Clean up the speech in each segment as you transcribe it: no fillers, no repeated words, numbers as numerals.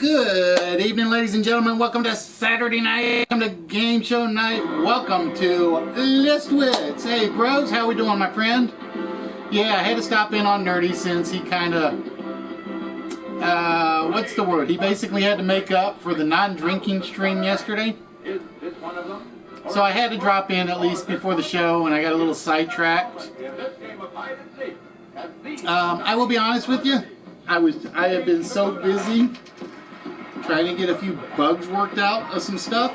Good evening, ladies and gentlemen. Welcome to Saturday night. Welcome to game show night. Welcome to Wits. Hey, bros, how we doing, my friend? Yeah, I had to stop in on Nerdy since he kind of, what's the word? He basically had to make up for the non-drinking stream yesterday. So I had to drop in at least before the show, and I got a little sidetracked. I will be honest with you. I have been so busy trying to get a few bugs worked out of some stuff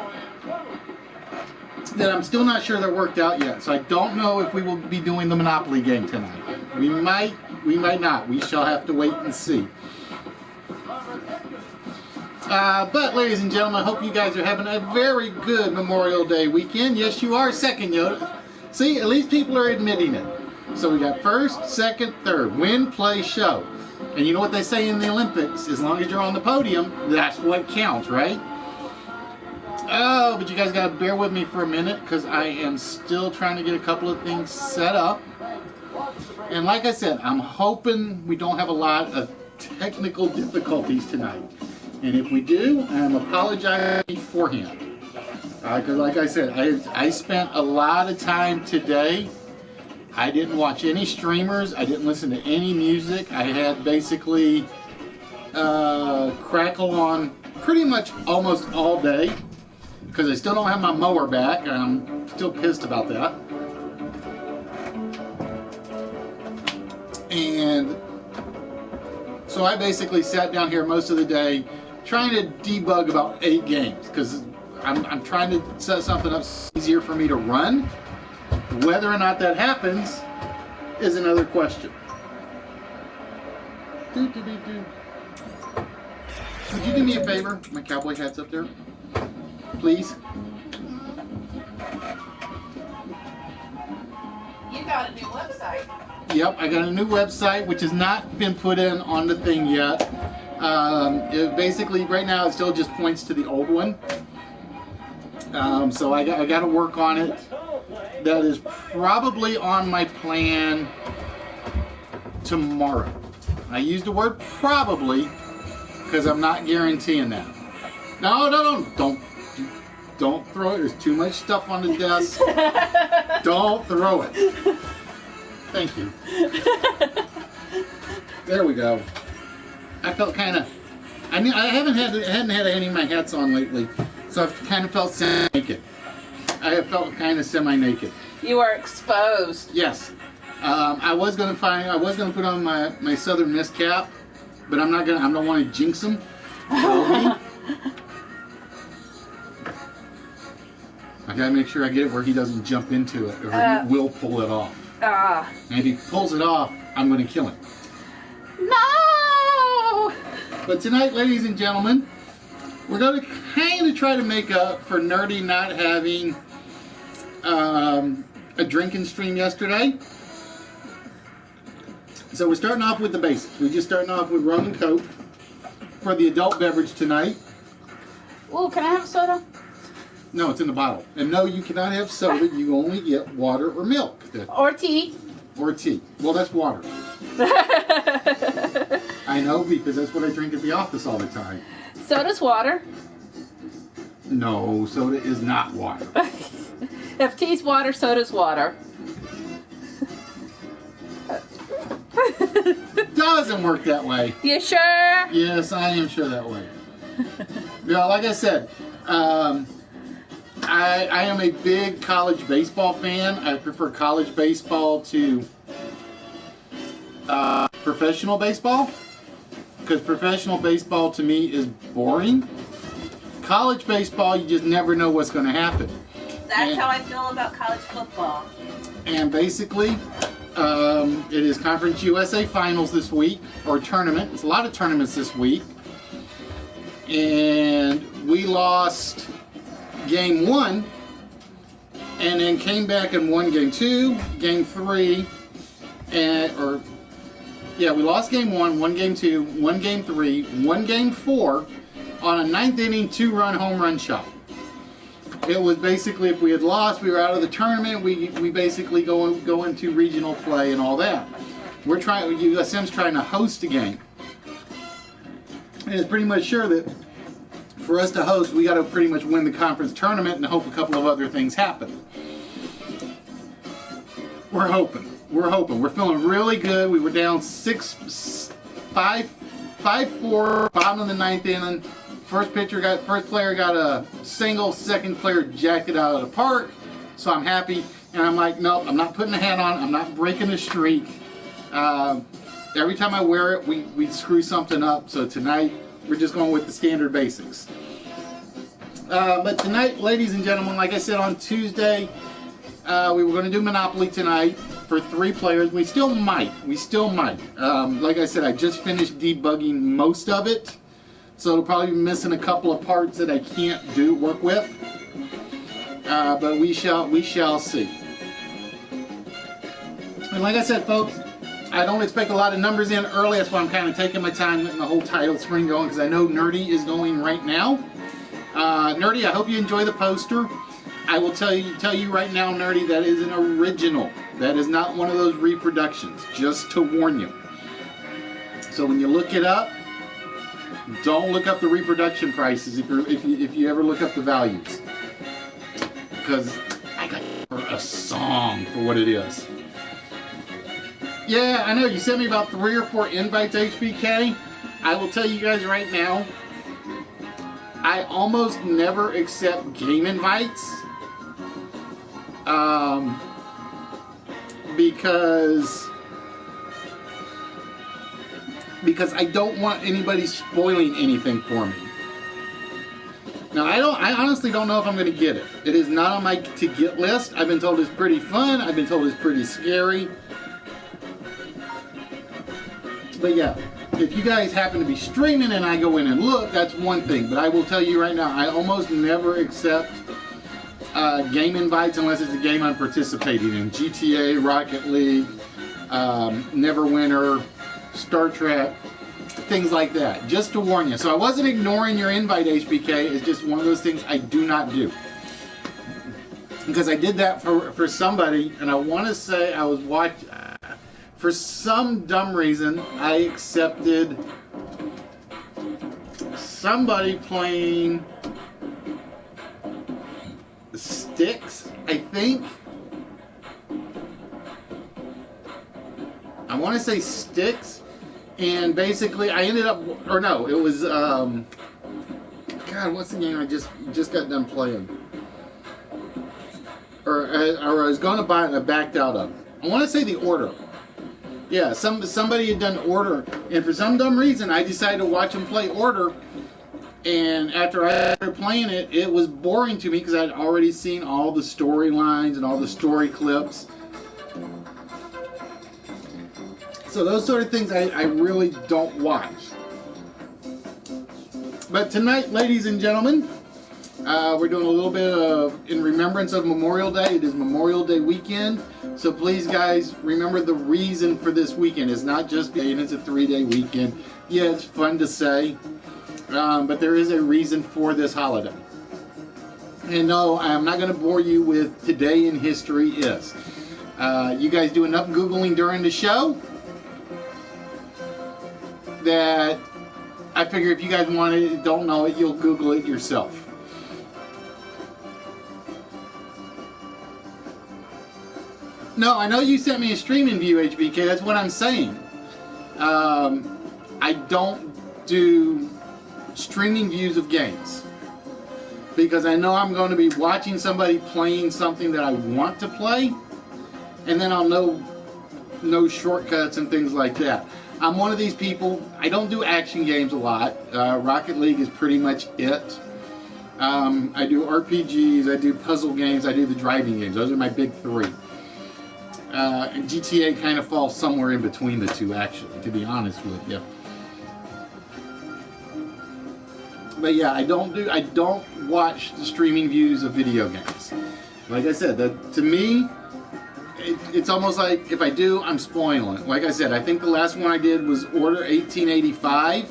that I'm still not sure they're worked out yet. So I don't know if we will be doing the Monopoly game tonight. We might not. We shall have to wait and see. But ladies and gentlemen, I hope you guys are having a very good Memorial Day weekend. Yes, you are second, Yoda. See, at least people are admitting it. So we got first, second, third. Win, play, show. And you know what they say in the Olympics? As long as you're on the podium, that's what counts, right? Oh, but you guys got to bear with me for a minute because I am still trying to get a couple of things set up. And like I said, I'm hoping we don't have a lot of technical difficulties tonight. And if we do, I'm apologizing beforehand. Because like I said, I spent a lot of time today. I didn't watch any streamers. I didn't listen to any music. I had basically crackle on pretty much almost all day because I still don't have my mower back, and I'm still pissed about that. And so I basically sat down here most of the day trying to debug about 8 games because I'm trying to set something up easier for me to run. Whether or not that happens is another question. Would you do me a favor? My cowboy hat's up there. Please. You got a new website. Yep, I got a new website which has not been put in on the thing yet. It basically, right now, it still just points to the old one. So I got to work on it. That is probably on my plan tomorrow. I use the word probably because I'm not guaranteeing that. No, don't throw it. There's too much stuff on the desk. Don't throw it. Thank you. There we go. I felt kind of. I hadn't had any of my hats on lately, so I've kind of felt naked. I have felt kind of semi-naked. You are exposed. Yes. I was gonna put on my Southern Miss cap, but I don't want to jinx him. I gotta make sure I get it where he doesn't jump into it, or he will pull it off. And if he pulls it off, I'm gonna kill him. No! But tonight, ladies and gentlemen, we're gonna kind of try to make up for Nerdy not having a drinking stream yesterday. So we're starting off with the basics. We're just starting off with rum and Coke for the adult beverage tonight. Oh, can I have soda? No, it's in the bottle. And no, you cannot have soda. You only get water or milk. Or tea. Or tea. Well, that's water. I know, because that's what I drink at the office all the time. Soda's water. No, soda is not water. If tea's water, soda's water. Doesn't work that way. You sure? Yes, I am sure that way. Like I said, I am a big college baseball fan. I prefer college baseball to professional baseball because professional baseball to me is boring. College baseball, you just never know what's going to happen. That's how I feel about college football. And basically, it is Conference USA Finals this week, or tournament. It's a lot of tournaments this week. And we lost game 1, and then came back and won game 2, game 3, we lost game 1, won game 2, won game 3, won game 4 on a 9th inning 2-run home run shot. It was basically, if we had lost, we were out of the tournament. We basically go into regional play and all that. USM's trying to host a game. And it's pretty much sure that for us to host, we got to pretty much win the conference tournament and hope a couple of other things happen. We're hoping. We're hoping. We're feeling really good. We were down 5-4, bottom of the ninth inning. First player got a single. Second player jacked it out of the park. So I'm happy. And I'm like, nope, I'm not putting a hat on. I'm not breaking the streak. Every time I wear it, we screw something up. So tonight, we're just going with the standard basics. But tonight, ladies and gentlemen, like I said on Tuesday, we were going to do Monopoly tonight for 3 players. We still might. Like I said, I just finished debugging most of it. So it'll probably be missing a couple of parts that I can't work with. But we shall see. And like I said, folks, I don't expect a lot of numbers in early. That's why I'm kind of taking my time getting the whole title screen going, because I know Nerdy is going right now. Nerdy, I hope you enjoy the poster. I will tell you right now, Nerdy, that is an original. That is not one of those reproductions, just to warn you. So when you look it up, don't look up the reproduction prices if you ever look up the values. Because I got a song for what it is. Yeah, I know, you sent me about 3 or 4 invites, HBK. I will tell you guys right now, I almost never accept game invites. Because I don't want anybody spoiling anything for me. Now, I honestly don't know if I'm going to get it. It is not on my to-get list. I've been told it's pretty fun. I've been told it's pretty scary. But yeah, if you guys happen to be streaming and I go in and look, that's one thing. But I will tell you right now, I almost never accept game invites unless it's a game I'm participating in. GTA, Rocket League, Neverwinter, Star Trek, things like that. Just to warn you. So I wasn't ignoring your invite, HBK. It's just one of those things I do not do. Because I did that for somebody, and I want to say I was watching... for some dumb reason, I accepted somebody playing Sticks, I think. I want to say Sticks, and basically I ended up, or no, it was, God, what's the game I just got done playing? Or I was going to buy it and I backed out of it. I want to say The Order. Yeah, somebody had done Order, and for some dumb reason, I decided to watch them play Order, and after I started playing it, it was boring to me because I'd already seen all the storylines and all the story clips. So those sort of things I really don't watch. But tonight, ladies and gentlemen, we're doing a little bit of, in remembrance of Memorial Day. It is Memorial Day weekend. So please, guys, remember the reason for this weekend. It's not just being, it's a 3-day weekend. Yeah, it's fun to say, but there is a reason for this holiday. And no, I'm not going to bore you with today in history is. You guys do enough Googling during the show that I figure if you guys want it, don't know it, you'll Google it yourself. No, I know you sent me a streaming view, HBK. That's what I'm saying. I don't do streaming views of games because I know I'm going to be watching somebody playing something that I want to play, and then I'll know shortcuts and things like that. I'm one of these people. I don't do action games a lot. Rocket League is pretty much it. I do RPGs. I do puzzle games. I do the driving games. Those are my big 3. And GTA kind of falls somewhere in between the two, actually, to be honest with you. But yeah, I don't watch the streaming views of video games. Like I said, to me, it's almost like if I do, I'm spoiling it. Like I said, I think the last one I did was Order 1885.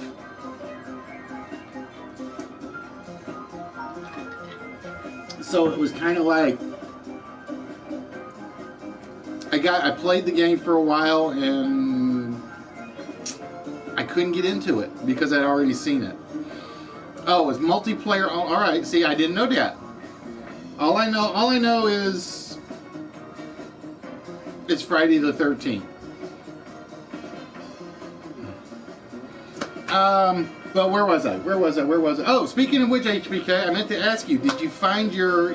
So it was kind of like, I played the game for a while, and I couldn't get into it because I'd already seen it. Oh, it's multiplayer. All right. See, I didn't know that. All I know is it's Friday the 13th. But where was I? Oh, speaking of which, HBK, I meant to ask you, did you find your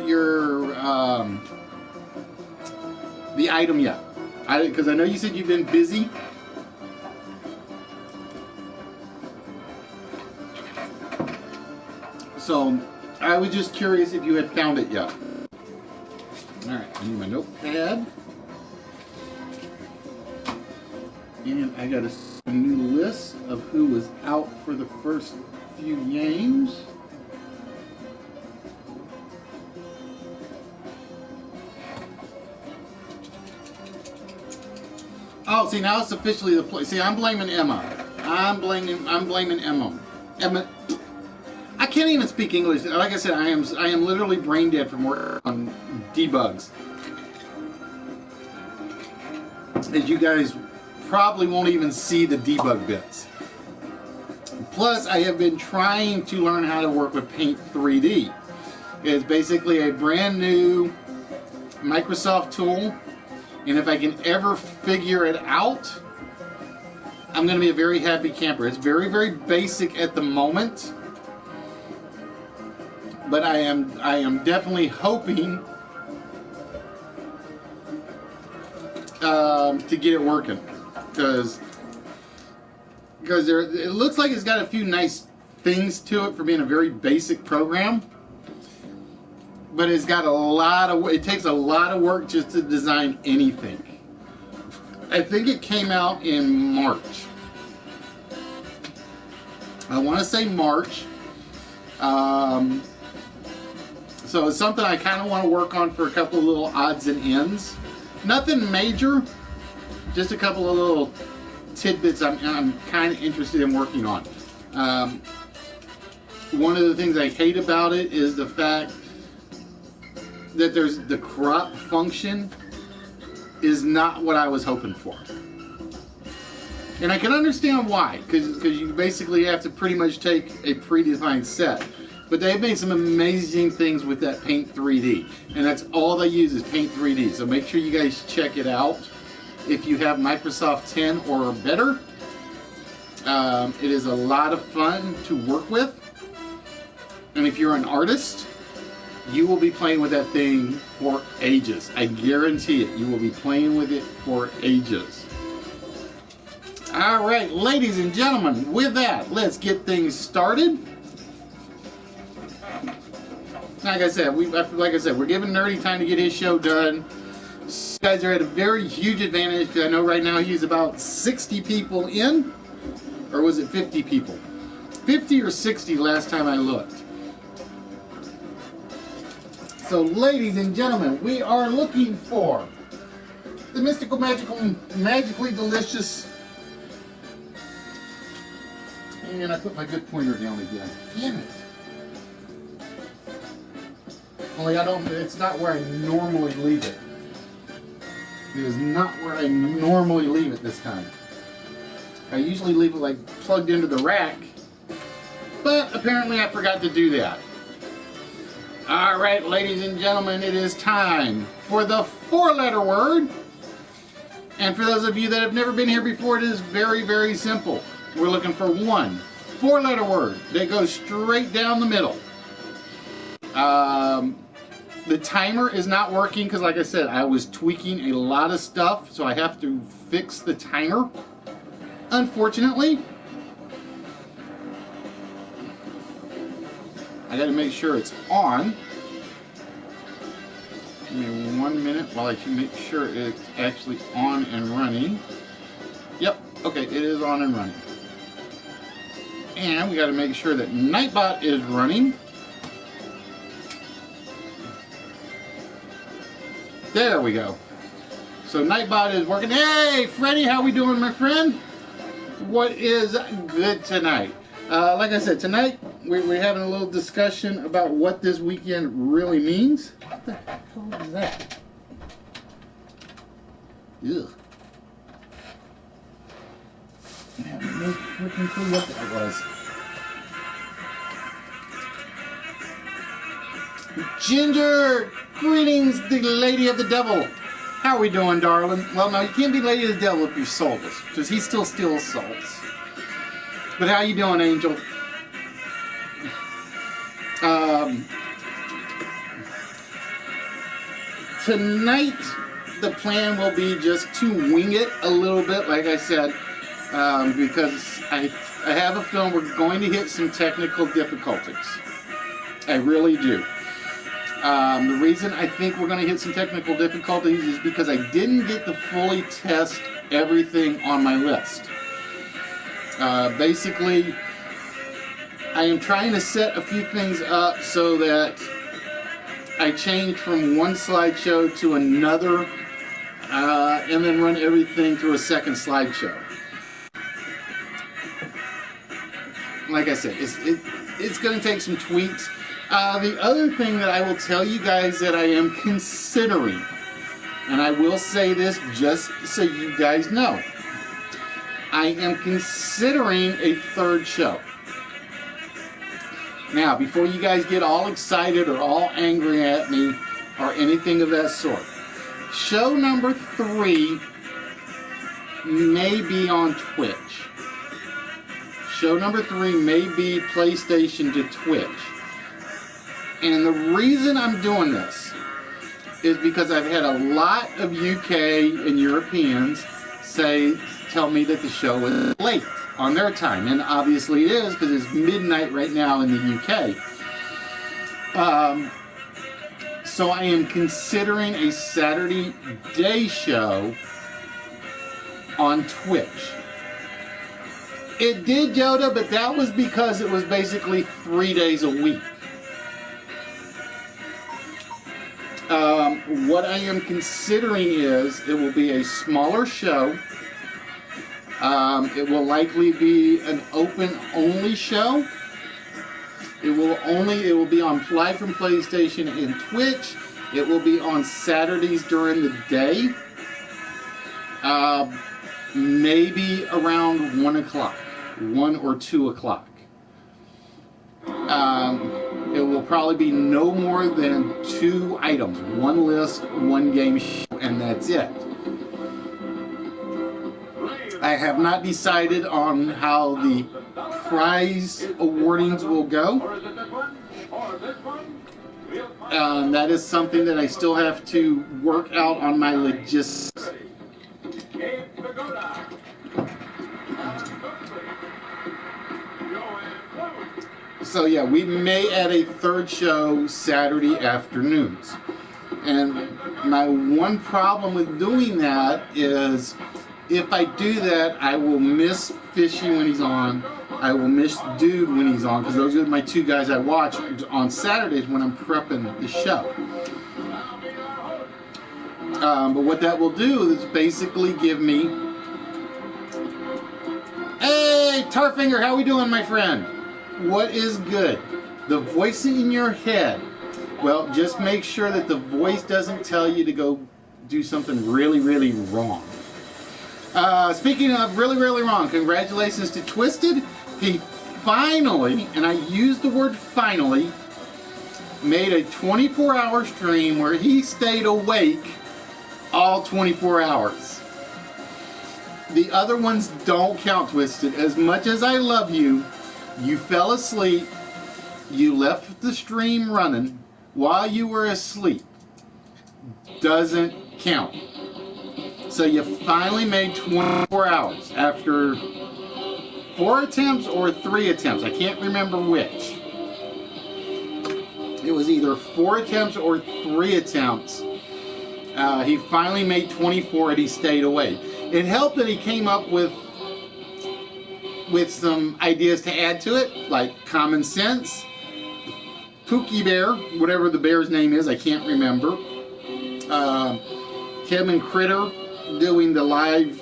the item yet? Because I know you said you've been busy. So I was just curious if you had found it yet. All right, I need my notepad. And I got a new list of who was out for the first few games. Oh, see, now it's officially the play. See, I'm blaming Emma. I'm blaming Emma. Emma. I can't even speak English. Like I said, I am literally brain dead from work on debugs. As you guys probably won't even see the debug bits. Plus, I have been trying to learn how to work with Paint 3D. It's basically a brand new Microsoft tool, and if I can ever figure it out, I'm going to be a very happy camper. It's very, very basic at the moment, but I am definitely hoping to get it working. Because it looks like it's got a few nice things to it for being a very basic program, but it's got it takes a lot of work just to design anything. I think it came out in March. I want to say March. So it's something I kind of want to work on for a couple of little odds and ends. Nothing major. Just a couple of little tidbits I'm kind of interested in working on. One of the things I hate about it is the fact that there's the crop function is not what I was hoping for. And I can understand why, because you basically have to pretty much take a predefined set. But they've made some amazing things with that Paint 3D. And that's all they use is Paint 3D. So make sure you guys check it out. If you have Microsoft 10 or better, it is a lot of fun to work with. And if you're an artist, you will be playing with that thing for ages. I guarantee it. You will be playing with it for ages. All right, ladies and gentlemen, with that, let's get things started. Like I said, we're giving Nerdy time to get his show done. You guys are at a very huge advantage because I know right now he's about 60 people in, or was it 50 people? 50 or 60 last time I looked. So, ladies and gentlemen, we are looking for the mystical, magically delicious. And I put my good pointer down again. Damn it. Only it's not where I normally leave it. It is not where I normally leave it this time. I usually leave it like plugged into the rack, but apparently I forgot to do that. Alright, ladies and gentlemen, it is time for the 4-letter word. And for those of you that have never been here before, it is very, very simple. We're looking for one 4-letter word that goes straight down the middle. The timer is not working because, like I said, I was tweaking a lot of stuff, so I have to fix the timer, unfortunately. I got to make sure it's on. Give me 1 minute while I can make sure it's actually on and running. Yep, okay, it is on and running. And we got to make sure that Nightbot is running. There we go. So Nightbot is working. Hey, Freddie, how we doing, my friend? What is good tonight? Like I said, tonight we're having a little discussion about what this weekend really means. What the hell is that? Ugh. Looking for what that was. Ginger! Greetings, the Lady of the Devil. How are we doing, darling? Well, no, you can't be Lady of the Devil if you're soulless, because he still steals souls. But how you doing, Angel? Tonight, the plan will be just to wing it a little bit, like I said, because I have a feeling we're going to hit some technical difficulties. I really do. The reason I think we're going to hit some technical difficulties is because I didn't get to fully test everything on my list. Basically, I am trying to set a few things up so that I change from one slideshow to another, and then run everything through a second slideshow. Like I said, it's going to take some tweaks. The other thing that I will tell you guys that I am considering, and I will say this just so you guys know, I am considering a third show. Now, before you guys get all excited or all angry at me or anything of that sort, show number 3 may be on Twitch. Show number 3 may be PlayStation to Twitch. And the reason I'm doing this is because I've had a lot of UK and Europeans tell me that the show is late on their time, and obviously it is because it's midnight right now in the UK. So I am considering a Saturday day show on Twitch. It did, Yoda, but that was because it was basically 3 days a week. What I am considering is it will be a smaller show. It will likely be an open-only show. It will be on live from PlayStation and Twitch. It will be on Saturdays during the day. Maybe around 1 o'clock, 1 or 2 o'clock. It will probably be no more than 2 items, 1 list, 1 game show, and that's it. I have not decided on how the prize awardings will go. That is something that I still have to work out on my logistics. So yeah, we may add a third show Saturday afternoons. And my one problem with doing that is if I do that, I will miss Fishy when he's on. I will miss Dude when he's on, because those are my 2 guys I watch on Saturdays when I'm prepping the show. But what that will do is basically give me... Hey, Tarfinger, how we doing, my friend? What is good? The voice in your head. Well, just make sure that the voice doesn't tell you to go do something really, really wrong. Speaking of really, really wrong, congratulations to Twisted. He finally, and I use the word finally, made a 24-hour stream where he stayed awake all 24 hours. The other ones don't count, Twisted. As much as I love you, you fell asleep, you left the stream running while you were asleep. Doesn't count. So you finally made 24 hours after 4 attempts or 3 attempts. I can't remember which. It was either 4 attempts or 3 attempts. He finally made 24 and he stayed awake. It helped that he came up with some ideas to add to it, like Common Sense, Pookie Bear, whatever the bear's name is, I can't remember. Kevin Critter doing the live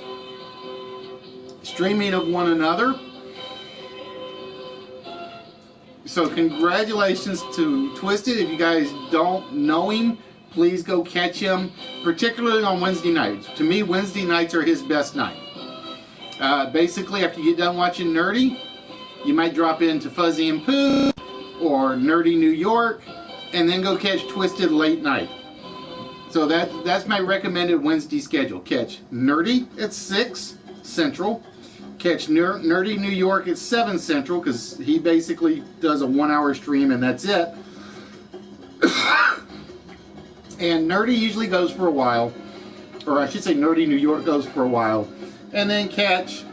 streaming of one another. So congratulations to Twisted. If you guys don't know him, please go catch him, particularly on Wednesday nights. To me, Wednesday nights are his best night. Basically, after you get done watching Nerdy, you might drop into Fuzzy and Pooh or Nerdy New York, and then go catch Twisted late night. So that's my recommended Wednesday schedule. Catch Nerdy at 6 Central. Catch Nerdy New York at 7 Central, because he basically does a 1-hour stream and that's it. And Nerdy usually goes for a while, or I should say Nerdy New York goes for a while. And then catch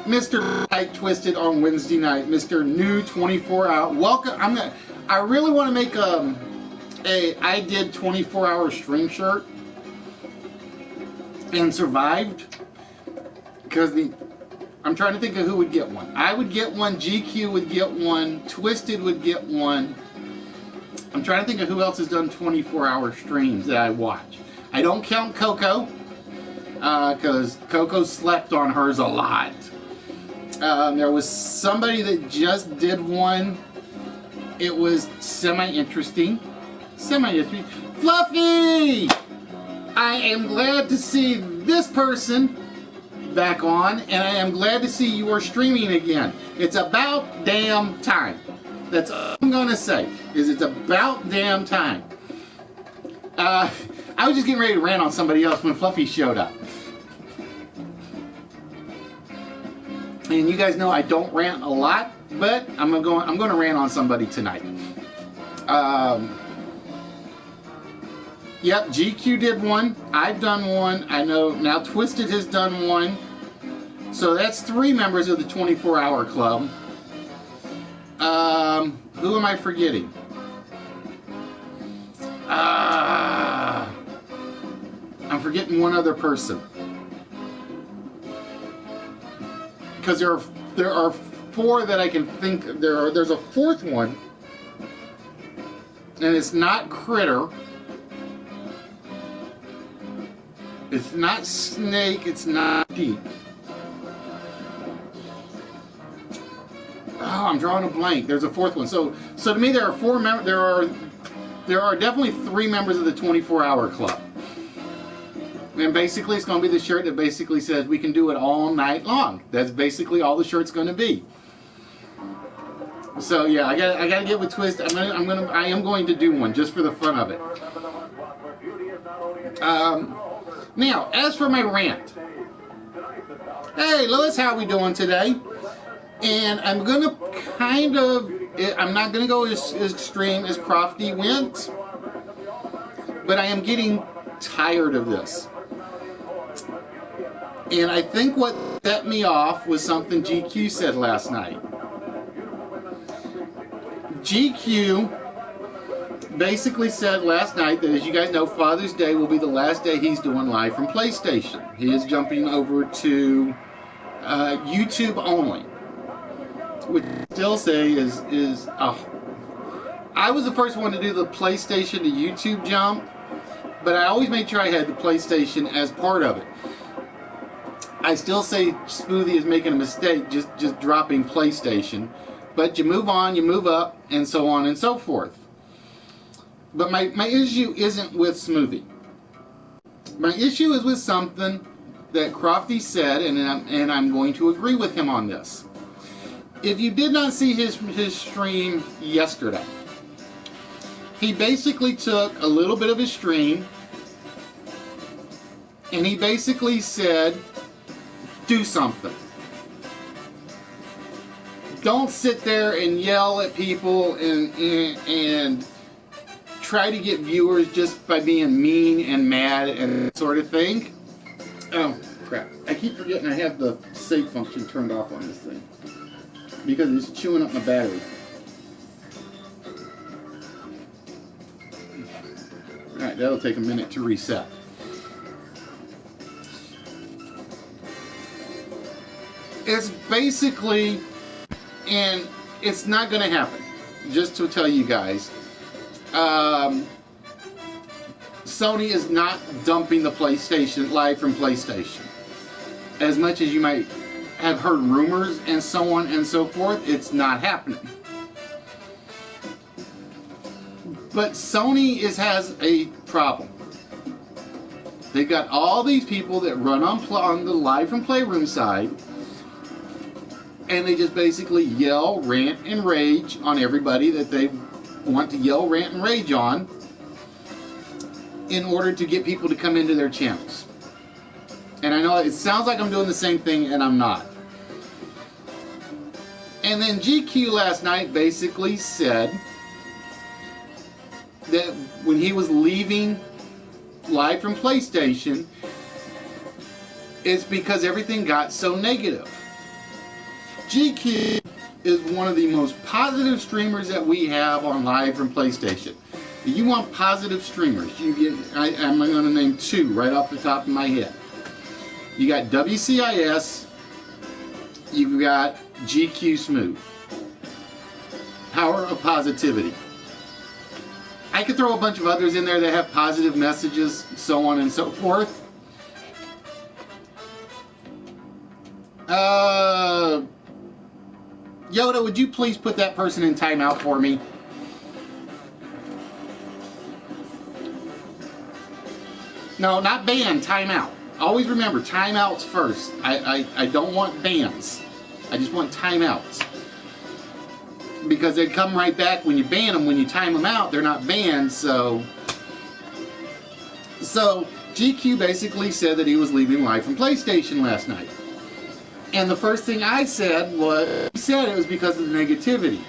Mr. Light Twisted on Wednesday night. Mr. New 24-hour. Welcome. I really want to make a I did 24-hour stream shirt and survived, because I'm trying to think of who would get one. I would get one, GQ would get one, Twisted would get one. I'm trying to think of who else has done 24-hour streams that I watch. I don't count Coco, because Coco slept on hers a lot. There was somebody that just did one. It was semi-interesting. Fluffy! I am glad to see this person back on, and I am glad to see you are streaming again. It's about damn time. That's all I'm gonna say, is it's about damn time. I was just getting ready to rant on somebody else when Fluffy showed up. And you guys know I don't rant a lot, but I'm gonna rant on somebody tonight. Yep, GQ did one. I've done one. I know now Twisted has done one. So that's 3 members of the 24-hour club. Who am I forgetting? I'm forgetting one other person. Because there are 4 that I can think. There's a 4th one, and it's not Critter. It's not Snake. It's not Deep. Oh, I'm drawing a blank. There's a 4th one. So to me, there are 4 members. There are definitely 3 members of the 24-hour club. And basically, it's going to be the shirt that basically says we can do it all night long. That's basically all the shirt's going to be. So yeah, I got to get with Twist. I am going to do one just for the fun of it. Now, as for my rant, hey Lois, how we doing today? And I'm gonna I'm not gonna go as extreme as Crofty went, but I am getting tired of this. And I think what set me off was something GQ said last night. GQ basically said last night that, as you guys know, Father's Day will be the last day he's doing live from PlayStation. He is jumping over to YouTube only, which I still say is I was the first one to do the PlayStation to YouTube jump, but I always made sure I had the PlayStation as part of it. I still say Smoothie is making a mistake just dropping PlayStation, but you move on, you move up, and so on and so forth. But my issue isn't with Smoothie. My issue is with something that Crofty said, and I'm going to agree with him on this. If you did not see his stream yesterday, he basically took a little bit of his stream, and he basically said, do something. Don't sit there and yell at people and try to get viewers just by being mean and mad and that sort of thing. Oh, crap. I keep forgetting I have the save function turned off on this thing, because it's chewing up my battery. Alright, that'll take a minute to reset. It's basically, and it's not going to happen, just to tell you guys, Sony is not dumping the PlayStation live from PlayStation. As much as you might have heard rumors and so on and so forth, it's not happening. But Sony has a problem. They've got all these people that run on the live from Playroom side, and they just basically yell, rant, and rage on everybody that they want to yell, rant, and rage on in order to get people to come into their channels. And I know it sounds like I'm doing the same thing, and I'm not. And then GQ last night basically said that when he was leaving live from PlayStation, it's because everything got so negative. GQ is one of the most positive streamers that we have on live from PlayStation. If you want positive streamers, I'm going to name two right off the top of my head. You got WCIS, you've got GQ Smooth. Power of positivity. I could throw a bunch of others in there that have positive messages, so on and so forth. Yoda, would you please put that person in timeout for me? No, not ban, timeout. Always remember, timeouts first. I don't want bans. I just want timeouts. Because they come right back when you ban them. When you time them out, they're not banned, so GQ basically said that he was leaving live from PlayStation last night. And the first thing I said was, he said it was because of the negativity.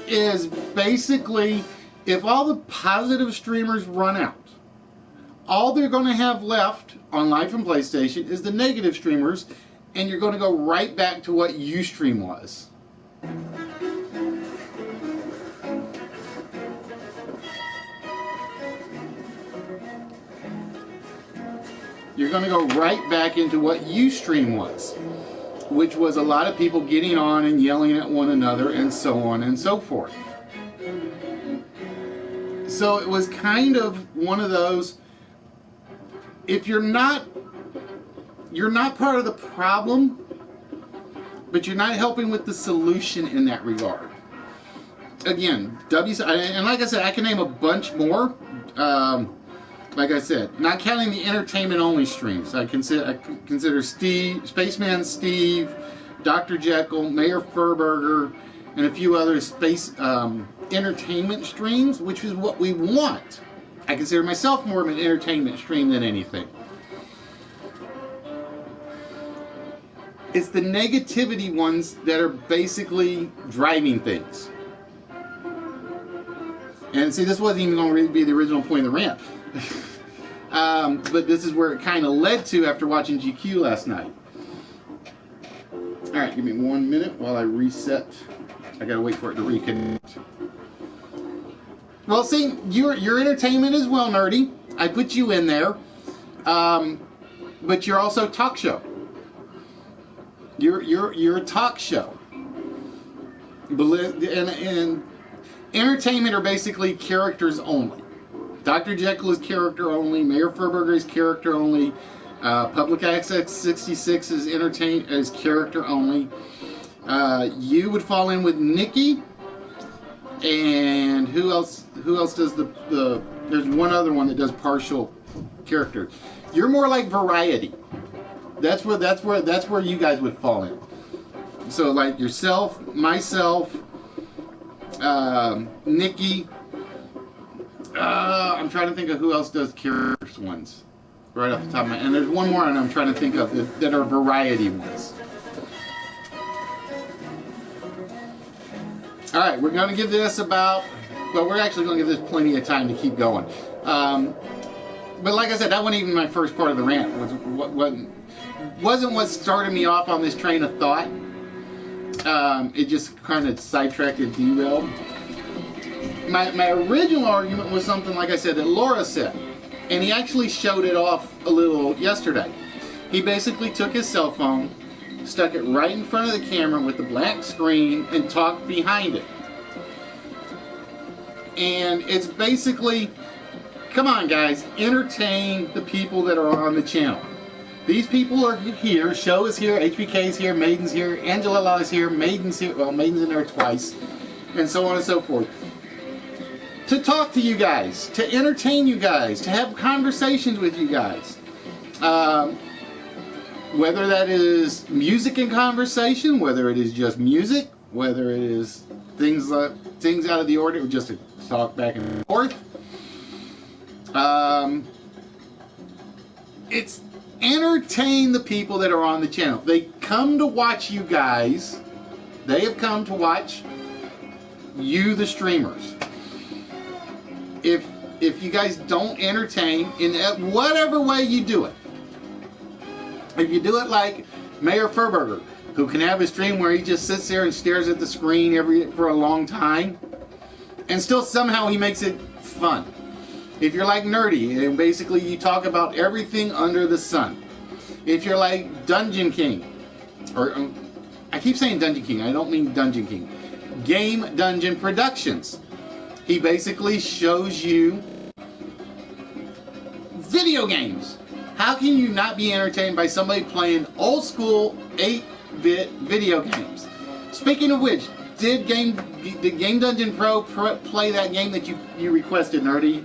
Is basically, if all the positive streamers run out, all they're going to have left on live from PlayStation is the negative streamers, and you're going to go right back to what Ustream was. You're going to go right back into what Ustream was, which was a lot of people getting on and yelling at one another and so on and so forth. So it was kind of one of those, if you're not part of the problem, but you're not helping with the solution in that regard. Again, and like I said, I can name a bunch more. Like I said, not counting the entertainment-only streams. I consider Steve, Spaceman Steve, Dr. Jekyll, Mayor Furburger, and a few other space entertainment streams, which is what we want. I consider myself more of an entertainment stream than anything. It's the negativity ones that are basically driving things. And see, this wasn't even going to be the original point of the rant. But this is where it kind of led to after watching GQ last night. Alright, give me 1 minute while I reset. I gotta wait for it to reconnect. Well, see, your entertainment is well nerdy. I put you in there. But you're also talk show. You're a talk show. And entertainment are basically characters only. Dr. Jekyll is character only. Mayor Furburger is character only. Public Access 66 is character only. You would fall in with Nikki. And who else does the there's one other one that does partial character. You're more like variety. That's where you guys would fall in. So like yourself, myself, Nikki. I'm trying to think of who else does characters ones right off the top of my head. And there's one more, and I'm trying to think of that are variety ones. All right, we're going to give this about. Well, we're actually going to give this plenty of time to keep going. But like I said, that wasn't even my first part of the rant. Wasn't what started me off on this train of thought. It just kind of sidetracked and derailed. My original argument was something, like I said, that Laura said. And he actually showed it off a little yesterday. He basically took his cell phone, stuck it right in front of the camera with the black screen, and talked behind it. And it's basically, come on guys, entertain the people that are on the channel. These people are here, Show is here, HBK is here, Maiden's here, Angela is here, Maiden's here, well, Maiden's in there twice, and so on and so forth. to talk to you guys, to entertain you guys, to have conversations with you guys. Whether that is music and conversation, whether it is just music, whether it is things out of the ordinary, just to talk back and forth. It's entertain the people that are on the channel. They come to watch you guys. They have come to watch you, the streamers. If you guys don't entertain in whatever way you do it, if you do it like Mayor Furburger, who can have a stream where he just sits there and stares at the screen for a long time, and still somehow he makes it fun. If you're like Nerdy, and basically you talk about everything under the sun. If you're like Dungeon King, or I keep saying Dungeon King, I don't mean Dungeon King. Game Dungeon Productions. He basically shows you video games. How can you not be entertained by somebody playing old school 8-bit video games? Speaking of which, did Game Dungeon Pro play that game that you requested, Nerdy?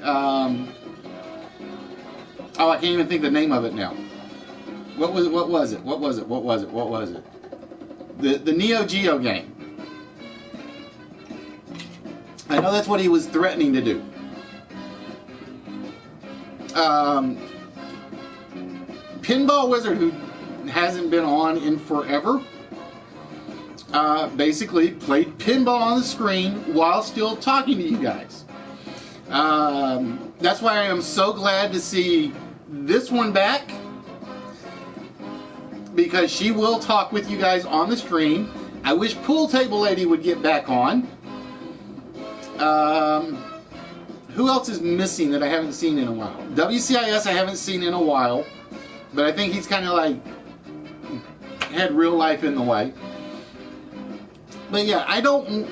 Oh, I can't even think the name of it now. What was it? The Neo Geo game. I know that's what he was threatening to do. Pinball Wizard, who hasn't been on in forever, basically played pinball on the screen while still talking to you guys. That's why I am so glad to see this one back, because she will talk with you guys on the stream. I wish Pool Table Lady would get back on. Who else is missing that I haven't seen in a while? WCIS I haven't seen in a while, but I think he's kind of like had real life in the way. But yeah,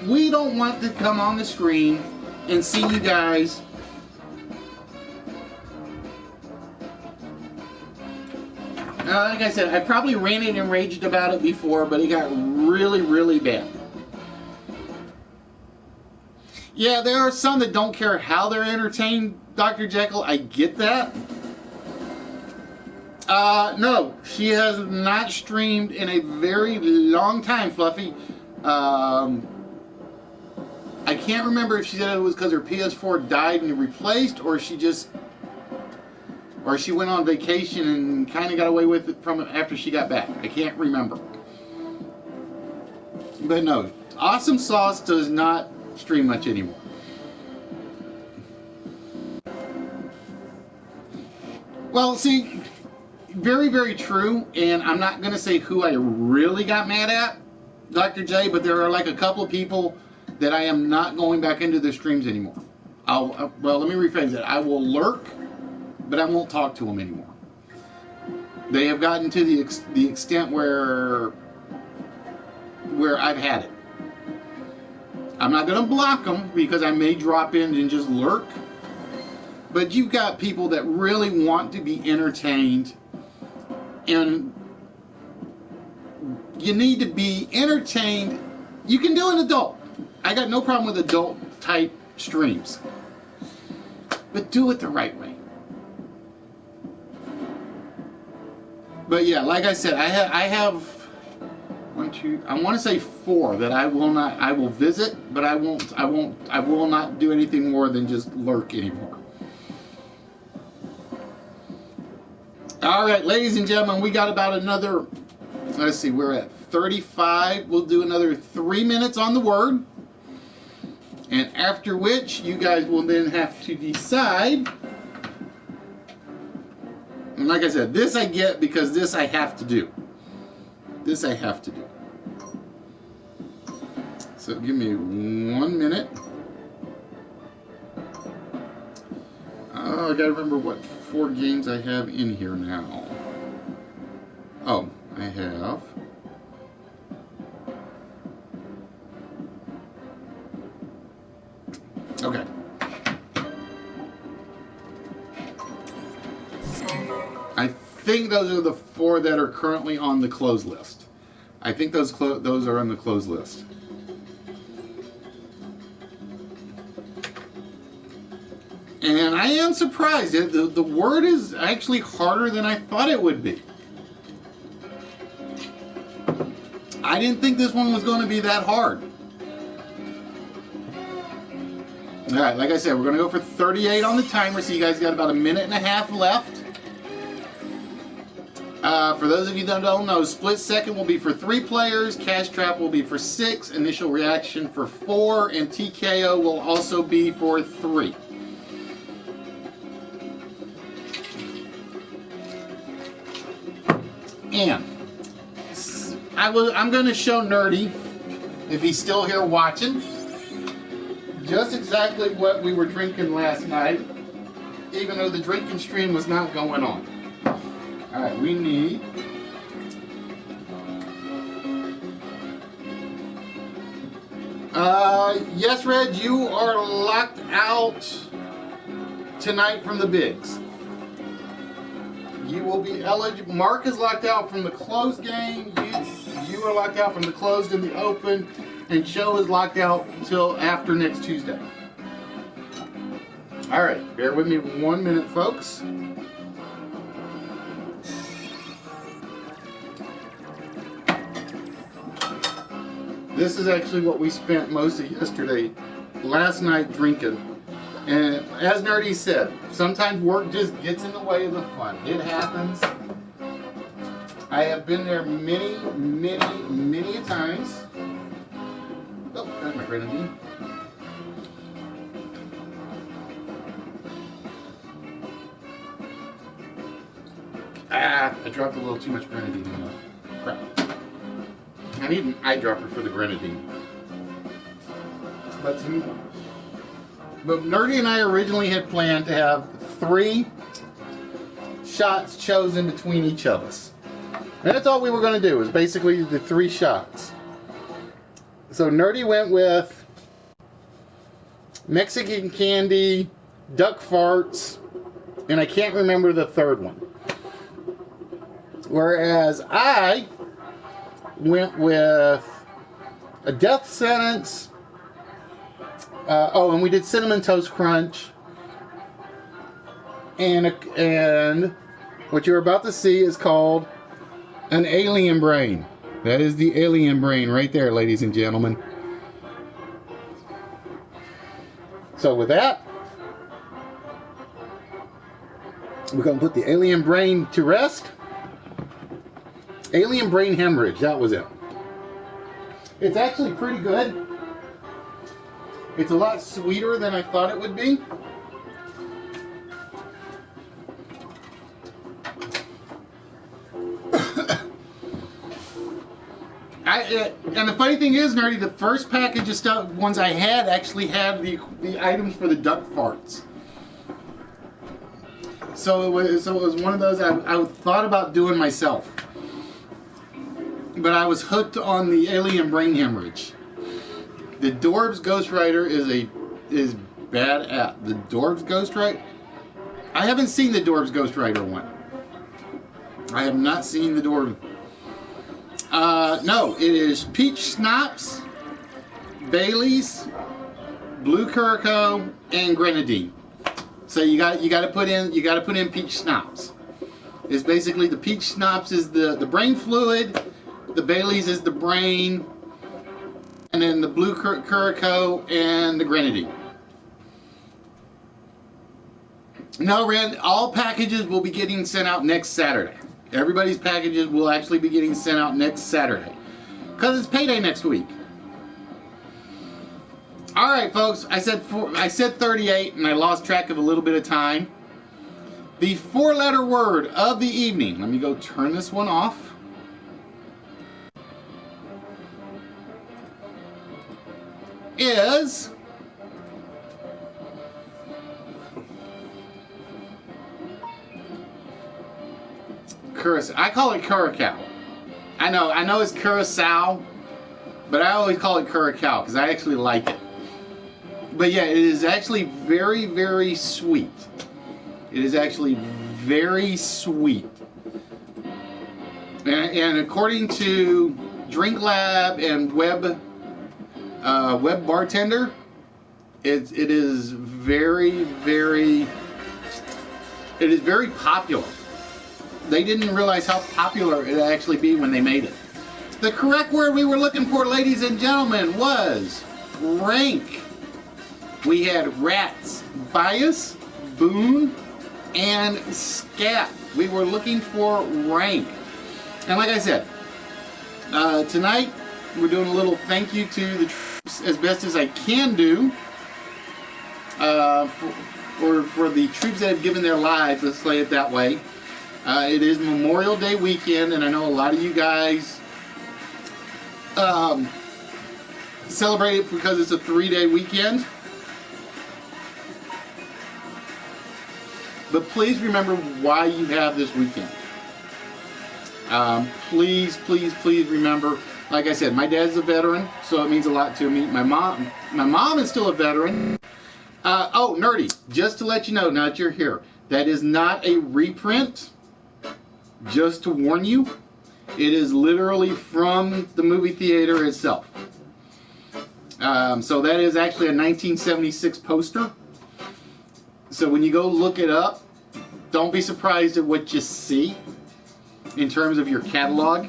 we don't want to come on the screen and see you guys like I said, I probably ranted and raged about it before, but it got really, really bad. Yeah, there are some that don't care how they're entertained, Dr. Jekyll. I get that. No, she has not streamed in a very long time, Fluffy. I can't remember if she said it was because her PS4 died and replaced, or she went on vacation and kind of got away with it from after she got back. I can't remember. But no, Awesome Sauce does not stream much anymore. Well, see, very, very true, and I'm not going to say who I really got mad at, Dr. J, but there are like a couple of people that I am not going back into their streams anymore. Well, let me rephrase that. I will lurk, but I won't talk to them anymore. They have gotten to the extent where I've had it. I'm not going to block them because I may drop in and just lurk. But you've got people that really want to be entertained, and you need to be entertained. You can do an adult. I got no problem with adult type streams. But do it the right way. But yeah, like I said, I have one, two, I want to say 4 that I will visit, but I will not do anything more than just lurk anymore. All right, ladies and gentlemen, we got about another, let's see, we're at 35. We'll do another 3 minutes on the word. And after which, you guys will then have to decide. And like I said, this I get because this I have to do. This I have to do. So give me 1 minute. Oh, I gotta remember what 4 games I have in here now. Oh, I have. Okay. I think those are the 4 that are currently on the closed list. I think those are on the closed list. And I am surprised. The word is actually harder than I thought it would be. I didn't think this one was going to be that hard. Alright, like I said, we're going to go for 38 on the timer, so you guys got about a minute and a half left. For those of you that don't know, split second will be for 3 players, cash trap will be for 6, initial reaction for 4, and TKO will also be for 3. And I'm going to show Nerdy, if he's still here watching, just exactly what we were drinking last night, even though the drinking stream was not going on. Alright, we need yes, Red, you are locked out tonight from the bigs. You will be eligible. Mark is locked out from the closed game. You are locked out from the closed and the open. And Joe is locked out until after next Tuesday. Alright, bear with me 1 minute, folks. This is actually what we spent most of last night drinking. And as Nerdy said, sometimes work just gets in the way of the fun. It happens. I have been there many, many, many times. Oh, there's my grenadine. I dropped a little too much grenadine in there. Crap. I need an eyedropper for the grenadine. But Nerdy and I originally had planned to have 3 shots chosen between each of us. And that's all we were going to do, is basically the 3 shots. So Nerdy went with Mexican candy, duck farts, and I can't remember the third one. Whereas I went with a death sentence. And we did cinnamon toast crunch. And what you're about to see is called an alien brain. That is the alien brain right there, ladies and gentlemen. So with that, we're going to put the alien brain to rest. Alien brain hemorrhage, that was it. It's actually pretty good. It's a lot sweeter than I thought it would be. And the funny thing is, Nerdy, the first package of stuff, ones I had, actually had the items for the duck farts. So it was one of those I thought about doing myself. But I was hooked on the alien brain hemorrhage. The Dorbs Ghost Rider is bad at the Dorbs Ghost Rider. I haven't seen the Dorbs Ghost Rider one. I have not seen the Dorbs. No, it is peach schnapps, Bailey's, blue curacao, and grenadine. So you got to put in peach schnapps. It's basically the peach schnapps is the brain fluid, the Bailey's is the brain, and then the blue curacao and the grenadine. No, Rand, all packages will be getting sent out next Saturday. Everybody's packages will actually be getting sent out next Saturday, because it's payday next week. All right, folks. I said 38, and I lost track of a little bit of time. The 4-letter word of the evening. Let me go turn this one off. Is curacao. I call it curacao. I know it's curacao, but I always call it curacao because I actually like it. But yeah, it is actually very, very sweet. It is actually very sweet. And according to Drink Lab and Web Bartender, it is very, very, it is very popular. They didn't realize how popular it would actually be when they made it. The correct word we were looking for, ladies and gentlemen, was rank. We had rats, bias, boon, and scat. We were looking for rank. And like I said, tonight we're doing a little thank you to the troops as best as I can do for the troops that have given their lives, let's say it that way. It is Memorial Day weekend, and I know a lot of you guys celebrate it because it's a 3-day weekend. But please remember why you have this weekend. Please, please, please remember. Like I said, my dad's a veteran, so it means a lot to me. My mom is still a veteran. Oh, nerdy, just to let you know, now that you're here, that is not a reprint. Just to warn you, it is literally from the movie theater itself. So that is actually a 1976 poster. So when you go look it up, don't be surprised at what you see in terms of your catalog.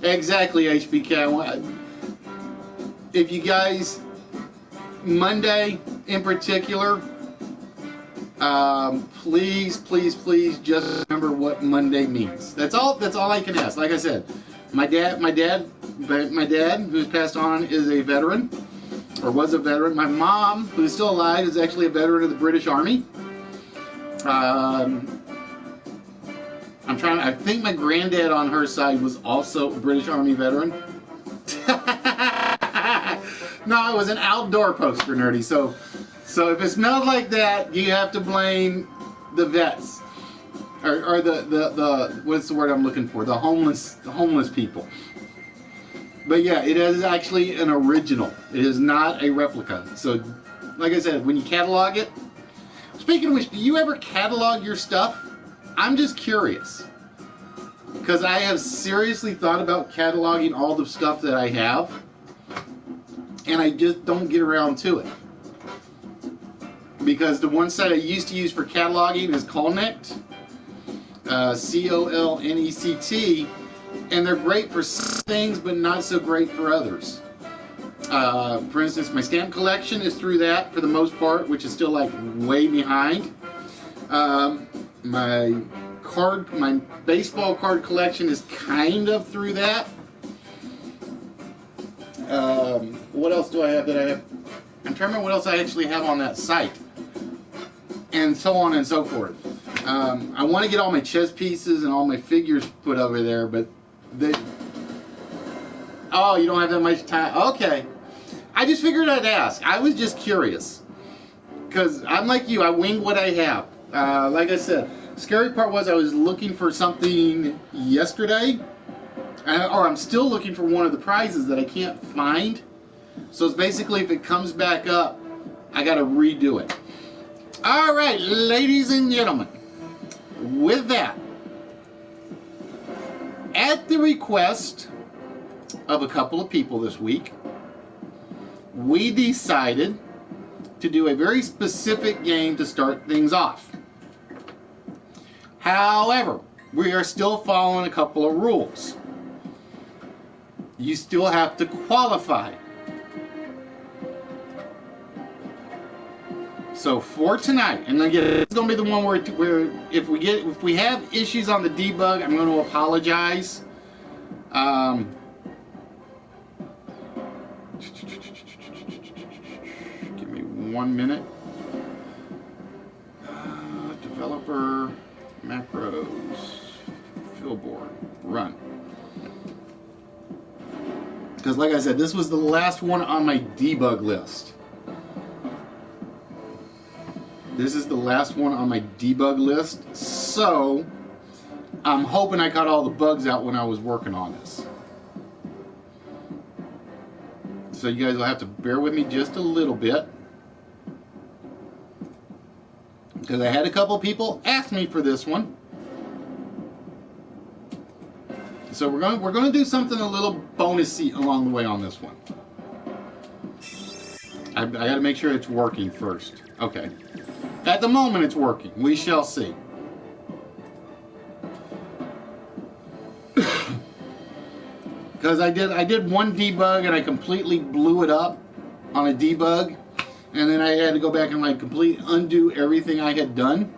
Exactly, HBK. If you guys, Monday in particular, please, please, please just remember what Monday means. That's all I can ask. Like I said, my dad who's passed on is a veteran, or was a veteran. My mom, who's still alive, is actually a veteran of the British Army. I think my granddad on her side was also a British Army veteran. No, it was an outdoor poster, nerdy. So if it smells like that, you have to blame the vets, or the what's the word I'm looking for? The homeless people. But yeah, it is actually an original. It is not a replica. So, like I said, when you catalog it. Speaking of which, do you ever catalog your stuff? I'm just curious, because I have seriously thought about cataloging all the stuff that I have, and I just don't get around to it. Because the one site I used to use for cataloging is Colnect, Colnect, and they're great for some things, but not so great for others. For instance, my stamp collection is through that for the most part, which is still like way behind. My baseball card collection is kind of through that. What else do I have that I have? I'm trying to remember what else I actually have on that site, and so on and so forth. I want to get all my chess pieces and all my figures put over there, but oh, you don't have that much time. Okay, I just figured I'd ask. I was just curious, because I'm like you. I wing what I have. Like I said, the scary part was I was looking for something yesterday, or I'm still looking for one of the prizes that I can't find. So it's basically, if it comes back up, I got to redo it. All right, ladies and gentlemen, with that, at the request of a couple of people this week, we decided to do a very specific game to start things off. However, we are still following a couple of rules. You still have to qualify. So for tonight, and again, it's going to be the one where if we have issues on the debug, I'm going to apologize. Give me 1 minute. Developer macros, fillboard, run. Because like I said, this was the last one on my debug list. This is the last one on my debug list, so I'm hoping I got all the bugs out when I was working on this. So you guys will have to bear with me just a little bit, because I had a couple people ask me for this one. So we're going to do something a little bonusy along the way on this one. I got to make sure it's working first. Okay. At the moment, it's working. We shall see. Because I did one debug and I completely blew it up on a debug, and then I had to go back and like undo everything I had done.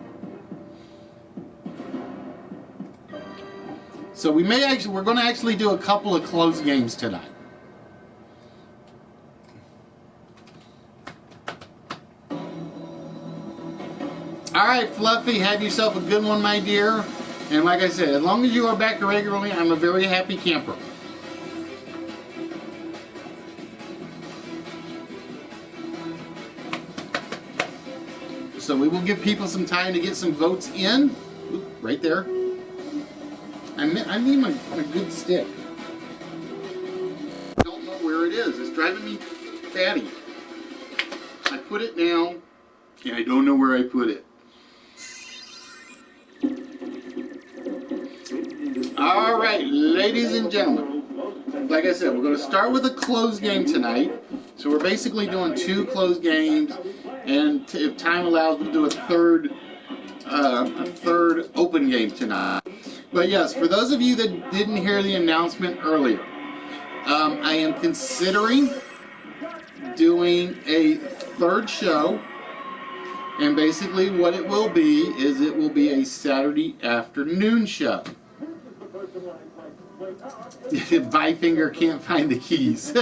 So we're going to actually do a couple of close games tonight. All right, Fluffy, have yourself a good one, my dear. And like I said, as long as you are back regularly, I'm a very happy camper. So we will give people some time to get some votes in. Oop, right there. I need my good stick. I don't know where it is. It's driving me batty. I put it down, and I don't know where I put it. All right, ladies and gentlemen. Like I said, we're going to start with a closed game tonight. So we're basically doing 2 closed games, and if time allows, we'll do a third open game tonight. But yes, for those of you that didn't hear the announcement earlier, I am considering doing a third show, and basically what it will be is it will be a Saturday afternoon show. My finger can't find the keys.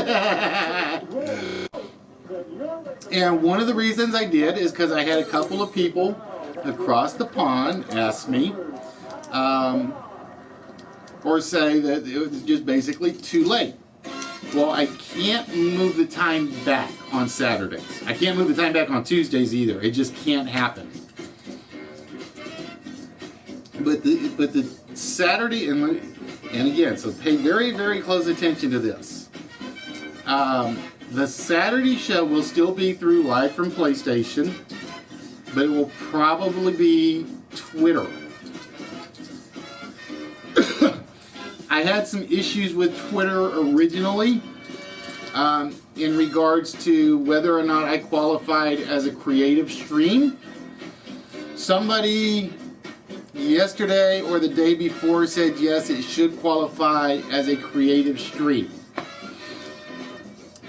And one of the reasons I did is because I had a couple of people across the pond ask me, or say that it was just basically too late. Well, I can't move the time back on Saturdays. I can't move the time back on Tuesdays either. It just can't happen. But the Saturday, and again, so pay very, very close attention to this. The Saturday show will still be through live from PlayStation, but it will probably be Twitter. I had some issues with Twitter originally in regards to whether or not I qualified as a creative stream. Somebody yesterday or the day before said yes, it should qualify as a creative stream.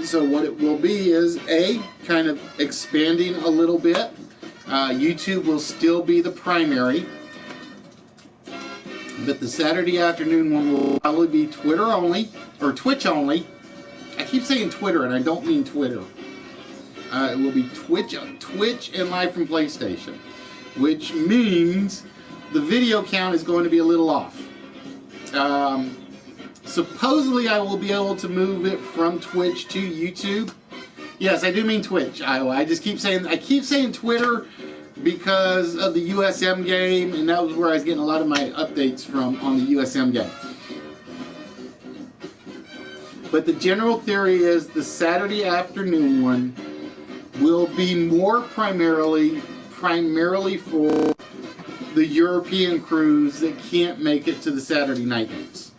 So what it will be is kind of expanding a little bit. YouTube will still be the primary, but the Saturday afternoon one will probably be Twitter only, or Twitch only. I keep saying Twitter, and I don't mean Twitter. It will be Twitch and live from PlayStation, which means the video count is going to be a little off. Supposedly, I will be able to move it from Twitch to YouTube. Yes, I do mean Twitch. I just keep saying Twitter because of the USM game, and that was where I was getting a lot of my updates from on the USM game. But the general theory is the Saturday afternoon one will be more primarily for the European crews that can't make it to the Saturday night games.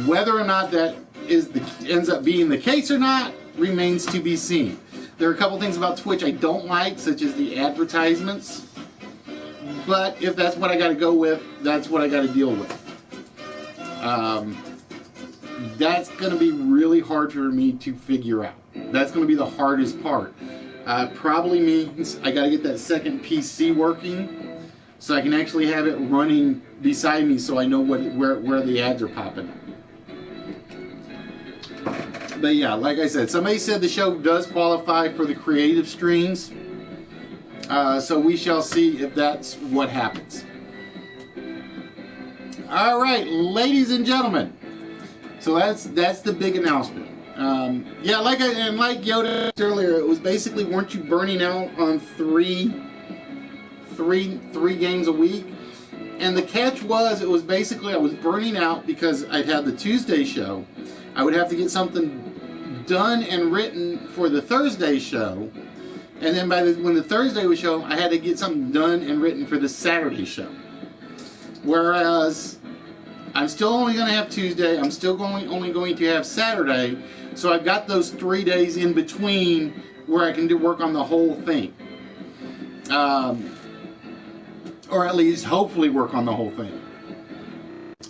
Whether or not that ends up being the case or not remains to be seen. There are a couple things about Twitch I don't like, such as the advertisements. But if that's what I got to go with, that's what I got to deal with. That's going to be really hard for me to figure out. That's going to be the hardest part. Probably means I got to get that second PC working so I can actually have it running beside me so I know where the ads are popping. But yeah, like I said, somebody said the show does qualify for the creative streams. So we shall see if that's what happens. All right, ladies and gentlemen. So that's the big announcement. Yeah, like Yoda said earlier, it was basically, weren't you burning out on three games a week? And the catch was, it was basically I was burning out because I'd have the Tuesday show. I would have to get something done and written for the Thursday show, and then when the Thursday was show, I had to get something done and written for the Saturday show. Whereas I'm still only going to have Tuesday. I'm still only going to have Saturday. So I've got those 3 days in between where I can work on the whole thing. Or at least hopefully work on the whole thing.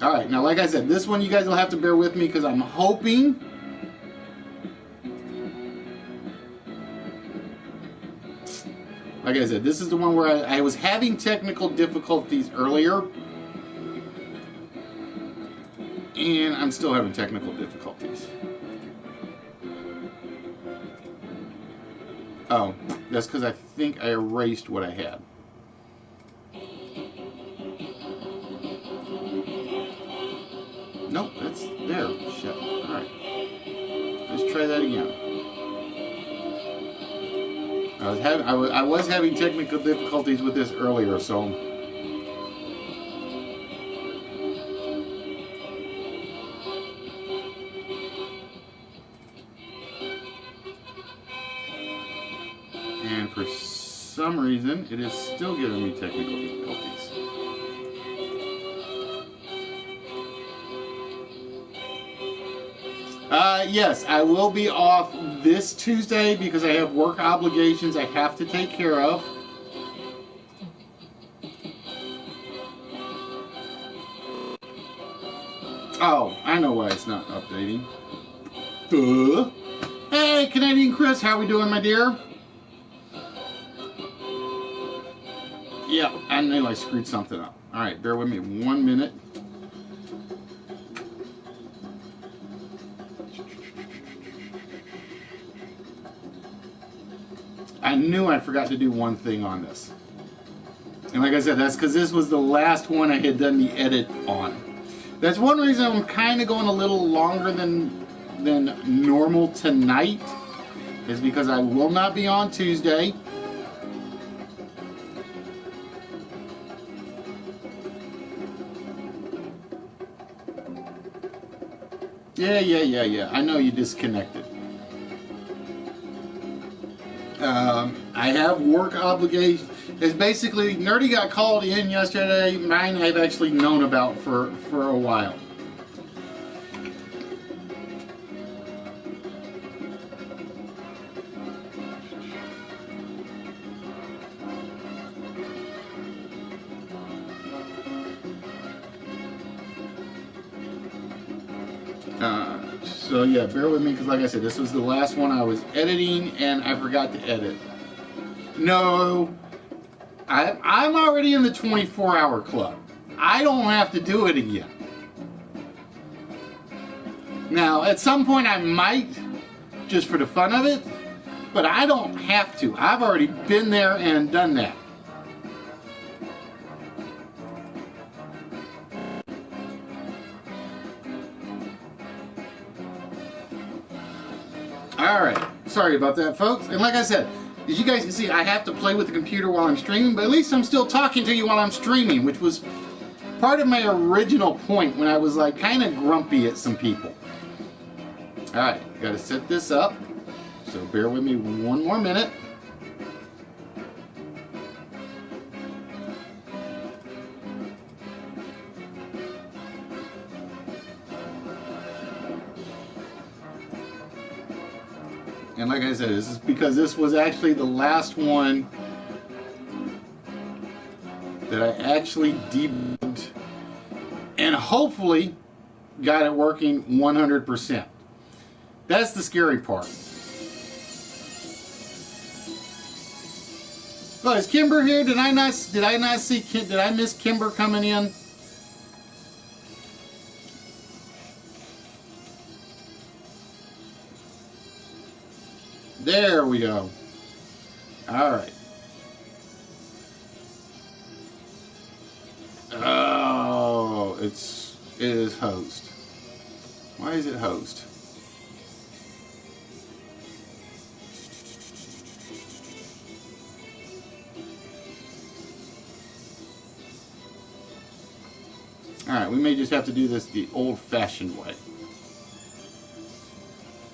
All right, now like I said, this one you guys will have to bear with me because I'm hoping like I said, this is the one where I was having technical difficulties earlier, and I'm still having technical difficulties. Oh, that's because I think I erased what I had. Nope, that's there. Shit. Alright. Let's try that again. I was having technical difficulties with this earlier, so and for some reason it is still giving me technical difficulties. Yes, I will be off this Tuesday because I have work obligations I have to take care of. Oh, I know why it's not updating. Hey, Canadian Chris, how we doing, my dear? Yeah, I knew I screwed something up. Alright, bear with me 1 minute. I knew I forgot to do one thing on this. And like I said, that's because this was the last one I had done the edit on. That's one reason I'm kind of going a little longer than normal tonight, is because I will not be on Tuesday. Yeah. I know you disconnected. I have work obligations. It's basically, Nerdy got called in yesterday. Mine I've actually known about for a while. So yeah, bear with me because like I said, this was the last one I was editing and I forgot to edit. No, I'm already in the 24-hour club. I don't have to do it again. Now, at some point I might, just for the fun of it, but I don't have to. I've already been there and done that. Alright, sorry about that, folks. And like I said, as you guys can see, I have to play with the computer while I'm streaming, but at least I'm still talking to you while I'm streaming, which was part of my original point when I was like kind of grumpy at some people. Alright, gotta set this up, so bear with me 1 more minute. And like I said, this is because this was actually the last one that I actually debugged and hopefully got it working 100%. That's the scary part. Oh, is Kimber here? Did I miss Kimber coming in? There we go. All right. Oh, it is host. Why is it host? All right, we may just have to do this the old-fashioned way.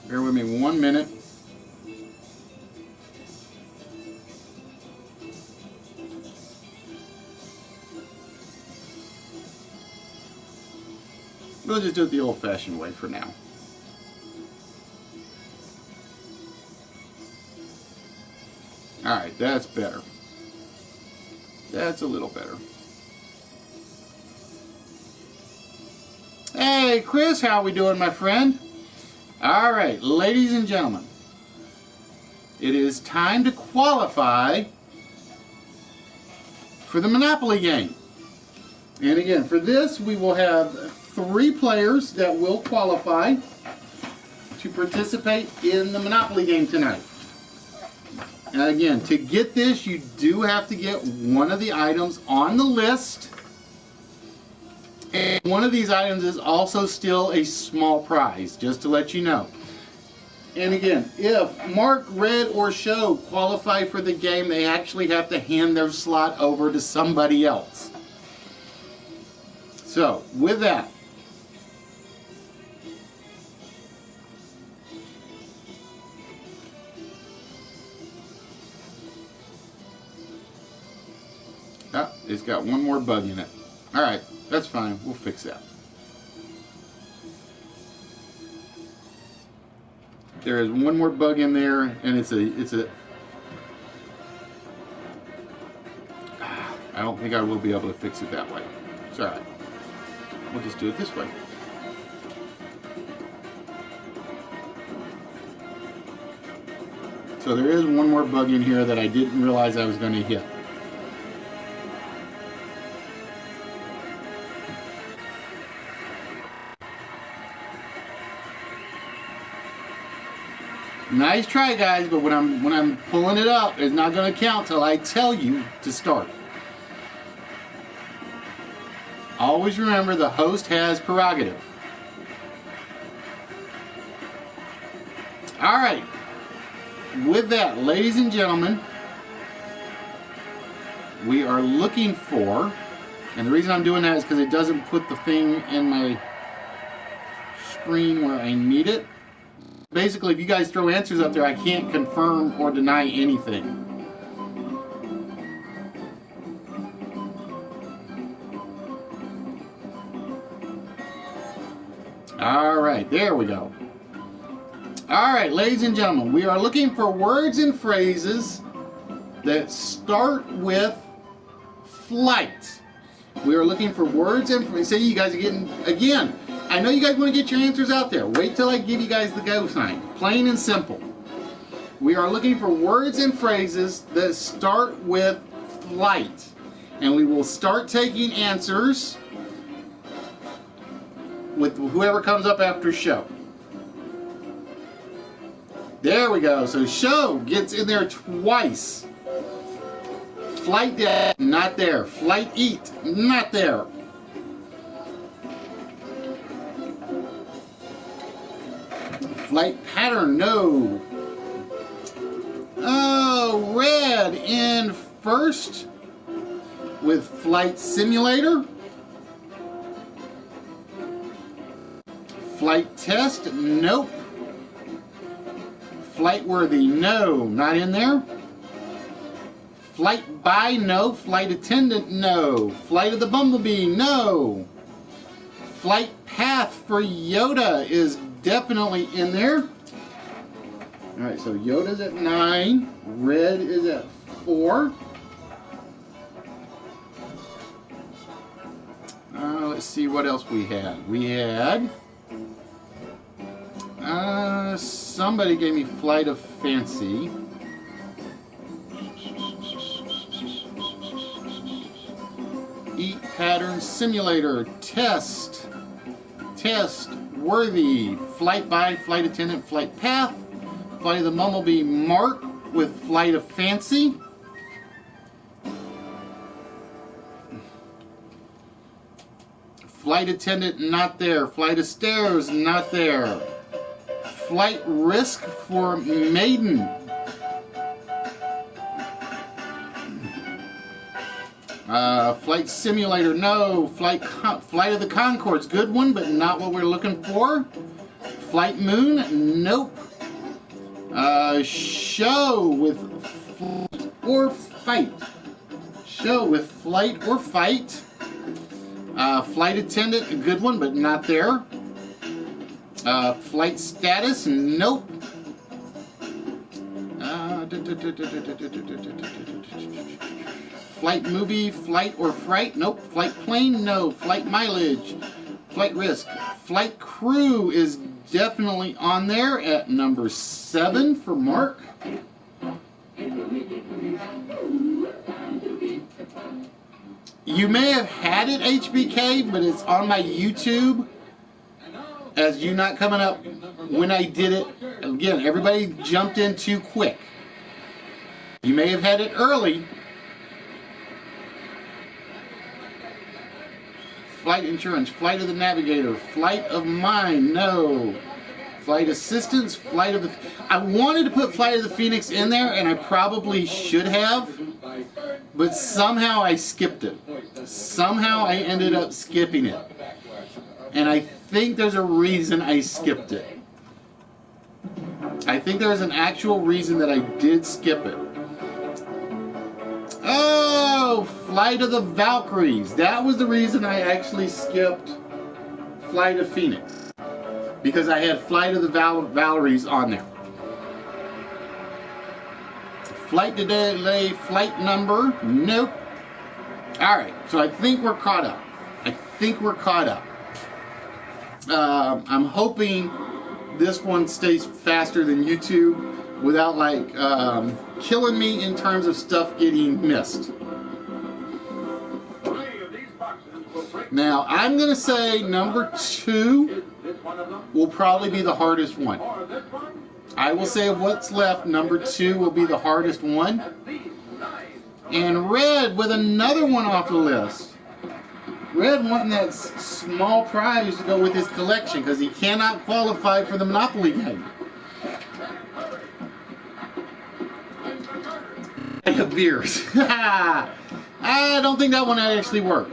Bear with me 1 minute. We'll just do it the old-fashioned way for now. Alright, that's better. That's a little better. Hey, Chris, how we doing, my friend? Alright, ladies and gentlemen. It is time to qualify for the Monopoly game. And again, for this, we will have 3 players that will qualify to participate in the Monopoly game tonight. And again, to get this, you do have to get one of the items on the list. And one of these items is also still a small prize, just to let you know. And again, if Mark, Red, or Show qualify for the game, they actually have to hand their slot over to somebody else. So, with that, it's got one more bug in it. Alright, that's fine. We'll fix that. There is one more bug in there, and it's a I don't think I will be able to fix it that way. It's alright. We'll just do it this way. So there is one more bug in here that I didn't realize I was going to hit. Nice try, guys, but when I'm pulling it up, it's not going to count till I tell you to start. Always remember, the host has prerogative. All right. With that, ladies and gentlemen, we are looking for, and the reason I'm doing that is because it doesn't put the thing in my screen where I need it. Basically, if you guys throw answers up there, I can't confirm or deny anything. All right, there we go. All right, ladies and gentlemen, we are looking for words and phrases that start with flight. We are looking for words and phrases. Say you guys are getting, again, I know you guys want to get your answers out there. Wait till I give you guys the go sign. Plain and simple. We are looking for words and phrases that start with flight. And we will start taking answers with whoever comes up after Show. There we go. So Show gets in there twice. Flight dead, not there. Flight eat, not there. Flight pattern, no. Oh, Red in first with flight simulator. Flight test, nope. Flight worthy, no, not in there. Flight by, no. Flight attendant, no. Flight of the Bumblebee, no. Flight path for Yoda is definitely in there. Alright, so Yoda's at 9. Red is at 4. Let's see what else we had. We had... somebody gave me Flight of Fancy. Eat pattern simulator. Test. Test. Worthy. Flight by, flight attendant, flight path. Flight of the Bumblebee, Mark with Flight of Fancy. Flight attendant, not there. Flight of stairs, not there. Flight risk for Maiden. Flight simulator, no. Flight of the Concords, good one, but not what we're looking for. Flight moon, nope. Show with flight or fight. Show with flight or fight. Flight attendant, a good one, but not there. Flight status, nope. Flight movie, flight or fright, nope. Flight plane, no. Flight mileage, flight risk. Flight crew is definitely on there at number 7 for Mark. You may have had it, HBK, but it's on my YouTube as you not coming up when I did it. Again, everybody jumped in too quick. You may have had it early. Flight insurance, flight of the navigator, flight of mine, no. Flight assistance, flight of the... I wanted to put flight of the Phoenix in there, and I probably should have, but somehow I skipped it. Somehow I ended up skipping it. And I think there's a reason I skipped it. I think there's an actual reason that I did skip it. Oh, Flight of the Valkyries. That was the reason I actually skipped Flight of Phoenix. Because I had Flight of the Valkyries on there. Flight delay, flight number, nope. Alright, so I think we're caught up. I'm hoping this one stays faster than YouTube without like killing me in terms of stuff getting missed. Now I'm gonna say number 2 will probably be the hardest one. I will say of what's left, number 2 will be the hardest one. And Red with another one off the list. Red wanting that small prize to go with his collection because he cannot qualify for the Monopoly game. Of beers. I don't think that one actually worked.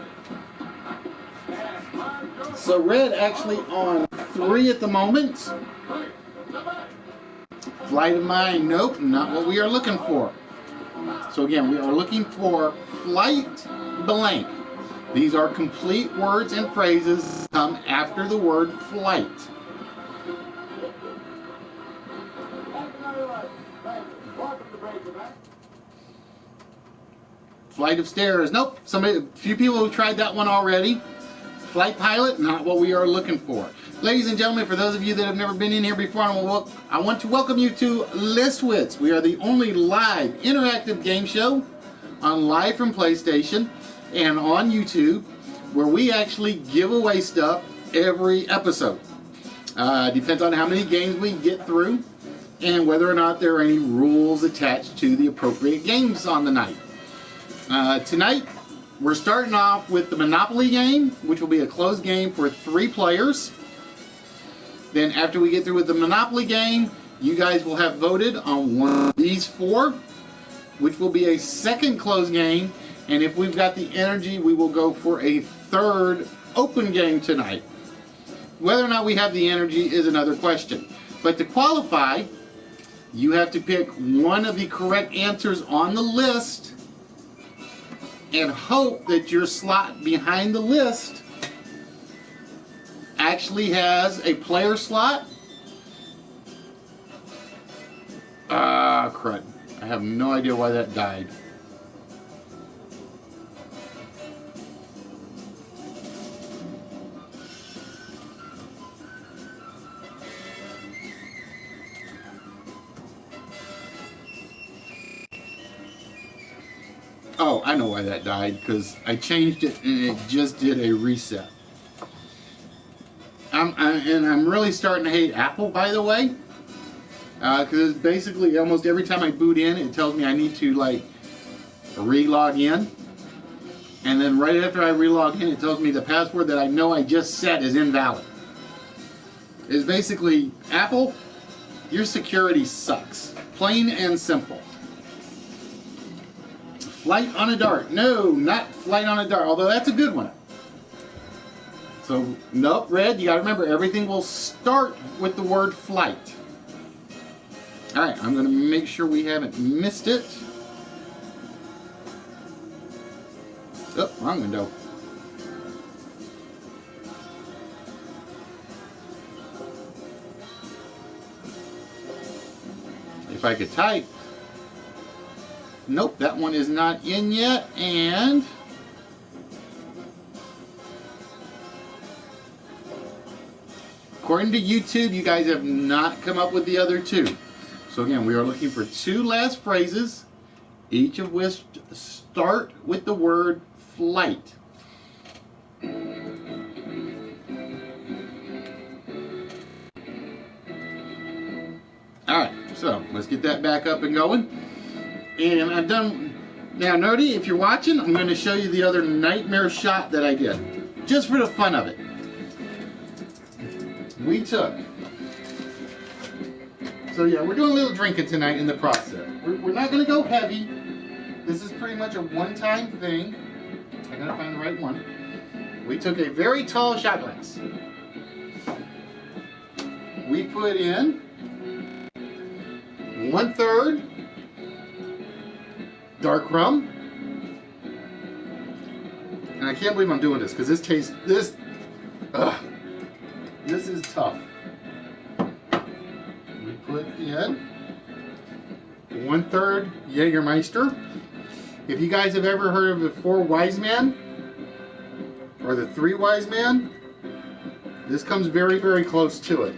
So Red actually on 3 at the moment. Flight of mine, nope, not what we are looking for. So again, we are looking for flight blank. These are complete words and phrases come after the word flight. Flight of stairs, nope. A few people have tried that one already. Flight pilot, not what we are looking for. Ladies and gentlemen, for those of you that have never been in here before, I want to welcome you to Wits. We are the only live interactive game show on Live from PlayStation and on YouTube where we actually give away stuff every episode. Depends on how many games we get through and whether or not there are any rules attached to the appropriate games on the night. Tonight, we're starting off with the Monopoly game, which will be a closed game for 3 players. Then after we get through with the Monopoly game, you guys will have voted on one of these 4, which will be a second closed game. And if we've got the energy, we will go for a 3rd open game tonight. Whether or not we have the energy is another question. But to qualify, you have to pick one of the correct answers on the list and hope that your slot behind the list actually has a player slot. Crud. I have no idea why that died. Oh, I know why that died, because I changed it and it just did a reset. I'm really starting to hate Apple, by the way, because basically almost every time I boot in, it tells me I need to like re-log in, and then right after I re-log in, it tells me the password that I know I just set is invalid. It's basically, Apple, your security sucks, plain and simple. Flight on a dart. No, not flight on a dart, although that's a good one. So, nope, Red, you gotta remember, everything will start with the word flight. Alright, I'm gonna make sure we haven't missed it. Oh, wrong window. if I could type. Nope, that one is not in yet. And according to YouTube, you guys have not come up with the other two. So again, we are looking for two last phrases, each of which start with the word flight. Alright, so let's get that back up and going. And I'm done. Now, Nerdy, if you're watching, I'm going to show you the other nightmare shot that I did, just for the fun of it. We took. So yeah, we're doing a little drinking tonight in the process. We're not going to go heavy. This is pretty much a one-time thing. I gotta find the right one. We took a very tall shot glass. We put in 1/3 dark rum. And I can't believe I'm doing this because this tastes, this is tough. We put in 1/3 Jägermeister. If you guys have ever heard of the 4 wise men or the 3 wise men, this comes very, very close to it.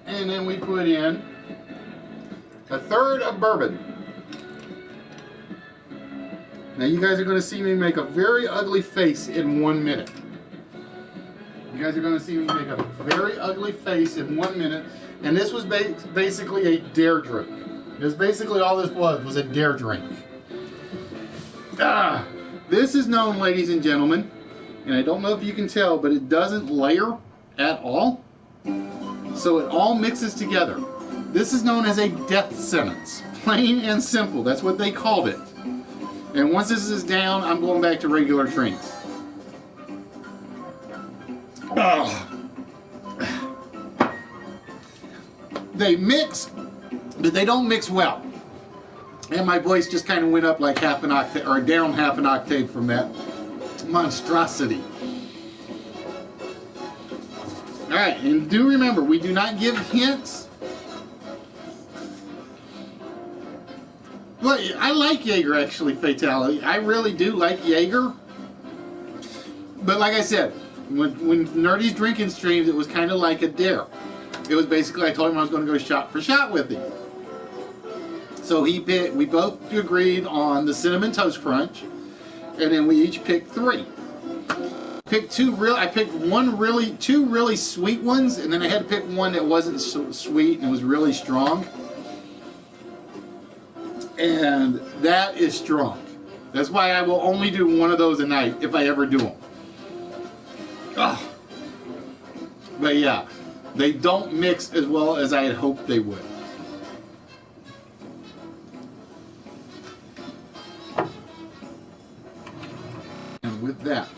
And then we put in 1/3 of bourbon. Now you guys are going to see me make a very ugly face in 1 minute. You guys are going to see me make a very ugly face in 1 minute. And this was basically a dare drink. This basically all this was a dare drink. This is known, ladies and gentlemen, and I don't know if you can tell, but it doesn't layer at all. So it all mixes together. This is known as a death sentence. Plain and simple. That's what they called it. And once this is down, I'm going back to regular drinks. They mix, but they don't mix well. And my voice just kind of went up like half an octave, or down half an octave from that monstrosity. Alright, and do remember, we do not give hints. Well, I like Jaeger, actually, Fatality. I really do like Jaeger. But like I said, when Nerdy's drinking streams, it was kind of like a dare. It was basically, I told him I was going to go shot for shot with him. So we both agreed on the Cinnamon Toast Crunch, and then we each picked 3. I picked two really sweet ones, and then I had to pick one that wasn't so sweet and was really strong. And that is strong. That's why I will only do one of those a night if I ever do them. But yeah, they don't mix as well as I had hoped they would. And with that,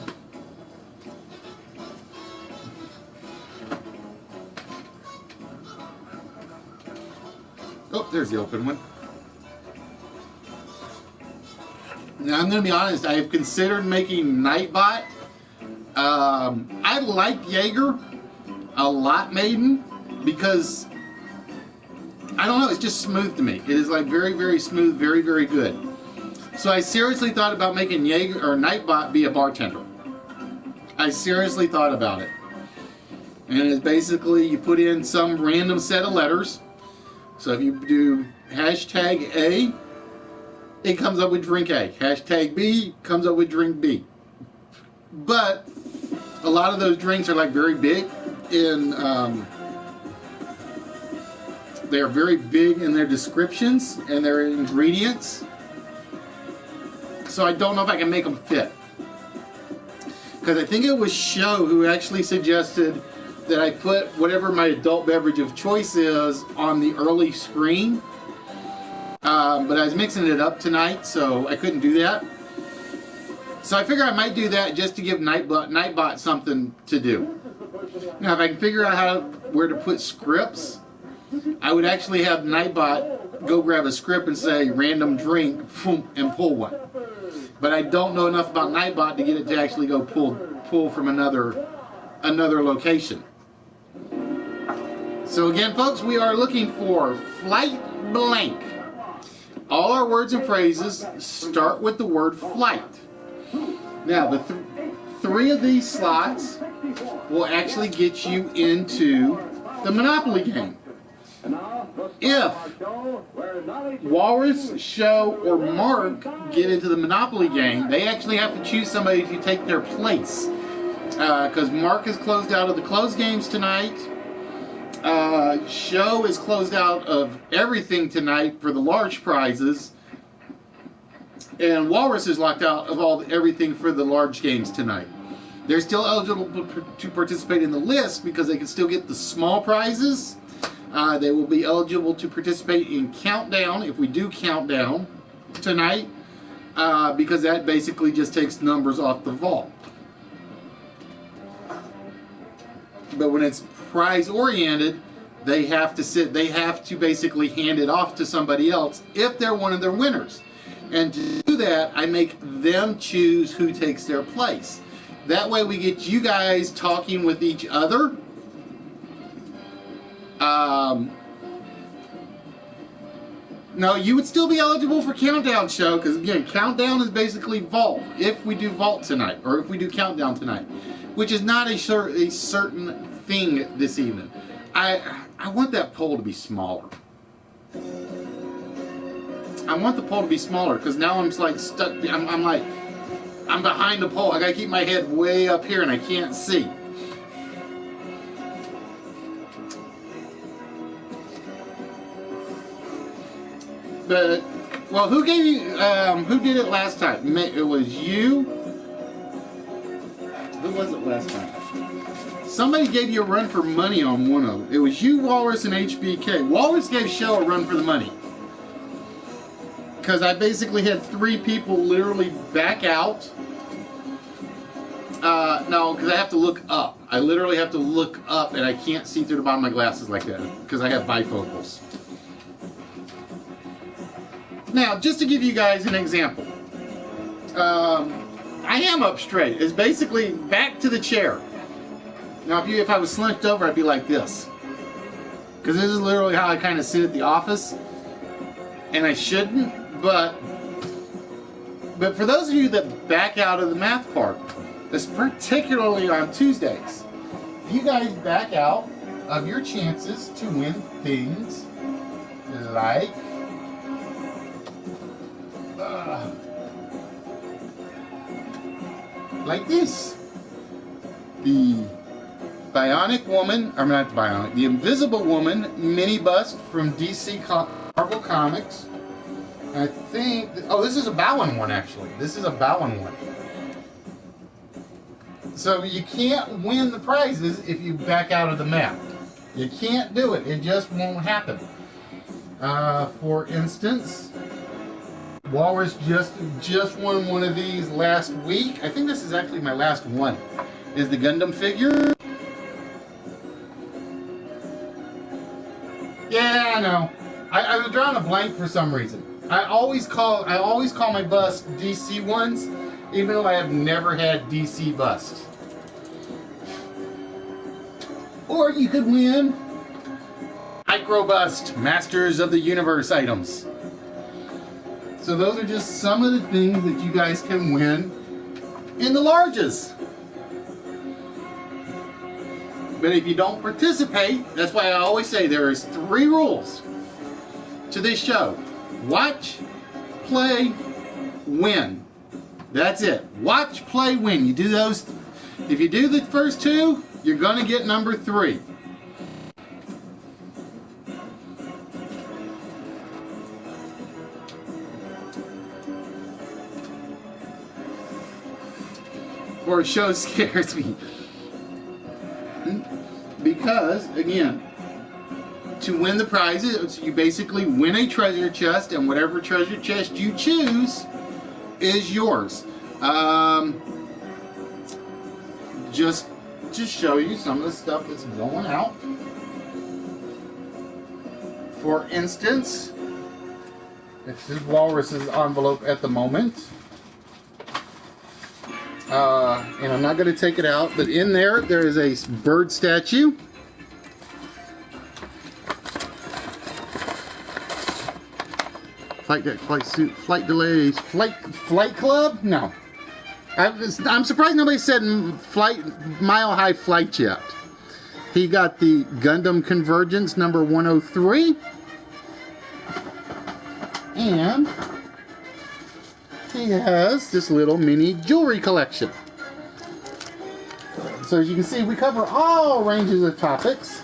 oh, there's the open one. Now I'm going to be honest, I have considered making Nightbot. I like Jaeger a lot, Maiden, because I don't know, it's just smooth to me. It is like very, very smooth, very, very good. So I seriously thought about making Jaeger or Nightbot be a bartender. I seriously thought about it. And it's basically you put in some random set of letters. So if you do hashtag A, it comes up with drink A. Hashtag B comes up with drink B. But a lot of those drinks are like very big in they are very big in their descriptions and their ingredients. So I don't know if I can make them fit. Because I think it was Show who actually suggested that I put whatever my adult beverage of choice is on the early screen. But I was mixing it up tonight, so I couldn't do that. So I figure I might do that just to give Nightbot something to do. Now, if I can figure out where to put scripts, I would actually have Nightbot go grab a script and say random drink and pull one. But I don't know enough about Nightbot to get it to actually go pull from another location. So again, folks, we are looking for flight blank. All our words and phrases start with the word flight. Now, the three of these slots will actually get you into the Monopoly game. If Walrus, Show, or Mark get into the Monopoly game, they actually have to choose somebody to take their place. Because Mark is closed out of the closed games tonight. Show is closed out of everything tonight for the large prizes. And Walrus is locked out of everything for the large games tonight. They're still eligible to participate in the list because they can still get the small prizes. They will be eligible to participate in Countdown if we do Countdown tonight, because that basically just takes numbers off the vault. But when it's prize oriented, they have to basically hand it off to somebody else if they're one of their winners. And to do that, I make them choose who takes their place. That way we get you guys talking with each other. No, you would still be eligible for Countdown, Show, because again, Countdown is basically Vault, if we do Vault tonight, or if we do Countdown tonight, which is not a certain thing this evening. I want that poll to be smaller. I want the poll to be smaller, because now I'm like stuck, I'm behind the pole. I gotta keep my head way up here and I can't see. But, well, who gave you, who did it last time? It was you? Who was it last time? Somebody gave you a run for money on one of them. It was you, Walrus, and HBK. Walrus gave Show a run for the money. Because I basically had 3 people literally back out. No, because I have to look up. I literally have to look up, and I can't see through the bottom of my glasses like that because I have bifocals. Now, just to give you guys an example, I am up straight. It's basically back to the chair. Now, if I was slumped over, I'd be like this. Because this is literally how I kind of sit at the office. And I shouldn't, but for those of you that back out of the math part, this particularly on Tuesdays, you guys back out of your chances to win things like this. The Bionic Woman, or not Bionic, the Invisible Woman mini bust from DC Marvel Comics. I think, oh, this is a Bowen one actually. This is a Bowen one. So you can't win the prizes if you back out of the map. You can't do it. It just won't happen. For instance, Walrus just won one of these last week. I think this is actually my last one. Is the Gundam figure? Yeah, I know. I was drawing a blank for some reason. I always call my bust DC ones, even though I have never had DC bust. Or you could win Micro Bust Masters of the Universe items. So those are just some of the things that you guys can win in the larges. But if you don't participate, that's why I always say there is 3 rules to this show. Watch, play, win. That's it. Watch, play, win. You do those. If you do the first 2, you're going to get number 3. Or show scares me. Because, again, to win the prizes, you basically win a treasure chest, and whatever treasure chest you choose is yours. Just to show you some of the stuff that's going out. For instance, this is Walrus's envelope at the moment. And I'm not going to take it out, but in there is a bird statue. Flight deck, flight suit, flight delays, flight club? No. I'm surprised nobody said mile high flight yet. He got the Gundam Convergence number 103. And he has this little mini jewelry collection. So as you can see, we cover all ranges of topics.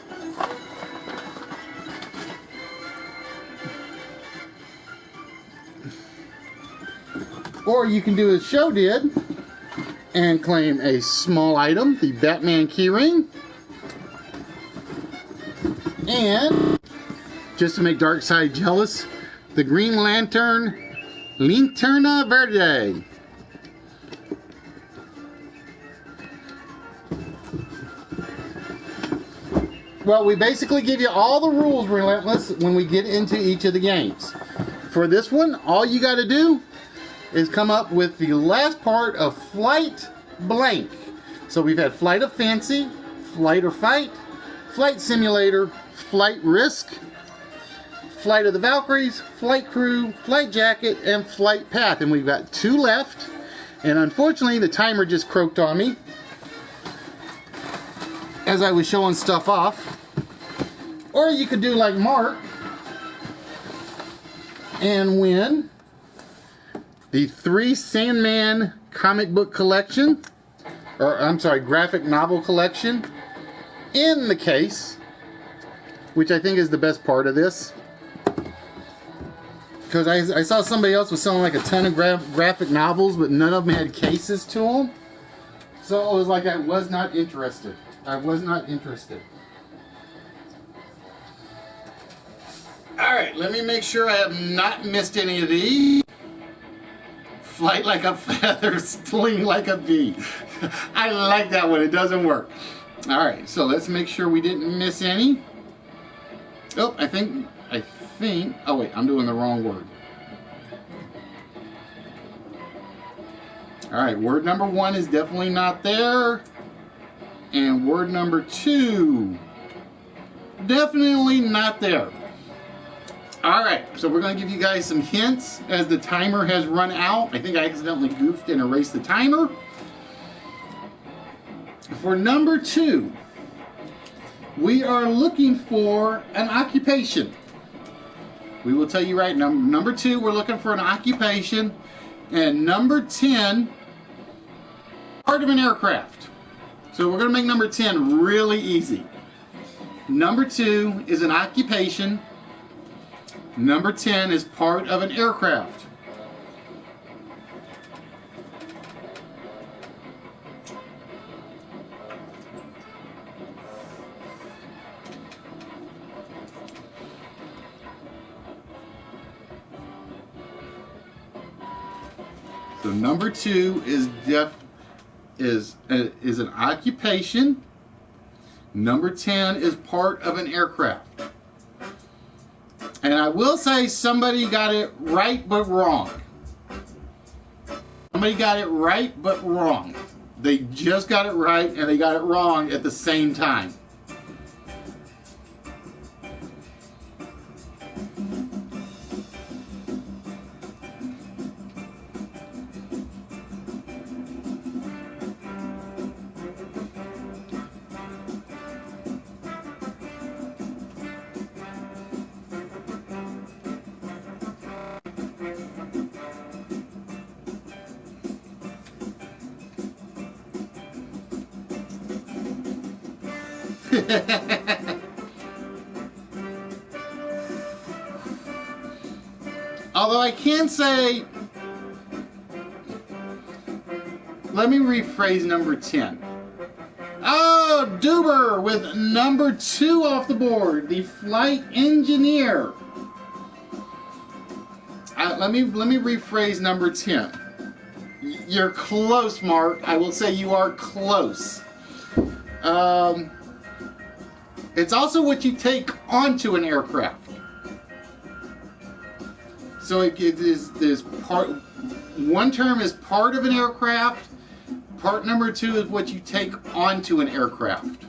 Or you can do as Show did and claim a small item, the Batman keyring. And just to make Darkseid jealous, the Green Lantern Linterna Verde. Well, we basically give you all the rules, Relentless, when we get into each of the games. For this one, all you got to do is come up with the last part of Flight Blank. So we've had Flight of Fancy, Flight or Fight, Flight Simulator, Flight Risk, Flight of the Valkyries, Flight Crew, Flight Jacket, and Flight Path. And we've got 2 left. And unfortunately, the timer just croaked on me as I was showing stuff off. Or you could do like Mark and win the 3 Sandman comic book collection, or I'm sorry, graphic novel collection in the case, which I think is the best part of this. Because I saw somebody else was selling like a ton of graphic novels, but none of them had cases to them. So it was like I was not interested. I was not interested. Alright, let me make sure I have not missed any of these. Flight like a feather, sting like a bee. I like that one, it doesn't work. Alright, so let's make sure we didn't miss any. Oh, I think, oh wait, I'm doing the wrong word. Alright, word number 1 is definitely not there. And word number 2, definitely not there. Alright, so we're going to give you guys some hints as the timer has run out. I think I accidentally goofed and erased the timer. For number 2, we are looking for an occupation. We will tell you right now, number 2, we're looking for an occupation. And number 10, part of an aircraft. So we're going to make number 10 really easy. Number 2 is an occupation. Number 10 is part of an aircraft. So number 2 is an occupation. Number 10 is part of an aircraft. And I will say somebody got it right but wrong. Somebody got it right but wrong. They just got it right and they got it wrong at the same time. Although I can say, let me rephrase number 10. Oh, Duber with number 2 off the board, the flight engineer. Let me rephrase number 10. You're close, Mark. I will say you are close. It's also what you take onto an aircraft. So it is part. One term is part of an aircraft. Part number 2 is what you take onto an aircraft.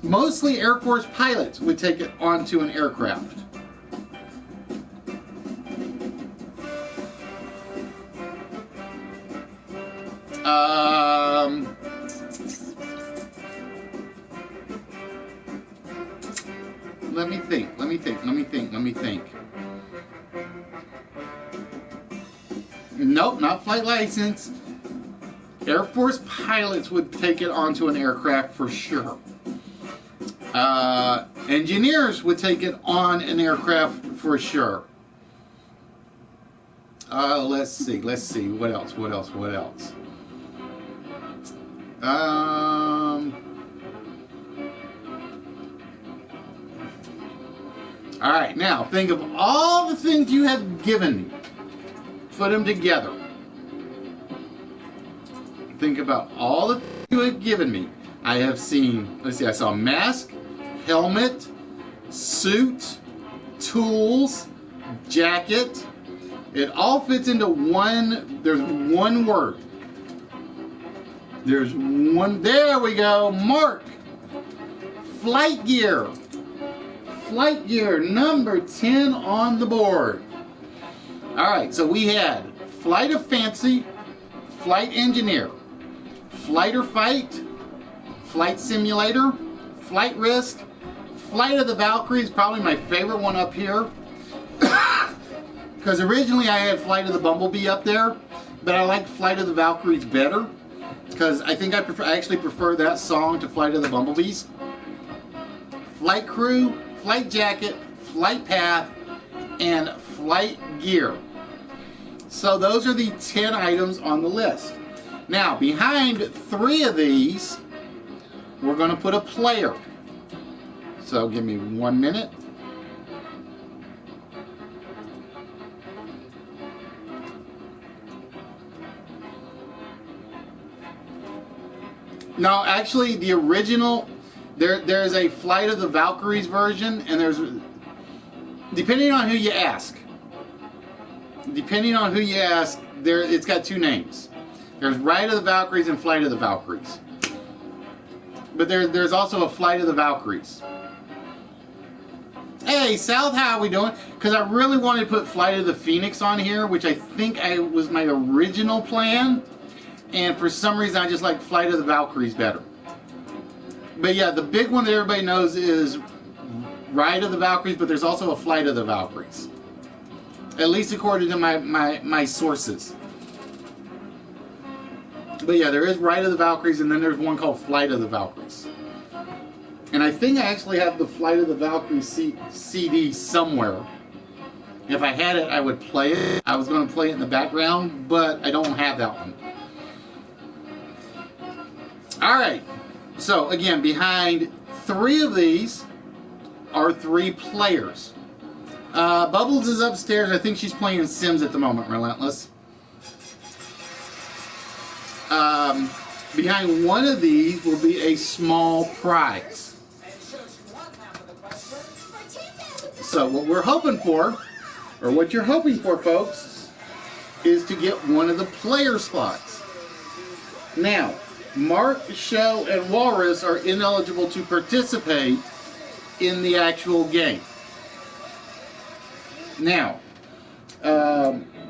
Mostly Air Force pilots would take it onto an aircraft. let me think. Nope, not flight license. Air Force pilots would take it onto an aircraft for sure. Engineers would take it on an aircraft for sure. Let's see. What else? All right, now think of all the things you have given me. Put them together. Think about all the things you have given me. I have seen, let's see, I saw mask, helmet, suit, tools, jacket. It all fits into one, there's one word. There's one, there we go, Mark. Flight gear. Flight gear, number 10 on the board. Alright, so we had Flight of Fancy, Flight Engineer, Flight or Fight, Flight Simulator, Flight Risk, Flight of the Valkyries, probably my favorite one up here. Because originally I had Flight of the Bumblebee up there, but I like Flight of the Valkyries better. Because I think I actually prefer that song to Flight of the Bumblebees. Flight Crew, Flight Jacket, Flight Path, and Flight Gear. So those are the 10 items on the list. Now, behind 3 of these, we're going to put a player. So give me 1 minute. No, actually, the original, there's a Flight of the Valkyries version, and there's, depending on who you ask, it's got 2 names. There's Ride of the Valkyries and Flight of the Valkyries. But there's also a Flight of the Valkyries. Hey, South, how are we doing? Because I really wanted to put Flight of the Phoenix on here, which I think was my original plan. And for some reason, I just like Flight of the Valkyries better. But yeah, the big one that everybody knows is Ride of the Valkyries, but there's also a Flight of the Valkyries. At least according to my sources. But yeah, there is Ride of the Valkyries, and then there's one called Flight of the Valkyries. And I think I actually have the Flight of the Valkyries CD somewhere. If I had it, I would play it. I was going to play it in the background, but I don't have that one. Alright, so again, behind 3 of these are 3 players. Bubbles is upstairs. I think she's playing Sims at the moment, Relentless. Behind one of these will be a small prize. So what we're hoping for, or what you're hoping for, folks, is to get one of the player slots. Now, Mark, Show, and Walrus are ineligible to participate in the actual game. Now,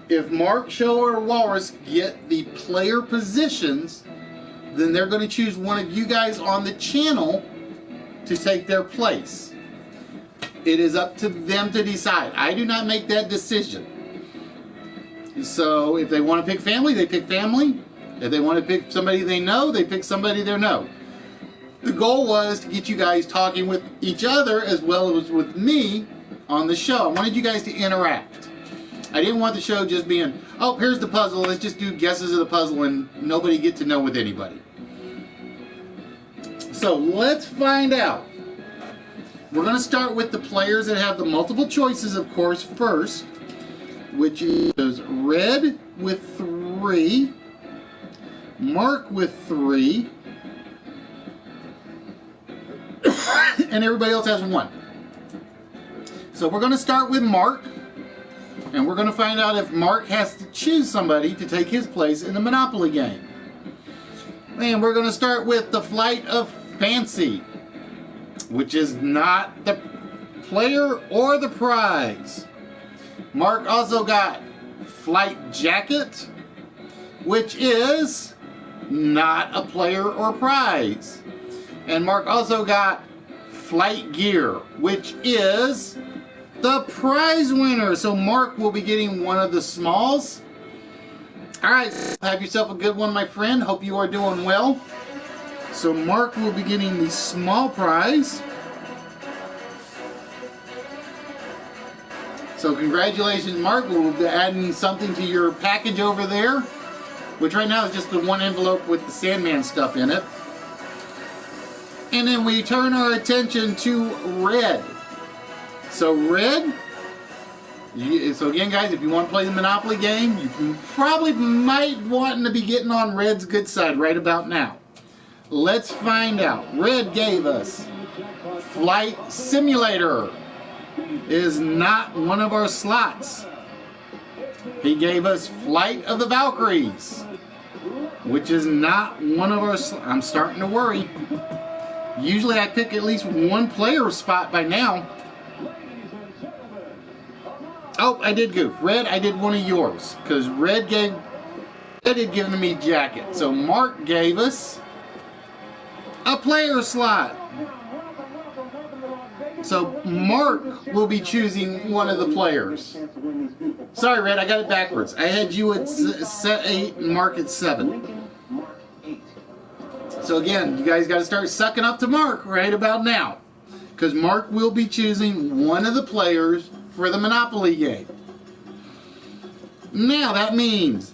if Mark, Show, or Walrus get the player positions, then they're going to choose one of you guys on the channel to take their place. It is up to them to decide. I do not make that decision. So if they want to pick family, they pick family. If they want to pick somebody they know, they pick somebody they know. The goal was to get you guys talking with each other as well as with me on the show. I wanted you guys to interact. I didn't want the show just being, oh, here's the puzzle, let's just do guesses of the puzzle and nobody get to know with anybody. So let's find out. We're going to start with the players that have the multiple choices, of course, first, which is Red with 3, Mark with 3, and everybody else has 1. So we're going to start with Mark, and we're going to find out if Mark has to choose somebody to take his place in the Monopoly game. And we're going to start with the Flight of Fancy, which is not the player or the prize. Mark also got Flight Jacket, which is not a player or prize. And Mark also got flight gear, which is the prize winner. So Mark will be getting one of the smalls. All right, have yourself a good one, my friend. Hope you are doing well. So Mark will be getting the small prize. So congratulations, Mark. We'll be adding something to your package over there, which right now is just the one envelope with the Sandman stuff in it. And then we turn our attention to red. So red, so again guys, if you want to play the Monopoly game, you probably might want to be getting on red's good side right about now. Let's find out. Red gave us Flight Simulator. Is not one of our slots. He gave us Flight of the Valkyries, which is not one of our slots. I'm starting to worry. Usually I pick at least one player spot by now. Oh, I did goof. Red, I did one of yours, because Red had given me jacket. So Mark gave us a player slot. So Mark will be choosing one of the players. Sorry, Red, I got it backwards. I had you at set 8 and Mark at 7. So again, you guys got to start sucking up to Mark right about now, because Mark will be choosing one of the players for the Monopoly game. Now that means,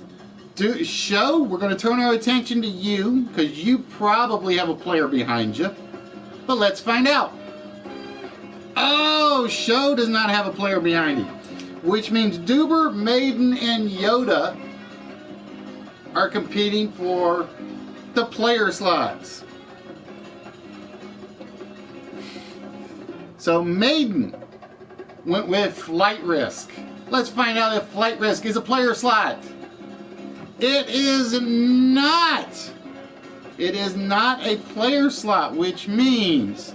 Show, we're going to turn our attention to you, because you probably have a player behind you. But let's find out. Oh, Show does not have a player behind him, which means Duber, Maiden, and Yoda are competing for the player slots. So Maiden went with Flight Risk. Let's find out if Flight Risk is a player slot. It is not. It is not a player slot, which means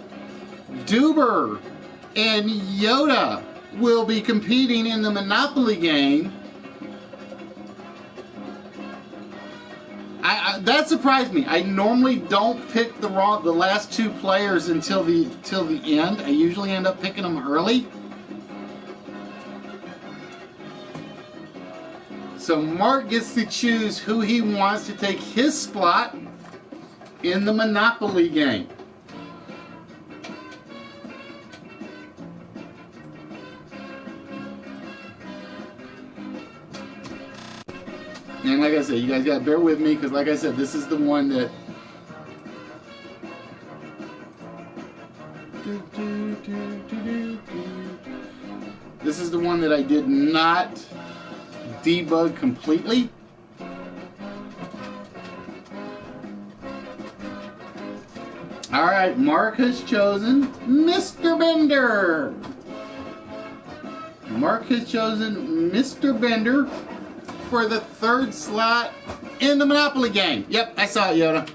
Duber and Yoda will be competing in the Monopoly game. That surprised me. I normally don't pick the last two players until the end. I usually end up picking them early. So Mark gets to choose who he wants to take his spot in the Monopoly game. And like I said, you guys gotta bear with me, because like I said, this is the one that I did not debug completely. Alright, Mark has chosen Mr. Bender. Mark has chosen Mr. Bender for the third slot in the Monopoly game. Yep, I saw it, Yoda.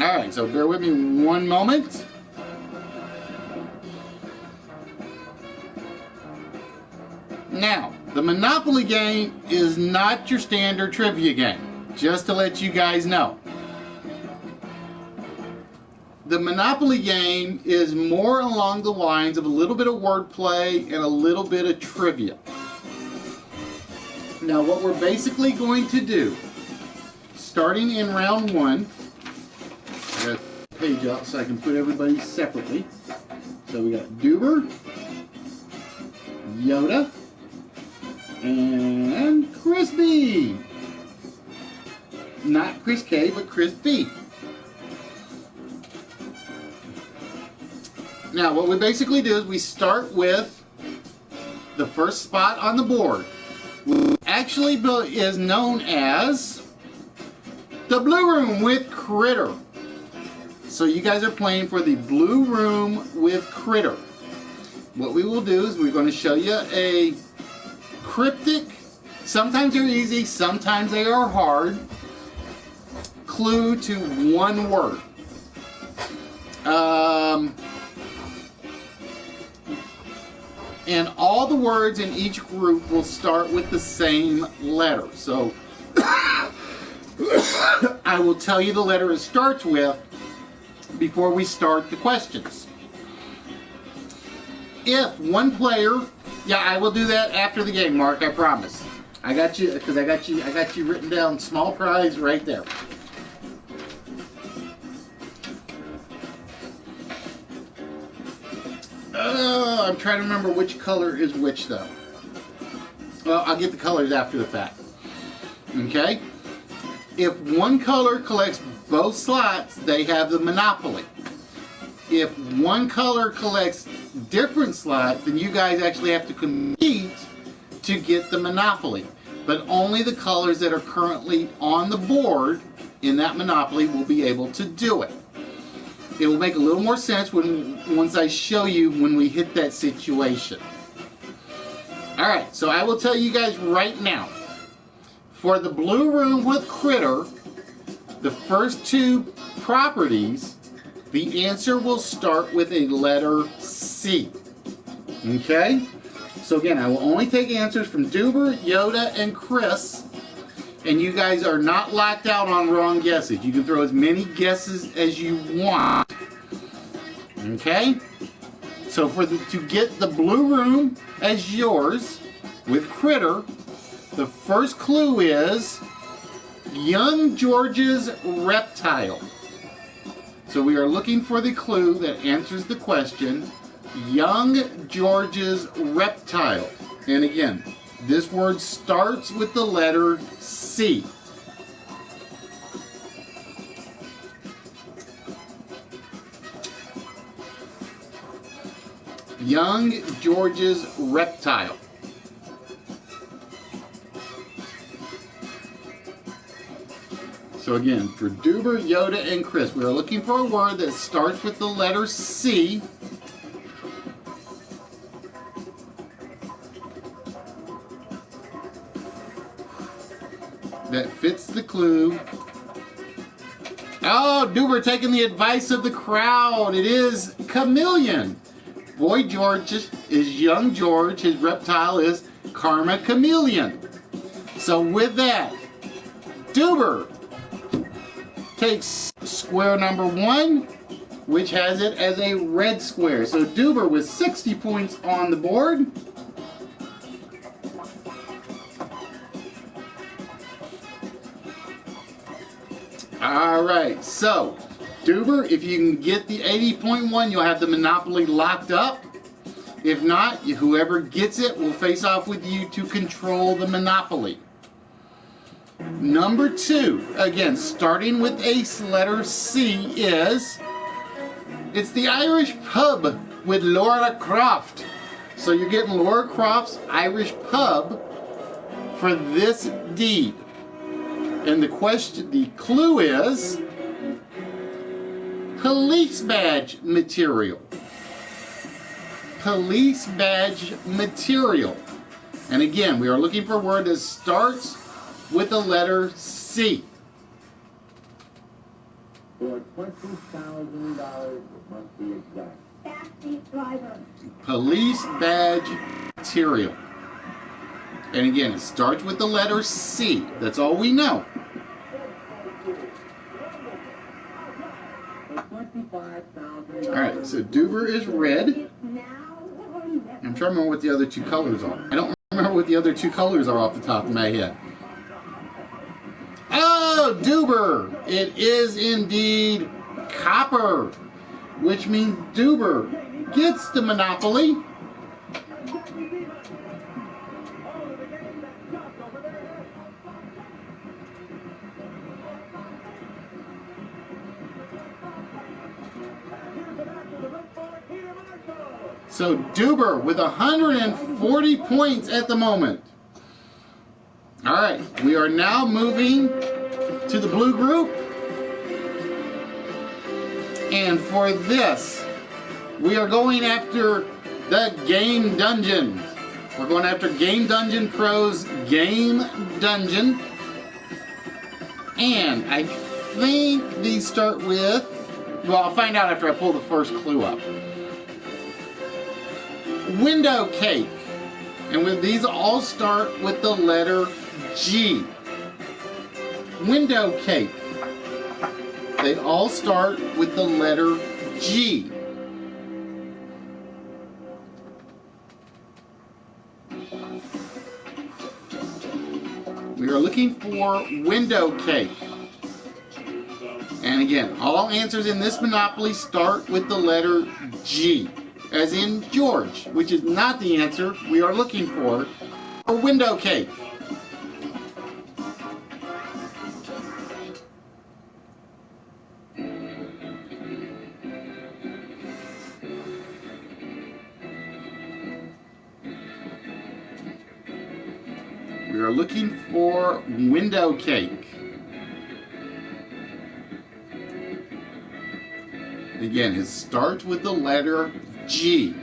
Alright, so bear with me one moment. Now, the Monopoly game is not your standard trivia game, just to let you guys know. The Monopoly game is more along the lines of a little bit of wordplay and a little bit of trivia. Now what we're basically going to do, starting in round 1, I got the page up so I can put everybody separately. So we got Duber, Yoda, and Chris B. Not Chris K, but Chris B. Now, what we basically do is we start with the first spot on the board, which actually is known as the Blue Room with Critter. So you guys are playing for the Blue Room with Critter. What we will do is we're going to show you a cryptic, sometimes they're easy, sometimes they are hard, clue to one word. And all the words in each group will start with the same letter. So, I will tell you the letter it starts with before we start the questions. If one player, yeah, I will do that after the game, Mark, I promise. I got you, because I got you written down, small prize right there. I'm trying to remember which color is which, though. Well, I'll get the colors after the fact. Okay? If one color collects both slots, they have the monopoly. If one color collects different slots, then you guys actually have to compete to get the monopoly. But only the colors that are currently on the board in that monopoly will be able to do it. It will make a little more sense once I show you when we hit that situation. Alright, so I will tell you guys right now. For the blue room with Critter, the first two properties, the answer will start with a letter C. Okay? So again, I will only take answers from Duber, Yoda, and Chris. And you guys are not locked out on wrong guesses. You can throw as many guesses as you want. Okay? So to get the blue room as yours with Critter, the first clue is Young George's reptile. So we are looking for the clue that answers the question, Young George's reptile. And again, this word starts with the letter C. Young George's reptile. So again, for Duber, Yoda, and Chris, we are looking for a word that starts with the letter C. That fits the clue. Oh, Duber taking the advice of the crowd. It is chameleon. Boy George is Young George. His reptile is Karma Chameleon. So with that, Duber takes square number 1, which has it as a red square. So Duber with 60 points on the board. Alright, so Duber, if you can get the 80.1, you'll have the monopoly locked up. If not, whoever gets it will face off with you to control the monopoly. Number 2, again, starting with a letter C, it's the Irish pub with Laura Croft. So you're getting Laura Croft's Irish pub for this deed. And the clue is police badge material. Police badge material. And again, we are looking for a word that starts with the letter C. For $20,000, must be exact. Backseat driver. Police badge material. And again, it starts with the letter C. That's all we know. Alright, so Duber is red. I'm trying to remember what the other two colors are. I don't remember what the other two colors are off the top of my head. Oh, Duber! It is indeed copper, which means Duber gets the monopoly. So Duber with 140 points at the moment. All right, we are now moving to the blue group. And for this, we are going after the Game Dungeon. We're going after Game Dungeon Pro's Game Dungeon. And I think these start with, well, I'll find out after I pull the first clue up. Window cake. And these all start with the letter G. window cake. They all start with the letter G. We are looking for window cake. And again, all answers in this Monopoly start with the letter G, as in George, which is not the answer we are looking for window cake. We are looking for window cake. Again, it starts with the letter G.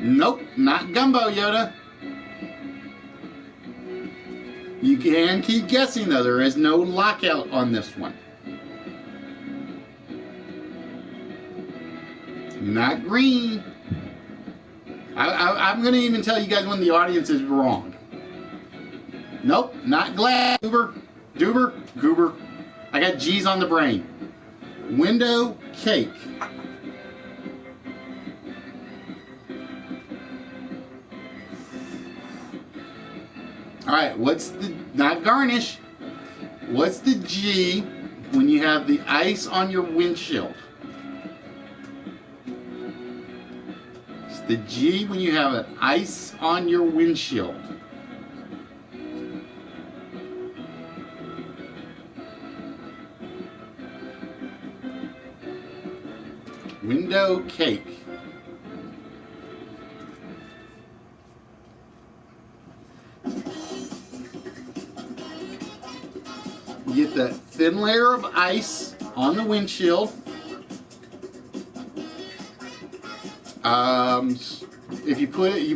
Nope, not gumbo, Yoda. You can keep guessing, though. There is no lockout on this one. Not green. I'm going to even tell you guys when the audience is wrong. Nope, not glass. Goober. I got G's on the brain. Window cake. Alright, what's the, not garnish, what's the G when you have the ice on your windshield? It's the G when you have an ice on your windshield. Window cake. You get that thin layer of ice on the windshield. If you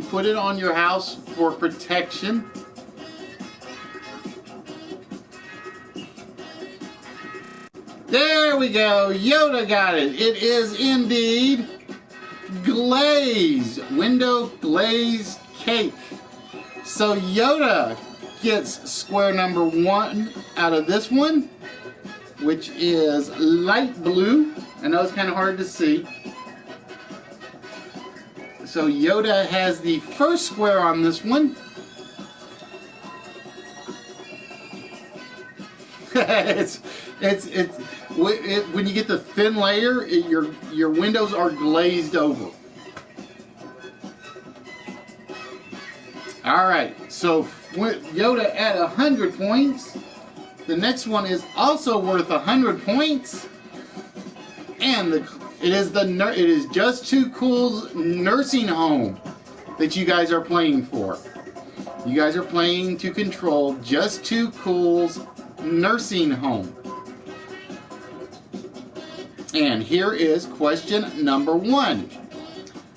put it on your house for protection. There we go. Yoda got it. It is indeed glaze. Window glaze cake. So Yoda gets square number 1 out of this one, which is light blue. I know it's kind of hard to see. So Yoda has the first square on this one. When you get the thin layer, your windows are glazed over. All right, so Yoda at 100 points. The next one is also worth 100 points, and it is Just Too Cool's nursing home that you guys are playing for. You guys are playing to control Just Too Cool's nursing home. And here is question number 1.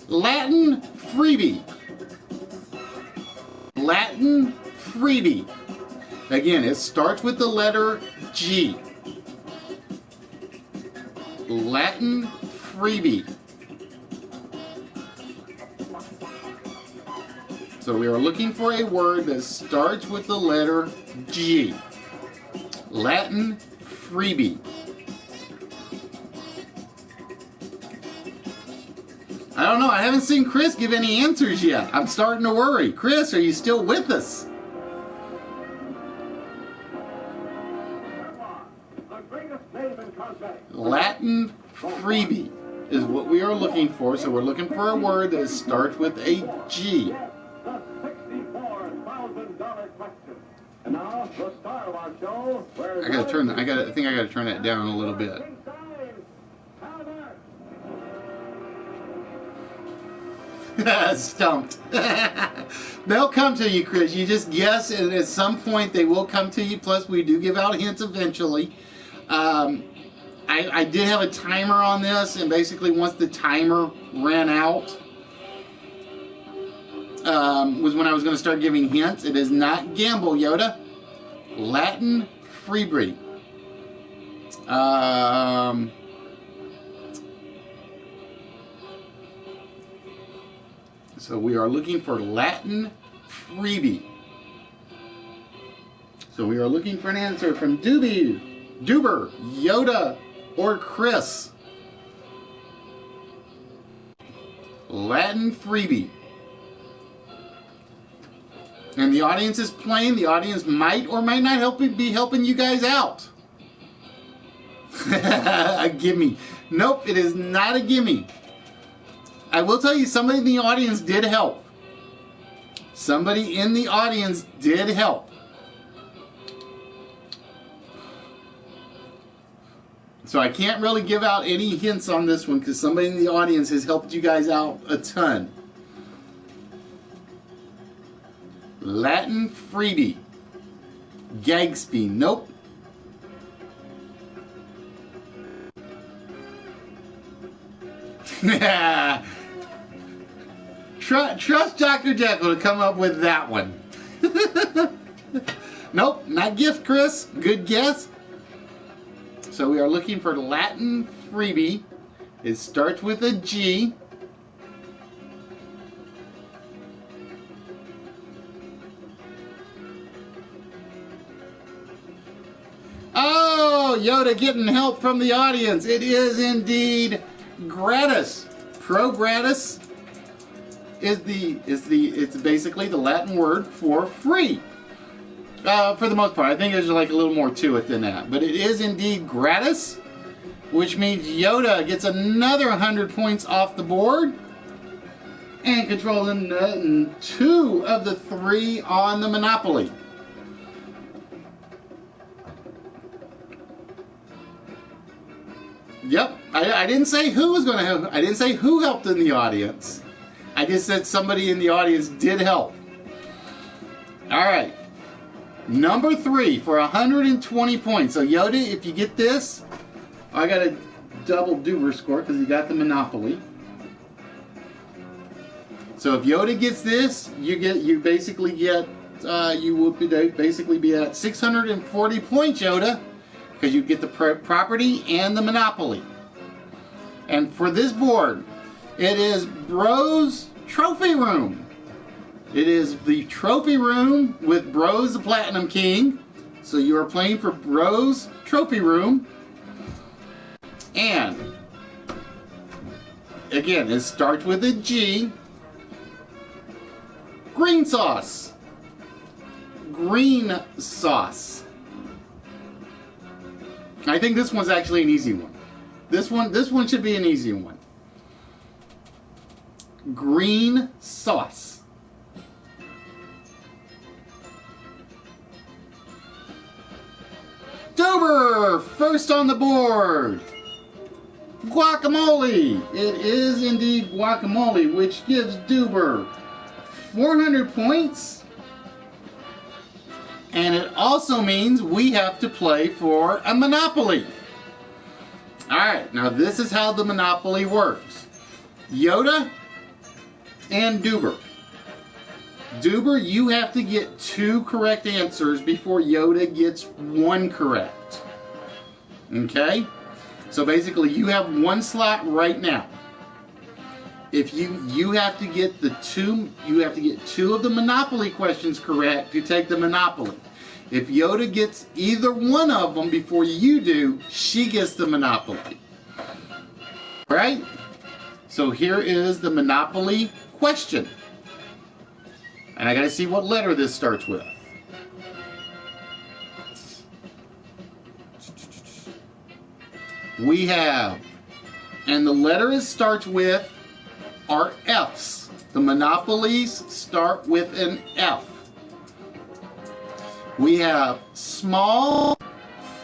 Latin freebie. Latin freebie. Again, it starts with the letter G. Latin freebie. So we are looking for a word that starts with the letter G. Latin freebie. I don't know. I haven't seen Chris give any answers yet. I'm starting to worry. Chris, are you still with us? Latin freebie is what we are looking for. So we're looking for a word that starts with a G. I think I gotta turn that down a little bit. Stumped. They'll come to you, Chris. You just guess, and at some point they will come to you. Plus, we do give out hints eventually. I did have a timer on this, and basically once the timer ran out, was when I was going to start giving hints. It is not gamble, Yoda. Latin freebie. So we are looking for Latin freebie. So we are looking for an answer from Duber, Yoda, or Chris. Latin freebie. And the audience is playing. The audience might or might not be helping you guys out. A gimme. Nope, it is not a gimme. I will tell you, somebody in the audience did help. Somebody in the audience did help. So I can't really give out any hints on this one because somebody in the audience has helped you guys out a ton. Latin freebie. Gagsby. Nope. Trust Dr. Jekyll to come up with that one. Nope, not gift, Chris. Good guess. So we are looking for Latin freebie. It starts with a G. Oh, Yoda getting help from the audience. It is indeed gratis. Pro gratis it's basically the Latin word for free. For the most part, I think there's like a little more to it than that, but it is indeed gratis, which means Yoda gets another 100 points off the board and controlling 2 of the 3 on the Monopoly. Yep, I didn't say who was going to help. I didn't say who helped in the audience. I just said somebody in the audience did help. All right. Number 3 for 120 points. So Yoda, if you get this, I got a double Duber score because he got the Monopoly. So if Yoda gets this, you basically get you will basically be at 640 points, Yoda, because you get the property and the Monopoly. And for this board, it is Bros Trophy Room. It is the Trophy Room with Bros the Platinum King. So you are playing for Bros Trophy Room. And again, it starts with a G. Green sauce. Green sauce. I think this one's actually an easy one. This one should be an easy one. Green sauce. Duber, first on the board. Guacamole. It is indeed guacamole, which gives Duber 400 points. And it also means we have to play for a Monopoly. Alright, now this is how the Monopoly works. Yoda and Duber. Duber, you have to get 2 correct answers before Yoda gets 1 correct. Okay? So basically you have 1 slot right now. If you have to get you have to get 2 of the Monopoly questions correct to take the Monopoly. If Yoda gets either one of them before you do, she gets the Monopoly. Right? So here is the Monopoly question. And I gotta see what letter this starts with. We have, and the letter it starts with are F's. The Monopolies start with an F. We have small,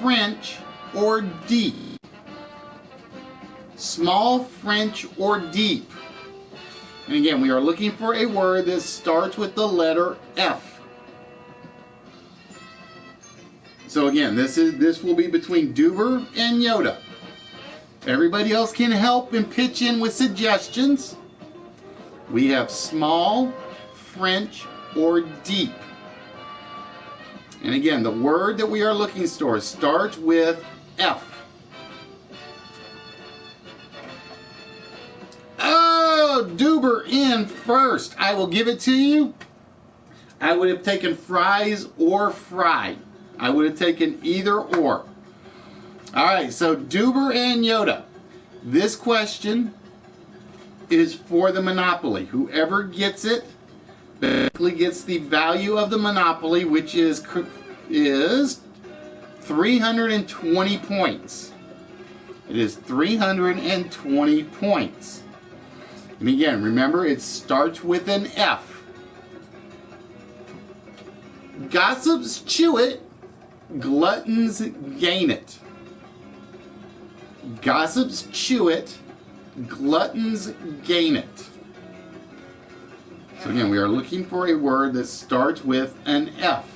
French, or deep. Small, French, or deep. And again, we are looking for a word that starts with the letter F. So again, this will be between Duber and Yoda. Everybody else can help and pitch in with suggestions. We have small, French, or deep. And again, the word that we are looking for starts with F. Oh, Oh, Duber in first. I will give it to you. I would have taken fries or fry. I would have taken either or. All right, so Duber and Yoda. This question is for the Monopoly. Whoever gets it basically gets the value of the Monopoly, which is 320 points. It is 320 points. And again, remember, it starts with an F. Gossips chew it, gluttons gain it. Gossips chew it, gluttons gain it. So again, we are looking for a word that starts with an F.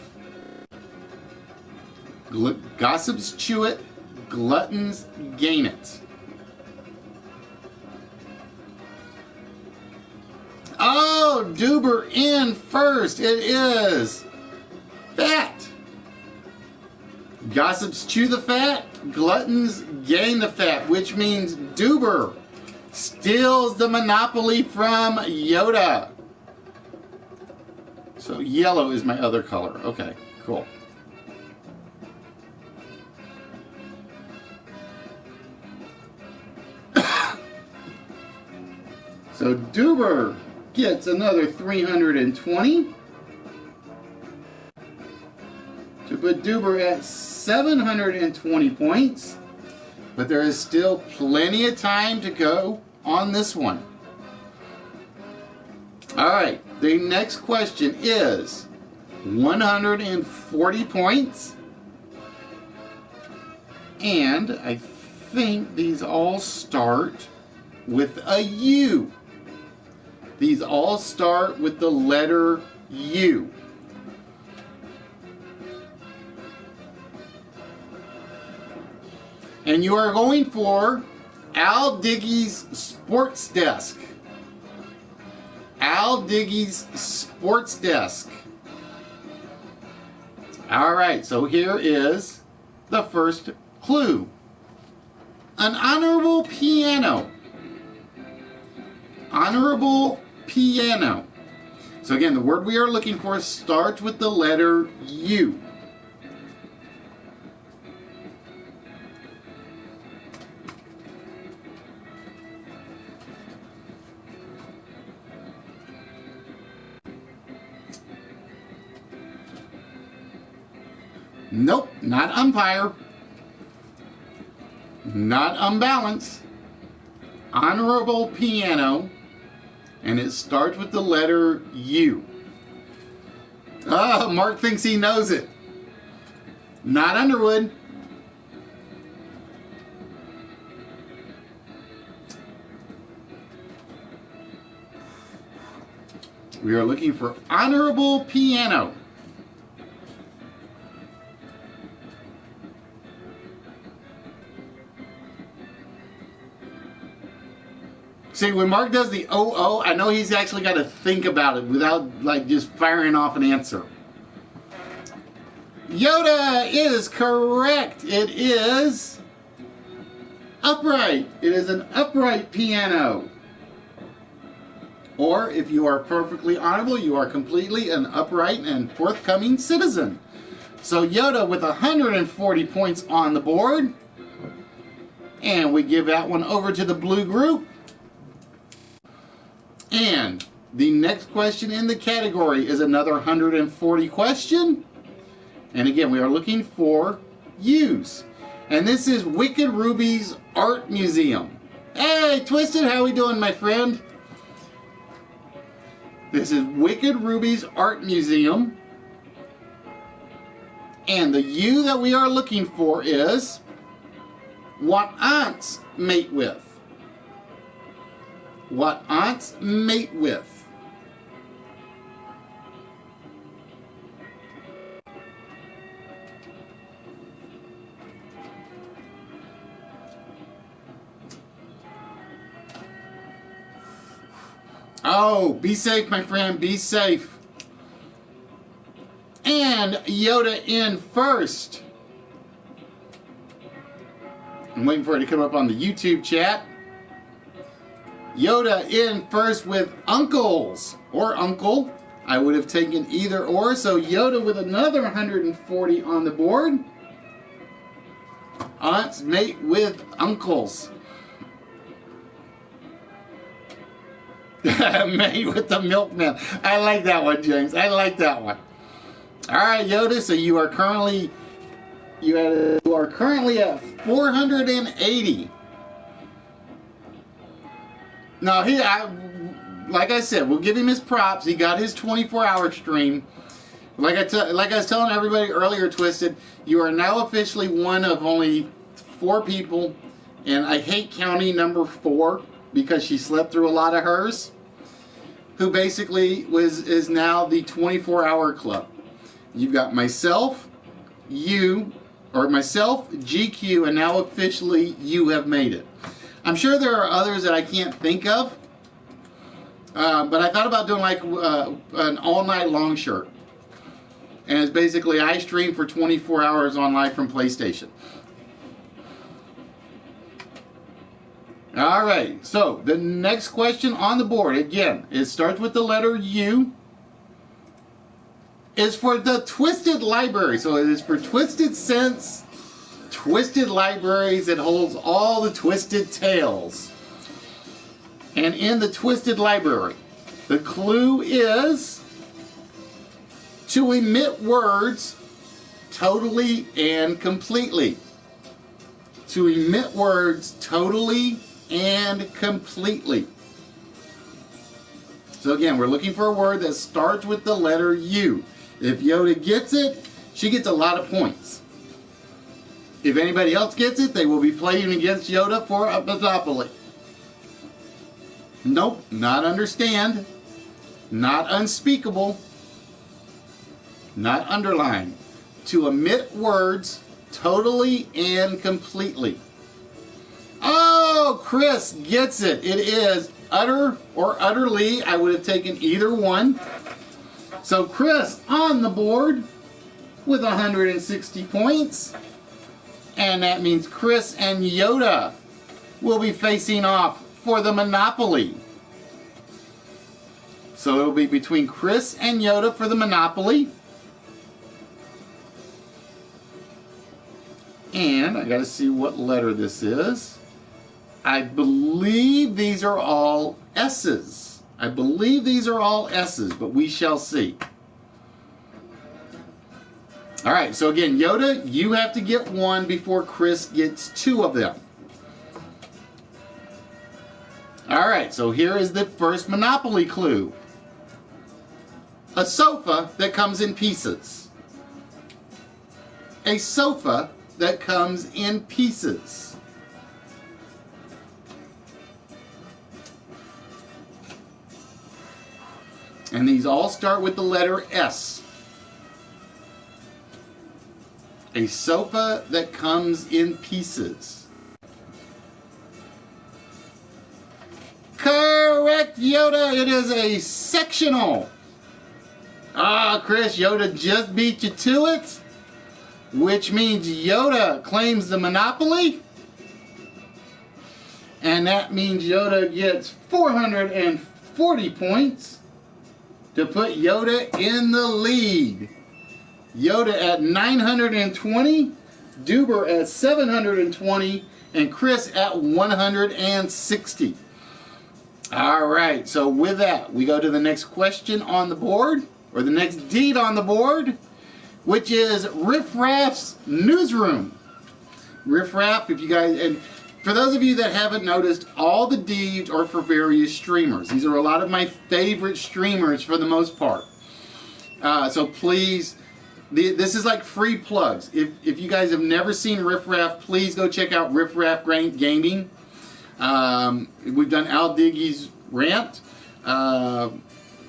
Gossips chew it, gluttons gain it. Oh, Duber in first. It is fat. Gossips chew the fat, gluttons gain the fat, which means Duber steals the Monopoly from Yoda. So yellow is my other color. Okay, cool. So Duber gets another 320 to put Duber at 720 points, but there is still plenty of time to go on this one. All right, the next question is 140 points, and I think these all start with a U. These all start with the letter U. And you are going for Al Diggy's Sports Desk. Al Diggy's Sports Desk. All right, so here is the first clue. An honorable piano. Honorable piano. So again, the word we are looking for starts with the letter U. Nope, not umpire. Not unbalanced. Honorable piano. And it starts with the letter U. Oh, Mark thinks he knows it. Not Underwood. We are looking for honorable piano. See, when Mark does the oh, I know he's actually got to think about it without like just firing off an answer. Yoda is correct. It is upright. It is an upright piano. Or if you are perfectly honorable, you are completely an upright and forthcoming citizen. So Yoda with 140 points on the board. And we give that one over to the blue group. And the next question in the category is another 140 question. And again, we are looking for U's. And this is Wicked Ruby's Art Museum. Hey, Twisted, how we doing, my friend? This is Wicked Ruby's Art Museum. And the U that we are looking for is what aunts mate with. What aunts mate with. Oh, be safe, my friend, be safe. And Yoda in first. I'm waiting for it to come up on the YouTube chat. Yoda in first with uncles or uncle. I would have taken either or. So Yoda with another 140 on the board. Aunts mate with uncles. Mate with the milkman. I like that one, James. I like that one. All right, Yoda. So you are currently at 480. Now like I said, we'll give him his props. He got his 24-hour stream. Like I was telling everybody earlier, Twisted, you are now officially one of only 4 people, and I hate counting number 4 because she slept through a lot of hers, who basically is now the 24-hour club. You've got myself, myself, GQ, and now officially you have made it. I'm sure there are others that I can't think of, but I thought about doing like an all-night long shirt. And it's basically I stream for 24 hours on live from PlayStation. All right, so the next question on the board, again, it starts with the letter U. Is for the Twisted Library. So it is for Twisted Sense, Twisted Libraries. It holds all the Twisted Tales. And in the Twisted Library, the clue is to emit words totally and completely. To emit words totally and completely. So again, we're looking for a word that starts with the letter U. If Yoda gets it, she gets a lot of points. If anybody else gets it, they will be playing against Yoda for a monopoly. Nope, not understand, not unspeakable, not underline. To omit words totally and completely. Oh, Chris gets it. It is utter or utterly. I would have taken either one. So Chris on the board with 160 points. And that means Chris and Yoda will be facing off for the Monopoly. So it'll be between Chris and Yoda for the Monopoly. And I gotta see what letter this is. I believe these are all S's. I believe these are all S's, but we shall see. All right, so again, Yoda, you have to get one before Chris gets 2 of them. All right, so here is the first Monopoly clue. A sofa that comes in pieces. A sofa that comes in pieces. And these all start with the letter S. A sofa that comes in pieces. Correct, Yoda. It is a sectional. Ah, Chris, Yoda just beat you to it, which means Yoda claims the Monopoly. And that means Yoda gets 440 points to put Yoda in the lead. Yoda at 920, Duber at 720, and Chris at 160. All right, so with that, we go to the next question on the board, or the next deed on the board, which is Riff Raff's Newsroom. Riff Raff, if you guys, and for those of you that haven't noticed, all the deeds are for various streamers. These are a lot of my favorite streamers for the most part. So please, this is like free plugs. If you guys have never seen Riff Raff, please go check out Riff Raff Gaming. We've done Al Diggy's Rant,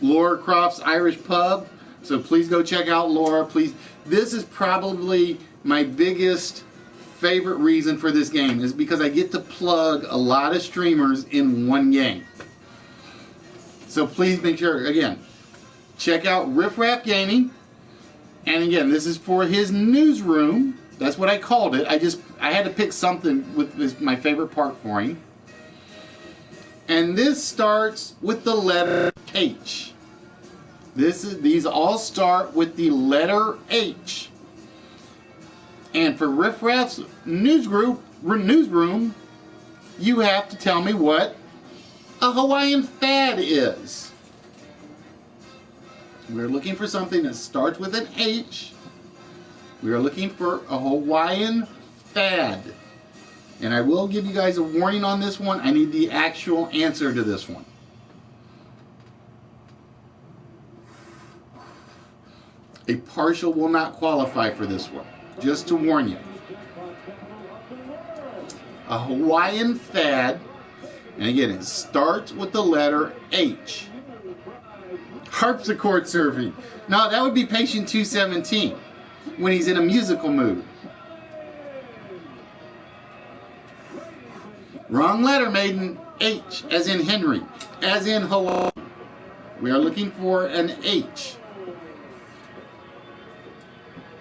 Laura Croft's Irish Pub. So please go check out Laura. Please, this is probably my biggest favorite reason for this game is because I get to plug a lot of streamers in one game. So please make sure, again, check out Riff Raff Gaming. And again, this is for his newsroom. That's what I called it. I had to pick something with my favorite part for him. And this starts with the letter H. These all start with the letter H. And for Riff Raff's newsroom, you have to tell me what a Hawaiian fad is. We're looking for something that starts with an H. We are looking for a Hawaiian fad. And I will give you guys a warning on this one. I need the actual answer to this one. A partial will not qualify for this one. Just to warn you. A Hawaiian fad, and again, it starts with the letter H. Harpsichord surfing. No, that would be patient 217 when he's in a musical mood. Wrong letter, maiden. H, as in Henry, as in Hawaii. We are looking for an H.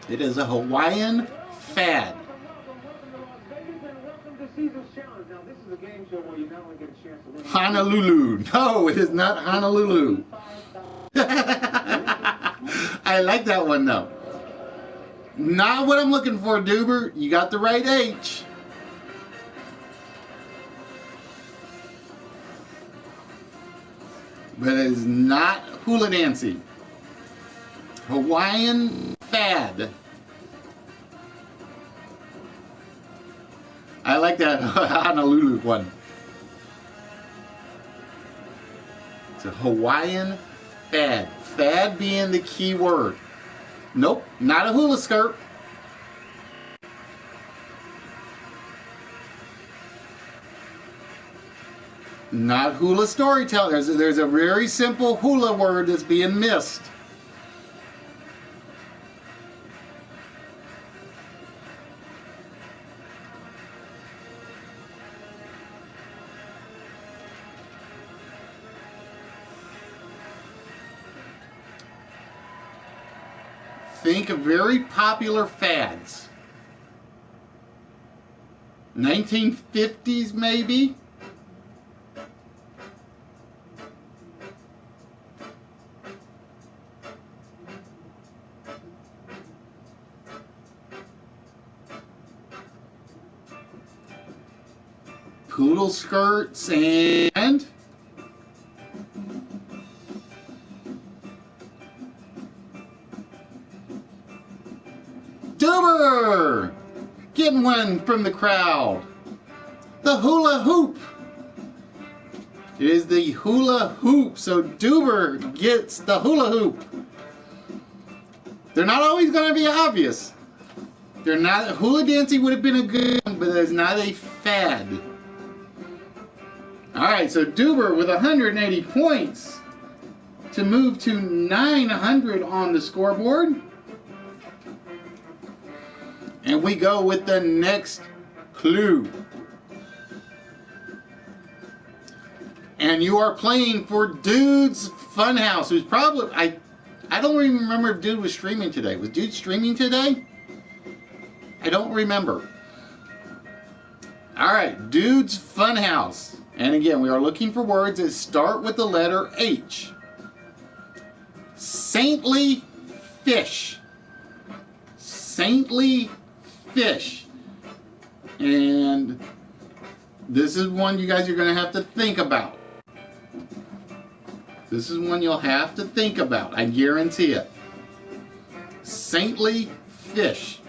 It is a Hawaiian fad. Honolulu. No, it is not Honolulu. I like that one though. Not what I'm looking for, Duber. You got the right H. But it is not hula dancing. Hawaiian fad. I like that Honolulu one. It's a Hawaiian fad. Fad being the key word. Nope, not a hula skirt. Not hula storytelling. There's a very simple hula word that's being missed. Think of very popular fads. 1950s maybe? Poodle skirts and Duber! Getting one from the crowd. The hula hoop. It is the hula hoop, so Duber gets the hula hoop. They're not always going to be obvious. They're not. Hula dancing would have been a good one, but it's not a fad. Alright, so Duber with 180 points to move to 900 on the scoreboard. And we go with the next clue. And you are playing for Dude's Funhouse, who's probably, I don't even remember if Dude was streaming today. Was Dude streaming today? I don't remember. Alright, Dude's Funhouse. And again, we are looking for words that start with the letter H. Saintly fish. Saintly fish. And this is one you guys are going to have to think about. This is one you'll have to think about. I guarantee it. Saintly fish.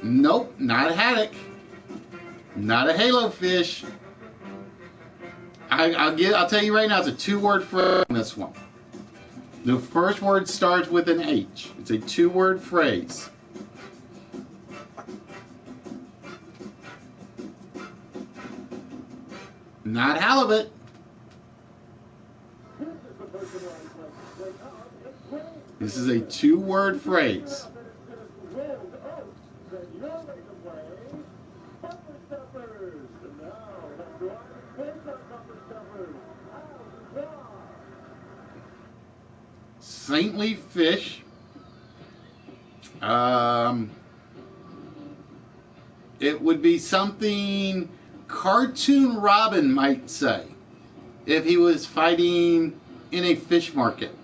Nope, not a haddock. Not a halo fish. I'll tell you right now, it's a two-word phrase on this one. The first word starts with an H. It's a two-word phrase. Not halibut. This is a two-word phrase. Saintly fish. It would be something Cartoon Robin might say if he was fighting in a fish market.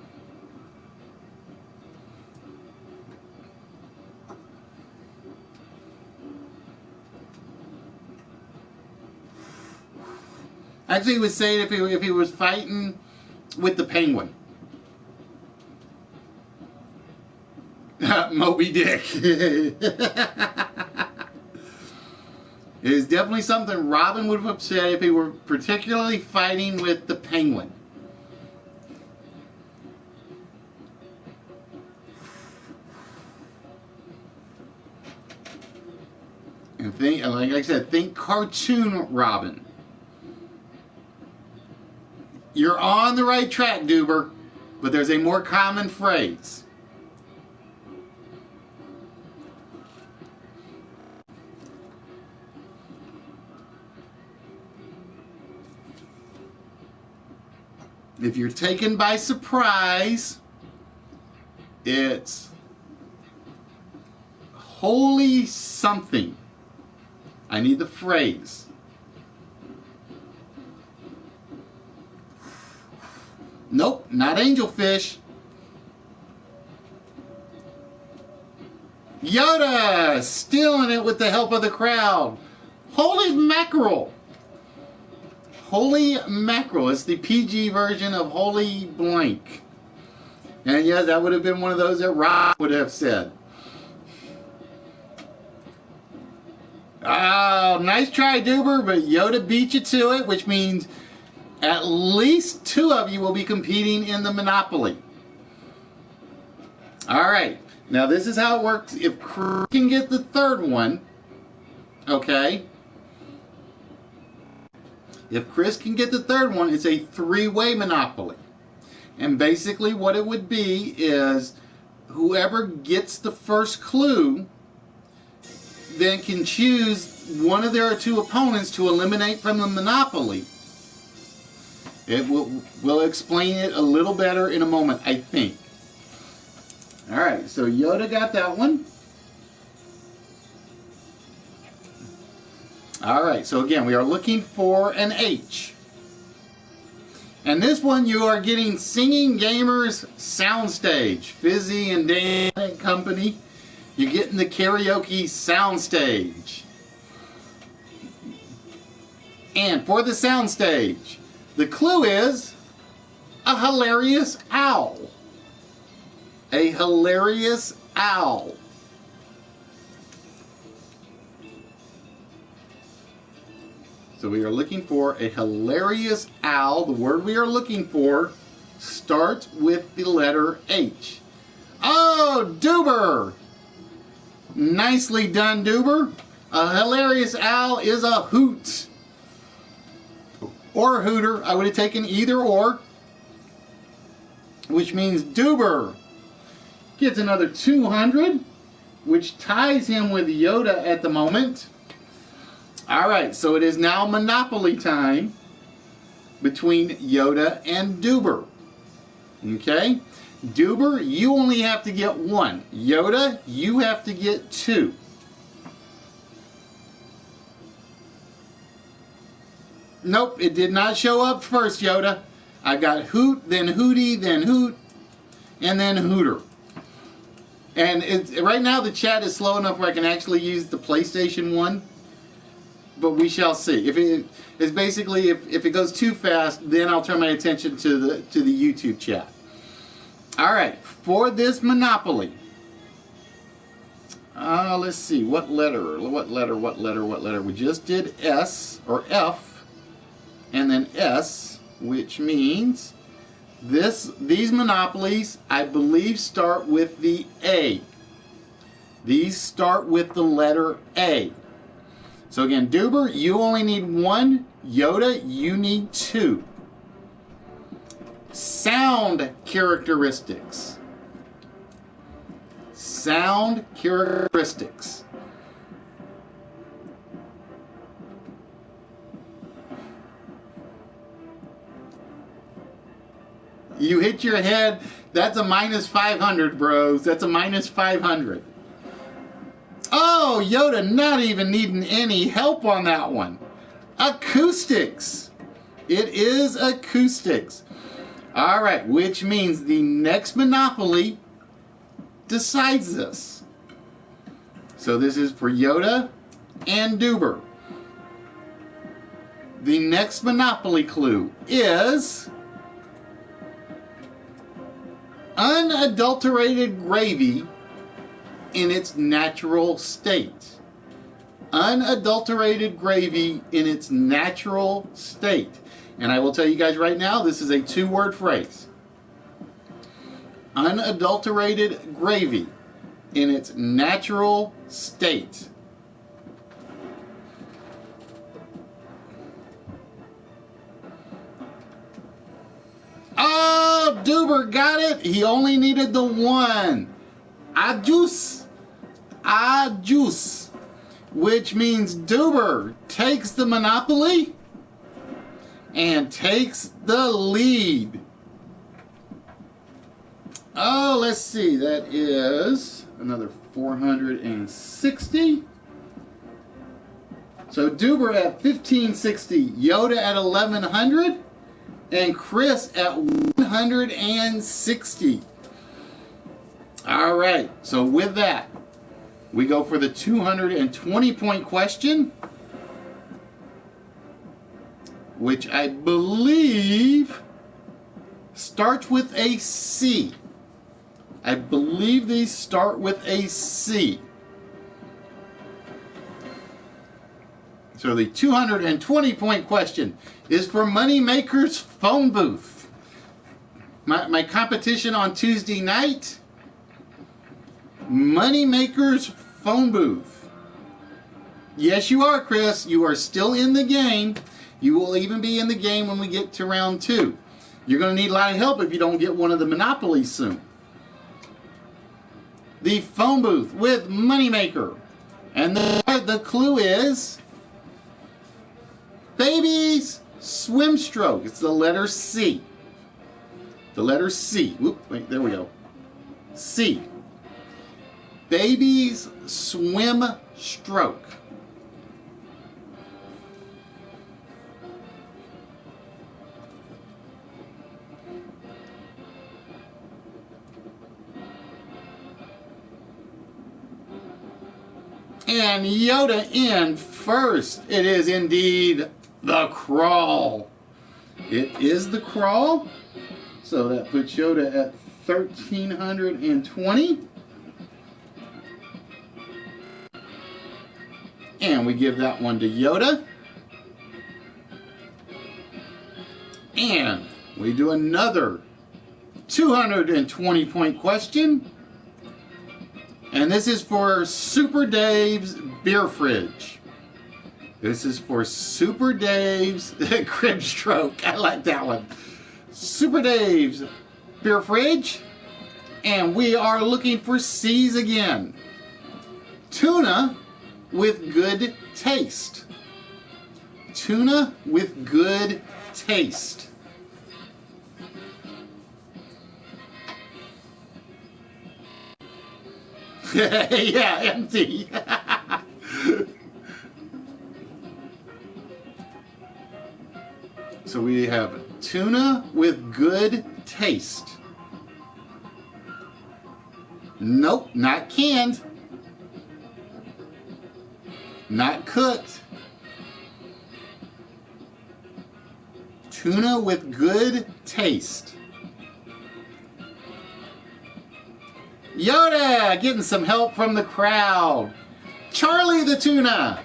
Actually, he would say it if he was fighting with the penguin. Moby Dick. It is definitely something Robin would have said if he were particularly fighting with the penguin. And think, like I said, think Cartoon Robin. You're on the right track, Duber, but there's a more common phrase. If you're taken by surprise, it's holy something. I need the phrase. Nope, not angelfish. Yoda, stealing it with the help of the crowd. Holy mackerel. Holy mackerel. It's the PG version of holy blank. And yes, that would have been one of those that Rob would have said. Oh, nice try, Duber, but Yoda beat you to it, which means at least two of you will be competing in the Monopoly. All right. Now, this is how it works. If Chris can get the third one, okay? If Chris can get the third one, it's a three-way Monopoly. And basically what it would be is whoever gets the first clue then can choose one of their two opponents to eliminate from the Monopoly. It will explain it a little better in a moment, I think. All right, so Yoda got that one. All right, so again, we are looking for an H. And this one, you are getting Singing Gamers Soundstage. Fizzy and Dan and Company. You're getting the karaoke soundstage. And for the soundstage, the clue is a hilarious owl. A hilarious owl. So we are looking for a hilarious owl. The word we are looking for starts with the letter H. Oh, Duber! Nicely done, Duber. A hilarious owl is a hoot. Or a hooter. I would have taken either or. Which means Duber gets another 200, which ties him with Yoda at the moment. Alright, so it is now Monopoly time between Yoda and Duber. Okay? Duber, you only have to get one. Yoda, you have to get two. Nope, it did not show up first, Yoda. I got Hoot, then Hootie, then Hoot, and then Hooter. And right now the chat is slow enough where I can actually use the PlayStation 1. But we shall see. It's basically if it goes too fast, then I'll turn my attention to the YouTube chat. All right, for this Monopoly, let's see what letter. We just did S or F, and then S, which means these Monopolies I believe start with the A. These start with the letter A. So again, Duber, you only need one. Yoda, you need two. Sound characteristics. Sound characteristics. You hit your head. That's a minus 500, bros. That's a minus 500. Oh, Oh, Yoda not even needing any help on that one. Acoustics. It is acoustics. All right, which means the next Monopoly decides this. So this is for Yoda and Duber. The next Monopoly clue is unadulterated gravy in its natural state. Unadulterated gravy in its natural state. And I will tell you guys right now, this is a two-word phrase. Unadulterated gravy in its natural state. Oh, Duber got it. He only needed the one. Ajus. Ajus. Which means Duber takes the Monopoly and takes the lead. Oh, let's see. That is another 460. So Duber at 1560, Yoda at 1100, and Chris at 160. All right. So with that, we go for the 220-point question, which I believe starts with a C. I believe these start with a C. So the 220-point question is for Moneymaker's phone booth. My competition on Tuesday night, Moneymaker's phone booth. Yes, you are, Chris. You are still in the game. You will even be in the game when we get to round 2. You're going to need a lot of help if you don't get one of the Monopolies soon. The phone booth with Moneymaker. And the clue is baby's swim stroke. It's the letter C. The letter C. Whoop, wait, there we go. C. Baby's swim stroke. And Yoda in first. It is indeed the crawl. It is the crawl. So that puts Yoda at 1,320. And we give that one to Yoda. And we do another 220-point question. And this is for Super Dave's beer fridge. This is for Super Dave's crib stroke. I like that one. Super Dave's beer fridge. And we are looking for C's again. Tuna with good taste. Tuna with good taste. Yeah, empty. So we have tuna with good taste. Nope, not canned. Not cooked. Tuna with good taste. Yoda getting some help from the crowd. Charlie the Tuna.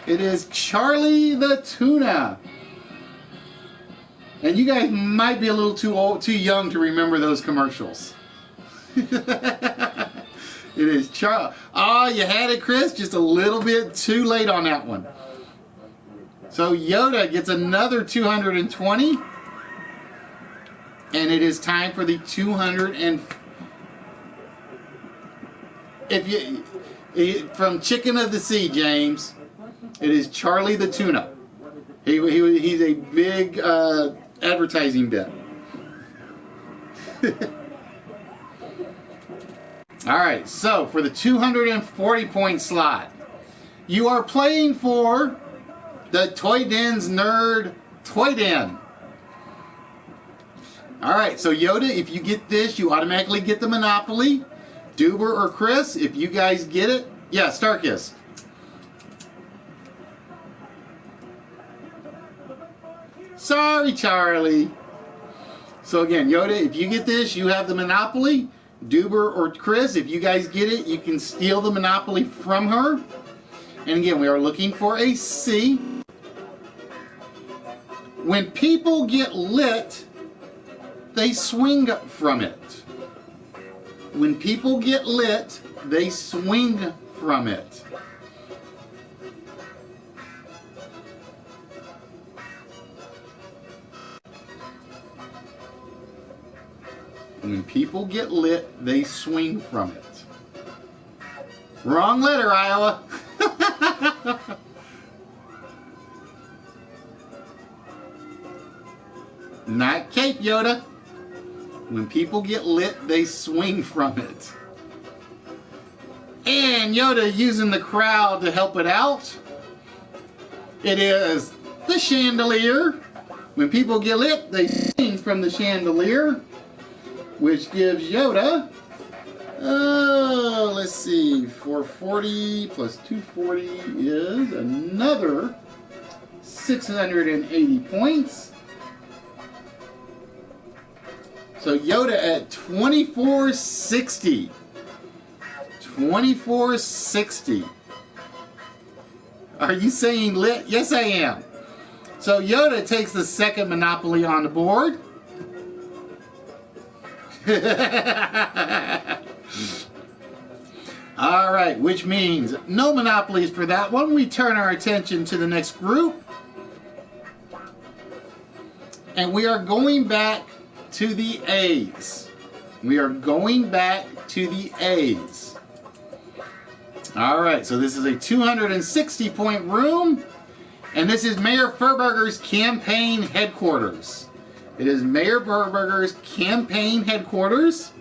It is Charlie the Tuna. And you guys might be a little too young to remember those commercials. It is Charlie. Oh, you had it, Chris. Just a little bit too late on that one. So Yoda gets another 220. And it is time for the 200 from Chicken of the Sea, James, it is Charlie the Tuna. He's a big advertising bit. All right, so for the 240-point slot, you are playing for the Toy Den's Nerd Toy Den. All right, so Yoda, if you get this, you automatically get the Monopoly. Duber or Chris, if you guys get it, yeah, Starkist. Sorry, Charlie. So again, Yoda, if you get this, you have the Monopoly. Duber or Chris, if you guys get it, you can steal the Monopoly from her. And again, we are looking for a C. When people get lit, they swing from it. When people get lit, they swing from it. When people get lit, they swing from it. Wrong letter, Iowa. Not Cape, Yoda. When people get lit, they swing from it. And Yoda using the crowd to help it out. It is the chandelier. When people get lit, they swing from the chandelier. Which gives Yoda, let's see, 440 plus 240 is another 680 points. So Yoda at 2460. 2460. Are you saying lit? Yes, I am. So Yoda takes the second Monopoly on the board. All right, which means no monopolies for that one. We turn our attention to the next group. And we are going back to the A's. We are going back to the A's. All right, so this is a 260-point room. And this is Mayor Furburger's campaign headquarters. It is Mayor Furburger's campaign headquarters.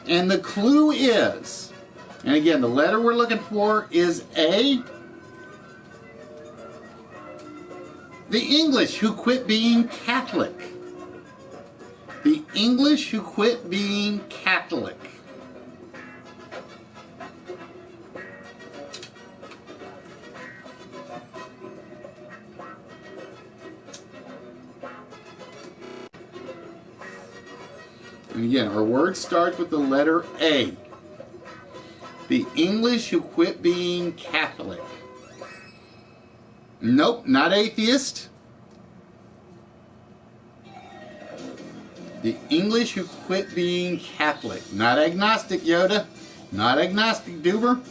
And the clue is, and again, the letter we're looking for is A. The English who quit being Catholic. The English who quit being Catholic. And again, our word starts with the letter A. The English who quit being Catholic. Nope, not atheist. The English who quit being Catholic. Not agnostic, Yoda. Not agnostic, Duber.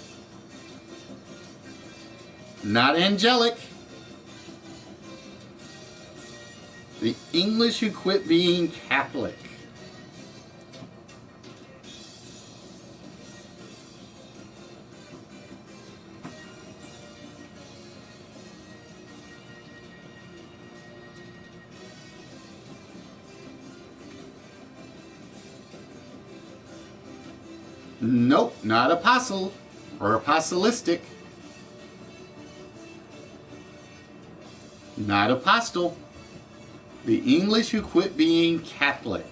Not angelic. The English who quit being Catholic. Nope, not apostle or apostolistic. Not apostle. The English who quit being Catholic.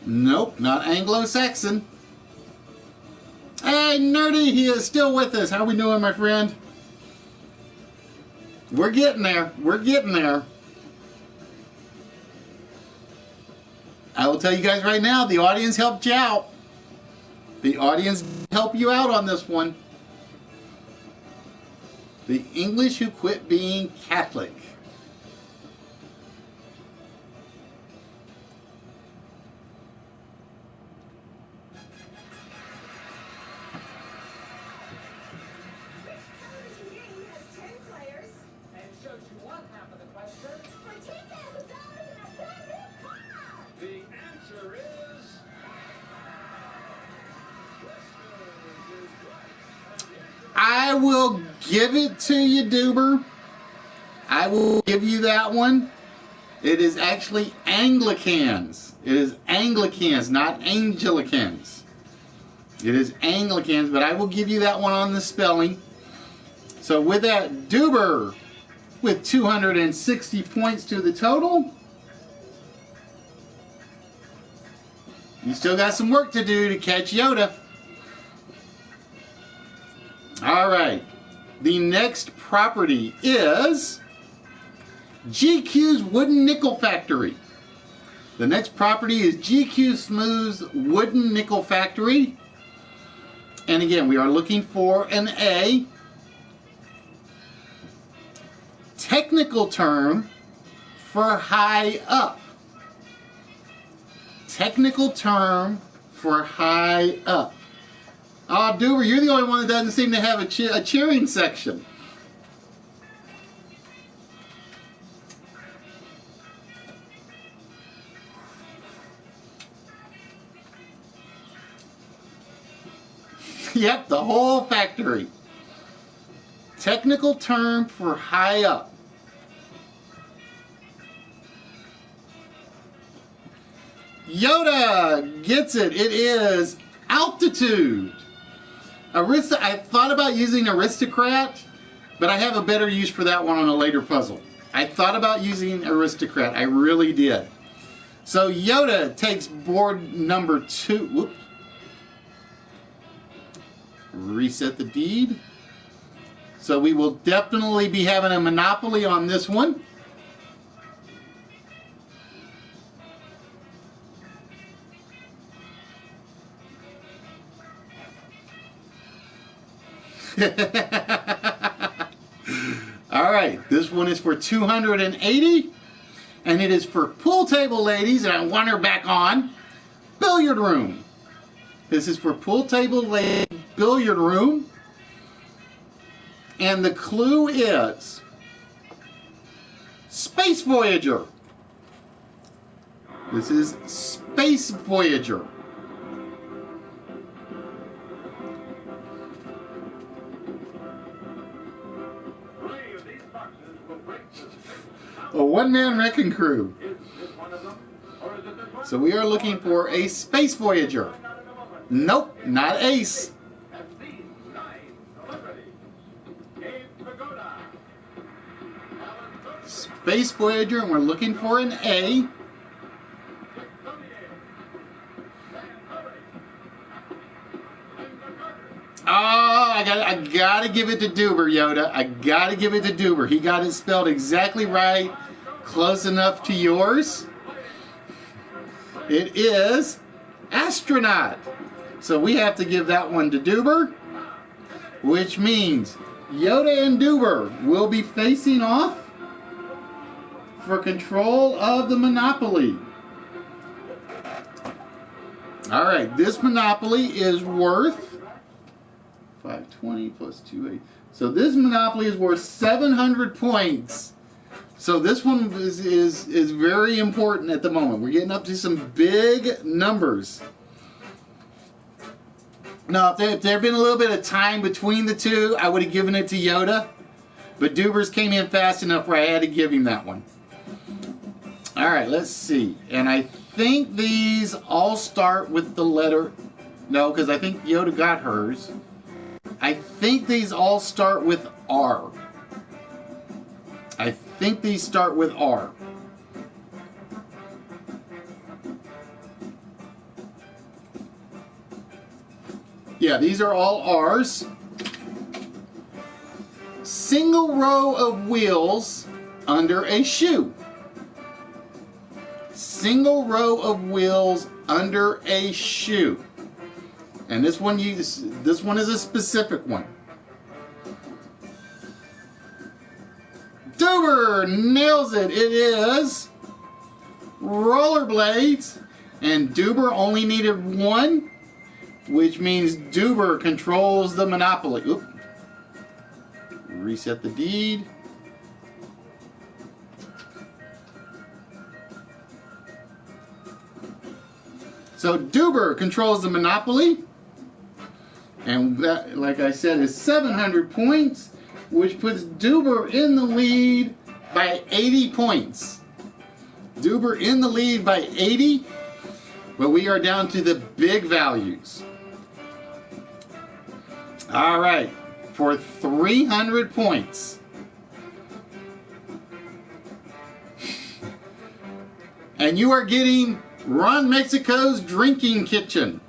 Nope, not Anglo-Saxon. Hey, Nerdy, he is still with us. How we doing, my friend? We're getting there. We're getting there. I will tell you guys right now, the audience helped you out. The audience helped you out on this one. The English who quit being Catholic. I will give it to you, Duber. I will give you that one. It is actually Anglicans. It is Anglicans, not Anglicans. It is Anglicans, but I will give you that one on the spelling. So with that, Duber with 260 points to the total. You still got some work to do to catch Yoda. All right. The next property is GQ's Wooden Nickel Factory. The next property is GQ Smooth's Wooden Nickel Factory. And again, we are looking for an A. Technical term for high up. Technical term for high up. Oh, Duber, you're the only one that doesn't seem to have a cheering section. Yep, the whole factory. Technical term for high up. Yoda gets it. It is altitude. I thought about using aristocrat, but I have a better use for that one on a later puzzle. I thought about using aristocrat. I really did. So Yoda takes board number 2. Whoops. Reset the deed. So we will definitely be having a monopoly on this one. All right, this one is for 280, and it is for pool table ladies, and I want her back on. Billiard room. This is for pool table ladies, billiard room, and the clue is Space Voyager. This is Space Voyager. A one-man wrecking crew. So we are looking for a Space Voyager. Nope, not Ace. Space Voyager, and we're looking for an A. Oh, I gotta give it to Duber, Yoda. I gotta give it to Duber. He got it spelled exactly right, close enough to yours. It is astronaut. So we have to give that one to Duber, which means Yoda and Duber will be facing off for control of the Monopoly. All right, this Monopoly is worth 520 plus 28. So this Monopoly is worth 700 points. So this one is very important at the moment. We're getting up to some big numbers. Now, if there had been a little bit of time between the two, I would have given it to Yoda. But Duber's came in fast enough where I had to give him that one. All right, let's see. And I think these all start with the letter... No, because I think Yoda got hers. I think these all start with R. I think these start with R. Yeah, these are all R's. Single row of wheels under a shoe. Single row of wheels under a shoe. And this one is a specific one. Duber nails it. It is rollerblades, and Duber only needed one, which means Duber controls the Monopoly. Oop. Reset the deed. So Duber controls the Monopoly, and that, like I said, is 700 points, which puts Duber in the lead by 80 points. Duber in the lead by 80, but we are down to the big values. All right, for 300 points. And you are getting Ron Mexico's Drinking Kitchen.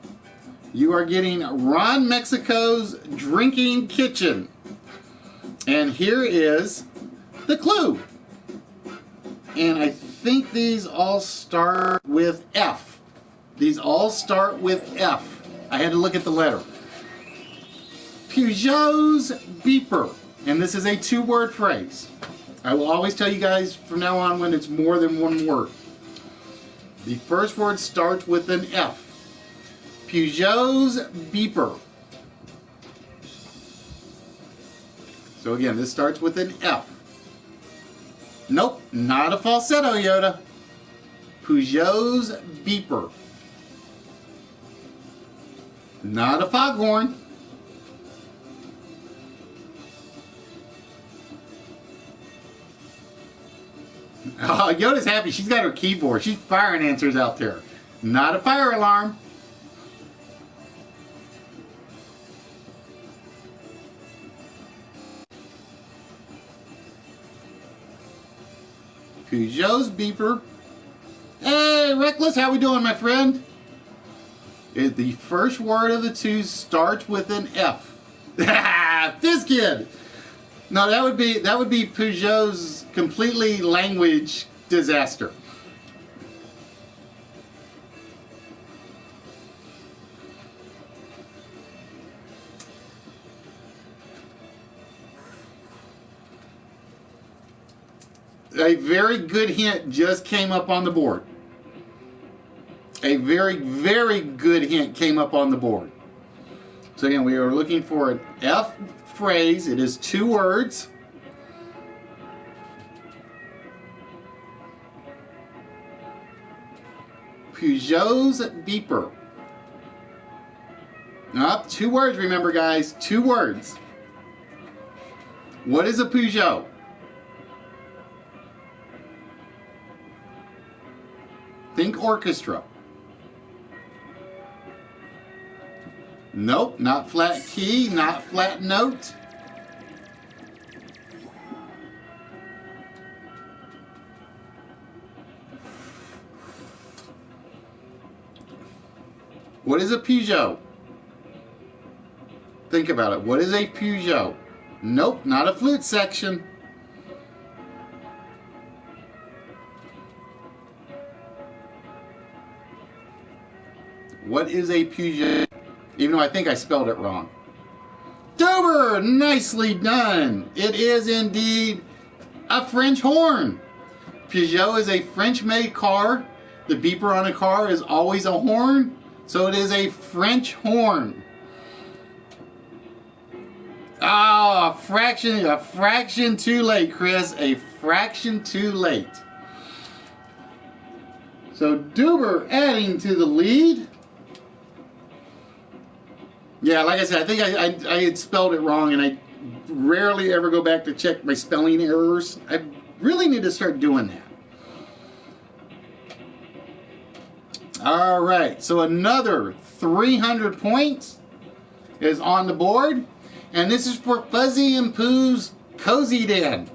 You are getting Ron Mexico's Drinking Kitchen. And here is the clue. And I think these all start with F. These all start with F. I had to look at the letter. Peugeot's beeper. And this is a two-word phrase. I will always tell you guys from now on when it's more than one word. The first word starts with an F. Peugeot's beeper. So again, this starts with an F. Nope, not a falsetto, Yoda. Peugeot's beeper. Not a foghorn. Oh, Yoda's happy. She's got her keyboard. She's firing answers out there. Not a fire alarm. Peugeot's beeper. Hey, Reckless, how we doing, my friend? The first word of the two starts with an F. This kid. No, that would be Peugeot's completely language disaster. A very good hint just came up on the board. A very, very good hint came up on the board. So again, we are looking for an F phrase. It is two words. Peugeot's beeper. Up, two words, remember guys, two words. What is a Peugeot? Think orchestra. Nope, not flat key, not flat note. What is a Peugeot? Think about it. What is a Peugeot? Nope, not a flute section. What is a Peugeot? Even though I think I spelled it wrong. Dober, nicely done. It is indeed a French horn. Peugeot is a French-made car. The beeper on a car is always a horn, so it is a French horn. Ah, a fraction too late, Chris. A fraction too late. So Duber adding to the lead. Yeah, like I said, I think I had spelled it wrong, and I rarely ever go back to check my spelling errors. I really need to start doing that. All right, so another 300 points is on the board, and this is for Fuzzy and Pooh's Cozy Den.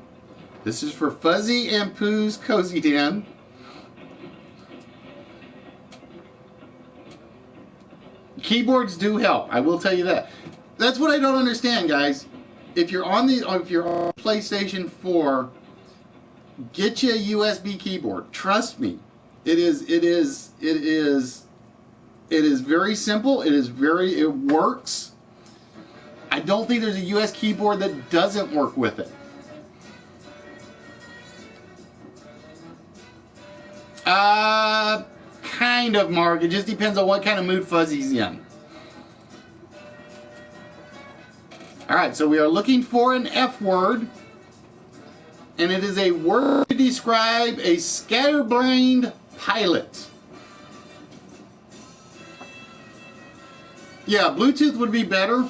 This is for Fuzzy and Pooh's Cozy Den. Keyboards do help. I will tell you that. That's what I don't understand, guys. If you're on PlayStation 4, get you a USB keyboard. Trust me, it is very simple. It works. I don't think there's a US keyboard that doesn't work with it. Kind of, Mark. It just depends on what kind of mood Fuzzy's in. Alright, so we are looking for an F word. And it is a word to describe a scatterbrained pilot. Yeah, Bluetooth would be better.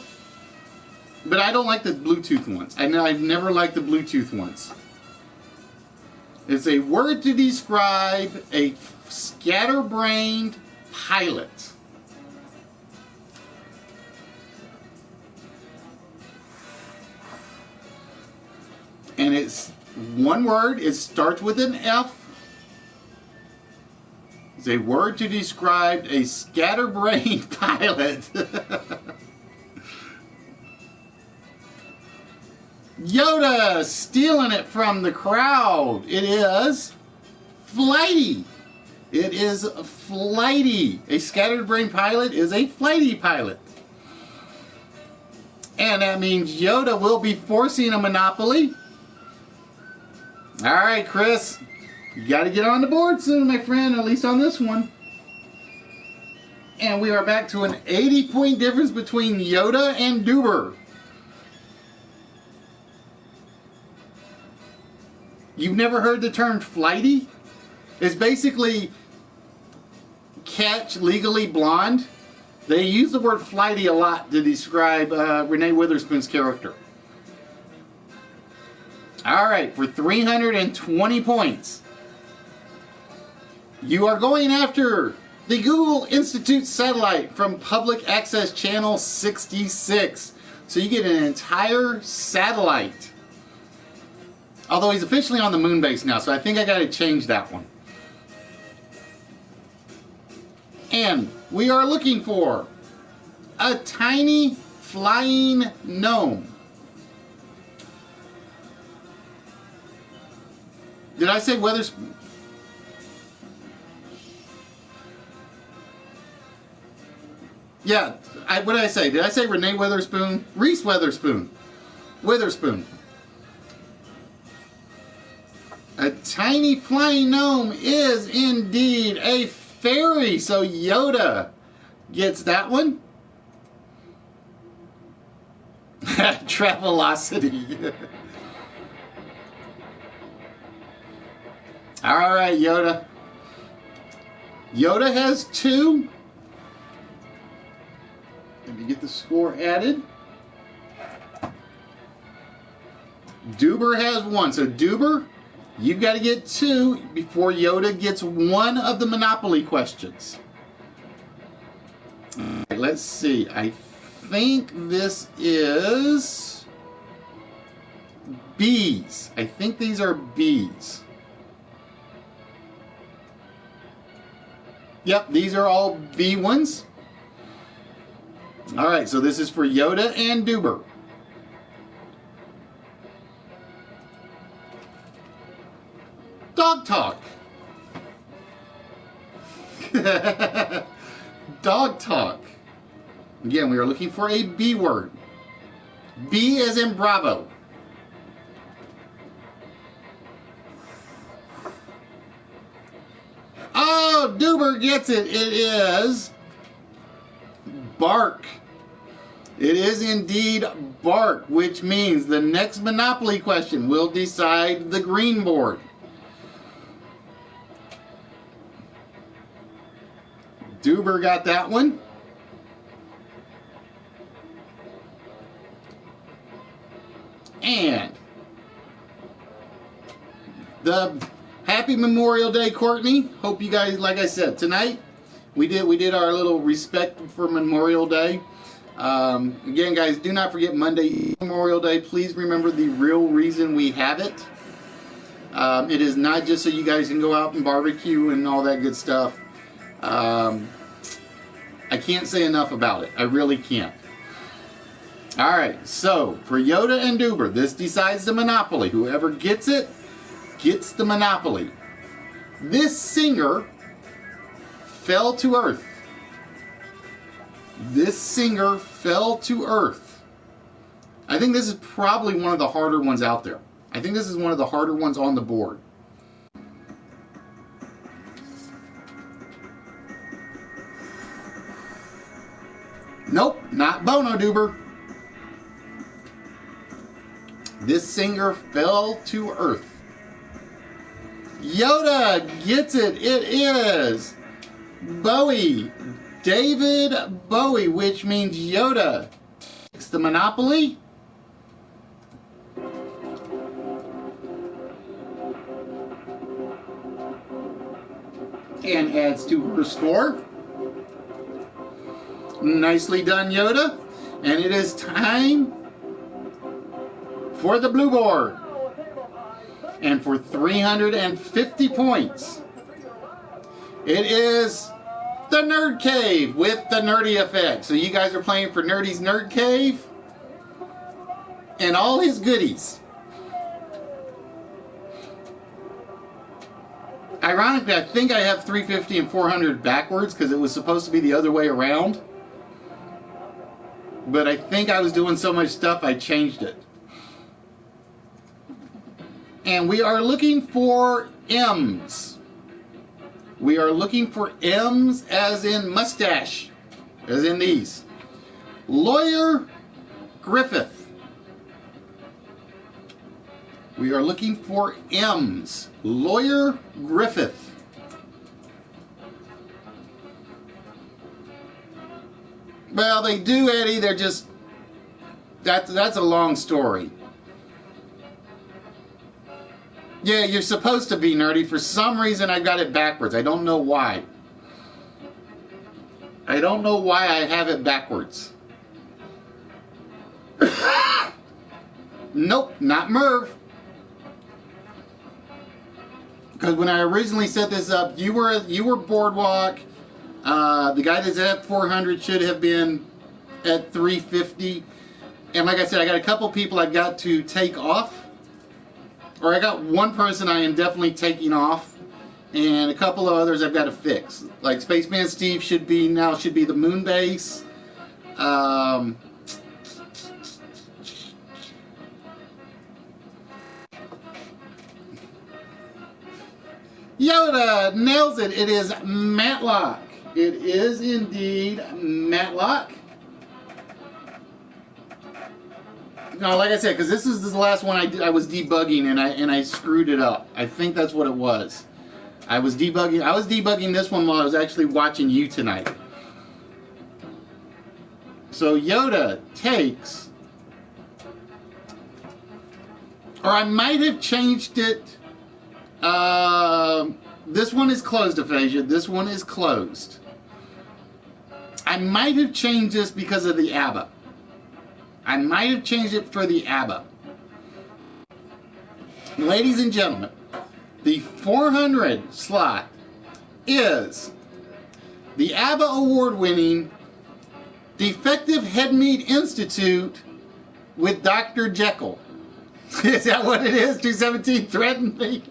But I don't like the Bluetooth ones. I've never liked the Bluetooth ones. It's a word to describe a scatterbrained pilot. And it's one word. It starts with an F. It's a word to describe a scatterbrained pilot. Yoda stealing it from the crowd. It is flighty. It is flighty. A scatterbrained pilot is a flighty pilot. And that means Yoda will be forcing a monopoly. All right, Chris. You got to get on the board soon, my friend, at least on this one. And we are back to an 80-point difference between Yoda and Duber. You've never heard the term flighty? It's basically Catch Legally Blonde. They use the word flighty a lot to describe Renee Witherspoon's character. All right, for 320 points. You are going after the Google Institute satellite from Public Access Channel 66. So you get an entire satellite. Although he's officially on the moon base now, so I think I got to change that one. And we are looking for a tiny flying gnome. Did I say Witherspoon? Yeah, what did I say? Did I say Renee Witherspoon? Reese Witherspoon. Witherspoon. A tiny flying gnome is indeed a fairy, so Yoda gets that one. Travelocity. All right, Yoda. Yoda has 2. Let me get the score added. Duber has 1. So Duber, you've got to get 2 before Yoda gets 1 of the Monopoly questions. All right, let's see. I think this is B's. I think these are B's. Yep, these are all B ones. All right, so this is for Yoda and Duber. Dog talk. Dog talk. Again, we are looking for a B word. B as in Bravo. Oh, Duber gets it. It is bark. It is indeed bark, which means the next Monopoly question will decide the green board. Duber got that one. And the Happy Memorial Day, Courtney. Hope you guys, like I said, tonight we did our little respect for Memorial Day. Again, guys, do not forget Monday, Memorial Day. Please remember the real reason we have it. It is not just so you guys can go out and barbecue and all that good stuff. I can't say enough about it. I really can't. All right, so for Yoda and Duber, this decides the Monopoly. Whoever gets it gets the Monopoly. This singer fell to earth. This singer fell to earth. I think this is probably one of the harder ones out there. I think this is one of the harder ones on the board. Nope, not Bono, Duber. This singer fell to earth. Yoda gets it. It is Bowie. David Bowie, which means Yoda takes the Monopoly. and adds to her score. Nicely done, Yoda. And it is time for the blue board. And for 350 points, it is the Nerd Cave with the Nerdy effect. So you guys are playing for Nerdy's Nerd Cave and all his goodies. Ironically, I think I have 350 and 400 backwards because it was supposed to be the other way around. But I think I was doing so much stuff, I changed it. And we are looking for M's. We are looking for M's as in mustache, as in these. Lawyer Griffith. We are looking for M's. Lawyer Griffith. Well, they do, Eddie. They're just... That's a long story. Yeah, you're supposed to be nerdy. For some reason, I got it backwards. I don't know why. I don't know why I have it backwards. Nope, not Merv. Because when I originally set this up, you were Boardwalk. The guy that's at 400 should have been at 350. And like I said, I got a couple people I've got to take off. Or I got one person I am definitely taking off. And a couple of others I've got to fix. Like Spaceman Steve should be the moon base. Yoda nails it. It is Matlock. It is indeed Matlock. No, like I said, because this is the last one I was debugging and I screwed it up. I think that's what it was. I was debugging this one while I was actually watching you tonight. So Yoda takes, or I might have changed it. This one is closed, Aphasia. This one is closed. I might have changed this because of the ABBA. I might have changed it for the ABBA. Ladies and gentlemen, the 400 slot is the ABBA award-winning Defective Headmeat Institute with Dr. Jekyll. Is that what it is? 217 threatened me.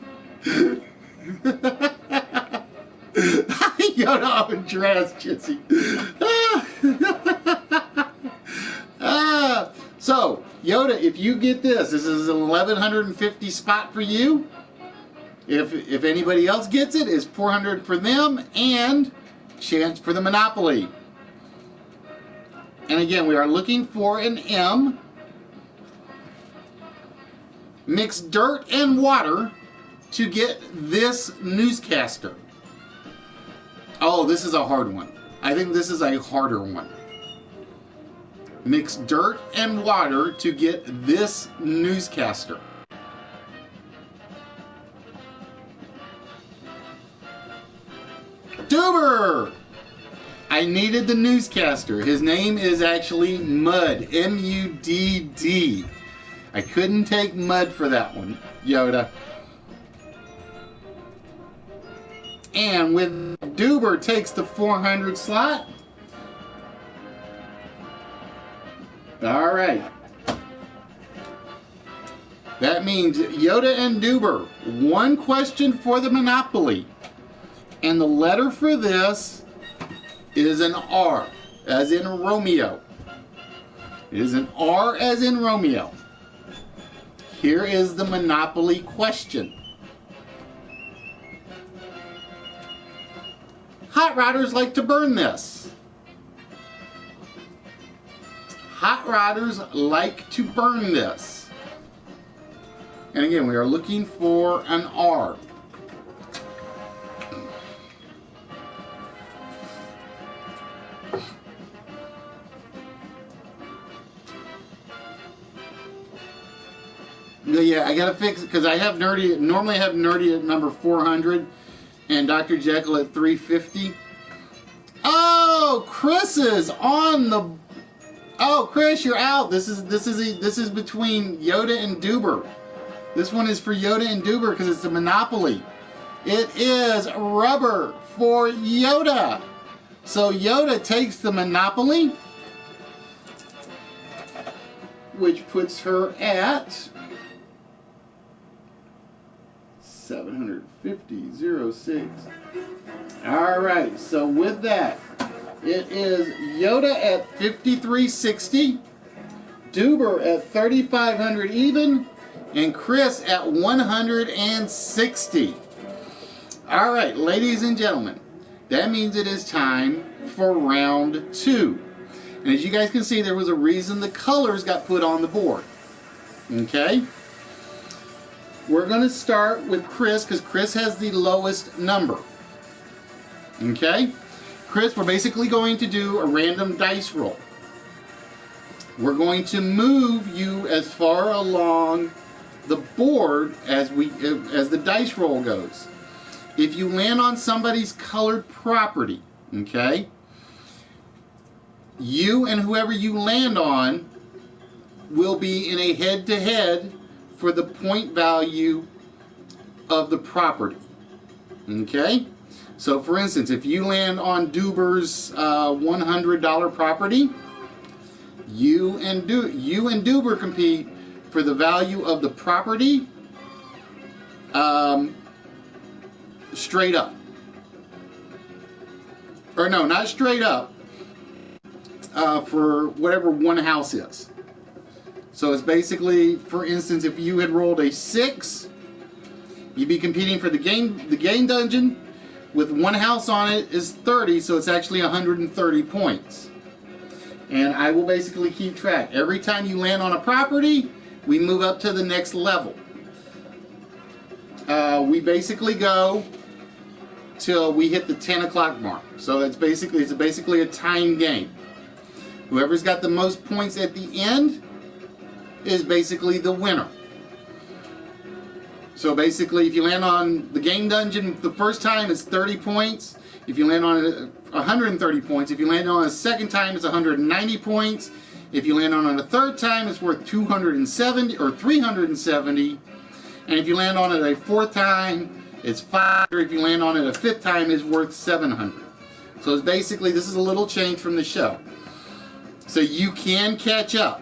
Yoda undressed, Jesse. So, Yoda, if you get this is an 1150 spot for you. If anybody else gets it, it's 400 for them and chance for the Monopoly. And again, we are looking for an M. Mix dirt and water to get this newscaster. Oh, this is a hard one. I think this is a harder one. Mix dirt and water to get this newscaster. Duber! I needed the newscaster. His name is actually Mud. M-U-D-D. I couldn't take Mud for that one, Yoda. And with Duber takes the 400 slot. All right. That means Yoda and Duber, one question for the Monopoly. And the letter for this is an R, as in Romeo. It is an R as in Romeo. Here is the Monopoly question. Hot rodders like to burn this. Hot rodders like to burn this. And again, we are looking for an R. Yeah, I gotta fix it because I have nerdy. Normally I have nerdy at number 400, And Dr. Jekyll at 350. Oh, Chris is on the. Oh, Chris, you're out. This is between Yoda and Duber. This one is for Yoda and Duber because it's a Monopoly. It is rubber for Yoda. So Yoda takes the Monopoly, which puts her at 750.06. All right, so with that, it is Yoda at 5360, Duber at 3,500 even, and Chris at 160. All right, ladies and gentlemen, that means it is time for round 2. And as you guys can see, there was a reason the colors got put on the board. Okay? We're going to start with Chris because Chris has the lowest number. Okay? Chris, we're basically going to do a random dice roll. We're going to move you as far along the board as the dice roll goes. If you land on somebody's colored property, okay, you and whoever you land on will be in a head-to-head for the point value of the property. Okay? So for instance, if you land on Duber's $100 property, you and Duber compete for the value of the property straight up. Or no, not straight up. For whatever one house is. So it's basically, for instance, if you had rolled a 6, you'd be competing for the game dungeon with one house on it is 30, so it's actually 130 points. And I will basically keep track. Every time you land on a property, we move up to the next level. We basically go till we hit the 10 o'clock mark. So it's basically a time game. Whoever's got the most points at the end is basically the winner. So basically, if you land on the game dungeon the first time, it's 30 points. If you land on it, 130 points. If you land on it a second time, it's 190 points. If you land on it a third time, it's worth 270 or 370. And if you land on it a fourth time, it's 500. If you land on it a fifth time, it's worth 700. So it's basically, this is a little change from the show. So you can catch up.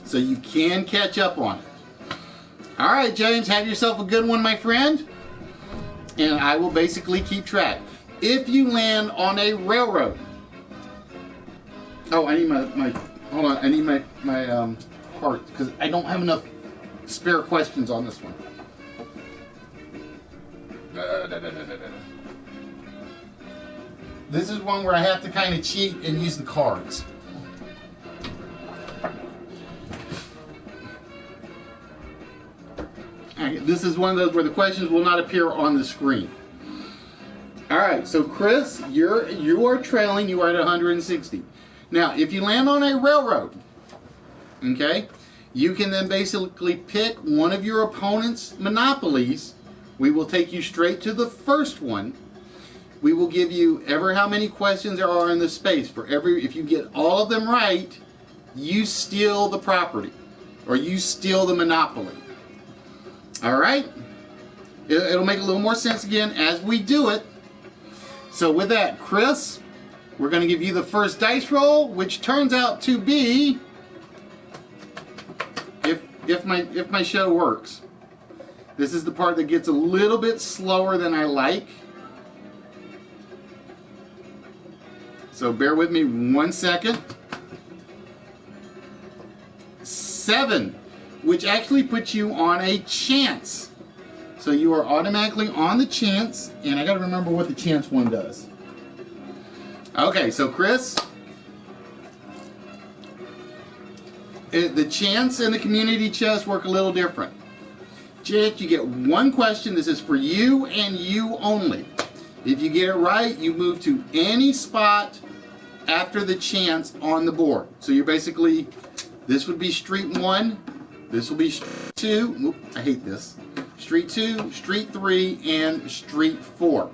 So you can catch up on it. All right, James, have yourself a good one, my friend. And I will basically keep track. If you land on a railroad. Oh, I need my hold on. I need my heart because I don't have enough spare questions on this one. This is one where I have to kind of cheat and use the cards. This is one of those where the questions will not appear on the screen. All right, so Chris, you are trailing. You are at 160. Now, if you land on a railroad, okay, you can then basically pick one of your opponent's monopolies. We will take you straight to the first one. We will give you ever how many questions there are in the space. For every, if you get all of them right, you steal the property or you steal the monopoly. All right? It'll make a little more sense again as we do it. So with that, Chris, we're going to give you the first dice roll, which turns out to be, if my show works. This is the part that gets a little bit slower than I like. So bear with me 1 second. 7, which actually puts you on a chance. So you are automatically on the chance, and I got to remember what the chance one does. Okay, so Chris, the chance and the community chest work a little different. Chance, you get one question. This is for you and you only. If you get it right, you move to any spot after the chance on the board. So you're basically, this would be street 1, this will be street 2, oop, I hate this, Street 2, Street 3, and Street 4.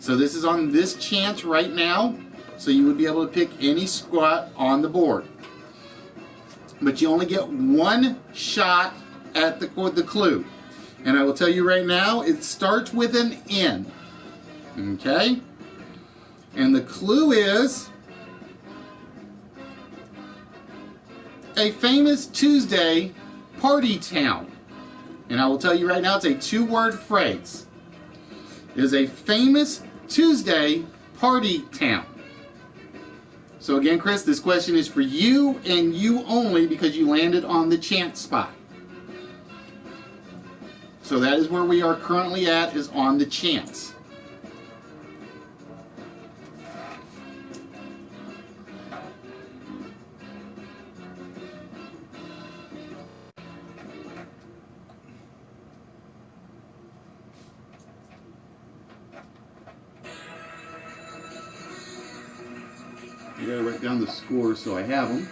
So this is on this chance right now. So you would be able to pick any spot on the board. But you only get one shot at the clue. And I will tell you right now, it starts with an N. Okay? And the clue is a famous Tuesday party town. And I will tell you right now, it's a two-word phrase. It is a famous Tuesday party town. So again, Chris, this question is for you and you only because you landed on the chance spot. So that is where we are currently at, is on the chance. I gotta write down the scores so I have them.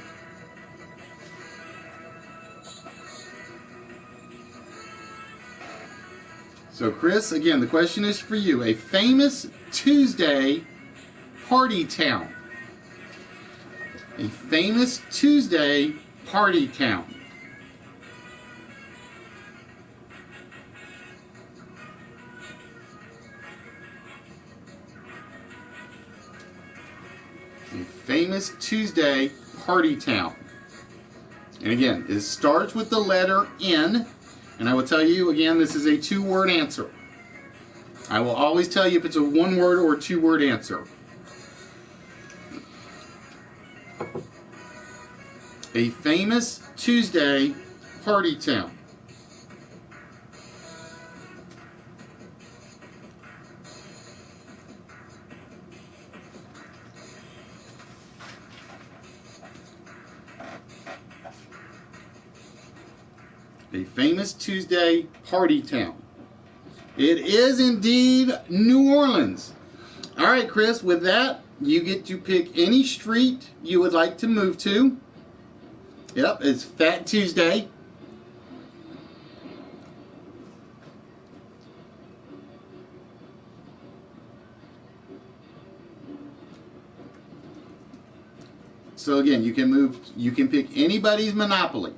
So Chris, again, the question is for you. A famous Tuesday party town. A famous Tuesday party town. A famous Tuesday party town. And again, it starts with the letter N. And I will tell you, again, this is a two-word answer. I will always tell you if it's a one-word or two-word answer. A famous Tuesday party town. A famous Tuesday party town. It is indeed New Orleans. All right, Chris, with that, you get to pick any street you would like to move to. Yep, it's Fat Tuesday. So again, you can pick anybody's Monopoly.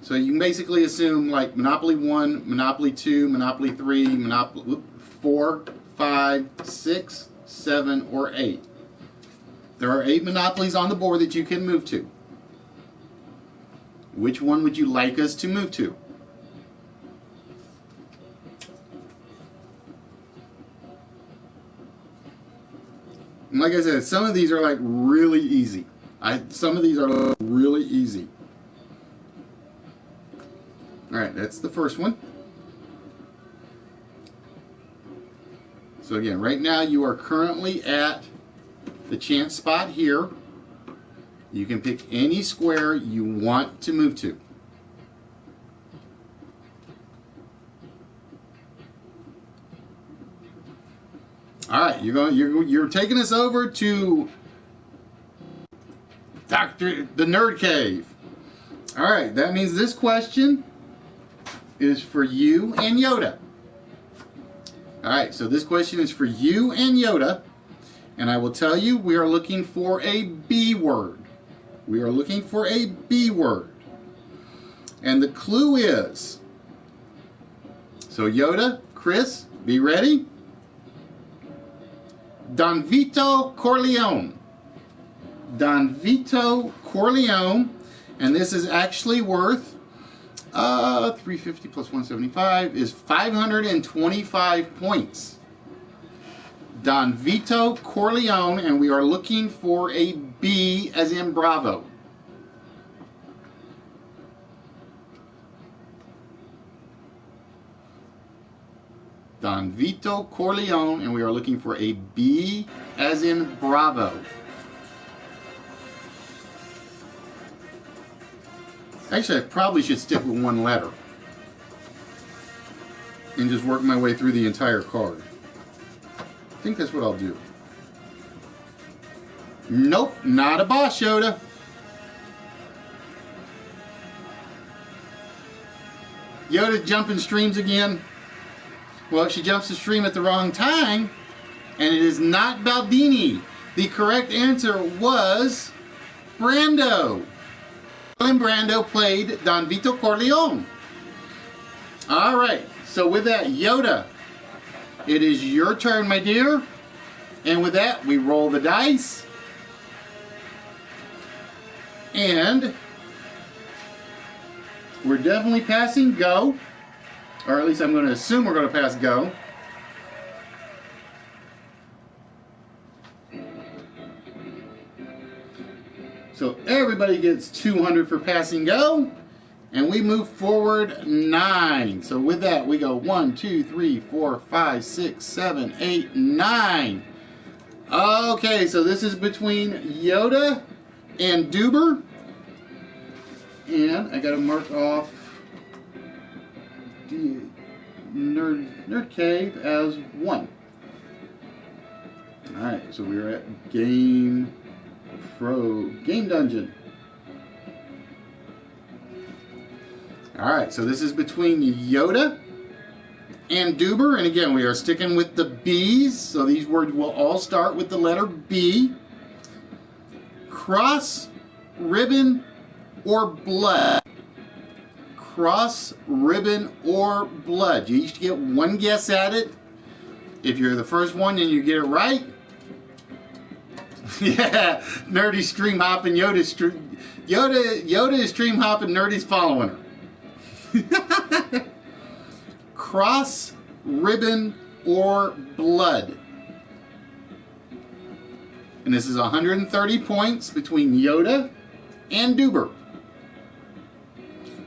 So you can basically assume like Monopoly 1, Monopoly 2, Monopoly 3, Monopoly 4, 5, 6, 7, or 8. There are 8 Monopolies on the board that you can move to. Which one would you like us to move to? And like I said, some of these are like really easy. Some of these are really easy. All right, that's the first one. So again, right now you are currently at the chance spot here. You can pick any square you want to move to. All right, you're taking us over to the Nerd Cave. All right, that means this question is for you and Yoda. All right, so this question is for you and Yoda, and I will tell you we are looking for a B word. We are looking for a B word. And the clue is, so Yoda, Chris, be ready. Don Vito Corleone. Don Vito Corleone, and this is actually worth 350 plus 175 is 525 points. Don Vito Corleone, and we are looking for a B as in Bravo. Don Vito Corleone, and we are looking for a B as in Bravo. Actually, I probably should stick with one letter and just work my way through the entire card. I think that's what I'll do. Nope, not a boss, Yoda. Yoda jumping streams again. Well, she jumps the stream at the wrong time, and it is not Baldini. The correct answer was Brando. Marlon Brando played Don Vito Corleone. All right, so with that, Yoda, it is your turn, my dear. And with that, we roll the dice. And we're definitely passing go. Or at least I'm going to assume we're going to pass go. So everybody gets 200 for passing go. And we move forward 9. So with that, we go 1, 2, 3, 4, 5, 6, 7, 8, 9. Okay, so this is between Yoda and Duber. And I got to mark off the Nerd Cave as 1. Alright, so we're at Game Dungeon. Alright, so this is between Yoda and Duber. And again, we are sticking with the B's. So these words will all start with the letter B. Cross, ribbon, or blood. Cross, ribbon, or blood. You each get one guess at it. If you're the first one and you get it right, yeah, Nerdy stream hopping, Yoda is stream hopping, Nerdy's following her. Cross, ribbon, or blood. And this is 130 points between Yoda and Duber.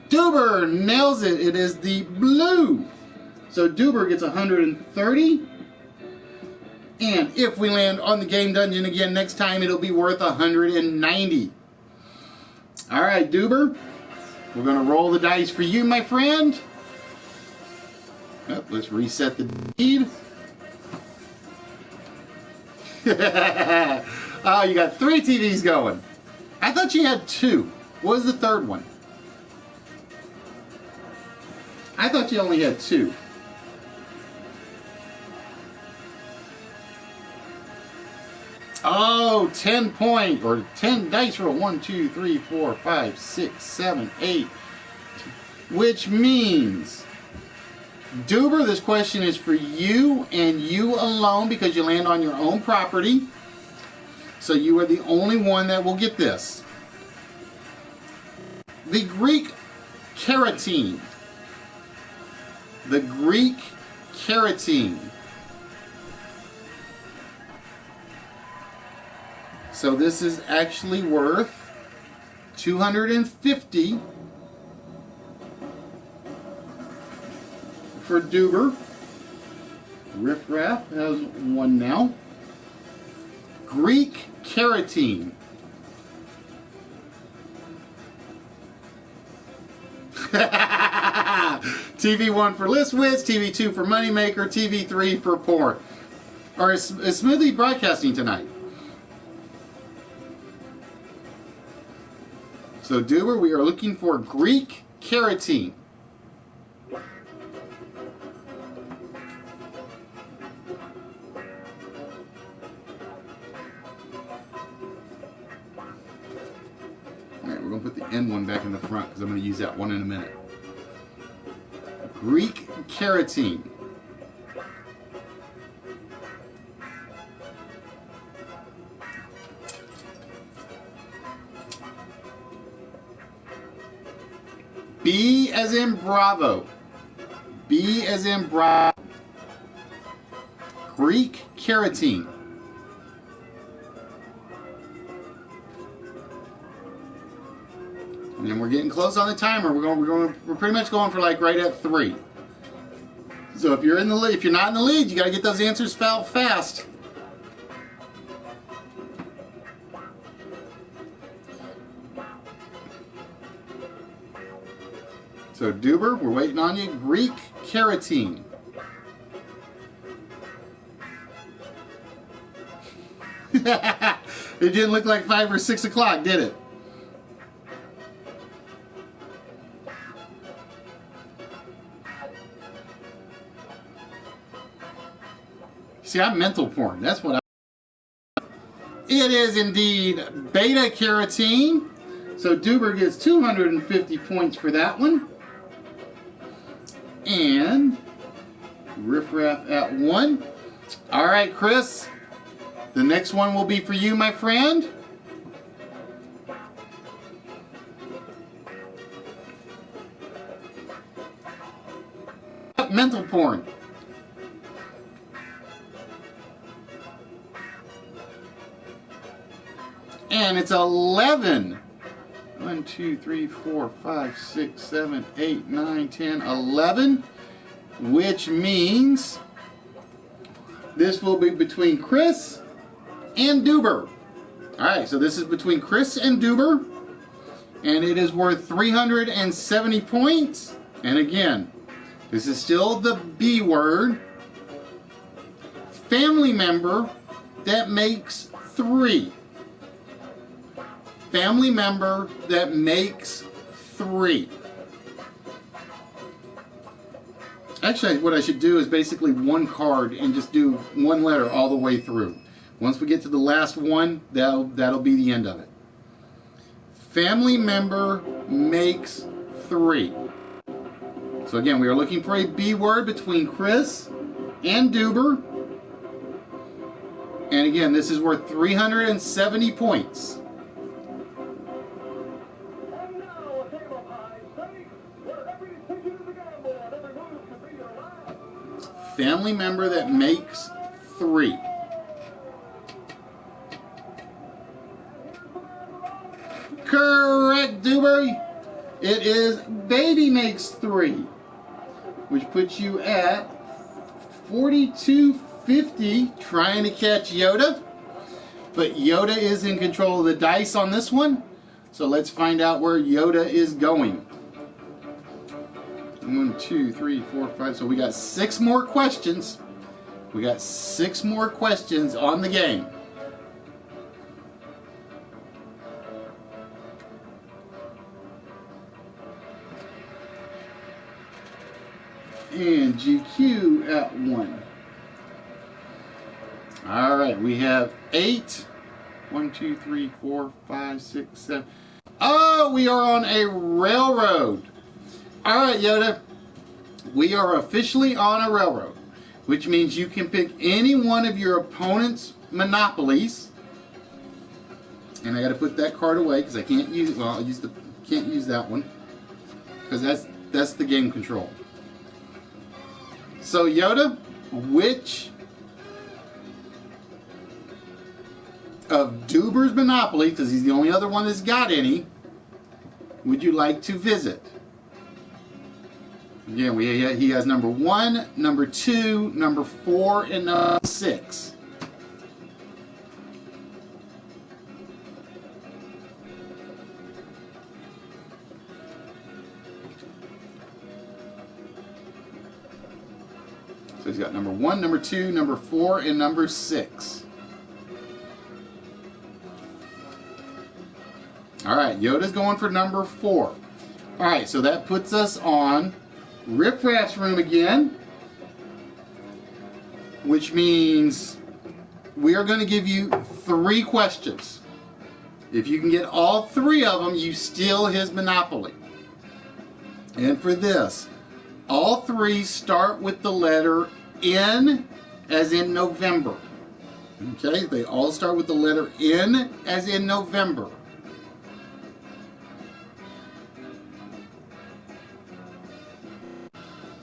Duber nails it. It is the blue. So Duber gets 130. And if we land on the Game Dungeon again next time, it'll be worth 190. All right, Duber. We're going to roll the dice for you, my friend. Oh, let's reset the deed. Oh, you got 3 TVs going. I thought you had 2. What was the third one? I thought you only had 2. Oh, 10 point or 10 dice roll. 1, 2, 3, 4, 5, 6, 7, 8. Which means, Duber, this question is for you and you alone because you land on your own property. So you are the only one that will get this. The Greek carotene. The Greek carotene. So this is actually worth 250 for Duber. Riff Raff has 1 now. Greek carotene. TV1 for List Wits, TV2 for Moneymaker, TV3 for Porn. Or is Smoothie broadcasting tonight? So Duber, we are looking for Greek carotene. Alright, we're going to put the end one back in the front because I'm going to use that one in a minute. Greek carotene. B as in Bravo. B as in Bravo. Greek carotene. And we're getting close on the timer. We're pretty much going for like right at 3. So if you're in the lead, if you're not in the lead, you got to get those answers out fast. So Duber, we're waiting on you. Greek carotene. It didn't look like 5 or 6 o'clock, did it? See, I'm mental porn. That's what it is indeed beta carotene. So Duber gets 250 points for that one. And Riffraff at 1. All right, Chris. The next one will be for you, my friend. Mental porn. And it's 11. 1, 2, 3, 4, 5, 6, 7, 8, 9, 10, 11. Which means this will be between Chris and Duber. Alright, so this is between Chris and Duber. And it is worth 370 points. And again, this is still the B word. Family member that makes 3. Family member that makes 3. Actually, what I should do is basically one card and just do one letter all the way through. Once we get to the last one, that'll be the end of it. Family member makes 3. So again, we are looking for a B word between Chris and Duber. And again, this is worth 370 points. Family member that makes 3. Correct, Duber. It is baby makes 3, which puts you at 4250, trying to catch Yoda. But Yoda is in control of the dice on this one. So let's find out where Yoda is going. 1, 2, 3, 4, 5. So we got 6 more questions. We got 6 more questions on the game. And GQ at 1. All right, we have 8. 1, 2, 3, 4, 5, 6, 7. Oh, we are on a railroad. All right, Yoda. We are officially on a railroad, which means you can pick any one of your opponent's monopolies. And I got to put that card away because I can't use. Well, can't use that one because that's the game control. So Yoda, which of Duber's monopoly, because he's the only other one that's got any, would you like to visit? Again, he has number 1, number 2, number 4, and number 6. So he's got number 1, number 2, number 4, and number 6. All right, Yoda's going for number 4. All right, so that puts us on Riffraff's room again, which means we are going to give you 3 questions. If you can get all 3 of them, you steal his monopoly. And for this, all 3 start with the letter N as in November. Okay, they all start with the letter N as in November.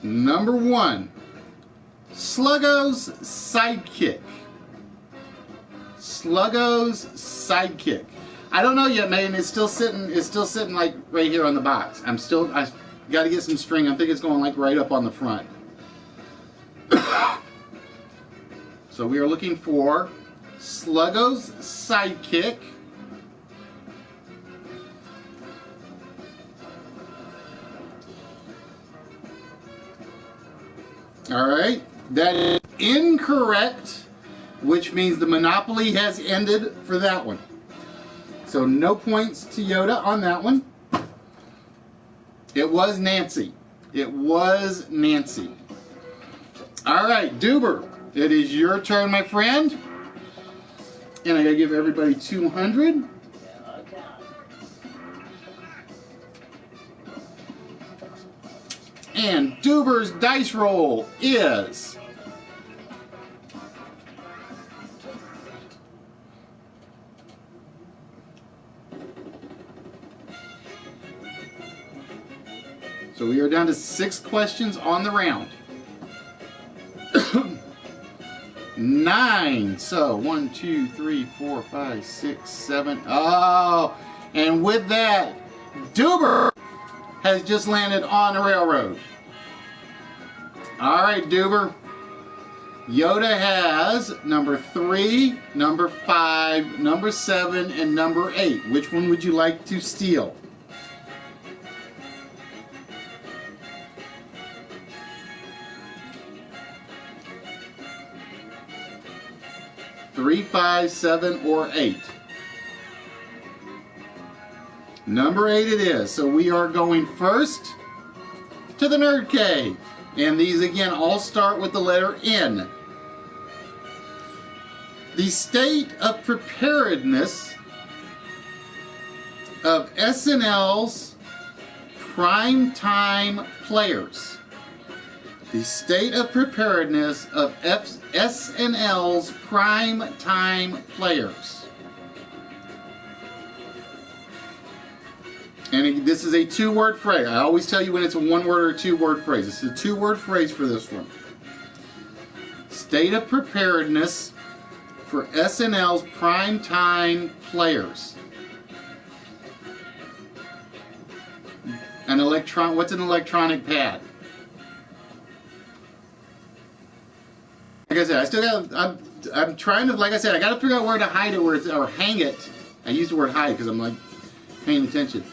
Number 1, Sluggo's Sidekick. Sluggo's Sidekick. I don't know yet, man. It's still sitting like right here on the box. I got to get some string. I think it's going like right up on the front. So we are looking for Sluggo's Sidekick. All right, that is incorrect, which means the monopoly has ended for that one. So no points to Yoda on that one. It was Nancy. It was Nancy. All right, Duber, it is your turn, my friend. And I gotta give everybody 200. And Duber's dice roll is so we are down to 6 questions on the round. 9. So 1, 2, 3, 4, 5, 6, 7. Oh, and with that, Duber has just landed on the railroad. All right, Duber. Yoda has number 3, number 5, number 7, and number 8. Which one would you like to steal? Three, 5, 7, or 8. Number 8 it is. So we are going first to the Nerd Cave. And these again all start with the letter N. The state of preparedness of SNL's primetime players. The state of preparedness of SNL's primetime players. And this is a 2-word phrase. I always tell you when it's a 1-word or a 2-word phrase. It's a 2-word phrase for this one. State of preparedness for SNL's primetime players. What's an electronic pad? Like I said, I'm trying to, like I said, I got to figure out where to hide it, or hang it. I use the word hide because I'm like paying attention.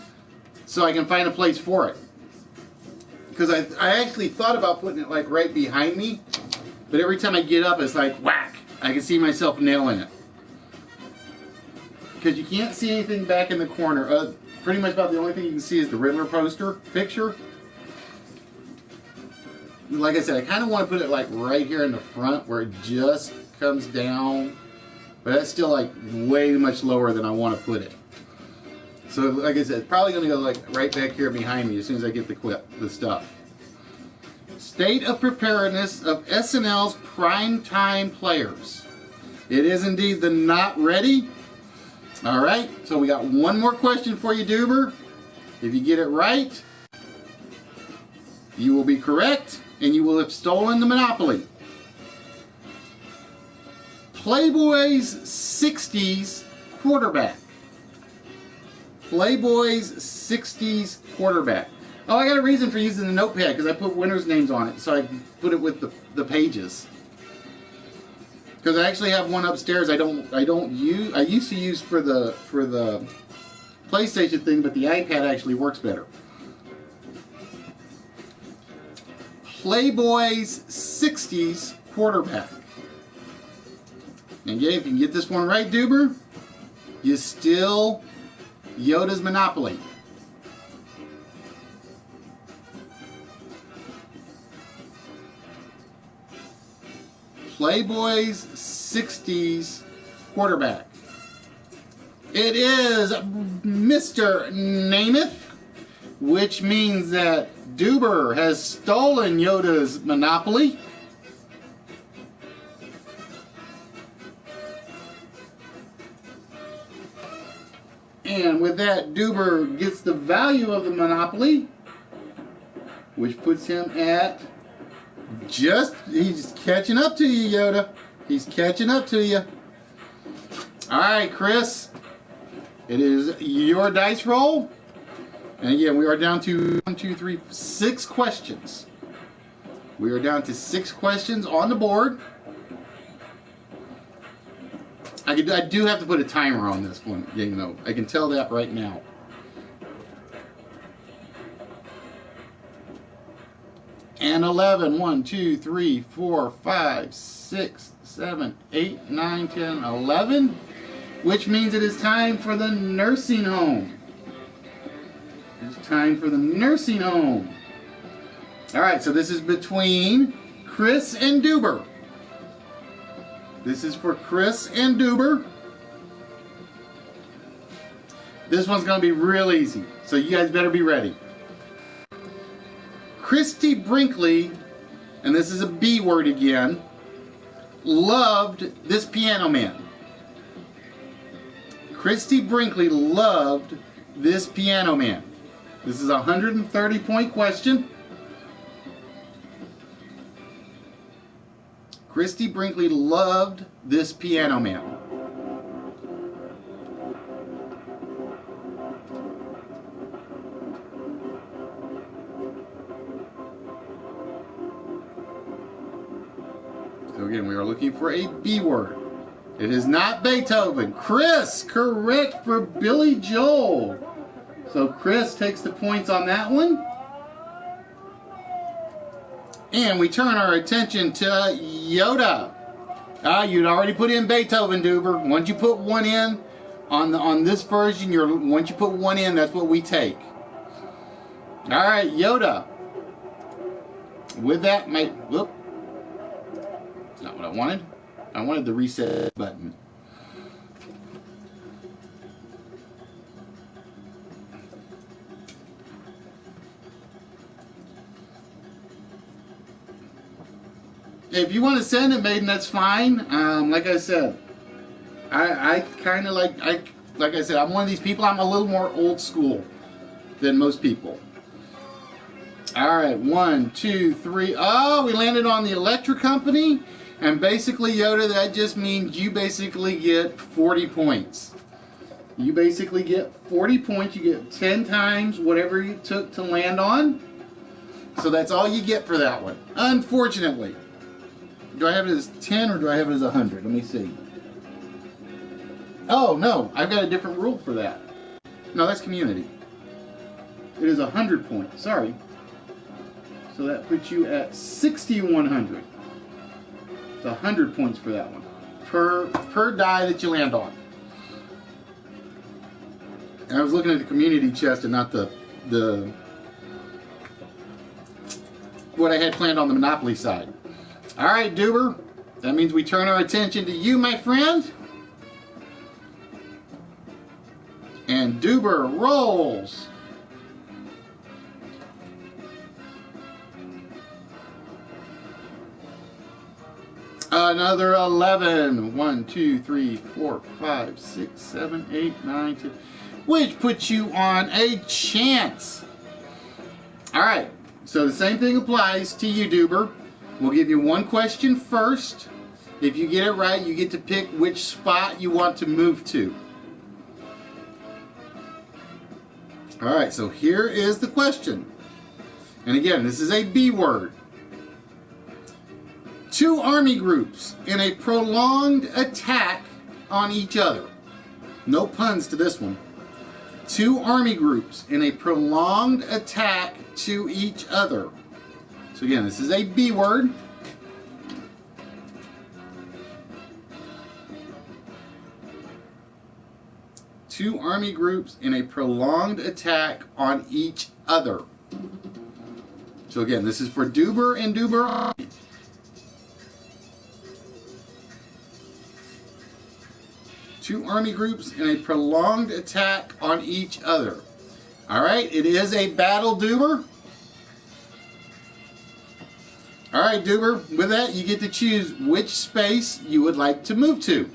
So I can find a place for it. Because I actually thought about putting it like right behind me, but every time I get up it's like whack. I can see myself nailing it. Because you can't see anything back in the corner. Pretty much about the only thing you can see is the Riddler poster picture. Like I said, I kind of want to put it like right here in the front where it just comes down. But that's still like way much lower than I want to put it. So, like I said, it's probably going to go like right back here behind me as soon as I get the stuff. State of preparedness of SNL's primetime players. It is indeed the not ready. All right, so we got one more question for you, Duber. If you get it right, you will be correct, and you will have stolen the Monopoly. Playboy's 60s quarterback. Playboy's 60s quarterback. Oh, I got a reason for using the notepad because I put winners' names on it, so I can put it with the pages. Because I actually have one upstairs. I used to use for the PlayStation thing, but the iPad actually works better. Playboy's 60s quarterback. And again, if you can get this one right, Duber, you steal Yoda's Monopoly. Playboy's 60s quarterback. It is Mr. Namath, which means that Duber has stolen Yoda's Monopoly. And with that, Duber gets the value of the Monopoly, which puts him at he's catching up to you, Yoda. He's catching up to you. All right, Chris. It is your dice roll. And again, we are down to 6 questions. We are down to 6 questions on the board. I do have to put a timer on this one, you know. I can tell that right now. And 11, 1, 2, 3, 4, 5, 6, 7, 8, 9, 10, 11, which means it is time for the nursing home. It's time for the nursing home. All right, so this is between Chris and Duber. This is for Chris and Duber. This one's going to be real easy, so you guys better be ready. Christy Brinkley, and this is a B word again, loved this piano man. Christy Brinkley loved this piano man. This is a 130-point question. Christy Brinkley loved this piano man. So again, we are looking for a B word. It is not Beethoven. Chris, correct for Billy Joel. So Chris takes the points on that one. And we turn our attention to Yoda. You'd already put in Beethoven, Duber. Once you put one in on this version, once you put one in, that's what we take. All right, Yoda. With that, whoop. That's not what I wanted. I wanted the reset button. If you want to send it, Maiden, that's fine. Like I said, I kind of like I said, I'm one of these people. I'm a little more old school than most people. All right, 1, 2, 3. Oh, we landed on the Electric Company. And basically, Yoda, that just means you basically get 40 points. You basically get 40 points. You get 10 times whatever you took to land on. So that's all you get for that one. Unfortunately. Do I have it as 10 or do I have it as 100? Let me see. Oh, no. I've got a different rule for that. No, that's community. It is 100 points. Sorry. So that puts you at 6,100. It's 100 points for that one. Per die that you land on. And I was looking at the community chest and not the what I had planned on the Monopoly side. All right, Duber. That means we turn our attention to you, my friend. And Duber rolls. Another 11. 1, 2, 3, 4, 5, 6, 7, 8, 9, 10. Which puts you on a chance. All right. So the same thing applies to you, Duber. We'll give you one question first. If you get it right, you get to pick which spot you want to move to. All right, so here is the question. And again, this is a B word. 2 army groups in a prolonged attack on each other. No puns to this one. 2 army groups in a prolonged attack to each other. So again, this is a B word. Two army groups in a prolonged attack on each other. So again, this is for Duber and Duber Army. Two army groups in a prolonged attack on each other. All right, it is a battle, Duber. All right, Duber, with that, you get to choose which space you would like to move to.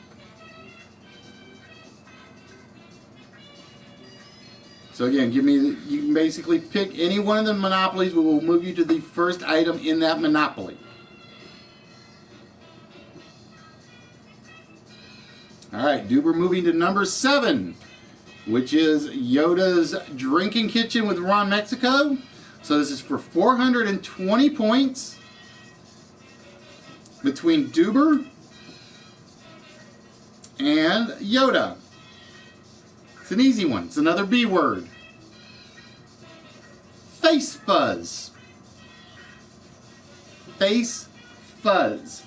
So again, you can basically pick any one of the monopolies. We will move you to the first item in that monopoly. All right, Duber moving to number 7, which is Yoda's Drinking Kitchen with Ron Mexico. So this is for 420 points between Duber and Yoda. It's an easy one. It's another B word. Face fuzz. Face fuzz.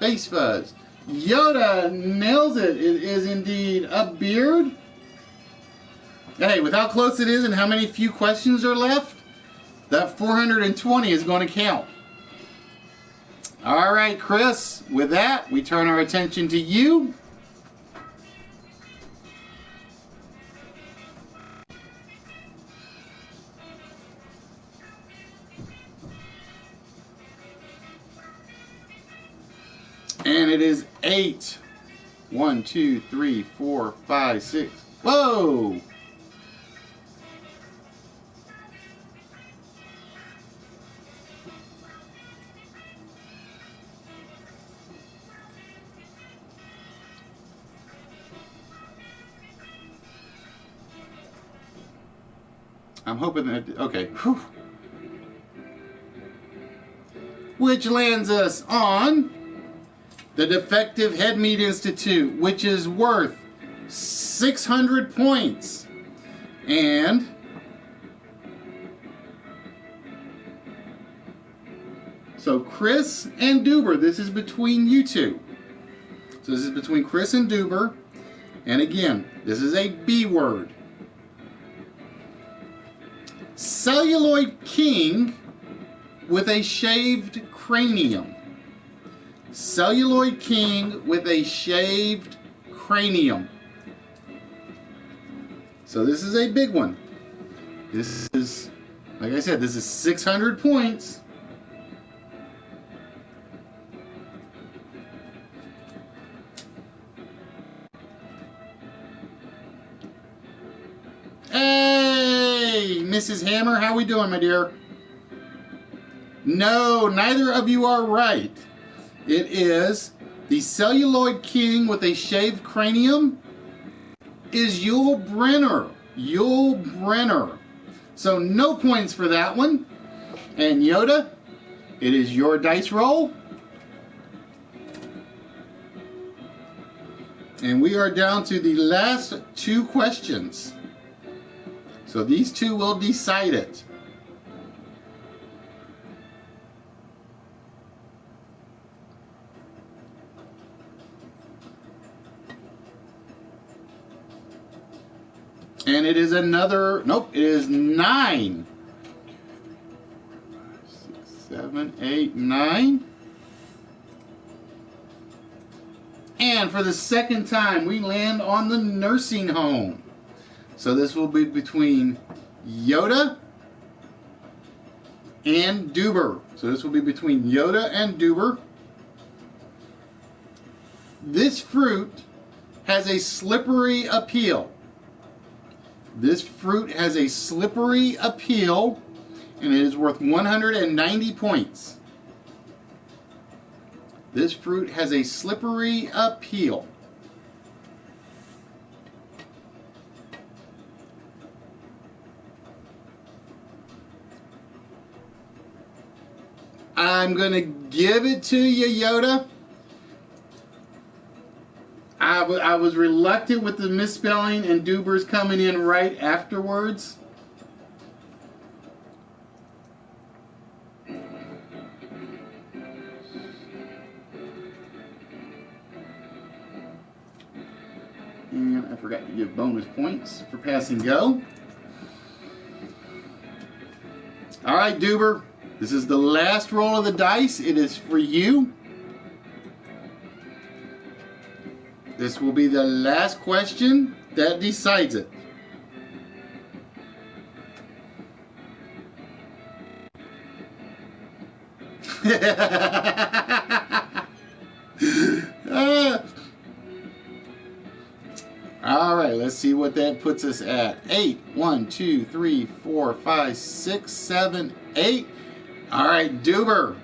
Face fuzz. Yoda nails it. It is indeed a beard. Hey, with how close it is and how many few questions are left, that 420 is going to count. All right, Chris, with that, we turn our attention to you. And it is 8. 1, 2, 3, 4, 5, 6. Whoa! I'm hoping that, okay. Whew. Which lands us on the Defective Head Meat Institute, which is worth 600 points. And so Chris and Duber, this is between you two. So this is between Chris and Duber. And again, this is a B word. Celluloid king with a shaved cranium. Celluloid king with a shaved cranium. So this is a big one. This is, like I said, this is 600 points. Hey, Mrs. Hammer, how we doing, my dear? No, neither of you are right. It is the celluloid king with a shaved cranium is Yul Brynner. Yul Brynner. So no points for that one. And Yoda, it is your dice roll. And we are down to the last two questions. So these two will decide it. And it is another, nope, it is 9. 6, 7, 8, 9. And for the second time, we land on the nursing home. So this will be between Yoda and Duber. So this will be between Yoda and Duber. This fruit has a slippery appeal. This fruit has a slippery appeal, and it is worth 190 points. This fruit has a slippery appeal. I'm going to give it to you, Yoda. I was reluctant with the misspelling and Duber's coming in right afterwards. And I forgot to give bonus points for pass and go. All right, Duber. This is the last roll of the dice. It is for you. This will be the last question that decides it. All right, let's see what that puts us at. 8. 1, 2, 3, 4, 5, 6, 7, 8. All right, Duber.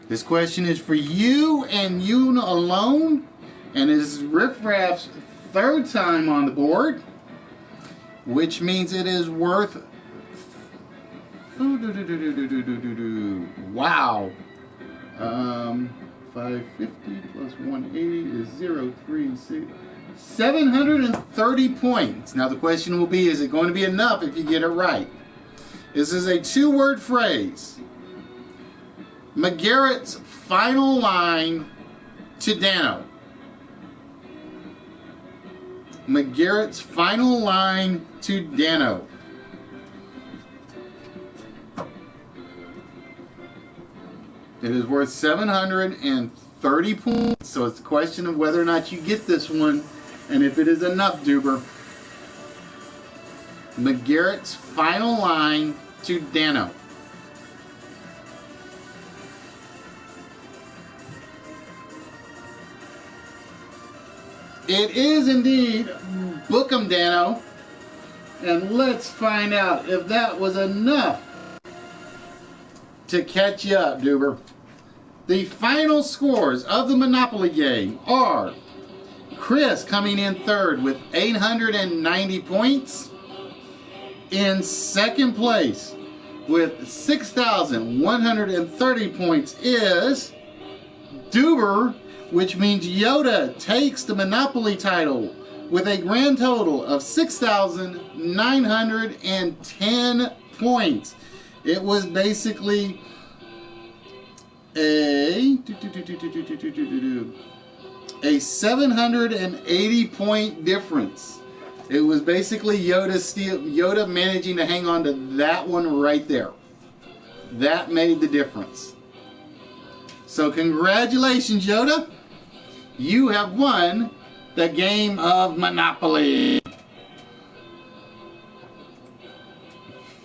This question is for you and you alone. And it is Riff Raff's third time on the board, which means it is worth, wow, 550 plus 180 is 036, 730 points. Now the question will be, is it going to be enough if you get it right? This is a two-word phrase. McGarrett's final line to Dano. McGarrett's Final Line to Dano. It is worth 730 points, so it's a question of whether or not you get this one, and if it is enough, Duber. McGarrett's Final Line to Dano. It is indeed Bookham Dano, and let's find out if that was enough to catch you up, Duber. The final scores of the Monopoly game are Chris coming in third with 890 points. In second place with 6,130 points is Duber, which means Yoda takes the Monopoly title with a grand total of 6,910 points. It was basically a 780 point difference. It was basically Yoda managing to hang on to that one right there. That made the difference. So congratulations, Yoda. You have won the game of Monopoly.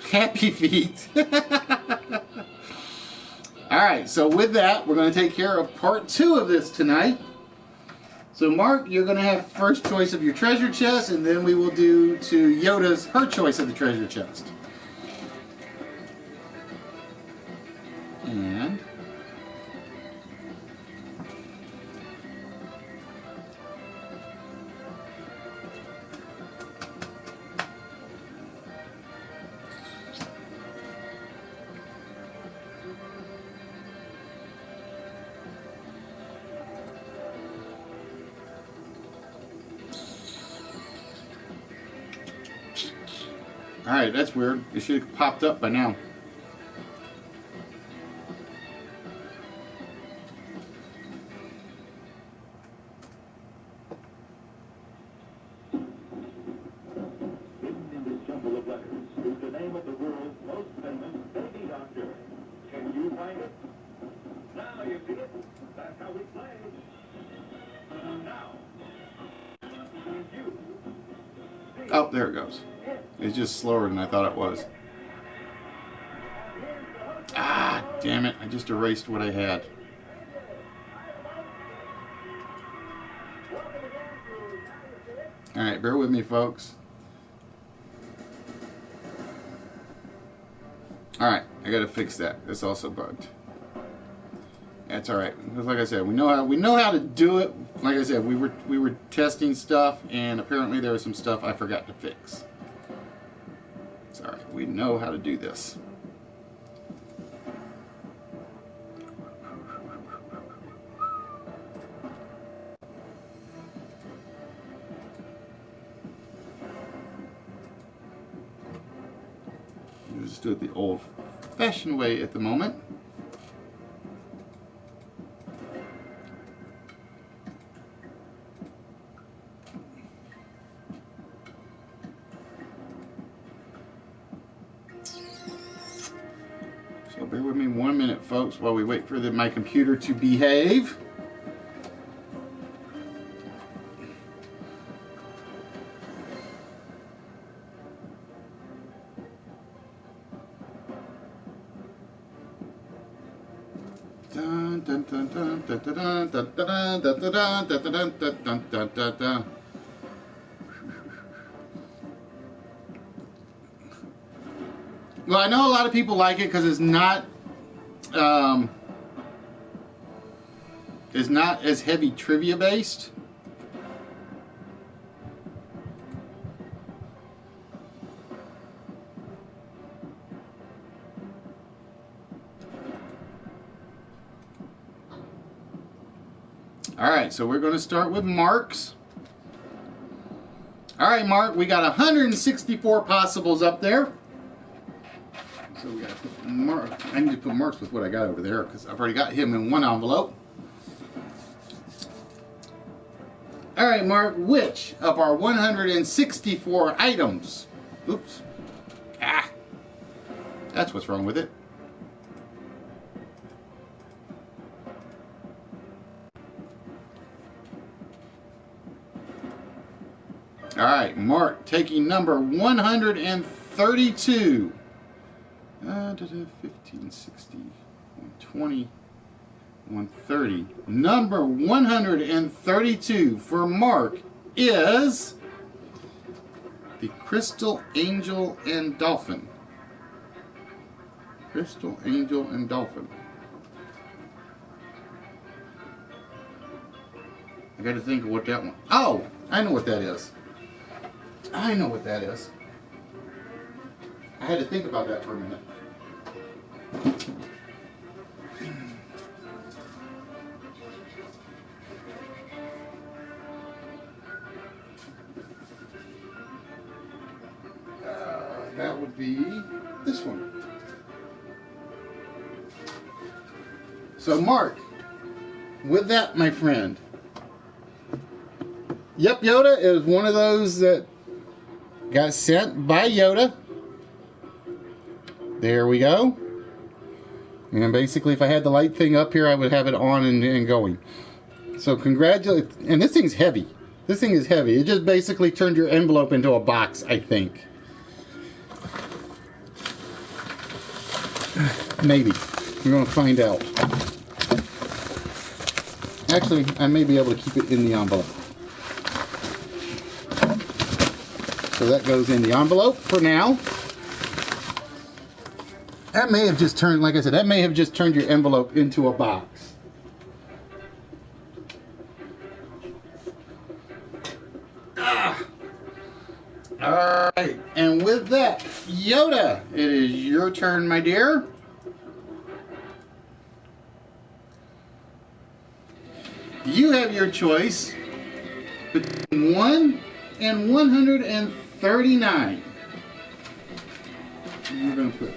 Happy feet. Alright, so with that, we're going to take care of part 2 of this tonight. So Mark, you're going to have first choice of your treasure chest, and then we will do to Yoda's her choice of the treasure chest. And alright, that's weird. It should have popped up by now. Hidden in this jumble of letters is the name of the world's most famous baby doctor. Can you find it? Now you see it. That's how we play. Now. Oh, there it goes. It's just slower than I thought it was. Ah, damn it. I just erased what I had. Alright, bear with me, folks. Alright, I gotta fix that. It's also bugged. That's alright. Like I said, we know how to do it. Like I said, we were testing stuff, and apparently there was some stuff I forgot to fix. It's alright. We know how to do this. We'll just do it the old-fashioned way at the moment. So bear with me 1 minute, folks, while we wait for my computer to behave. Dun, dun, dun, dun, dun, dun, dun, dun, dun, dun, dun, dun, dun, dun, dun, dun, dun. Well, I know a lot of people like it because it's not as heavy trivia based. All right, so we're going to start with Mark's. All right, Mark, we got 164 possibles up there. So we got to put Mark. I need to put Marks with what I got over there because I've already got him in one envelope. All right, Mark, which of our 164 items, oops, that's what's wrong with it. All right, Mark taking number 132. 15, 60, 120, 130. Number 132 for Mark is the Crystal Angel and Dolphin. Crystal Angel and Dolphin. I got to think of what that one. Oh, I know what that is. I know what that is. I had to think about that for a minute. That would be this one. So Mark, with that, my friend, yep, Yoda is one of those that got sent by Yoda. There we go. And basically, if I had the light thing up here, I would have it on and going. So congratulations. And this thing's heavy. This thing is heavy. It just basically turned your envelope into a box, I think. Maybe. We're going to find out. Actually, I may be able to keep it in the envelope. So that goes in the envelope for now. That may have just turned, like I said, that may have just turned your envelope into a box. All right, and with that, Yoda, it is your turn, my dear. You have your choice between 1 and 139. You're going to put.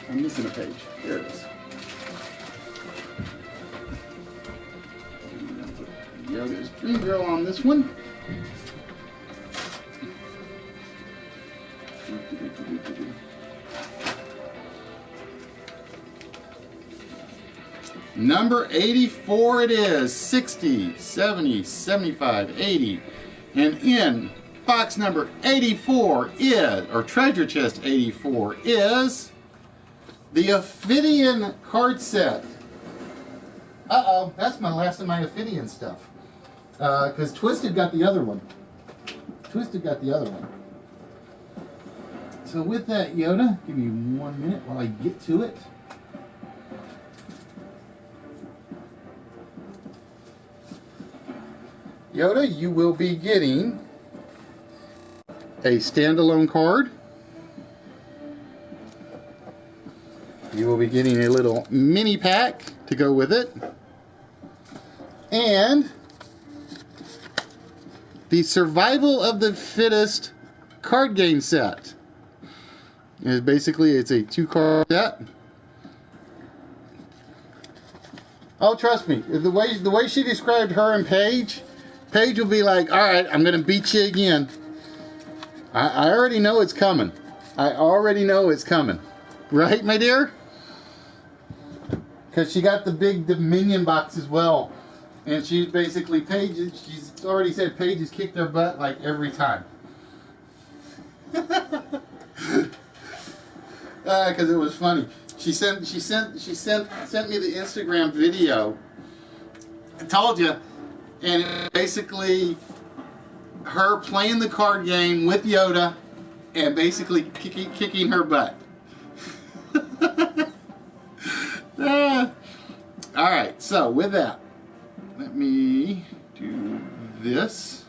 I'm missing a page. There it is. Yoga's Dream Girl on this one. Number 84 it is. 60, 70, 75, 80. And in box number 84 is, or treasure chest 84 is, the Ophidian card set. Uh-oh, that's my last of my Ophidian stuff. Because Twisted got the other one. Twisted got the other one. So with that, Yoda, give me 1 minute while I get to it. Yoda, you will be getting a standalone card. You will be getting a little mini pack to go with it. And the Survival of the Fittest card game set. And basically, it's a 2-card set. Oh, trust me, the way she described her and Paige will be like, all right, I'm going to beat you again. I already know it's coming. I already know it's coming. Right, my dear? Because she got the big Dominion box as well. And she's basically, she's already said Paige has kicked her butt like every time. Because it was funny. She sent me the Instagram video. I told you. And it's basically her playing the card game with Yoda and basically kicking her butt. Alright, so with that, let me do this.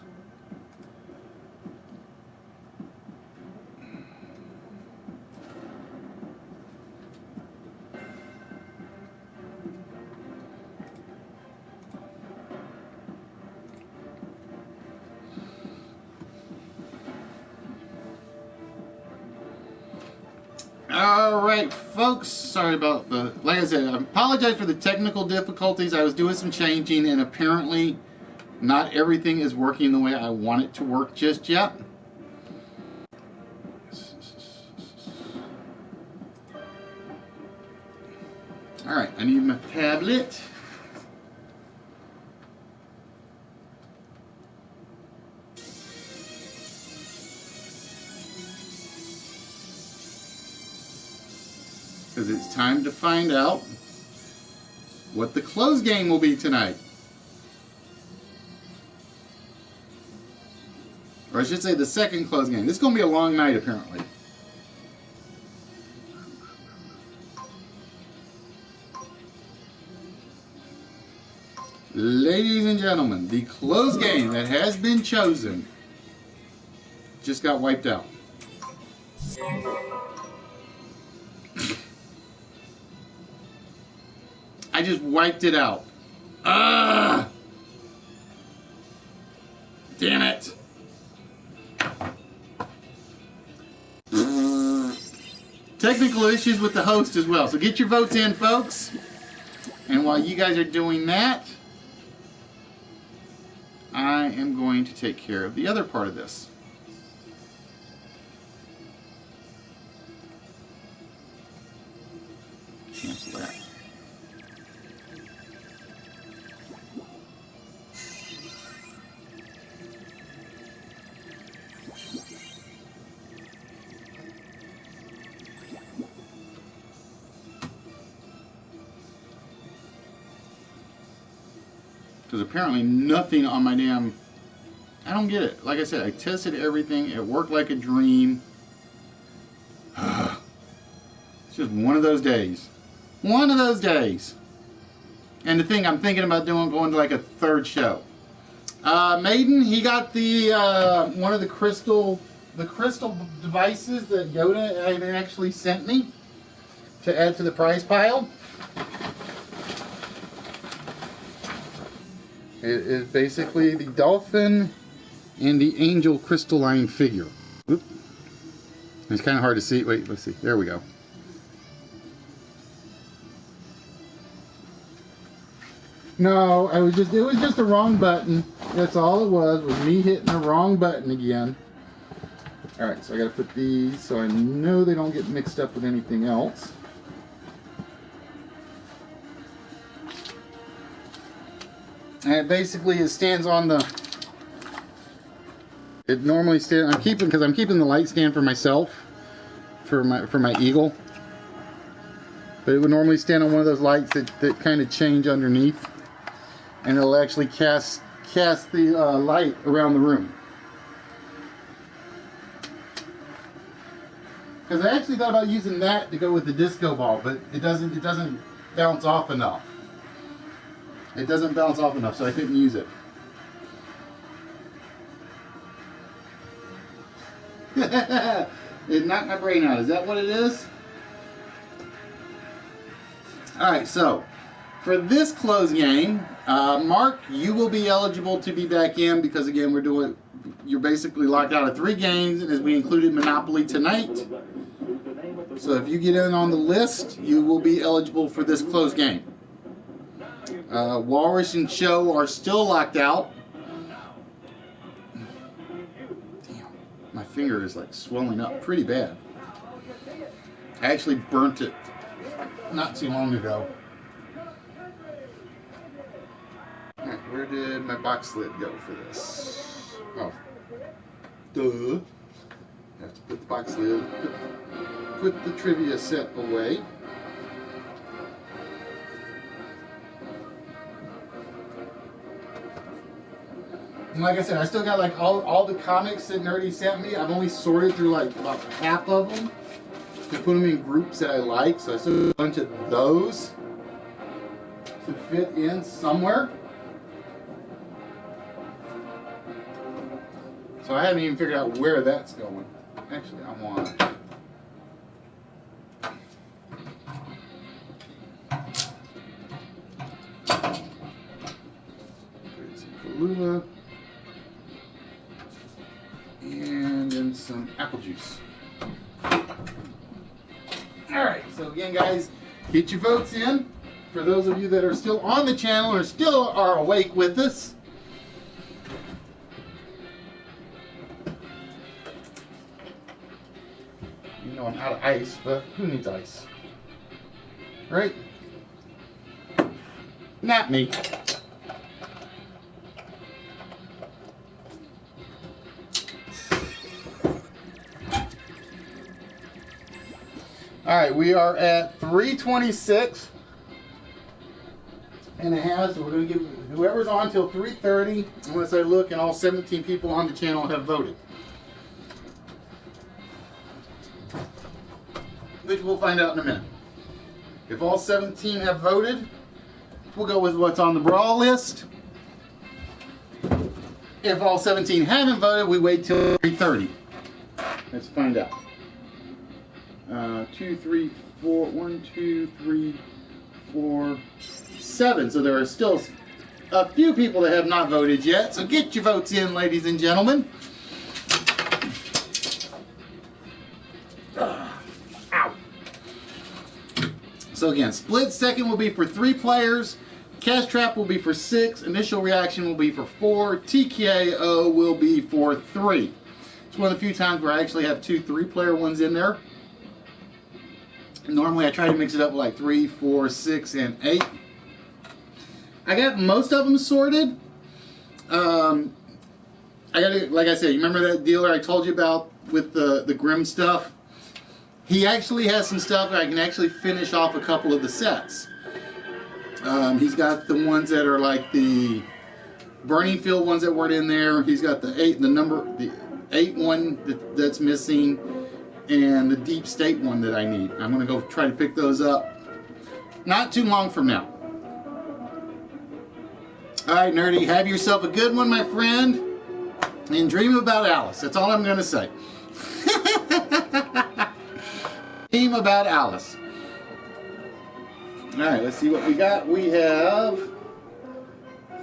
All right, folks. Sorry about the. Like I said, I apologize for the technical difficulties. I was doing some changing, and apparently, not everything is working the way I want it to work just yet. All right, I need my tablet. Because it's time to find out what the close game will be tonight. Or I should say the second close game. This is going to be a long night, apparently. Ladies and gentlemen, the close game that has been chosen just got wiped out. I just wiped it out. Ah! Damn it. Technical issues with the host as well. So get your votes in, folks. And while you guys are doing that, I am going to take care of the other part of this. Cancel that. Because apparently nothing on my damn... I don't get it. Like I said, I tested everything. It worked like a dream. It's just one of those days. One of those days. And the thing I'm thinking about doing, going to like a third show. Maiden, he got the one of the crystal devices that Yoda had actually sent me to add to the prize pile. It is basically the dolphin and the angel crystalline figure. Oop. It's kind of hard to see. Wait, let's see. There we go. No, it was just the wrong button. That's all it was me hitting the wrong button again. Alright, so I gotta put these so I know they don't get mixed up with anything else. And basically it stands on the... It normally stands... I'm keeping the light stand for myself, for my Eagle. But it would normally stand on one of those lights that kind of change underneath. And it'll actually cast the light around the room. Because I actually thought about using that to go with the disco ball, but it doesn't bounce off enough. It doesn't bounce off enough, so I couldn't use it. It knocked my brain out. Is that what it is? Alright, so for this close game, Mark, you will be eligible to be back in because again you're basically locked out of 3 games as we included Monopoly tonight. So if you get in on the list, you will be eligible for this close game. Walrus and Cho are still locked out. Damn, my finger is like swelling up pretty bad. I actually burnt it not too long ago. Alright, where did my box lid go for this? Oh. Duh. I have to put the box lid, put the trivia set away. And like I said, I still got like all the comics that Nerdy sent me. I've only sorted through like about half of them to put them in groups that I like. So I still have a bunch of those to fit in somewhere. So I haven't even figured out where that's going. Actually, I want some Kahlua and then some apple juice. So again, guys, get your votes in. For those of you that are still on the channel or still are awake with us. You know I'm out of ice, but who needs ice? Right? Not me. All right, we are at 326 and a half, so we're going to give whoever's on till 3:30, unless I look and all 17 people on the channel have voted. Which we'll find out in a minute. If all 17 have voted, we'll go with what's on the brawl list. If all 17 haven't voted, we wait till 3:30. Let's find out. 2, 3, 4, 1, 2, 3, 4, 7. So there are still a few people that have not voted yet. So get your votes in, ladies and gentlemen. Ow. So again, split second will be for 3 players. Cash trap will be for 6. Initial reaction will be for 4. TKO will be for 3. It's one of the few times where I actually have 2 3-player ones in there. Normally I try to mix it up with like 3, 4, 6, and 8. I got most of them sorted. I got, like I said, you remember that dealer I told you about with the Grim stuff? He actually has some stuff that I can actually finish off a couple of the sets. He's got the ones that are like the Burning Field ones that weren't in there. He's got the 8 one that's missing, and the Deep State one that I need. I'm going to go try to pick those up not too long from now. Alright, Nerdy, have yourself a good one, my friend, and dream about Alice. That's all I'm going to say. Dream about Alice. Alright, let's see what we got. We have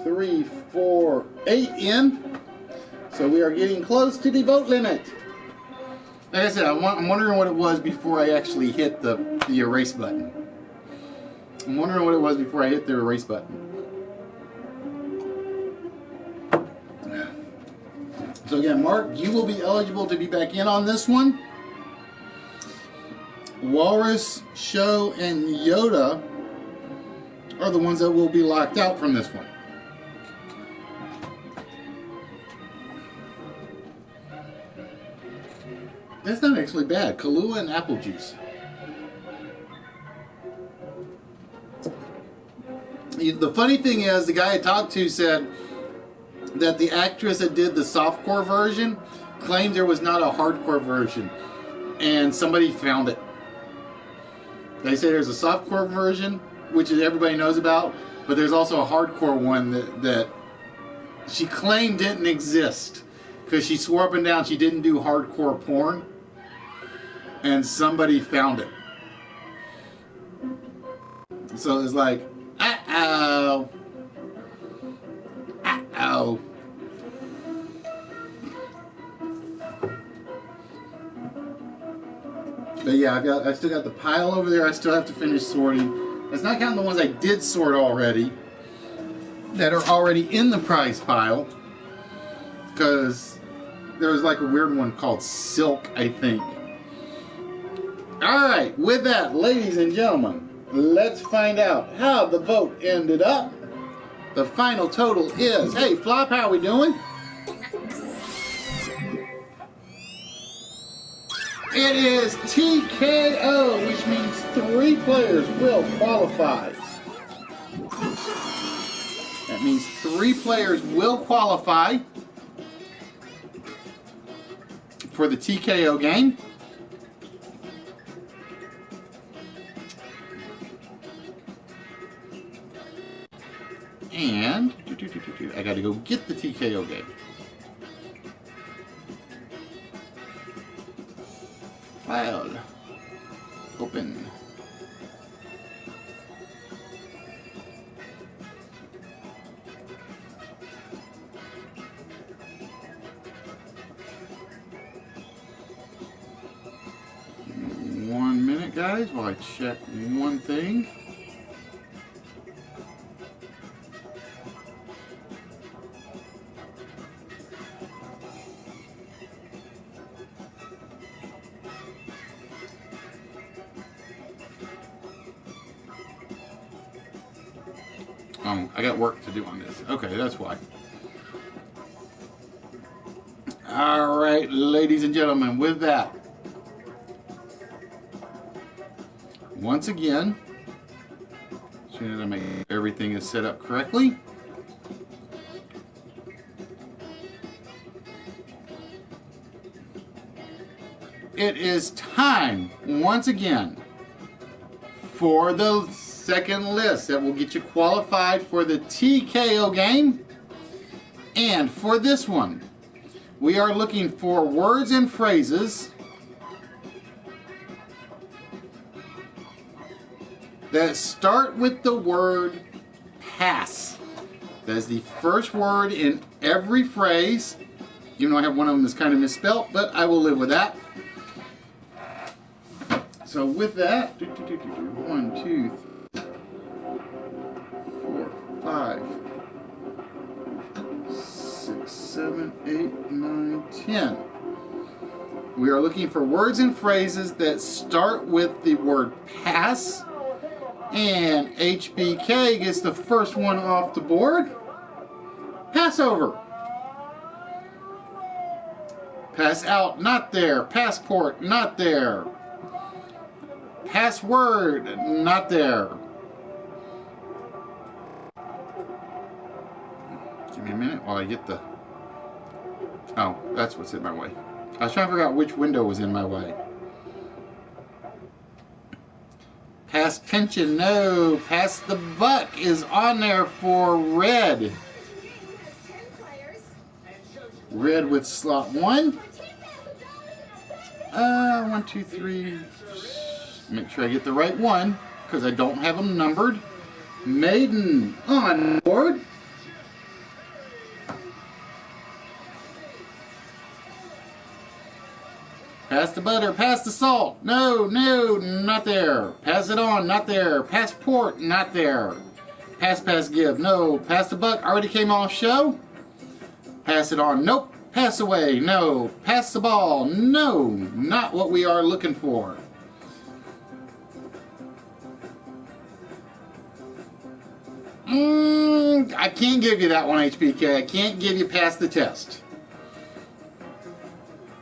3, 4, 8 in. So we are getting close to the vote limit. Like I said, I'm wondering what it was before I actually hit the erase button. I'm wondering what it was before I hit the erase button. So again, Mark, you will be eligible to be back in on this one. Walrus, Show, and Yoda are the ones that will be locked out from this one. That's not actually bad. Kahlua and apple juice. The funny thing is, the guy I talked to said that the actress that did the softcore version claimed there was not a hardcore version, and somebody found it. They say there's a softcore version, which everybody knows about, but there's also a hardcore one that she claimed didn't exist because she swore up and down she didn't do hardcore porn, and somebody found it. So it's like, uh-oh. Uh-oh. But yeah, I still got the pile over there I still have to finish sorting. That's not counting the ones I did sort already that are already in the prize pile, because there was like a weird one called Silk, I think. Alright, with that, ladies and gentlemen, let's find out how the vote ended up. The final total is, hey Flop, how are we doing? It is TKO, which means 3 players will qualify. That means 3 players will qualify for the TKO game. And I gotta go get the TKO game. File. Open. guys, while I check one thing. I got work to do on this. Okay, that's why. All right, ladies and gentlemen, with that, once again, as soon as I make everything is set up correctly, it is time once again for the second list that will get you qualified for the TKO game. And for this one, we are looking for words and phrases that start with the word pass. That is the first word in every phrase. Even though I have one of them that's kind of misspelt, but I will live with that. So with that, 1, 2, 4, 5, 6, 7, 8, 9, 10. We are looking for words and phrases that start with the word pass. And HBK gets the first one off the board. Passover. Pass out, not there. Passport, not there. Password, not there. Give me a minute while I get the... Oh, that's what's in my way. I was trying to figure out which window was in my way. Pass pension, no. Pass the buck is on there for red. Red with slot 1. 1, 2, 3. Make sure I get the right one, because I don't have them numbered. Maiden on board. Pass the butter, pass the salt. No, no, not there. Pass it on, not there. Passport, not there. Pass, pass, give. No. Pass the buck, already came off show. Pass it on, nope. Pass away, no. Pass the ball, no. Not what we are looking for. I can't give you that one, HBK. I can't give you pass the test.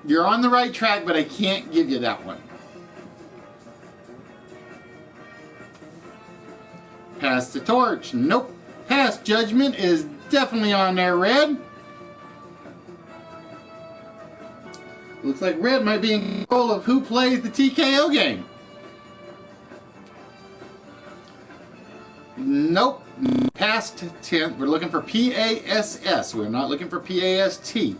You're on the right track, but I can't give you that one. Pass the torch. Nope. Pass judgment is definitely on there, red. Looks like red might be in control of who plays the TKO game. Nope. Past tense. We're looking for PASS. We're not looking for PAST.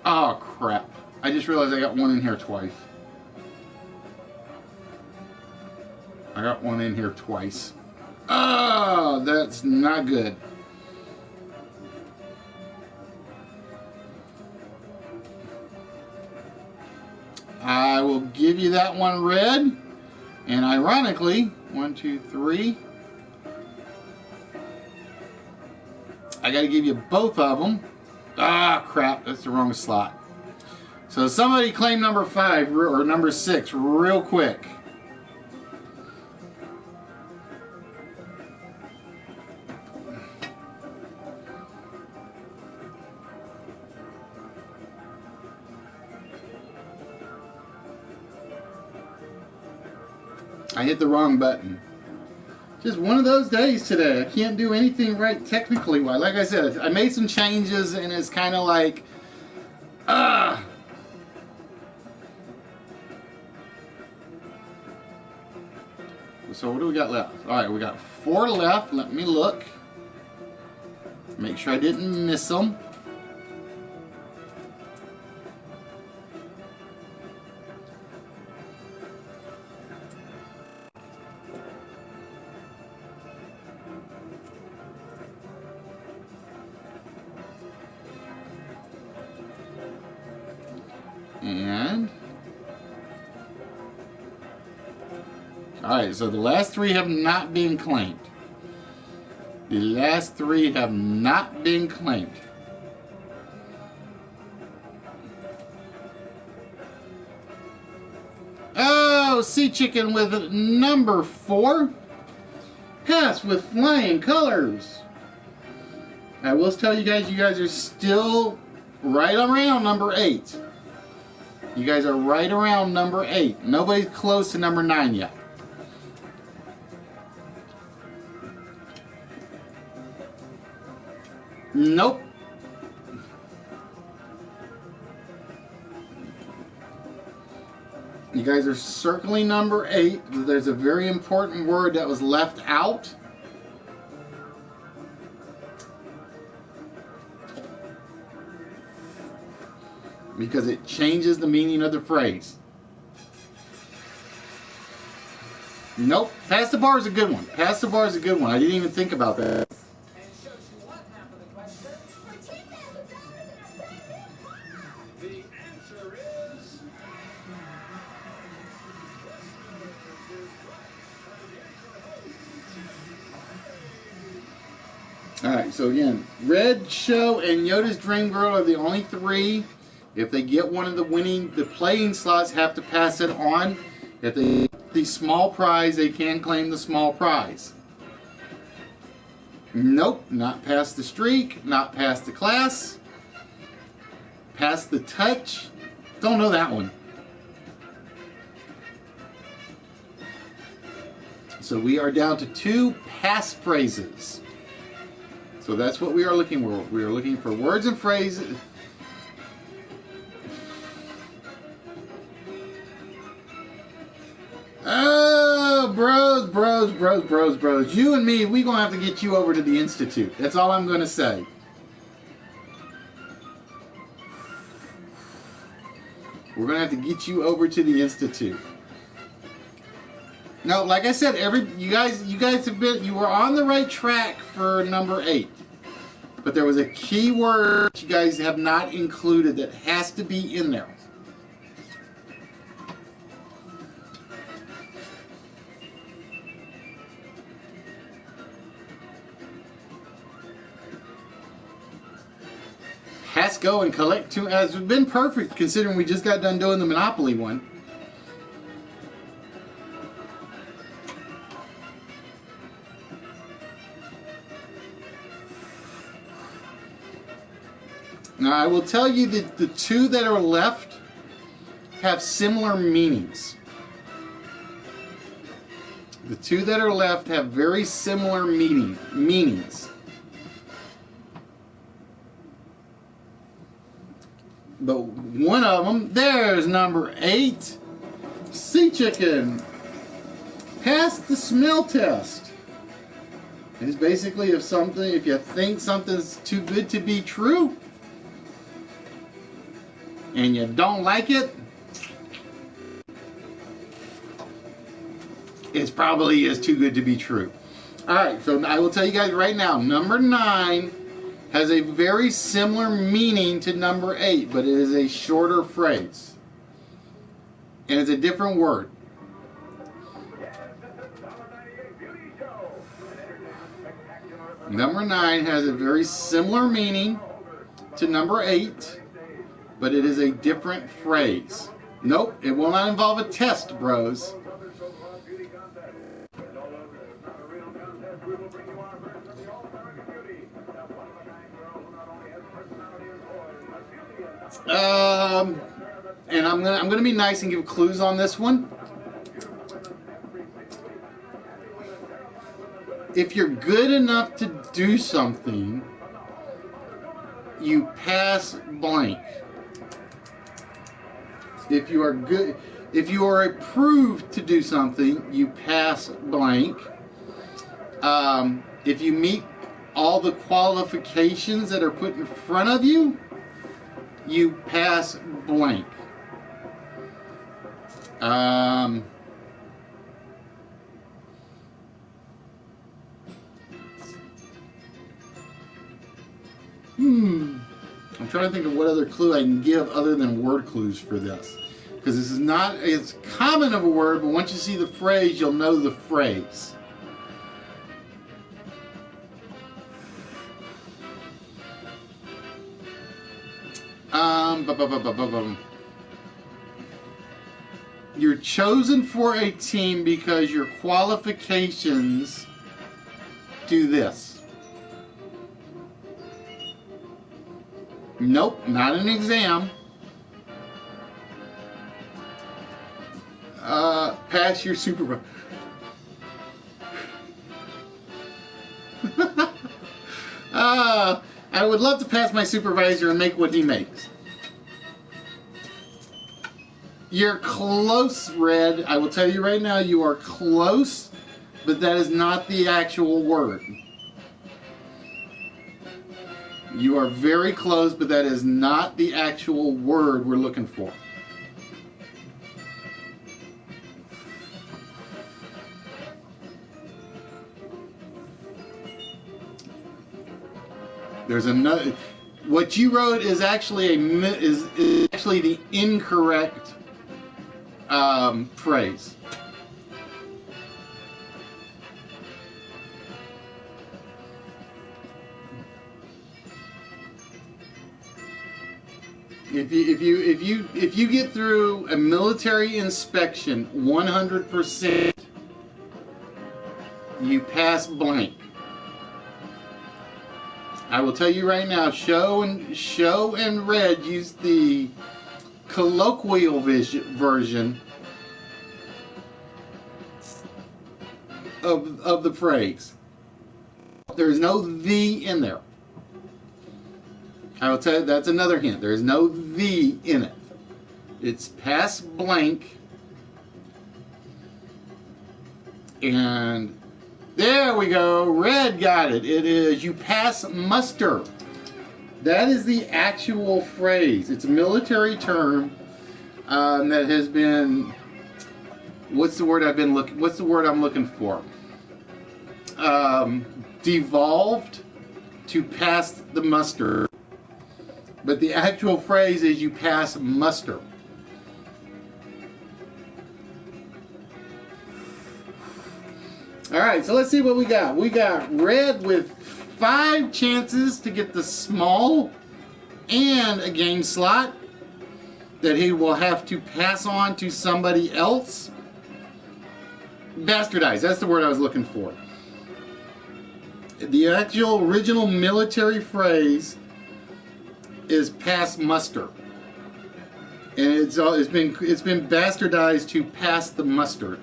Oh, crap. I just realized I got one in here twice. I got one in here twice. Oh, that's not good. I will give you that one red. And ironically, 1, 2, 3. I got to give you both of them. Ah, crap. That's the wrong slot. So somebody claim number 5 or number 6 real quick. I hit the wrong button. Just one of those days today. I can't do anything right technically. Like I said, I made some changes and it's kind of like, So what do we got left? All right, we got 4 left. Let me look. Make sure I didn't miss them. Alright, so the last three have not been claimed. The last three have not been claimed. Oh, Sea Chicken with number 4. Pass with flying colors. I will tell you guys are still right around number 8. You guys are right around number 8. Nobody's close to number 9 yet. Nope. You guys are circling number 8. There's a very important word that was left out. Because it changes the meaning of the phrase. Nope. Pass the bar is a good one. Pass the bar is a good one. I didn't even think about that. Alright, so again, Red Show and Yoda's Dream Girl are the only 3. If they get one of the playing slots have to pass it on. If they get the small prize, they can claim the small prize. Nope, not past the streak, not past the class. Past the touch. Don't know that one. So we are down to 2 pass phrases. So that's what we are looking for. We are looking for words and phrases. Oh, bros. You and me, we gonna have to get you over to the Institute. That's all I'm gonna say. We're gonna have to get you over to the Institute. No, like I said, you guys you were on the right track for number 8. But there was a key word that you guys have not included that has to be in there. Has go and collect 2 has been perfect considering we just got done doing the Monopoly one. Now, I will tell you that the 2 that are left have similar meanings. The 2 that are left have very similar meanings. But one of them, there's number 8. Sea Chicken. Pass the smell test. It's basically if you think something's too good to be true, and you don't like it, it probably is too good to be true. Alright, so I will tell you guys right now, number 9 has a very similar meaning to number 8, but it is a shorter phrase. And it's a different word. Number 9 has a very similar meaning to number 8, but it is a different phrase. Nope, it will not involve a test, bros. And I'm gonna be nice and give clues on this one. If you're good enough to do something, you pass blank. If you are approved to do something, you pass blank. If you meet all the qualifications that are put in front of you, you pass blank. I'm trying to think of what other clue I can give other than word clues for this. Because this is not as common of a word, but once you see the phrase, you'll know the phrase. You're chosen for a team because your qualifications do this. Nope, not an exam. Pass your supervisor. I would love to pass my supervisor and make what he makes. You're close, Red. I will tell you right now, you are close, but that is not the actual word. You are very close, but that is not the actual word we're looking for. There's another. What you wrote is actually is actually the incorrect phrase. If you get through a military inspection 100%, you pass blank. I will tell you right now, Show and Red use the colloquial version of the phrase. There is no "the" in there. I will tell you, that's another hint. There is no "the" in it. It's pass blank. And there we go. Red got it. It is you pass muster. That is the actual phrase. It's a military term that has been. What's the word I'm looking for? Devolved to pass the muster. But the actual phrase is you pass muster. All right, so let's see what we got. We got Red with 5 chances to get the small and a game slot that he will have to pass on to somebody else. Bastardize, that's the word I was looking for. The actual original military phrase is pass muster. And it's been bastardized to pass the mustard.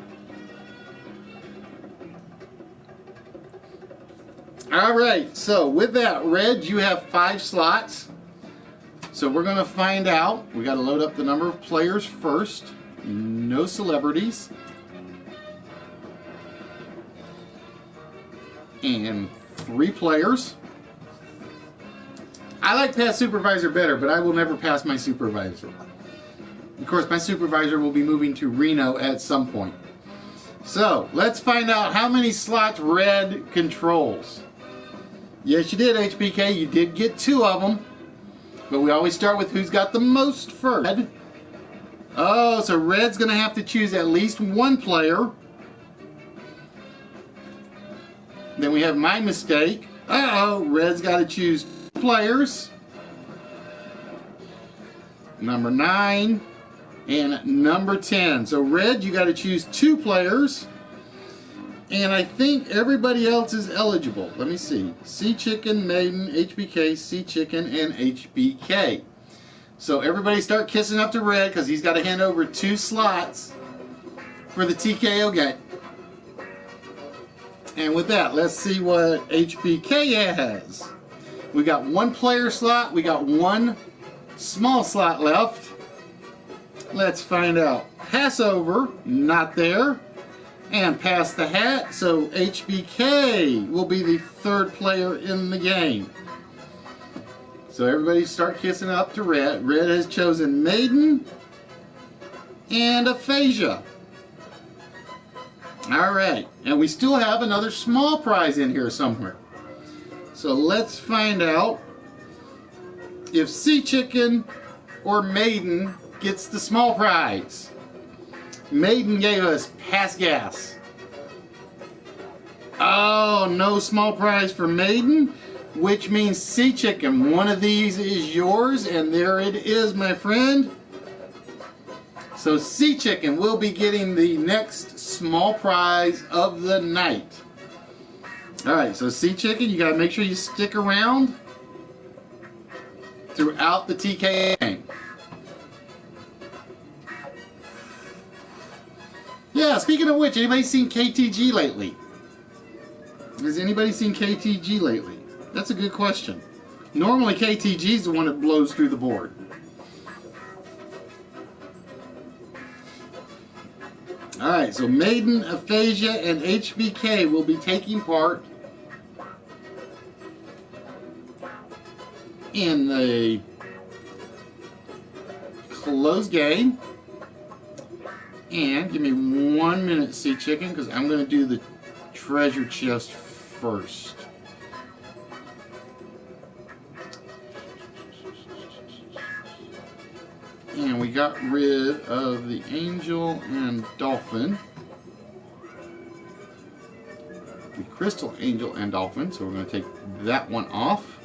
Alright, so with that, Red, you have 5 slots. So we're going to find out. We got to load up the number of players first. No celebrities. And 3 players. I like pass supervisor better, but I will never pass my supervisor. Of course, my supervisor will be moving to Reno at some point. So, let's find out how many slots Red controls. Yes, you did, HBK. You did get 2 of them. But we always start with who's got the most first. Oh, so Red's going to have to choose at least 1 player. Then we have my mistake. Uh-oh, Red's got to choose 2 players. Number 9 and number 10. So Red, you got to choose 2 players. And I think everybody else is eligible. Let me see. Sea Chicken, Maiden, HBK, Sea Chicken, and HBK. So everybody start kissing up to Red because he's got to hand over 2 slots for the TKO game. And with that, let's see what HBK has. We got 1 player slot. We got 1 small slot left. Let's find out. Passover, not there. And pass the hat, so HBK will be the 3rd player in the game. So everybody start kissing up to Red. Red has chosen Maiden and Aphasia. Alright, and we still have another small prize in here somewhere. So let's find out if Sea Chicken or Maiden gets the small prize. Maiden gave us Pass Gas. Oh, no small prize for Maiden, which means Sea Chicken. One of these is yours, and there it is, my friend. So Sea Chicken will be getting the next small prize of the night. Alright, so Sea Chicken, you gotta make sure you stick around throughout the TKO game. Yeah, speaking of which, anybody seen KTG lately? Has anybody seen KTG lately? That's a good question. Normally KTG is the one that blows through the board. Alright, so Maiden, Aphasia, and HBK will be taking part in the closed game. And give me 1 minute, Sea Chicken, because I'm going to do the treasure chest first. And we got rid of the Angel and Dolphin. The Crystal Angel and Dolphin, so we're going to take that one off.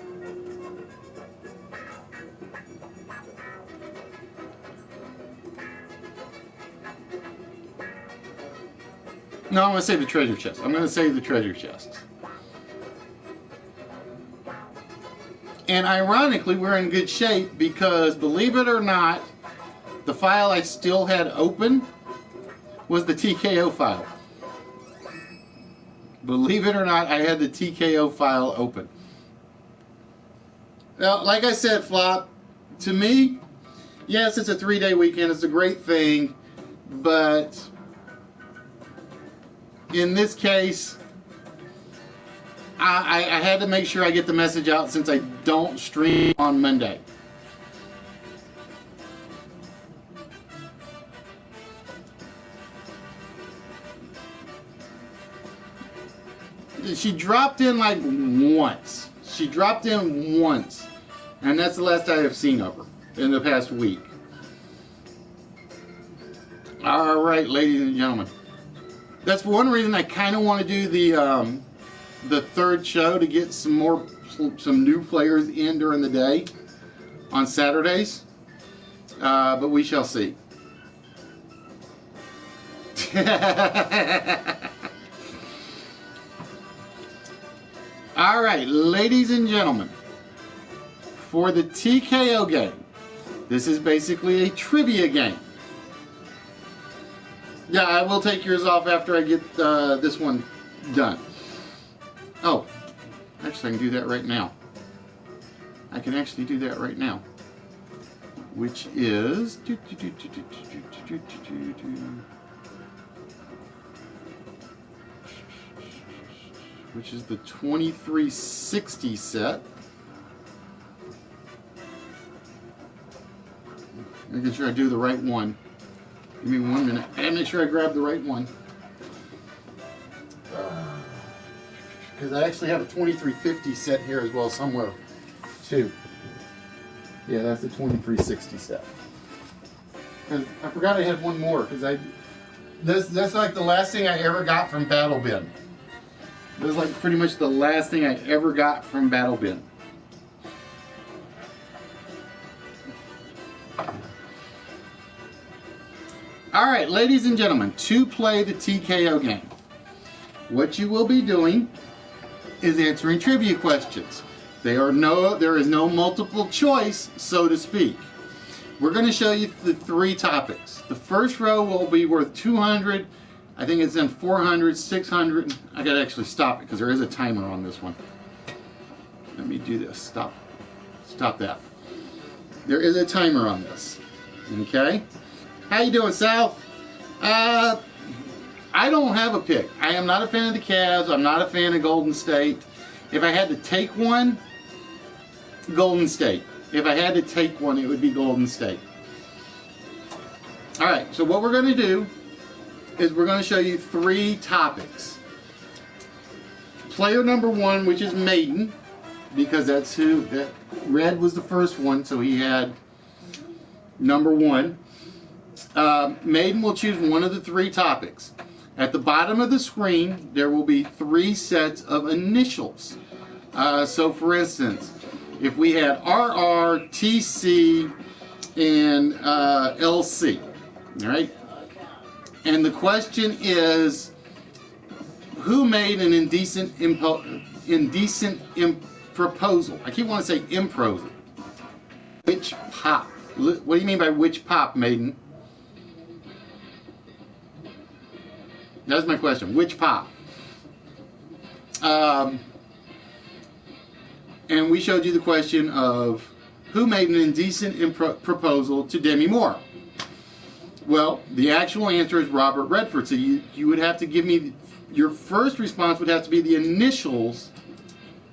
No, I'm going to save the treasure chest. I'm going to save the treasure chest. And ironically, we're in good shape because, believe it or not, the file I still had open was the TKO file. Believe it or not, I had the TKO file open. Now, like I said, Flop, to me, yes, it's a 3-day weekend. It's a great thing. But in this case, I had to make sure I get the message out since I don't stream on Monday. She dropped in like once. She dropped in once. And that's the last I have seen of her in the past week. Alright, ladies and gentlemen. That's one reason I kind of want to do the third show to get some new players in during the day on Saturdays. But we shall see. Alright, ladies and gentlemen, for the TKO game, this is basically a trivia game. Yeah, I will take yours off after I get this one done. Oh, actually I can do that right now. I can actually do that right now. Which is... which is the 2360 set. Making sure I do the right one. Give me 1 minute. And make sure I grab the right one. Because I actually have a 2350 set here as well somewhere, too. Yeah, that's the 2360 set. Because I forgot I had one more. Because that's like the last thing I ever got from Battle Bin. This is like pretty much the last thing I ever got from Battle Bin. Alright, ladies and gentlemen, to play the TKO game, what you will be doing is answering trivia questions. There is no multiple choice, so to speak. We're going to show you the 3 topics. The first row will be worth 200. I think it's in 400, 600. I gotta actually stop it because there is a timer on this one. Let me do this. Stop that. There is a timer on this. Okay. How you doing, Sal? I don't have a pick. I am not a fan of the Cavs. I'm not a fan of Golden State. If I had to take one, Golden State. If I had to take one, it would be Golden State. All right. So what we're going to do is we're going to show you 3 topics. Player number 1, which is Maiden, because that red was the first one, so he had number 1. Maiden will choose one of the three topics. At the bottom of the screen, there will be three sets of initials. So, for instance, if we had RR, TC, and LC, all right? And the question is, who made an indecent proposal? I keep wanting to say improposal. Which pop? What do you mean by which pop, Maiden? That's my question. Which pop? And we showed you the question of who made an indecent proposal to Demi Moore. Well, the actual answer is Robert Redford. So you would have to give me, your first response would have to be the initials.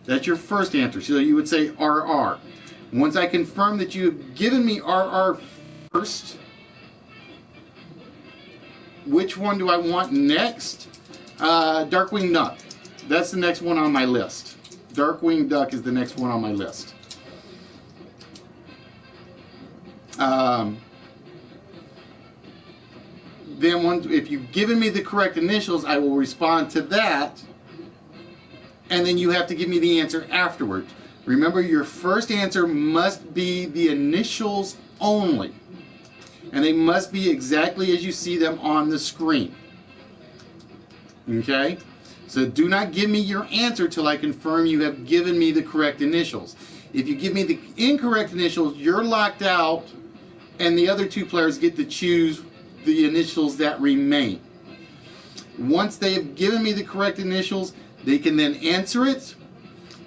That's your first answer. So you would say RR. Once I confirm that you have given me RR first, which one do I want next? Darkwing Duck. That's the next one on my list. Darkwing Duck is the next one on my list. Then if you've given me the correct initials, I will respond to that, and then you have to give me the answer afterwards. Remember, your first answer must be the initials only, and they must be exactly as you see them on the screen. Okay? So do not give me your answer till I confirm you have given me the correct initials. If you give me the incorrect initials, you're locked out, and the other two players get to choose the initials that remain. Once they have given me the correct initials, they can then answer it.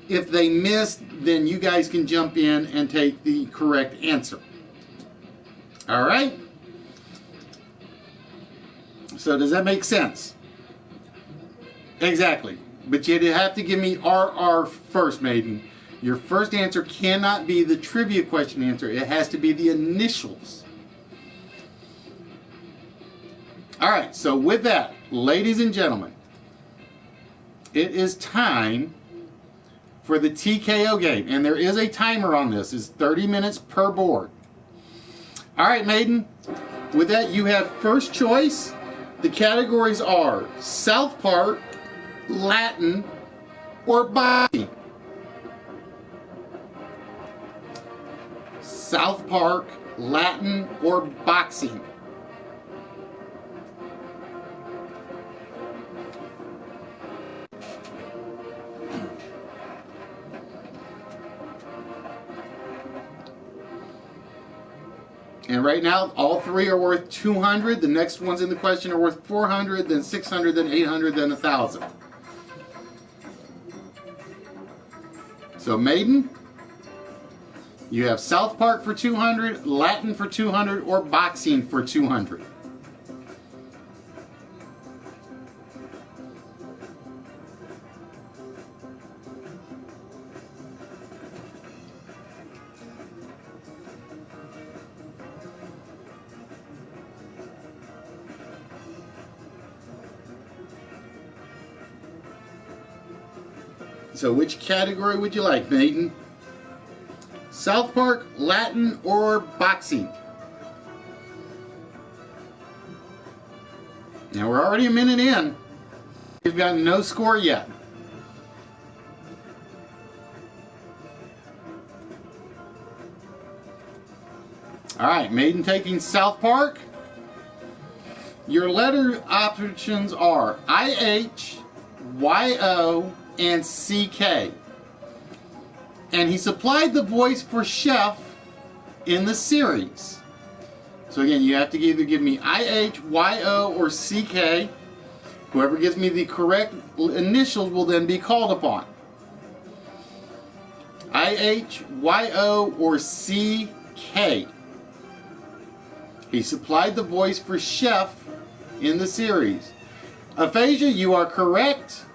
If they missed, then you guys can jump in and take the correct answer. All right? So does that make sense? Exactly. But you have to give me RR first, Maiden. Your first answer cannot be the trivia question answer. It has to be the initials. All right, so with that, ladies and gentlemen, it is time for the TKO game. And there is a timer on this. It's 30 minutes per board. All right, Maiden. With that, you have first choice. The categories are South Park, Latin, or boxing. South Park, Latin, or boxing. And right now, all three are worth 200. The next ones in the question are worth 400, then 600, then 800, then 1,000. So, Maiden, you have South Park for 200, Latin for 200, or boxing for 200. So which category would you like, Maiden? South Park, Latin, or boxing? Now we're already a minute in. We've got no score yet. All right, Maiden taking South Park. Your letter options are IH, YO, and CK. And he supplied the voice for Chef in the series. So again, you have to either give me IH, YO, or CK. Whoever gives me the correct initials will then be called upon. IH, YO, or CK. He supplied the voice for Chef in the series. Aphasia, you are correct.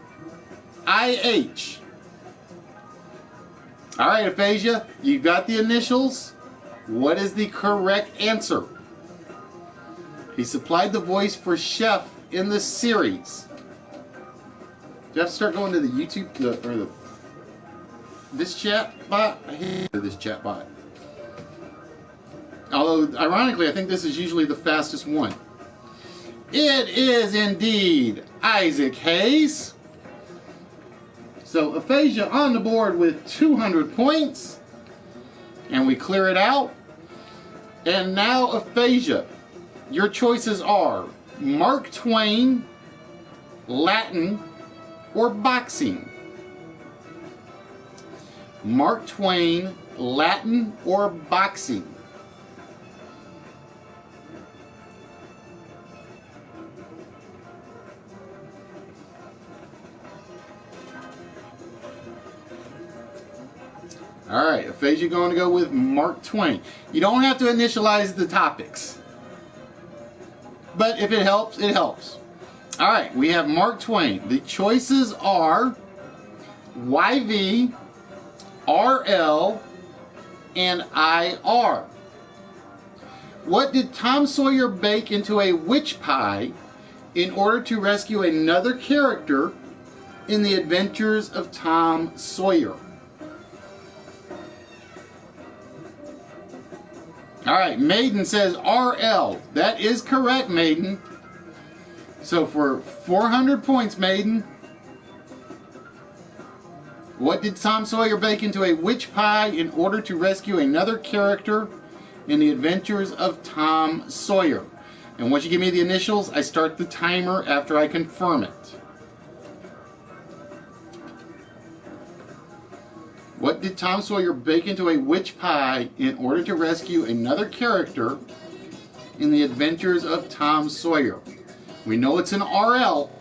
IH. All right, Aphasia, you got the initials. What is the correct answer? He supplied the voice for Chef in the series. Do you have to start going to the YouTube this chat bot? I hate this chat bot. Although, ironically, I think this is usually the fastest one. It is indeed Isaac Hayes. So aphasia on the board with 200 points. And we clear it out. And now aphasia. Your choices are Mark Twain, Latin, or boxing. Mark Twain, Latin, or boxing. All right, aphasia going to go with Mark Twain. You don't have to initialize the topics, but if it helps, it helps. All right, we have Mark Twain. The choices are YV, RL, and IR. What did Tom Sawyer bake into a witch pie in order to rescue another character in the adventures of Tom Sawyer? All right, Maiden says RL. That is correct, Maiden. So for 400 points, Maiden, what did Tom Sawyer bake into a witch pie in order to rescue another character in the adventures of Tom Sawyer? And once you give me the initials, I start the timer after I confirm it. What did Tom Sawyer bake into a witch pie in order to rescue another character in the adventures of Tom Sawyer? We know it's an RL.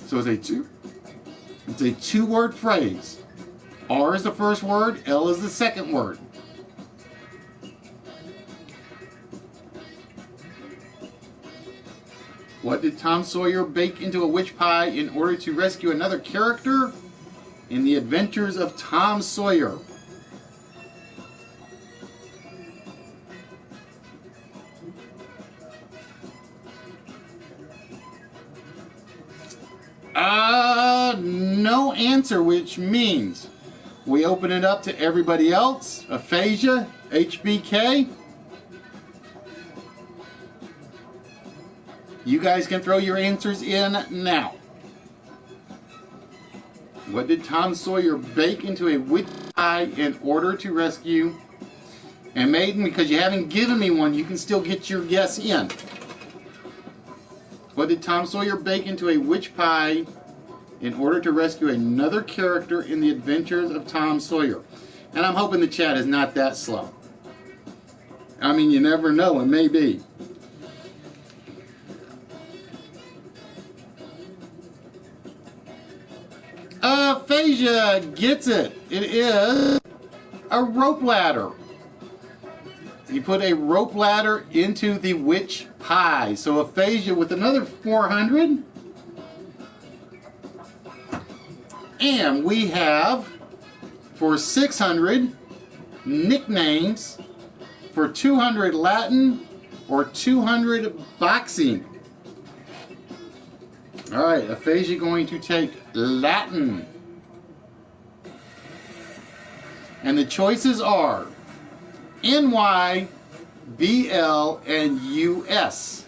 So it's a two-word phrase. R is the first word, L is the second word. What did Tom Sawyer bake into a witch pie in order to rescue another character in the adventures of Tom Sawyer? No answer, which means we open it up to everybody else. Aphasia, HBK. You guys can throw your answers in now. What did Tom Sawyer bake into a witch pie in order to rescue? And Maiden, because you haven't given me one, you can still get your guess in. What did Tom Sawyer bake into a witch pie in order to rescue another character in the adventures of Tom Sawyer? And I'm hoping the chat is not that slow. I mean, you never know, it may be. Aphasia gets it. It is a rope ladder. You put a rope ladder into the witch pie. So aphasia with another 400. And we have, for 600, nicknames, for 200 Latin, or 200 boxing. All right, aphasia going to take Latin. And the choices are NY, BL, and US.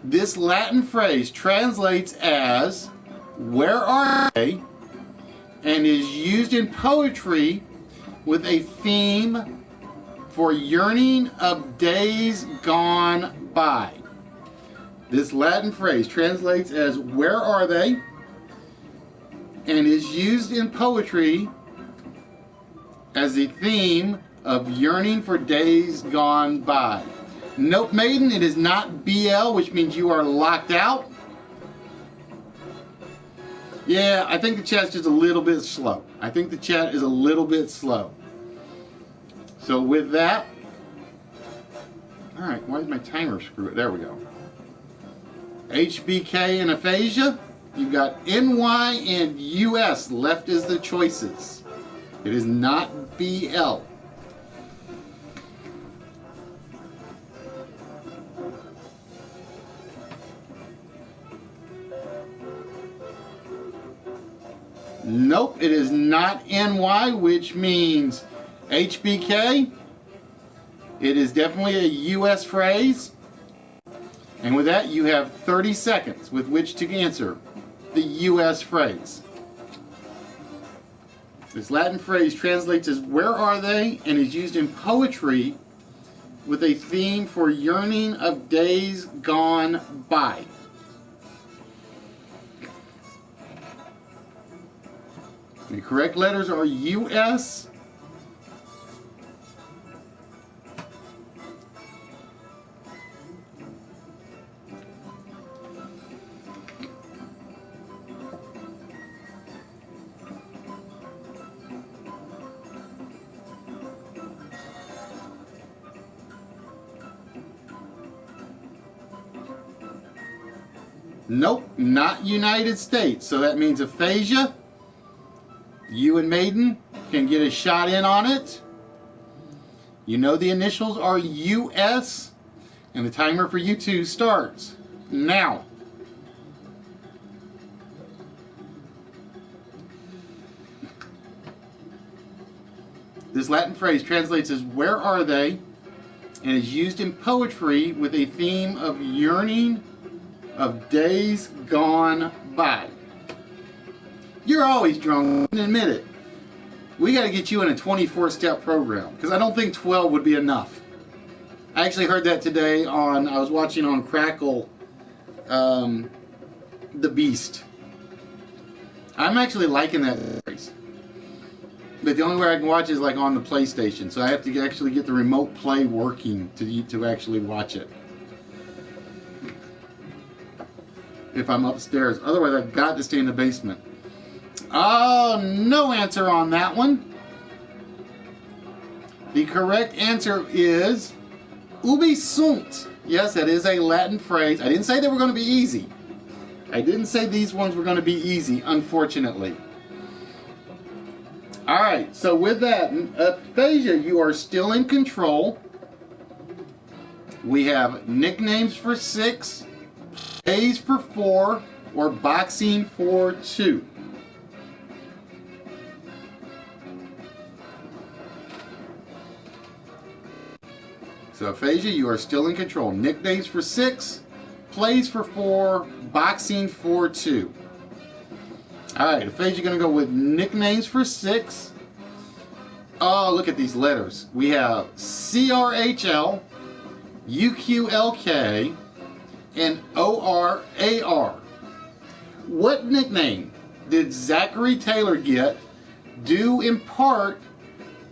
This Latin phrase translates as, where are they? And is used in poetry with a theme for yearning of days gone by. This Latin phrase translates as, where are they? And is used in poetry as the theme of yearning for days gone by. Nope, Maiden, it is not BL, which means you are locked out. Yeah, I think the chat's just a little bit slow. I think the chat is a little bit slow. So with that, all right, why did my timer screw it? There we go. HBK and aphasia. You've got NY and US left as the choices. It is not BL. Nope, it is not NY, which means HBK. It is definitely a US phrase. And with that, you have 30 seconds with which to answer the US phrase. This Latin phrase translates as "where are they?" and is used in poetry with a theme for yearning of days gone by. The correct letters are US. Nope, not United States. So that means aphasia. You and Maiden can get a shot in on it. You know the initials are US, and the timer for you two starts now. This Latin phrase translates as "where are they?" and is used in poetry with a theme of yearning of days gone by. You're always drunk, admit it. We got to get you in a 24-step program because I don't think 12 would be enough. I actually heard that today I was watching on Crackle, The Beast. I'm actually liking that series. But the only way I can watch is like on the PlayStation, so I have to actually get the remote play working to actually watch it. If I'm upstairs. Otherwise, I've got to stay in the basement. Oh, no answer on that one. The correct answer is ubi sunt. Yes, that is a Latin phrase. I didn't say they were going to be easy. I didn't say these ones were going to be easy, unfortunately. All right, so with that, aphasia, you are still in control. We have nicknames for 6. Plays for 4, or boxing for 2. So aphasia, you are still in control. Nicknames for 6, plays for 4, boxing for 2. All right, aphasia going to go with nicknames for 6. Oh, look at these letters. We have CRHL, UQLK, and ORAR. What nickname did Zachary Taylor get due in part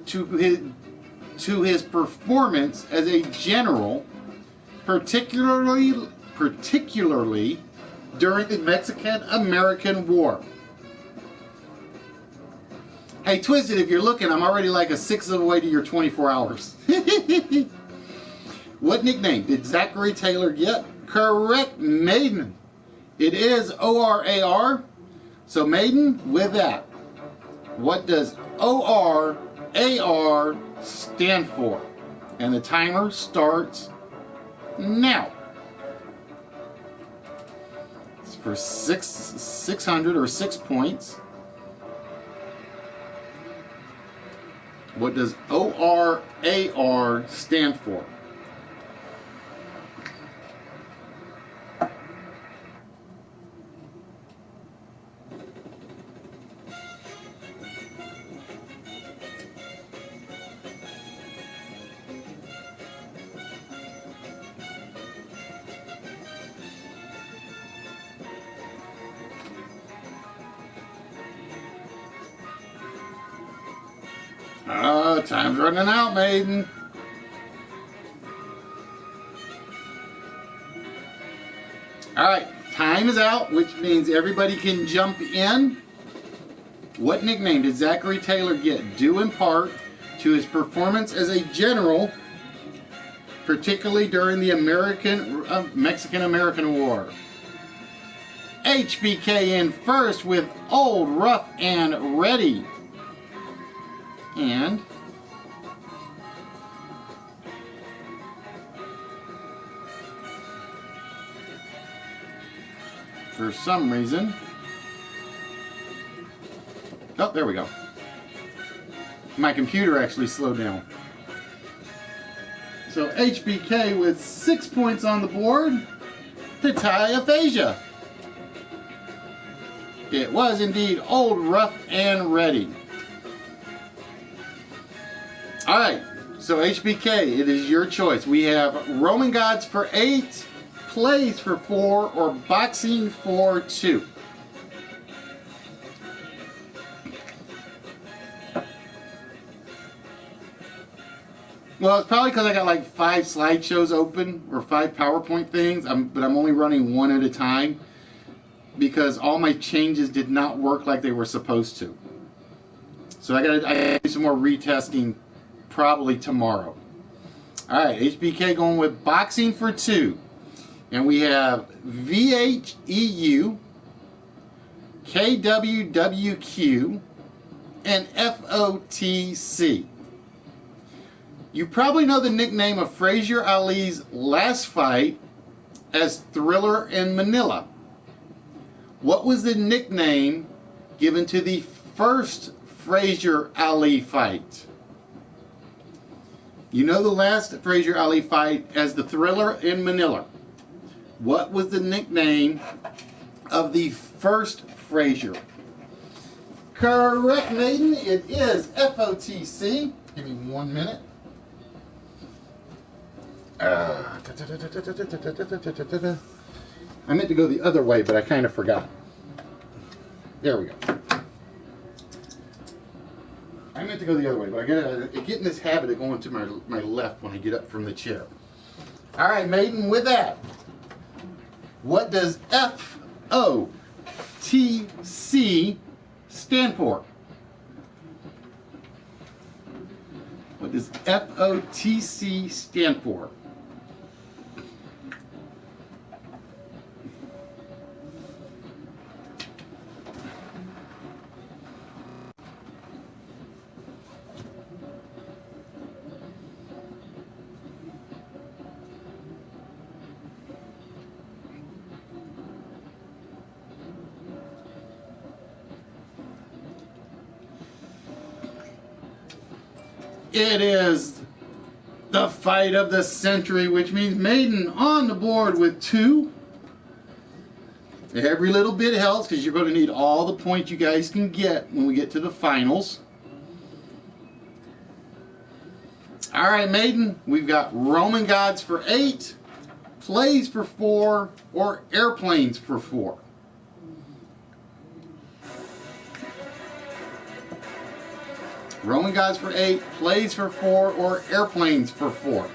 to his performance as a general, particularly during the Mexican-American War? Hey, Twisted, if you're looking, I'm already like a 6th of the way to your 24 hours. What nickname did Zachary Taylor get? Correct, Maiden. It is ORAR. So, Maiden, with that, what does ORAR stand for? And the timer starts now. It's for 600 or 6 points. What does ORAR stand for? Time's running out, Maiden. All right, time is out, which means everybody can jump in. What nickname did Zachary Taylor get due in part to his performance as a general, particularly during the Mexican-American War? HBK in first with Old, Rough, and Ready. And for some reason, Oh, there we go. My computer actually slowed down. So HBK with 6 points on the board to tie aphasia. It was indeed Old Rough and Ready. Alright, so HBK, it is your choice. We have Roman Gods for 8, Plays for 4, or Boxing for 2. Well, it's probably because I got like 5 slideshows open or 5 PowerPoint things, but I'm only running one at a time because all my changes did not work like they were supposed to. So I gotta do some more retesting probably tomorrow. All right, HBK going with Boxing for 2, and we have VHEU, KWWQ, and FOTC. You probably know the nickname of Frazier Ali's last fight as Thriller in Manila. What was the nickname given to the first Frazier Ali fight? You know the last Frazier Ali fight as the Thriller in Manila. What was the nickname of the first Frazier? Correct, maiden. It is FOTC. Give me 1 minute. I meant to go the other way, but I kind of forgot. There we go. I meant to go the other way, but I gotta get in this habit of going to my left when I get up from the chair. All right, maiden, with that, what does FOTC stand for? What does FOTC stand for? It is the fight of the century, which means maiden on the board with 2. Every little bit helps because you're going to need all the points you guys can get when we get to the finals. All right, maiden, we've got Roman Gods for 8, Plays for 4, or Airplanes for 4. Roman Gods for 8, Plays for 4, or Airplanes for 4.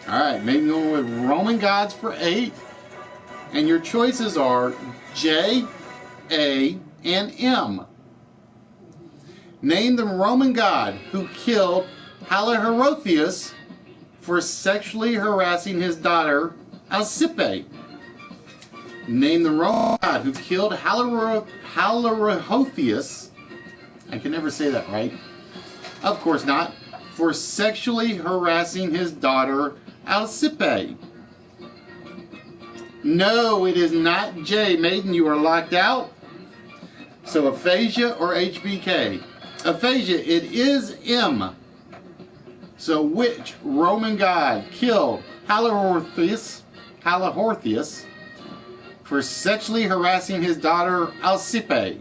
Alright, maybe going with Roman Gods for 8. And your choices are J, A, and M. Name the Roman god who killed Haliherotheus for sexually harassing his daughter Alcippe. Name the Roman god who killed Haliherotheus, I can never say that right, of course not, for sexually harassing his daughter Alcippe. No, it is not J. Maiden, you are locked out. So aphasia or HBK? Aphasia, it is M. So which Roman god killed Haliherotheus for sexually harassing his daughter Alcippe?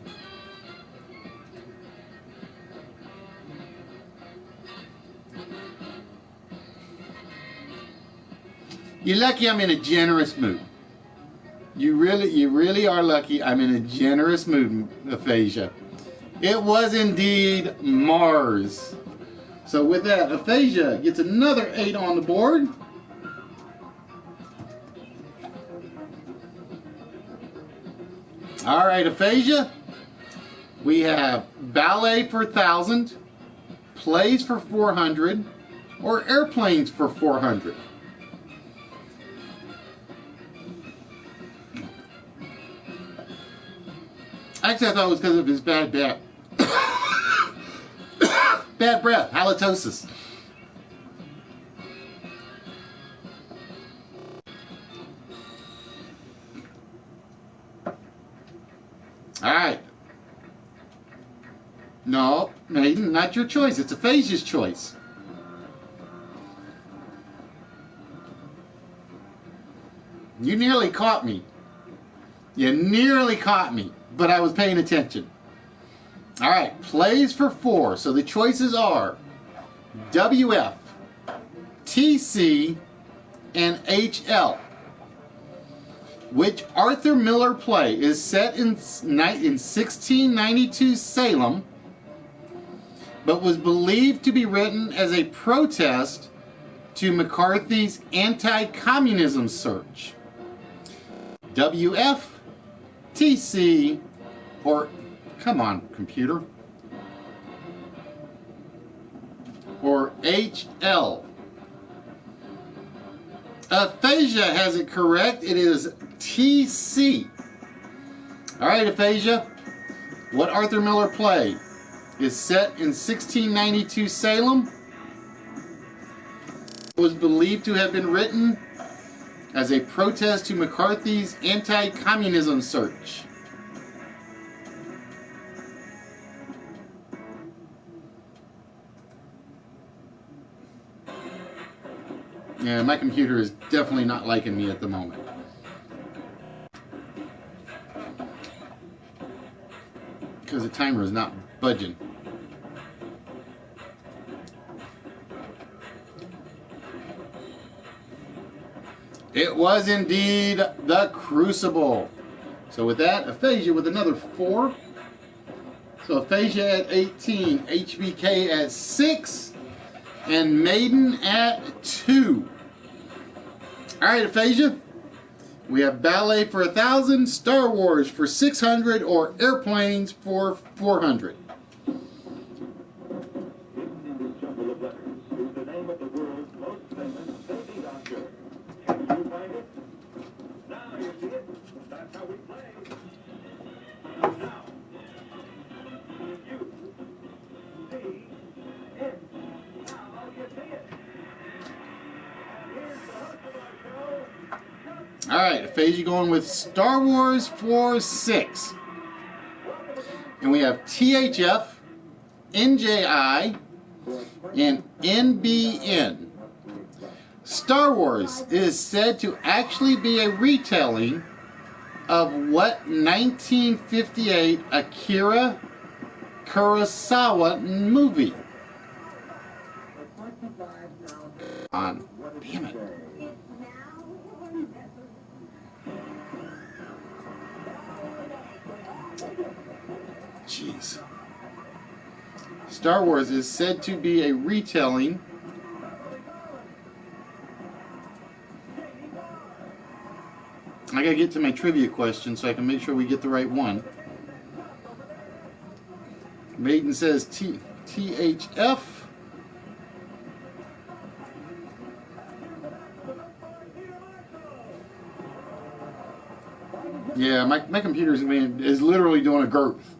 You're lucky I'm in a generous mood. You really are lucky I'm in a generous mood, aphasia. It was indeed Mars. So with that, aphasia gets another 8 on the board. All right, aphasia. We have ballet for 1,000, plays for 400, or airplanes for 400. Actually, I thought it was because of his bad back. Bad breath, halitosis. All right. No, Maiden, not your choice. It's Aphasia's choice. You nearly caught me. You nearly caught me, but I was paying attention. All right, plays for 4. So the choices are WF, TC, and HL. Which Arthur Miller play is set in 1692 Salem, but was believed to be written as a protest to McCarthy's anti-communism search? WF, TC, or, come on, computer, or HL? Aphasia has it correct. It is TC. All right, Aphasia. What Arthur Miller play is set in 1692 Salem, was believed to have been written as a protest to McCarthy's anti-communism search? Yeah, my computer is definitely not liking me at the moment. Because the timer is not budging. It was indeed the Crucible. So with that, Aphasia with another 4. So Aphasia at 18, HBK at 6, and Maiden at 2. All right, Aphasia. We have Ballet for 1,000, Star Wars for 600, or Airplanes for 400. Hidden in this jumble of letters is the name of the world's most famous baby doctor. Can you find it? Now you see it. That's how we play. Now. U. C. N. Now you see it. And here's the host of our show. All right, Aphasia going with Star Wars for 6. And we have THF, NJI, and NBN. Star Wars is said to actually be a retelling of what 1958 Akira Kurosawa movie? On. Damn it. Jeez. Star Wars is said to be a retelling I gotta get to my trivia question so I can make sure we get the right one. Maiden says THF. Yeah, my computer is literally doing a girth.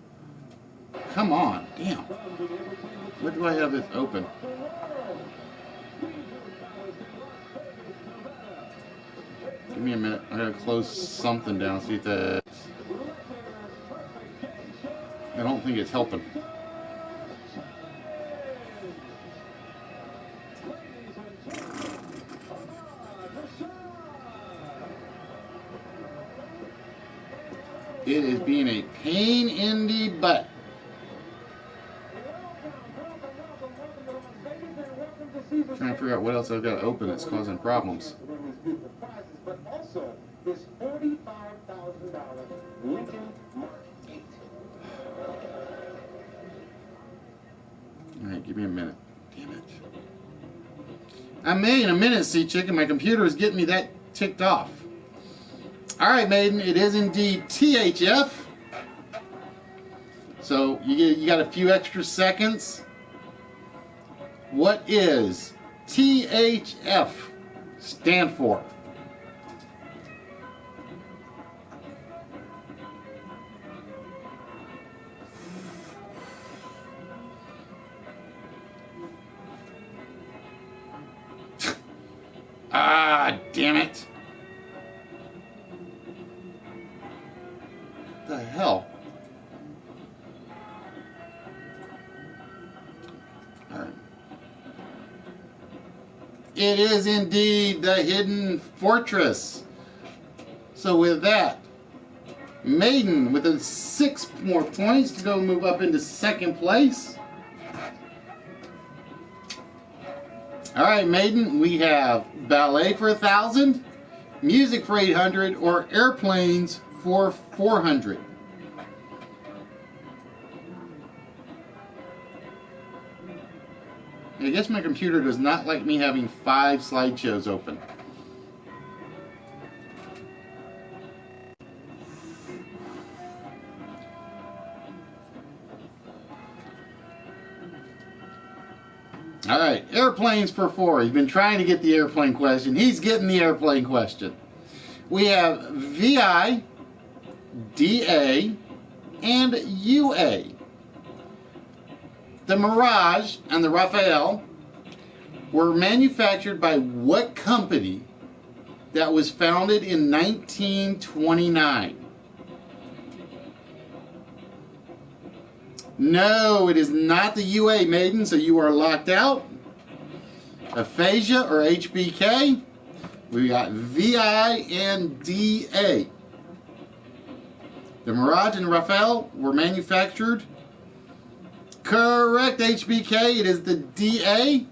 Come on, damn. What do I have this open? Give me a minute. I gotta close something down, see if that. I don't think it's helping. It is being a pain in the butt. Trying to figure out what else I've got to open that's causing problems. But also this $45,000 Lincoln Mark 8. Alright, give me a minute. Damn it. I may in a minute, Sea Chicken. My computer is getting me that ticked off. Alright, Maiden, it is indeed THF. So you got a few extra seconds. What is THF stand for? Damn it. What the hell? Alright. It is indeed the Hidden Fortress. So with that, Maiden with a 6 more points to go move up into second place. Alright, Maiden, we have ballet for 1,000, music for 800, or airplanes for 400. I guess my computer does not like me having 5 slideshows open. Alright, airplanes for 4. He's been trying to get the airplane question. He's getting the airplane question. We have VI, DA, and UA. The Mirage and the Raphael were manufactured by what company that was founded in 1929? No, it is not the UA, Maiden, so you are locked out. Aphasia or HBK. We got VI and DA. The Mirage and Raphael were manufactured. Correct, HBK. It is the DA.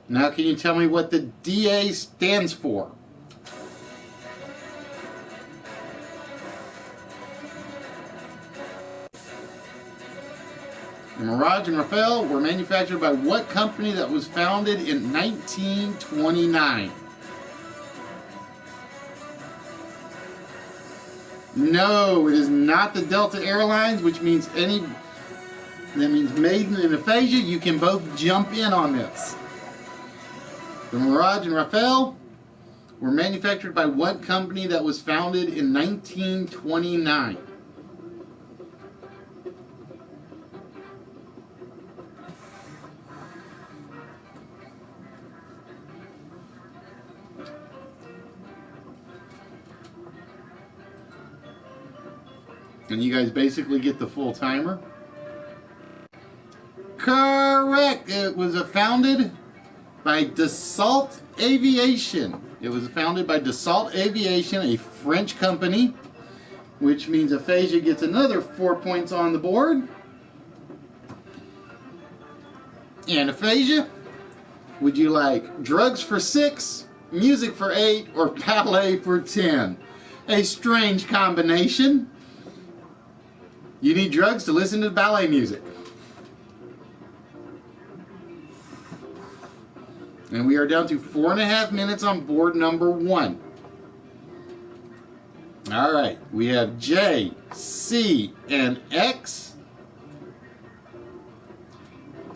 Now, can you tell me what the DA stands for? The Mirage and Raphael were manufactured by what company that was founded in 1929? No, it is not the Delta Airlines, which means that means Maiden and Aphasia. You can both jump in on this. The Mirage and Raphael were manufactured by what company that was founded in 1929? And you guys basically get the full timer. Correct. It was founded by Dassault Aviation. It was founded by Dassault Aviation, a French company, which means Aphasia gets another 4 points on the board. And Aphasia, would you like drugs for 6, music for 8, or ballet for 10? A strange combination. You need drugs to listen to ballet music. And we are down to 4.5 minutes on board number 1. All right, we have J, C, and X.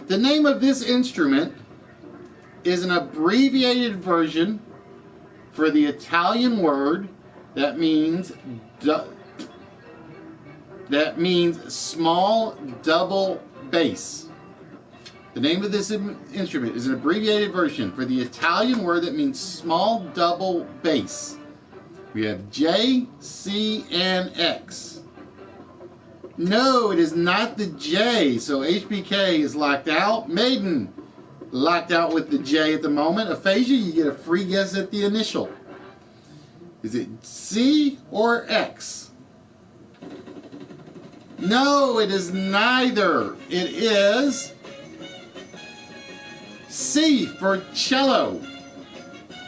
The name of this instrument is an abbreviated version for the Italian word that means small double bass. The name of this instrument is an abbreviated version for the Italian word that means small double bass. We have J, C, and X. No, it is not the J, so HBK is locked out. Maiden, locked out with the J at the moment. Aphasia, you get a free guess at the initial. Is it C or X? No, it is neither. It is C for cello.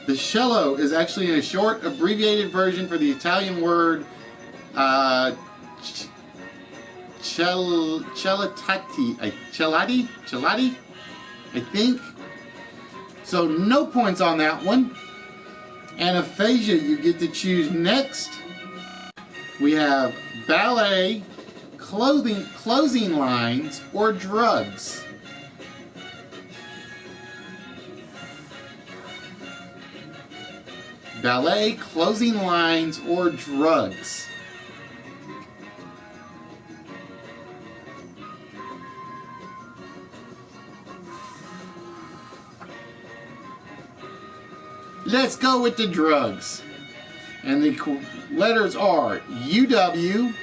The cello is actually a short abbreviated version for the Italian word celati, I think. So no points on that one. And Aphasia, you get to choose next. We have ballet, closing lines, or drugs. Ballet, closing lines, or drugs. Let's go with the drugs. And the letters are UW,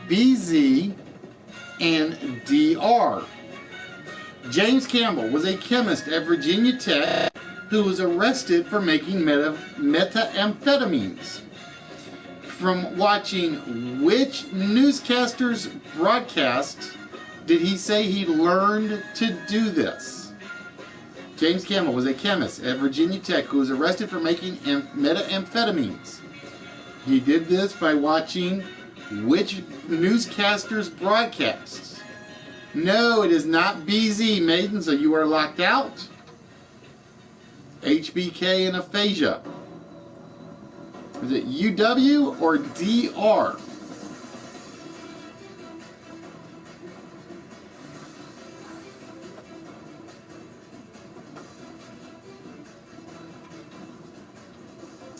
BZ, and DR. James Campbell was a chemist at Virginia Tech who was arrested for making methamphetamines. From watching which newscaster's broadcast did he say he learned to do this? James Campbell was a chemist at Virginia Tech who was arrested for making methamphetamines. He did this by watching which newscaster's broadcasts? No, it is not BZ, Maiden, so you are locked out. HBK and aphasia. Is it UW or DR?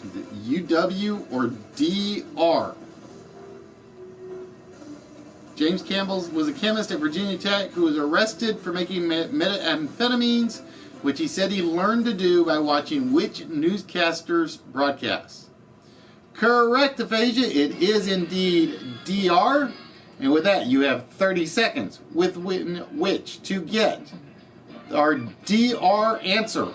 Is it UW or DR? James Campbell was a chemist at Virginia Tech who was arrested for making methamphetamines, which he said he learned to do by watching which newscaster's broadcasts. Correct, aphasia. It is indeed DR. And with that, you have 30 seconds with which to get our DR answer.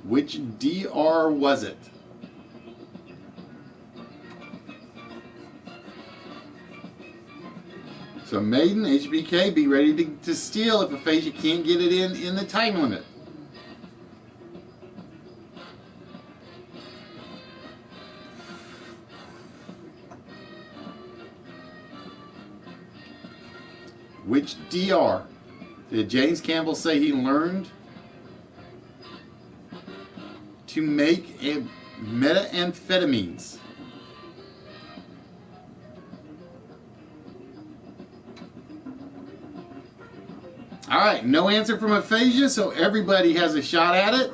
Which DR was it? So Maiden, HBK, be ready to steal if aphasia can't get it in the time limit. Which DR did James Campbell say he learned to make methamphetamines? Alright, no answer from aphasia, so everybody has a shot at it.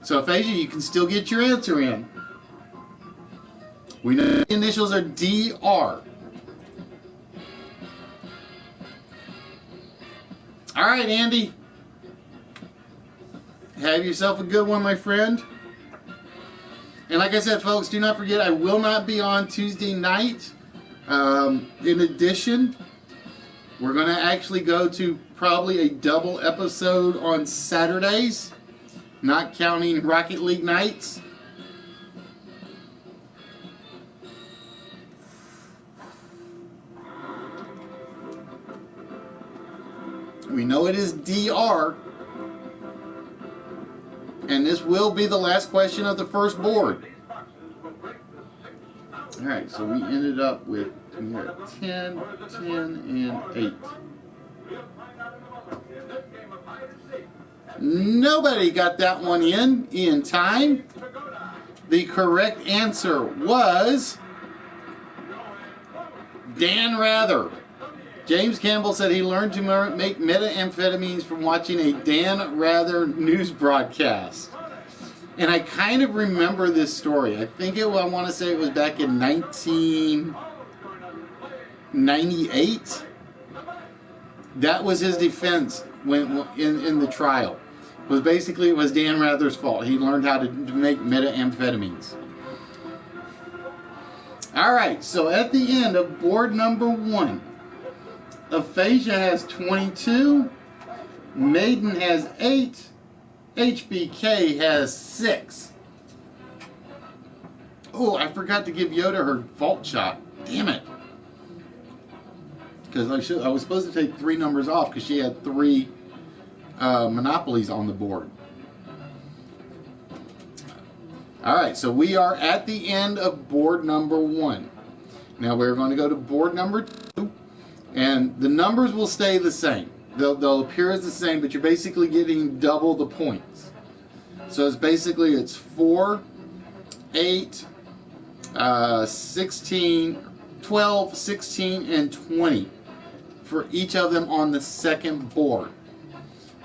So aphasia, you can still get your answer in. We know the initials are DR. Alright, Andy. Have yourself a good one, my friend. And like I said, folks, do not forget, I will not be on Tuesday night. In addition, we're going to actually go to probably a double episode on Saturdays, not counting Rocket League nights. We know it is DR. And this will be the last question of the first board. Alright, so we ended up with 10, 10, and 8. Nobody got that one in time. The correct answer was Dan Rather. James Campbell said he learned to make methamphetamines from watching a Dan Rather news broadcast. And I kind of remember this story. I think I want to say it was back in 1998. That was his defense when in the trial. It was Dan Rather's fault. He learned how to make methamphetamines. All right, so at the end of board number 1, aphasia has 22, Maiden has 8, HBK has 6. Oh, I forgot to give Yoda her vault shot. Damn it. Because I was supposed to take 3 numbers off because she had 3 monopolies on the board. Alright, so we are at the end of board number 1. Now we're going to go to board number 2. And the numbers will stay the same. They'll appear as the same, but you're basically getting double the points. So it's 4, 8, 16, 12, 16, and 20 for each of them on the second board.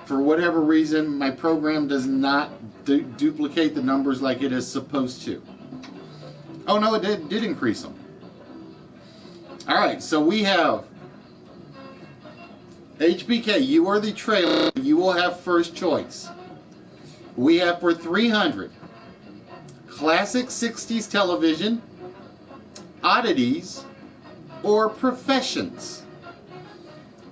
For whatever reason, my program does not duplicate the numbers like it is supposed to. Oh no, it did increase them. Alright, so we have HBK, you are the trailer. You will have first choice. We have for 300 classic 60s television, oddities, or professions.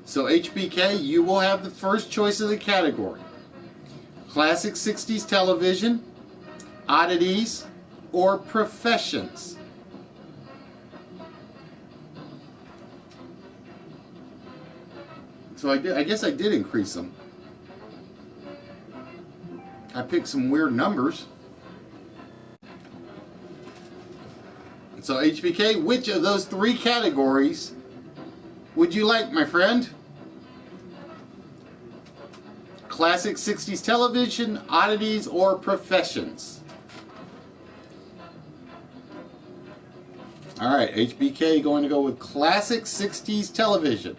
So HBK, you will have the first choice of the category. Classic 60s television, oddities, or professions. So I guess I did increase them. I picked some weird numbers. So HBK, which of those three categories would you like, my friend? Classic 60s television, oddities, or professions? All right, HBK going to go with classic 60s television.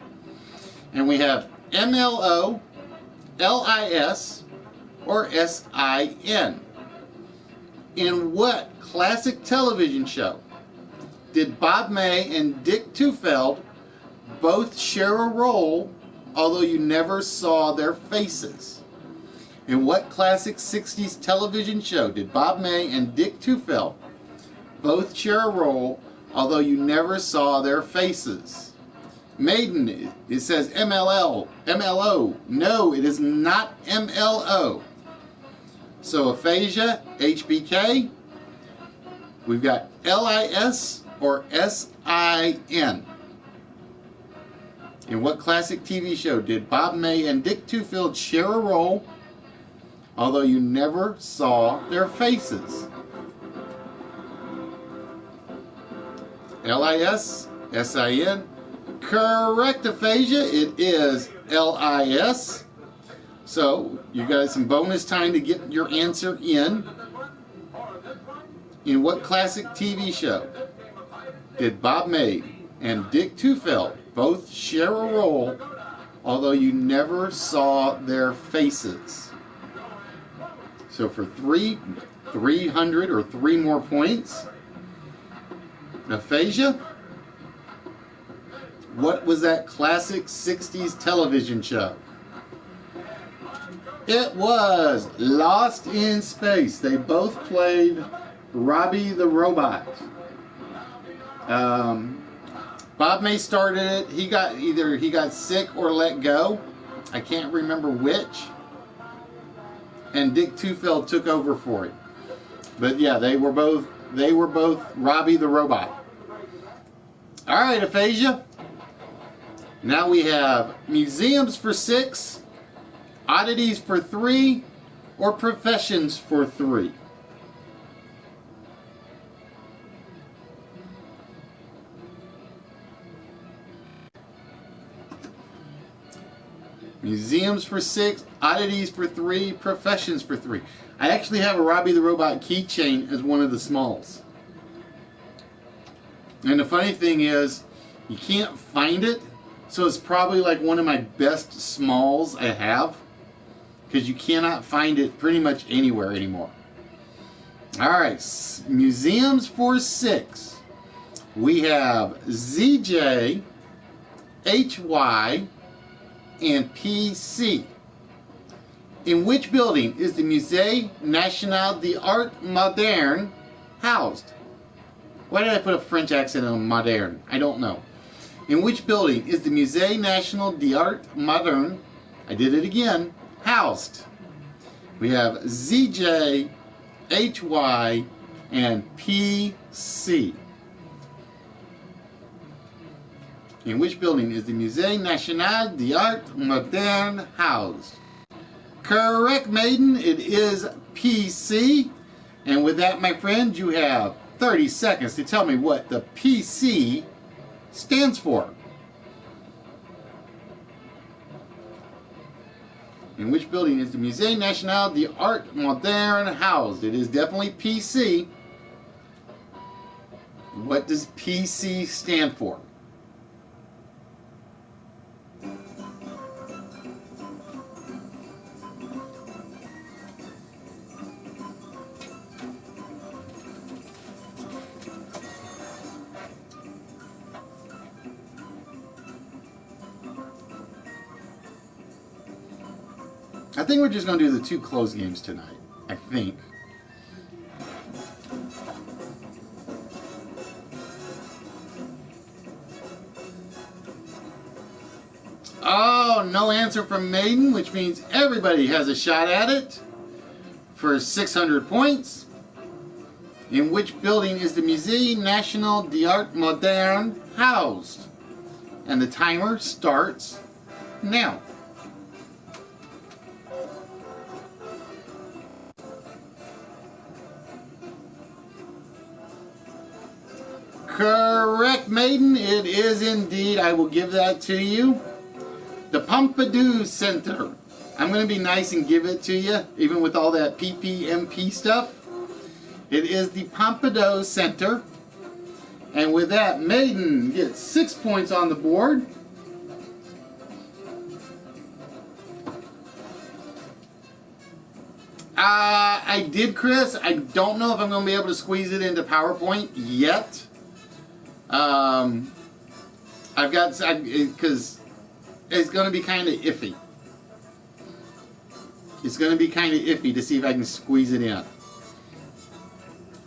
And we have MLO, LIS, or SIN. In what classic television show did Bob May and Dick Tufeld both share a role, although you never saw their faces? In what classic 60s television show did Bob May and Dick Tufeld both share a role, although you never saw their faces? Maiden, it says MLO. No, it is not MLO. So aphasia, HBK, we've got LIS or SIN. In what classic TV show did Bob May and Dick Tufeld share a role, although you never saw their faces? LIS, SIN. Correct, aphasia. It is LIS. So you got some bonus time to get your answer in. In what classic TV show did Bob May and Dick Tufeld both share a role, although you never saw their faces? So for 300 or 3 more points, aphasia. What was that classic 60s television show? It was Lost in Space. They both played Robbie the Robot. Bob May started it. He got sick or let go. I can't remember which. And Dick Tufeld took over for it. But yeah, they were both Robbie the Robot. All right, aphasia. Now we have museums for 6, oddities for 3, or professions for 3. Museums for 6, oddities for 3, professions for 3. I actually have a Robbie the Robot keychain as one of the smalls. And the funny thing is, you can't find it. So it's probably like one of my best smalls I have, because you cannot find it pretty much anywhere anymore. All right, museums for 6. We have ZJ, HY, and PC. In which building is the Musée National d'Art Moderne housed? Why did I put a French accent on moderne? I don't know. In which building is the Musée National d'Art Moderne, I did it again, housed? We have ZJ, HY, and PC. In which building is the Musée National d'Art Moderne housed? Correct, Maiden. It is PC. And with that, my friend, you have 30 seconds to tell me what the PC stands for. In which building is the Musée National d'Art Moderne housed? It is definitely PC. What does PC stand for? I think we're just going to do the 2 close games tonight. I think. Oh, no answer from Maiden, which means everybody has a shot at it for 600 points. In which building is the Musée National d'Art Moderne housed? And the timer starts now. Correct, Maiden. It is indeed. I will give that to you. The Pompidou Center. I'm going to be nice and give it to you, even with all that PPMP stuff. It is the Pompidou Center. And with that, Maiden gets 6 points on the board. I did, Chris. I don't know if I'm going to be able to squeeze it into PowerPoint yet. Because it's going to be kind of iffy. It's going to be kind of iffy to see if I can squeeze it in.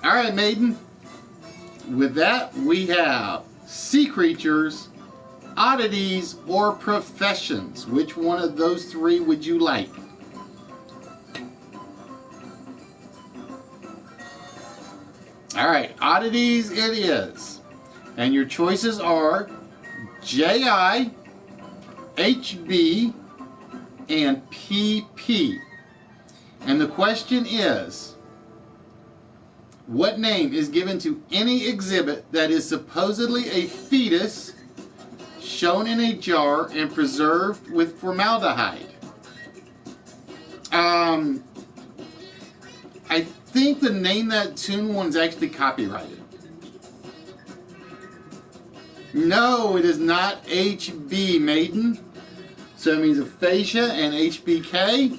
All right, Maiden. With that, we have sea creatures, oddities, or professions. Which one of those 3 would you like? All right, oddities it is. And your choices are JI, HB, and PP. And the question is, what name is given to any exhibit that is supposedly a fetus shown in a jar and preserved with formaldehyde? I think the Name That Tune one's actually copyrighted. No, it is not HB, Maiden. So it means aphasia and HBK.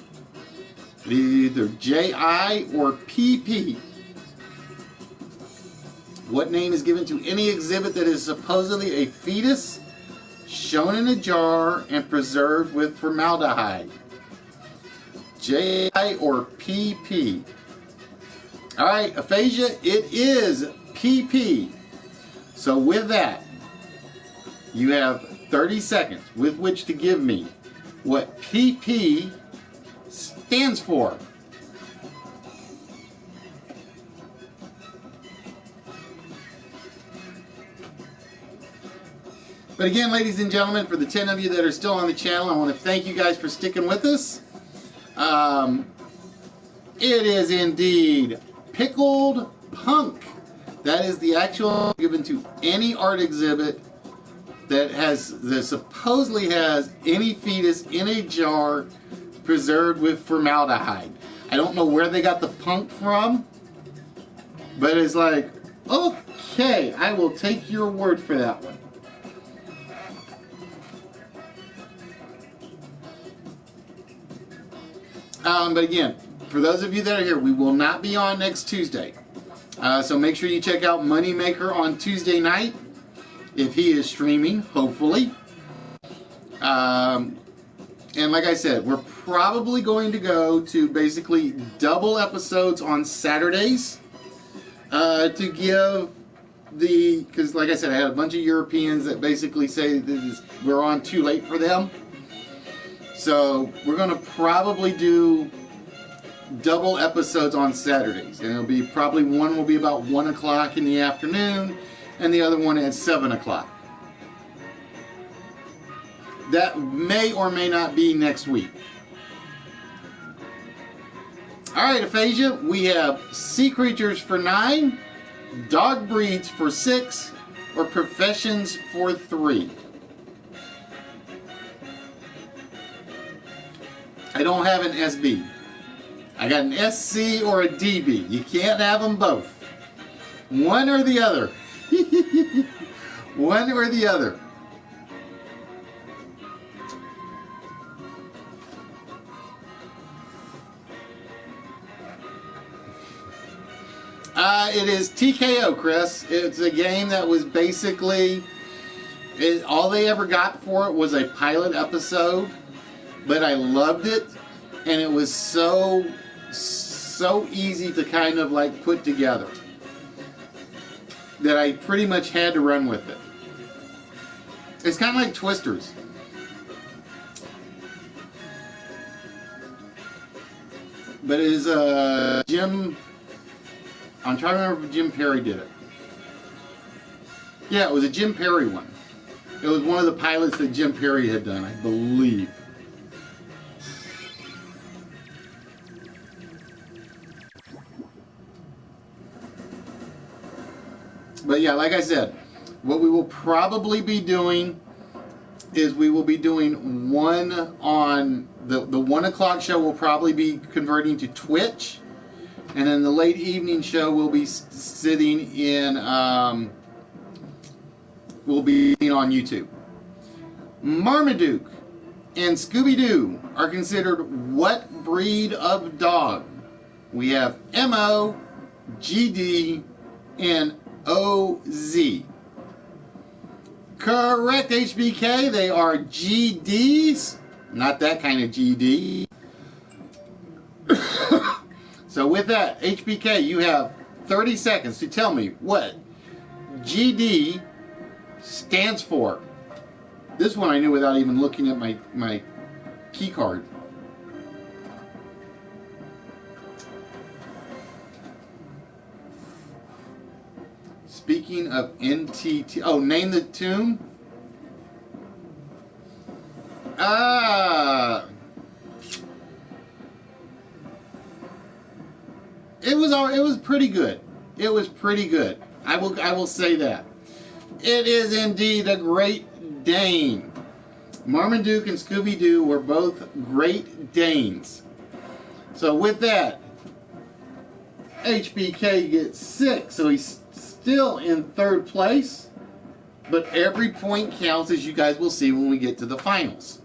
It is either JI or PP. What name is given to any exhibit that is supposedly a fetus shown in a jar and preserved with formaldehyde? JI or PP? All right, aphasia, it is PP. So with that, you have 30 seconds with which to give me what PP stands for. But again, ladies and gentlemen, for the 10 of you that are still on the channel, I want to thank you guys for sticking with us. It is indeed Pickled Punk. That is the actual given to any art exhibit that supposedly has any fetus in a jar preserved with formaldehyde. I don't know where they got the punk from, but it's like, okay, I will take your word for that one. But again, for those of you that are here, we will not be on next Tuesday. So make sure you check out Moneymaker on Tuesday night, if he is streaming, hopefully. And like I said, we're probably going to go to basically double episodes on Saturdays to give because like I said, I had a bunch of Europeans that basically say we're on too late for them. So we're going to probably do double episodes on Saturdays, and it'll be probably one will be about 1 o'clock in the afternoon and the other one at 7 o'clock. That may or may not be next week. Alright, aphasia, we have sea creatures for 9, dog breeds for 6, or professions for 3. I don't have an SB. I got an SC or a DB. You can't have them both. One or the other. One or the other. It is TKO, Chris. It's a game that was basically, all they ever got for it was a pilot episode, but I loved it. and it was so easy to kind of like put together that I pretty much had to run with it. It's kind of like Twisters. But it is Jim. I'm trying to remember if Jim Perry did it. Yeah, it was a Jim Perry one. It was one of the pilots that Jim Perry had done, I believe. But yeah, like I said, what we will probably be doing is we will be doing one on the 1 o'clock show. Will probably be converting to Twitch, and then the late evening show will be sitting in will be on YouTube. Marmaduke and Scooby-Doo are considered what breed of dog? We have MO, GD, and OZ. Correct, HBK. They are GDs. Not that kind of GD. So with that, HBK, you have 30 seconds to tell me what GD stands for. This one I knew without even looking at my key card. Speaking of NTT, oh, name the tune. It was pretty good. It was pretty good. I will say that. It is indeed a Great Dane. Marmaduke and Scooby-Doo were both Great Danes. So with that, HBK gets 6, so he's still in 3rd place, but every point counts, as you guys will see when we get to the finals.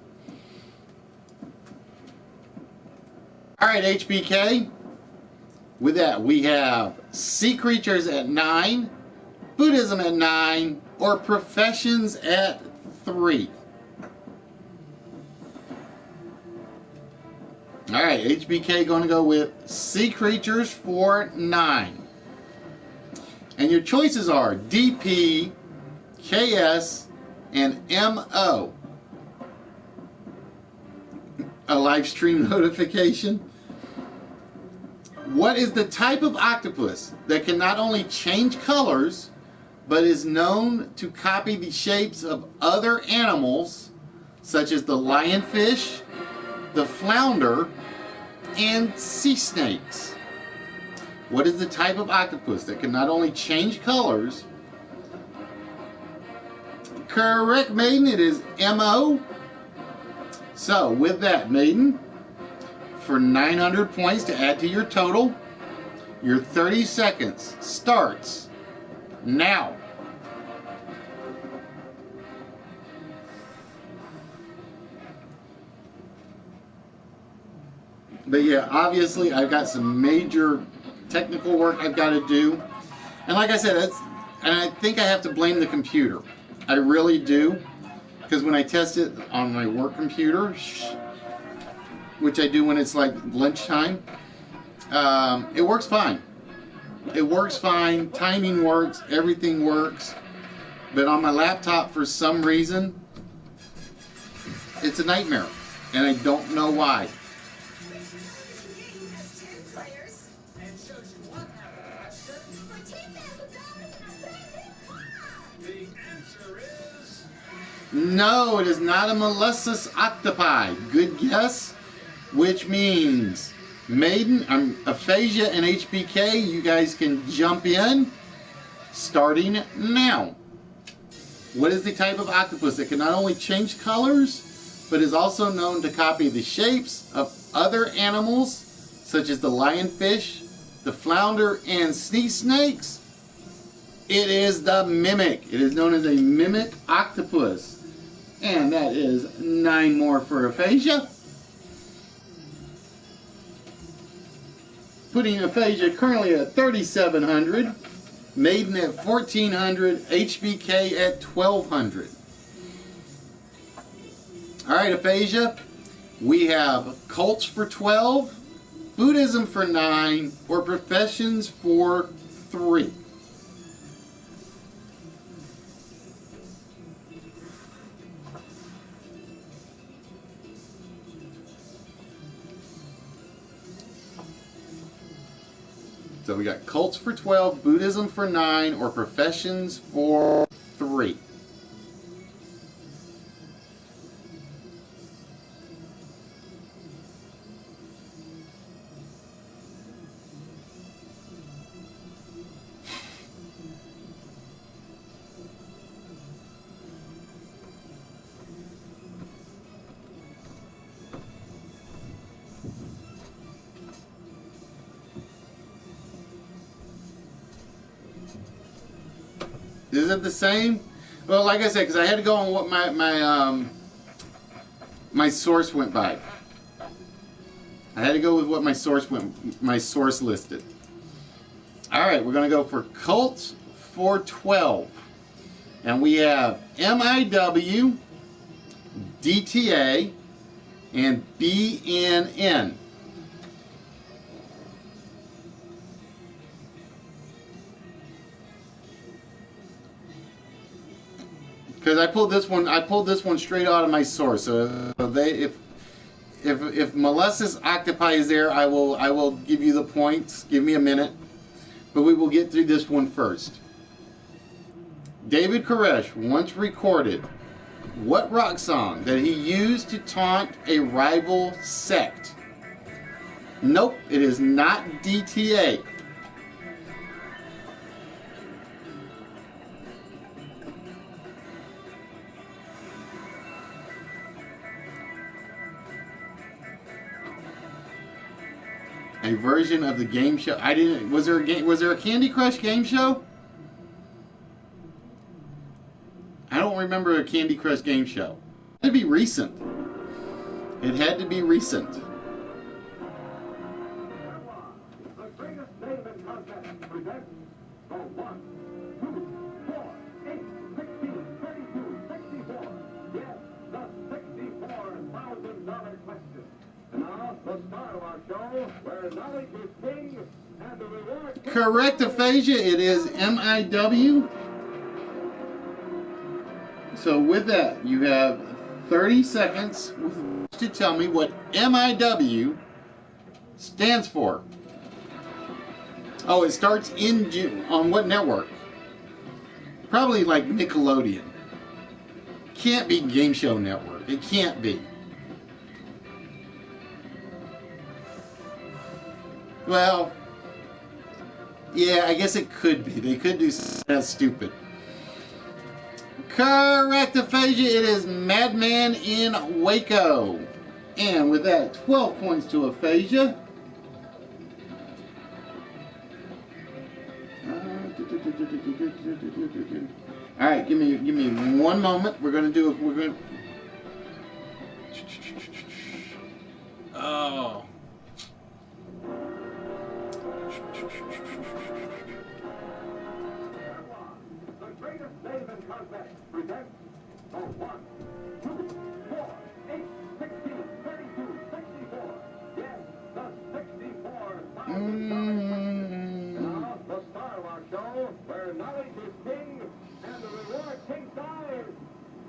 Alright, HBK, with that we have Sea Creatures at 9, Buddhism at 9, or Professions at 3. Alright, HBK going to go with Sea Creatures for 9. And your choices are DP, KS, and MO. A live stream notification. What is the type of octopus that can not only change colors, but is known to copy the shapes of other animals, such as the lionfish, the flounder, and sea snakes? What is the type of octopus that can not only change colors? Correct, Maiden. It is MO. So, with that, Maiden, for 900 points to add to your total, your 30 seconds starts now. But yeah, obviously, I've got some major technical work I've got to do, and like I said, and I think I have to blame the computer. I really do, because when I test it on my work computer, which I do when it's like lunchtime, it works fine. It works fine. Timing works. Everything works. But on my laptop, for some reason, it's a nightmare, and I don't know why. No, it is not a molluscous octopi. Good guess. Which means Maiden, Aphasia, and HBK, you guys can jump in starting now. What is the type of octopus that can not only change colors, but is also known to copy the shapes of other animals, such as the lionfish, the flounder, and sea snakes? It is the mimic. It is known as a mimic octopus. And that is 9 more for Aphasia. Putting Aphasia currently at 3,700. Maiden at 1,400. HBK at 1,200. Alright, Aphasia. We have cults for 12, Buddhism for 9, or professions for 3. So we got cults for 12, Buddhism for 9, or professions for 3. Is it the same? Well, like I said, because I had to go on what my source went by. I had to go with what my source listed. All right, we're gonna go for cults for 12, and we have MIW, DTA, and BNN. Because I pulled this one straight out of my source. So if Molluscus octopi is there, I will give you the points. Give me a minute, but we will get through this one first. David Koresh once recorded what rock song that he used to taunt a rival sect? Nope, it is not DTA. A version of the game show. I didn't. Was there a Candy Crush game show? I don't remember a Candy Crush game show. It had to be recent. It had to be recent. The greatest name in contest presents the 1, 2, 4, 8, 16, 32, 64. Yes, the $64,000 question. Now, the star of our show, where knowledge is king and the reward... Correct, aphasia. It is MIW. So with that, you have 30 seconds to tell me what MIW stands for. Oh, it starts in June. On what network? Probably like Nickelodeon. Can't be Game Show Network. It can't be. Well, yeah, I guess it could be. They could do something that's stupid. Correct, aphasia. It is Madman in Waco. And with that, 12 points to aphasia. All right, give me one moment. We're gonna do. Oh. The greatest name in contest presents the 1, 2, 4, 8, 16, 32, 64. Yes, the $64,000. Now, the star of our show, where knowledge is king and the reward king size.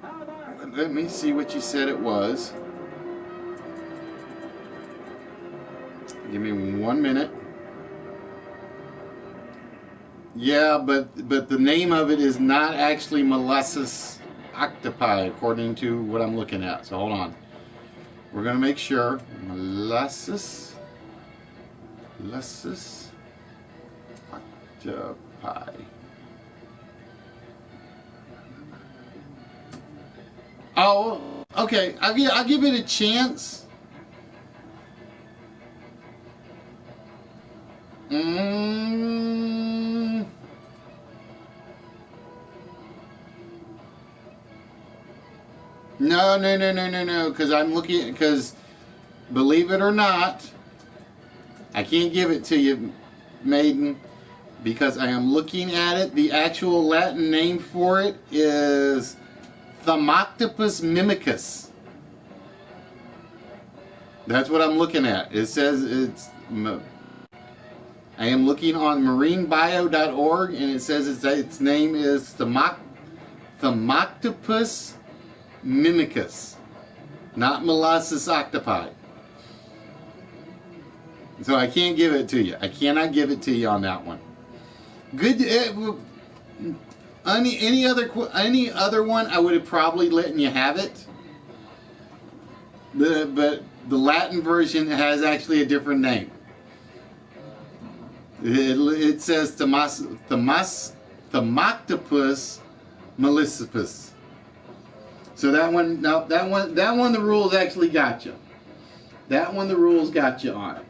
How about... Let me see what you said it was. Give me 1 minute. Yeah, but the name of it is not actually Molluscus octopi, according to what I'm looking at. So hold on. We're going to make sure. Molluscus octopi. Oh, okay. I'll give it a chance. No. Because I'm looking. Because believe it or not, I can't give it to you, maiden, because I am looking at it. The actual Latin name for it is Thamoctopus mimicus. That's what I'm looking at. It says I am looking on marinebio.org, and it says its name is Thamoctopus mimicus, not molasses octopi. So I can't give it to you. I cannot give it to you on that one. Good. Any other one, I would have probably letting you have it. But the Latin version has actually a different name. It says Thamoctopus melicipus. So that one, no, that one, the rules actually got you. That one, the rules got you on it.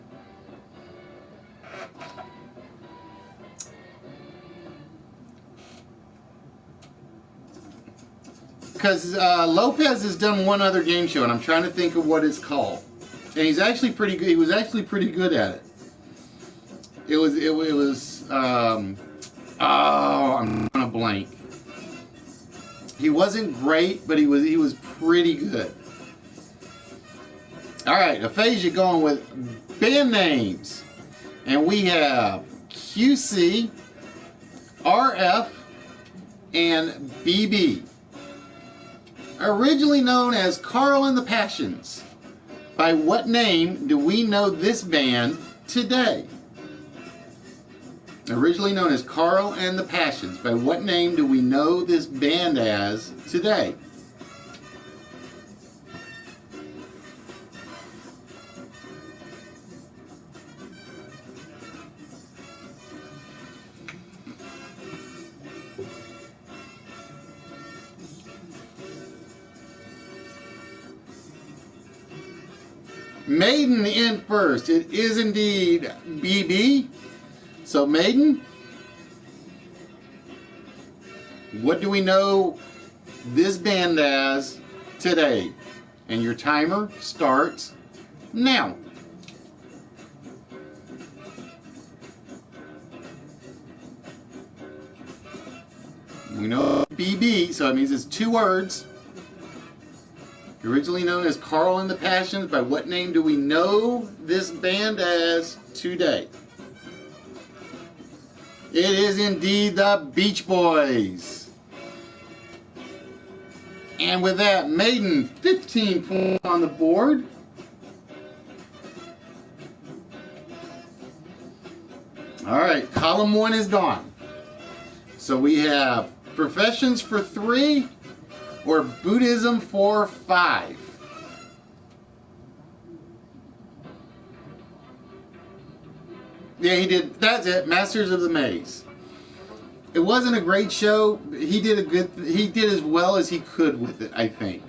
Because Lopez has done one other game show, and I'm trying to think of what it's called. And he's actually pretty good. He was actually pretty good at it. It was. I'm gonna blank. He wasn't great, but he was pretty good. All right, Aphasia going with band names, and we have QC, RF, and BB. Originally known as Carl and the Passions, by what name do we know this band today? Originally known as Carl and the Passions, by what name do we know this band as today? Maiden in first. It is indeed BB. So Maiden, what do we know this band as today? And your timer starts now. We know BB, so it means it's two words. Originally known as Carl and the Passions, by what name do we know this band as today? It is indeed the Beach Boys. And with that, Maiden, 15 points on the board. All right, column 1 is gone. So we have Professions for 3 or Buddhism for 5. Yeah, he did. That's it. Masters of the Maze. It wasn't a great show. He did as well as he could with it, I think.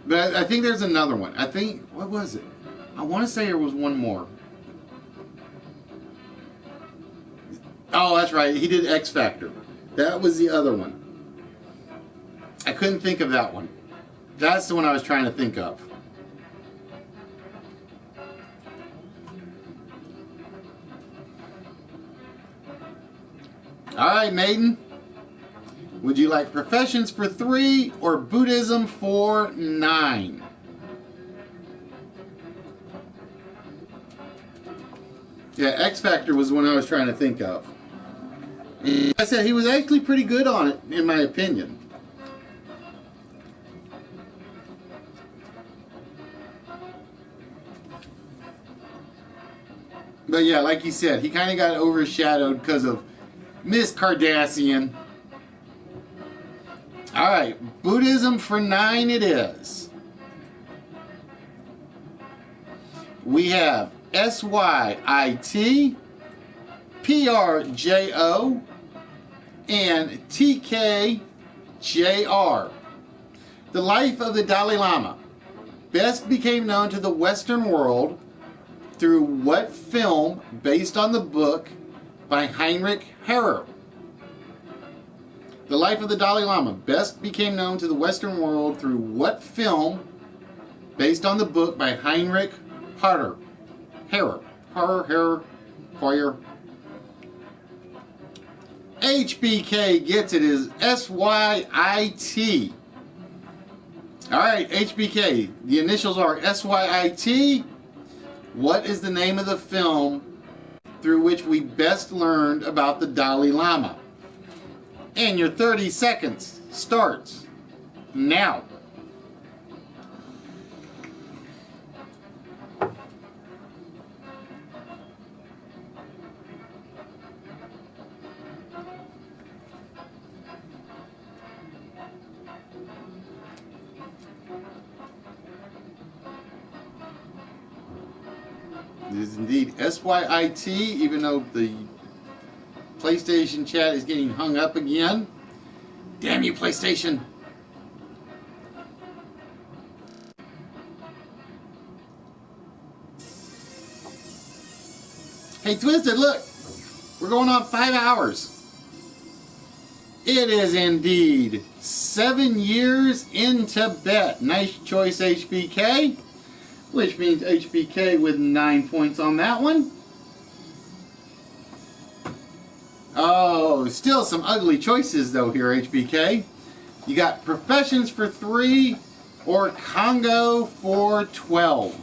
But I think there's another one. I think, what was it? I want to say there was one more. Oh, that's right. He did X Factor. That was the other one. I couldn't think of that one. That's the one I was trying to think of. All right, Maiden. Would you like Professions for 3 or Buddhism for 9? Yeah, X Factor was the one I was trying to think of. And I said he was actually pretty good on it, in my opinion. But yeah, like you said, he kind of got overshadowed because of Miss Kardashian. All right, Buddhism for 9 it is. We have SYIT, PRJO, and TKJR. The life of the Dalai Lama best became known to the Western world through what film based on the book by Heinrich Harrer? The life of the Dalai Lama best became known to the Western world through what film based on the book by Heinrich Harrer? Harrer. HBK gets it is SYIT. All Alright, HBK. The initials are SYIT. What is the name of the film through which we best learned about the Dalai Lama? And your 30 seconds starts now. It is indeed SYIT, even though the PlayStation chat is getting hung up again. Damn you, PlayStation! Hey, Twisted, look! We're going on 5 hours. It is indeed 7 years in Tibet. Nice choice, HBK. Which means HBK with 9 points on that one. Oh, still some ugly choices though here, HBK. You got professions for 3 or Congo for 12.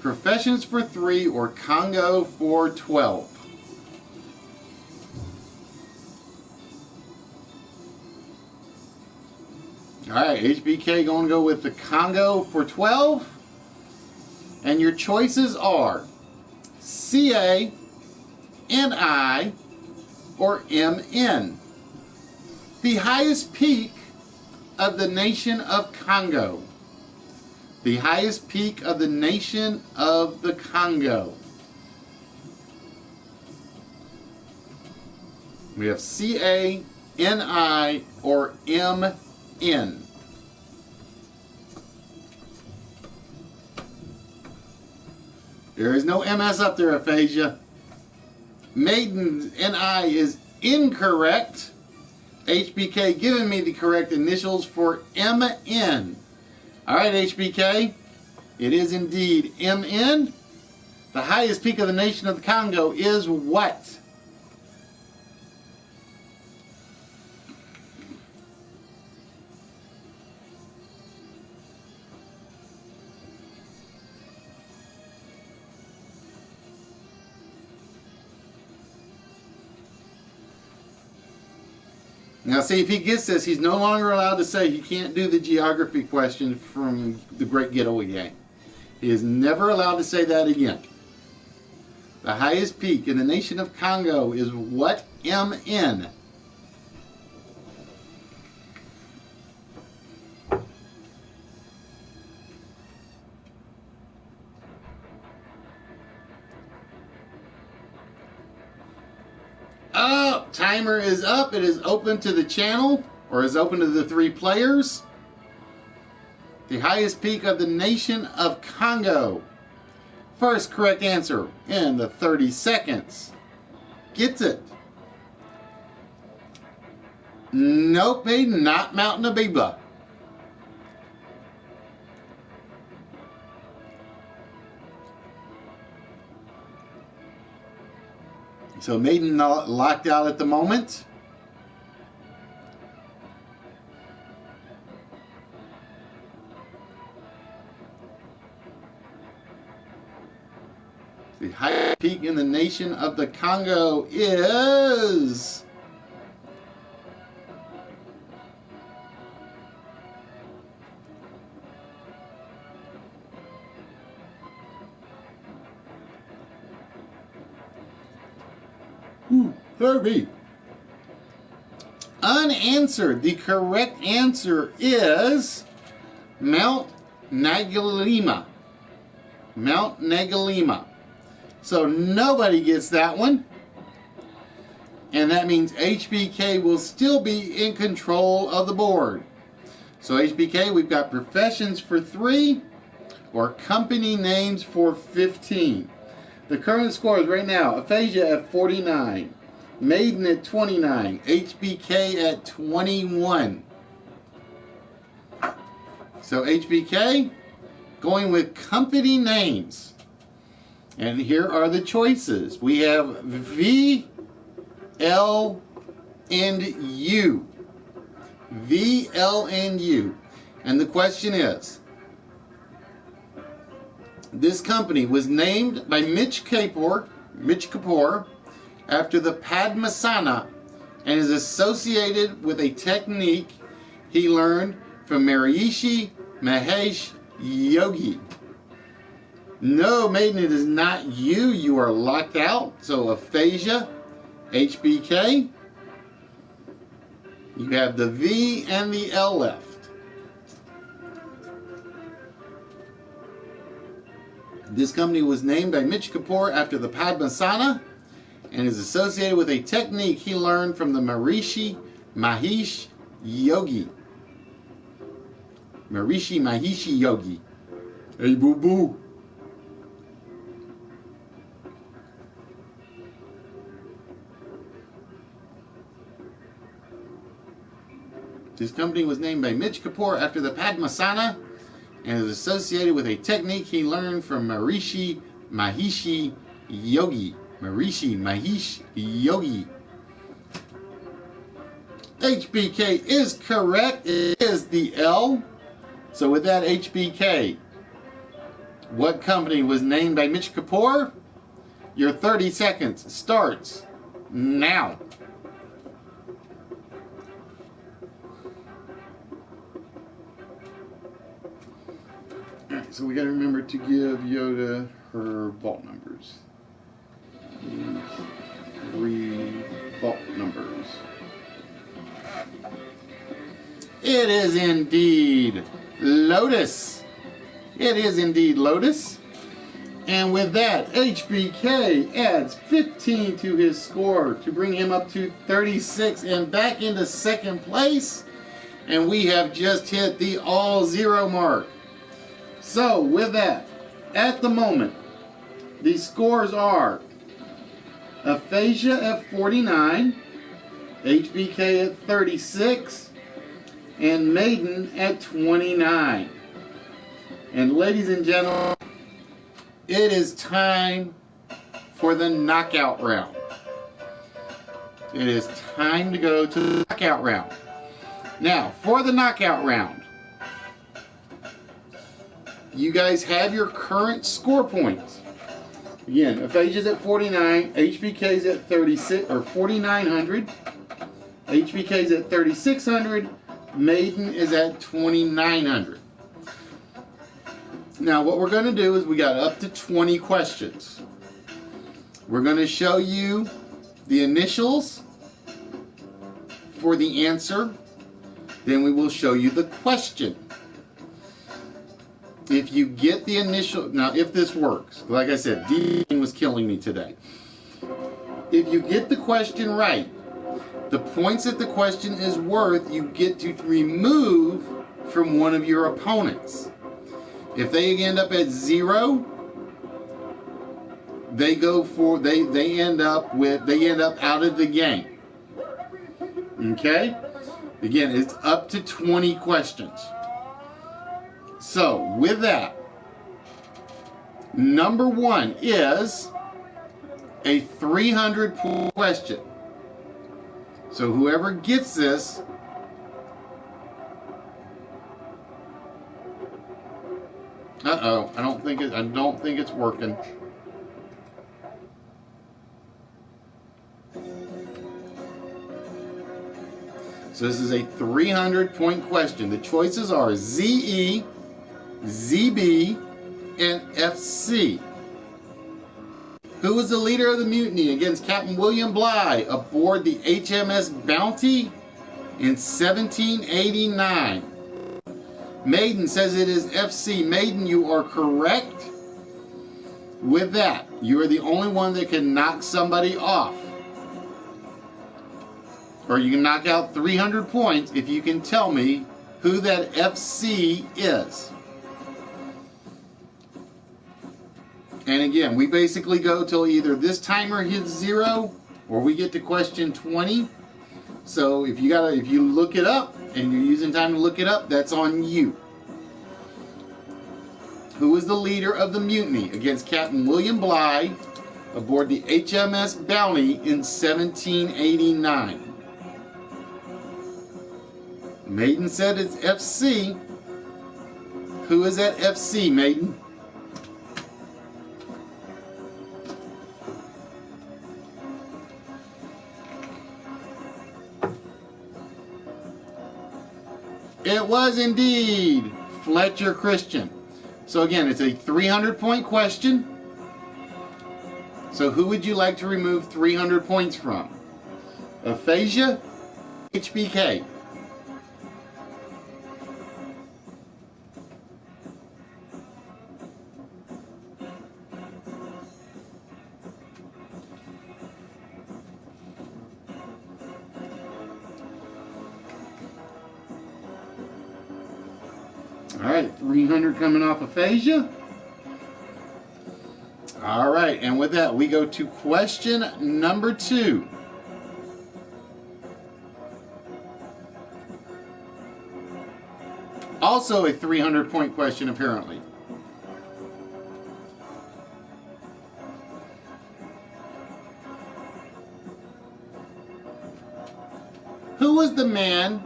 Professions for 3 or Congo for 12. Alright, HBK going to go with the Congo for 12. And your choices are CA, NI, or MN. The highest peak of the nation of Congo. The highest peak of the nation of the Congo. We have CA, NI, or MN. There is no MS up there, Aphasia. Maiden NI is incorrect. HBK giving me the correct initials for MN. Alright, HBK. It is indeed MN. The highest peak of the nation of the Congo is what? Now see, if he gets this, he's no longer allowed to say you can't do the geography question from the Great Getaway Game. He is never allowed to say that again. The highest peak in the nation of Congo is what? MN. Oh, timer is up. It is open to the channel, or is open to the 3 players. The highest peak of the nation of Congo. First correct answer in the 30 seconds. Gets it. Nope, Maiden, not Mount Nabiba. So Maiden locked out at the moment. The highest peak in the nation of the Congo is... Herbie. Unanswered. The correct answer is Mount Nagalima. Mount Nagalima. So nobody gets that one. And that means HBK will still be in control of the board. So HBK, we've got professions for 3 or company names for 15. The current scores right now, Aphasia at 49, Maiden at 29, HBK at 21. So HBK, going with company names. And here are the choices. We have V, L, and U. V, L, and U. And the question is, this company was named by Mitch Kapoor after the Padmasana and is associated with a technique he learned from Maharishi Mahesh Yogi. No, Maiden, it is not you. You are locked out. So aphasia, HBK. You have the V and the L left. This company was named by Mitch Kapoor after the Padmasana and is associated with a technique he learned from the Maharishi Mahesh Yogi. Maharishi Mahesh Yogi. Hey, boo boo. This company was named by Mitch Kapoor after the Padmasana and is associated with a technique he learned from Maharishi Mahesh Yogi. Maharishi Mahesh Yogi. HBK is correct. It is the L. So with that, HBK, what company was named by Mitch Kapoor? Your 30 seconds starts now. Alright, so we got to remember to give Yoda her vault numbers. These 3 vault numbers. It is indeed Lotus. It is indeed Lotus. And with that, HBK adds 15 to his score to bring him up to 36 and back into second place. And we have just hit the all-zero mark. So with that, at the moment, the scores are Aphasia at 49, HBK at 36, and Maiden at 29. And ladies and gentlemen, it is time for the knockout round. It is time to go to the knockout round. Now, for the knockout round, you guys have your current score points. Again, Aphasia's at 49, HBK's at 36 or 4,900, HBK's at 3,600, Maiden is at 2,900. Now, what we're going to do is we got up to 20 questions. We're going to show you the initials for the answer. Then we will show you the question. If you get the initial, now if this works, like I said, D was killing me today. If you get the question right, the points that the question is worth, you get to remove from one of your opponents. If they end up at 0, they go for they end up out of the game. Okay? Again, it's up to 20 questions. So, with that, number 1 is a 300-point question. So whoever gets this, I don't think it's working. So this is a 300-point question. The choices are ZE, ZB, and FC. Who was the leader of the mutiny against Captain William Bligh aboard the HMS Bounty in 1789? Maiden says it is FC. Maiden, you are correct. With that, you are the only one that can knock somebody off. Or you can knock out 300 points if you can tell me who that FC is. And again, we basically go till either this timer hits 0 or we get to question 20. So if you look it up and you're using time to look it up, that's on you. Who was the leader of the mutiny against Captain William Bligh aboard the HMS Bounty in 1789? Maiden said it's FC. Who is at FC, Maiden? It was indeed Fletcher Christian. So again, it's a 300-point question. So who would you like to remove 300 points from? Aphasia, HBK. All right, 300 coming off aphasia. All right, and with that, we go to question number 2. Also a 300-point question, apparently. Who was the man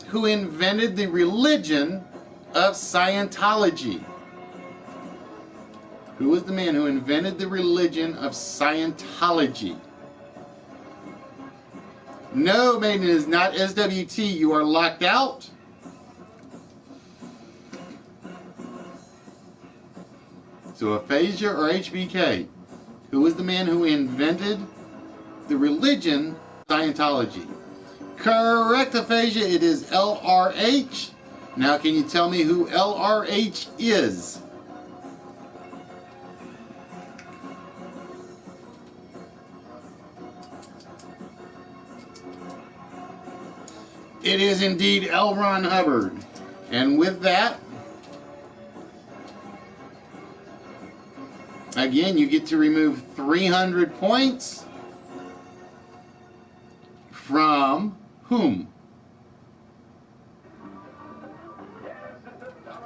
who invented the religion of Scientology? Who was the man who invented the religion of Scientology? No, Maiden, it is not SWT. You are locked out. So aphasia or HBK? Who was the man who invented the religion Scientology? Correct, aphasia. It is LRH. Now, can you tell me who LRH is? It is indeed L. Ron Hubbard. And with that, again, you get to remove 300 points from whom?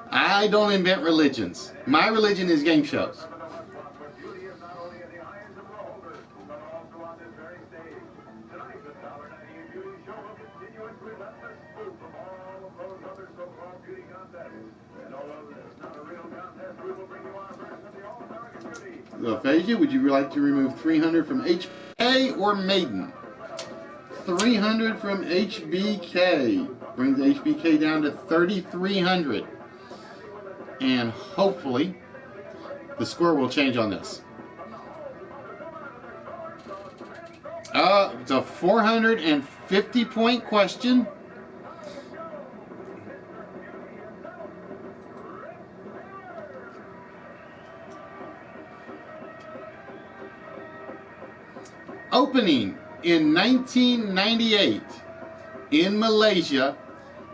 I don't invent religions. My religion is game shows. Aphasia, would you like to remove 300 from HBK or Maiden? 300 from HBK. Brings HBK down to 3,300. And hopefully, the score will change on this. It's a 450-point question. Opening in 1998 in Malaysia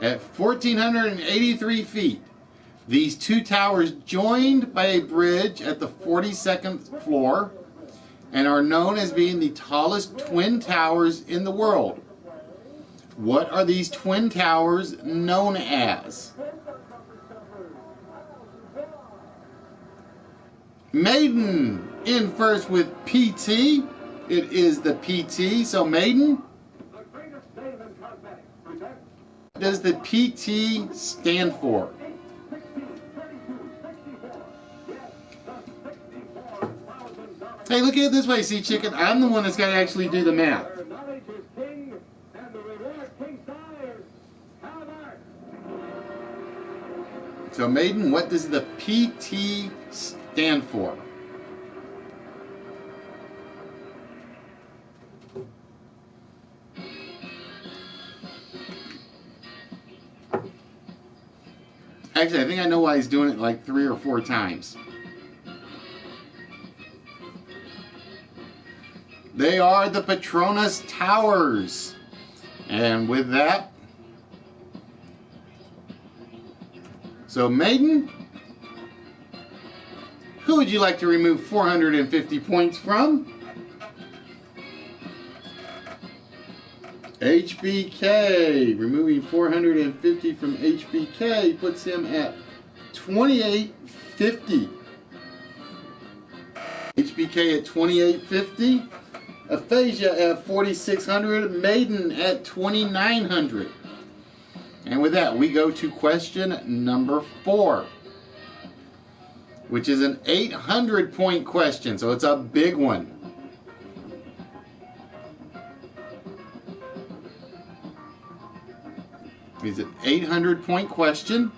at 1,483 feet. These two towers joined by a bridge at the 42nd floor and are known as being the tallest twin towers in the world. What are these twin towers known as? Maiden in first with PT. It is the PT. So Maiden, what does the PT stand for? Hey, look at it this way, see, chicken. I'm the one that's got to actually do the math. So Maiden, what does the PT stand for? Actually, I think I know why he's doing it like 3 or 4 times. They are the Petronas Towers. And with that, so Maiden, who would you like to remove 450 points from? HBK. Removing 450 from HBK puts him at 2850. HBK at 2850. Aphasia at 4,600. Maiden at 2,900. And with that, we go to question number 4, which is an 800-point question, so it's a big one. It's an 800-point question.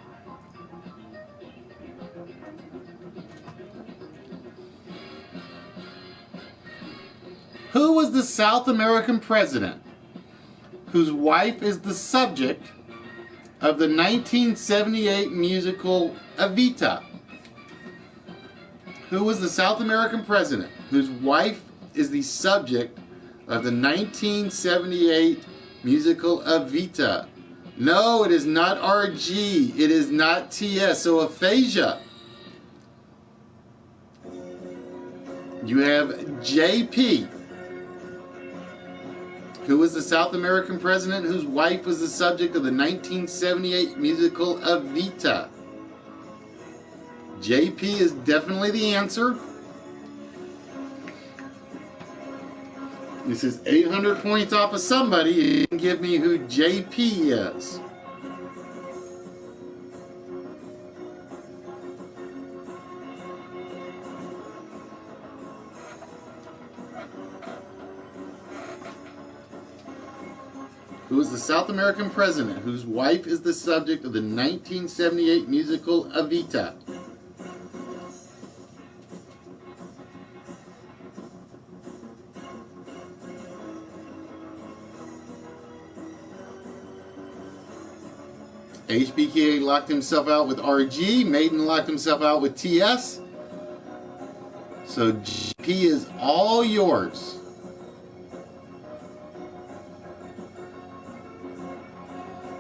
Who was the South American president whose wife is the subject of the 1978 musical Evita? Who was the South American president whose wife is the subject of the 1978 musical Evita? No, it is not RG. It is not TS. So aphasia. You have JP. Who was the South American president whose wife was the subject of the 1978 musical Evita? JP is definitely the answer. This is 800 points off of somebody. You can give me who JP is. Who is the South American president whose wife is the subject of the 1978 musical Evita? HBK locked himself out with RG. Maiden locked himself out with TS. So GP is all yours.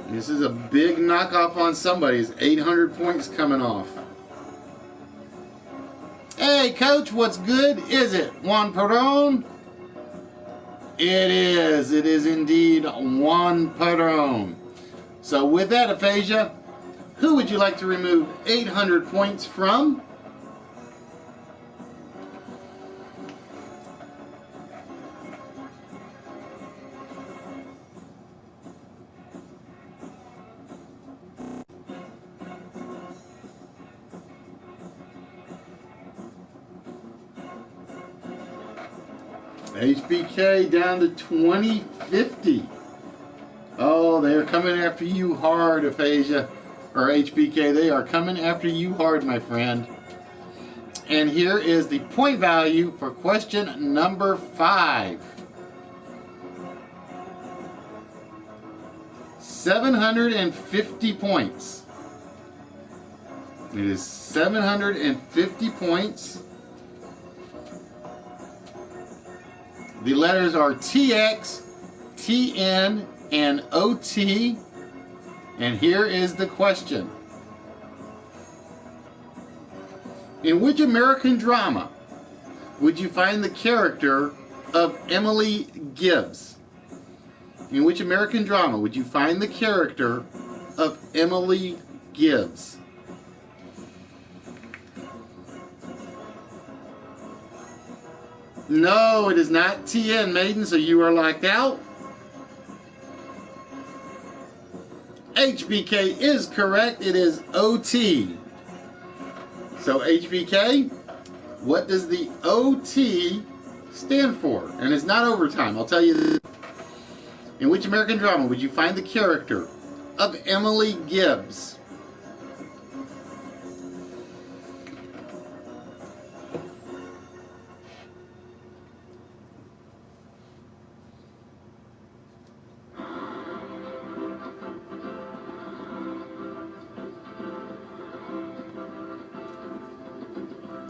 This is a big knockoff on somebody's 800 points coming off. Hey, Coach, what's good? Is it Juan Perón? It is. It is indeed Juan Perón. So with that, aphasia, who would you like to remove 800 points from? HBK down to 2050. Oh, they are coming after you hard, aphasia, or HBK. They are coming after you hard, my friend. And here is the point value for question number 5. 750 points. It is 750 points. The letters are TX, TN, and OT. And here is the question. In which American drama would you find the character of Emily Gibbs? In which American drama would you find the character of Emily Gibbs? No, it is not TN, Maiden, so you are locked out. HBK is correct. It is OT. So HBK, what does the OT stand for? And it's not overtime. I'll tell you this. In which American drama would you find the character of Emily Gibbs?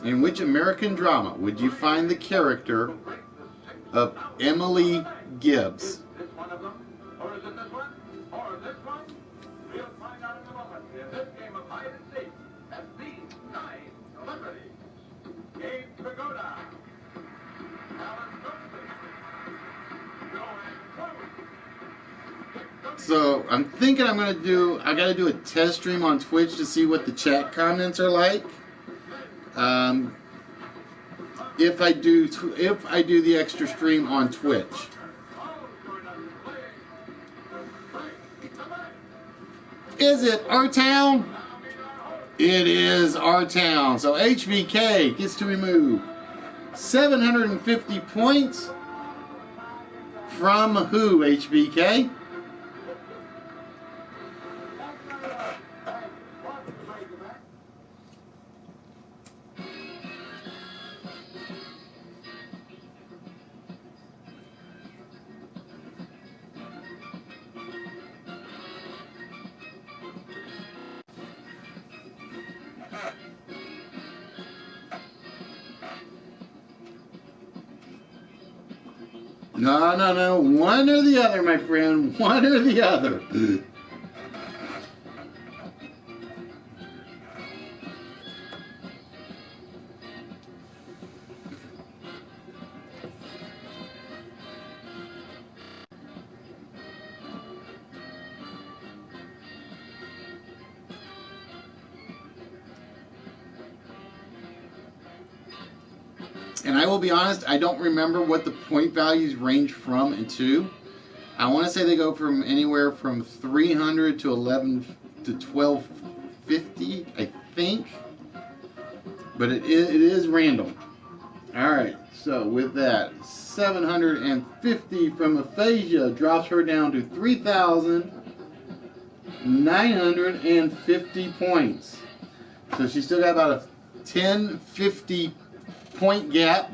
In which American drama would you find the character of Emily Gibbs? This one of them? Or is it this one? Or this one? We'll find out in a moment in this game of hide and seek as these 9 celebrities. Gabe Pagoda, Alan Stokely, Joanne Close. So I'm thinking I gotta do a test stream on Twitch to see what the chat comments are like. If I do the extra stream on Twitch. Is it our town? It is our town. So HBK gets to remove 750 points from who, HBK? No, no, no. One or the other, my friend. One or the other. And I will be honest, I don't remember what the point values range from and to. I want to say they go from anywhere from 300 to 11 to 1250, I think. But it is random. All right, so with that, 750 from Aphasia drops her down to 3,950 points. So she's still got about a 1050 point gap.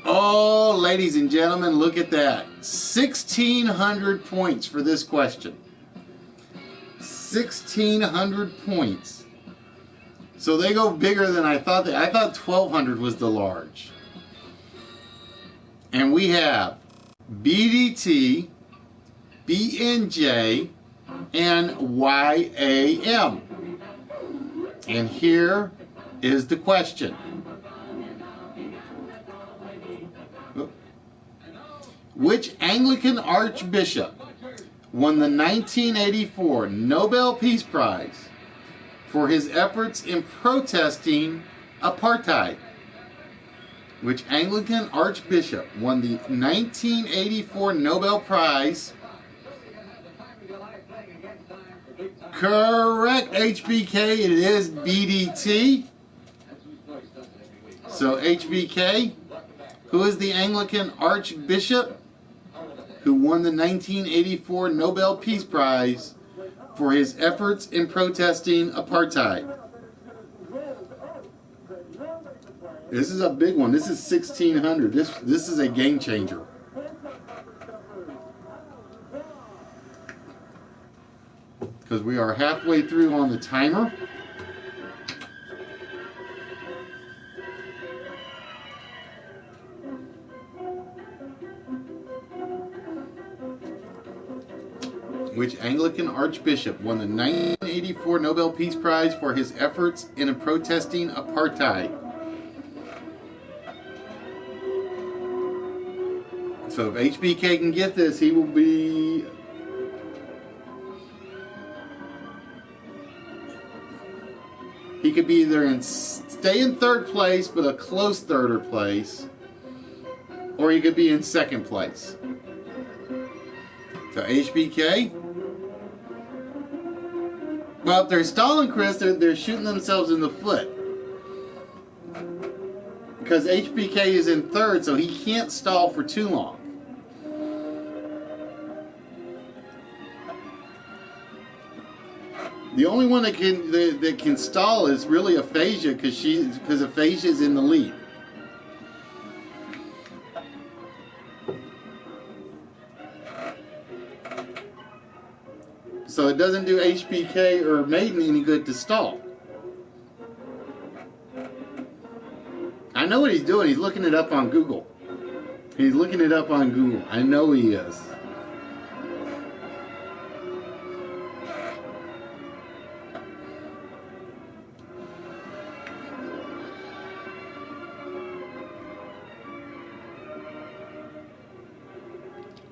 Oh, ladies and gentlemen, look at that. 1,600 points for this question. 1,600 points. So they go bigger than I thought. I thought 1,200 was the large. And we have BDT, BNJ, and YAM. And here is the question. Which Anglican Archbishop won the 1984 Nobel Peace Prize for his efforts in protesting apartheid? Which Anglican Archbishop won the 1984 Nobel Prize? Correct, HBK. It is BDT. So HBK, who is the Anglican Archbishop who won the 1984 Nobel Peace Prize for his efforts in protesting apartheid? This is a big one. This is 1,600. This is a game changer. Because we are halfway through on the timer. Which Anglican Archbishop won the 1984 Nobel Peace Prize for his efforts in protesting apartheid? So if HBK can get this, he will be... He could be either stay in third place, but a close third place, or he could be in second place. So HBK. Well, if they're stalling, Chris, they're shooting themselves in the foot. Because HBK is in third, so he can't stall for too long. The only one that can stall is really Aphasia, because Aphasia is in the lead. So it doesn't do HBK or Maiden any good to stall. I know what he's doing. He's looking it up on Google. He's looking it up on Google. I know he is.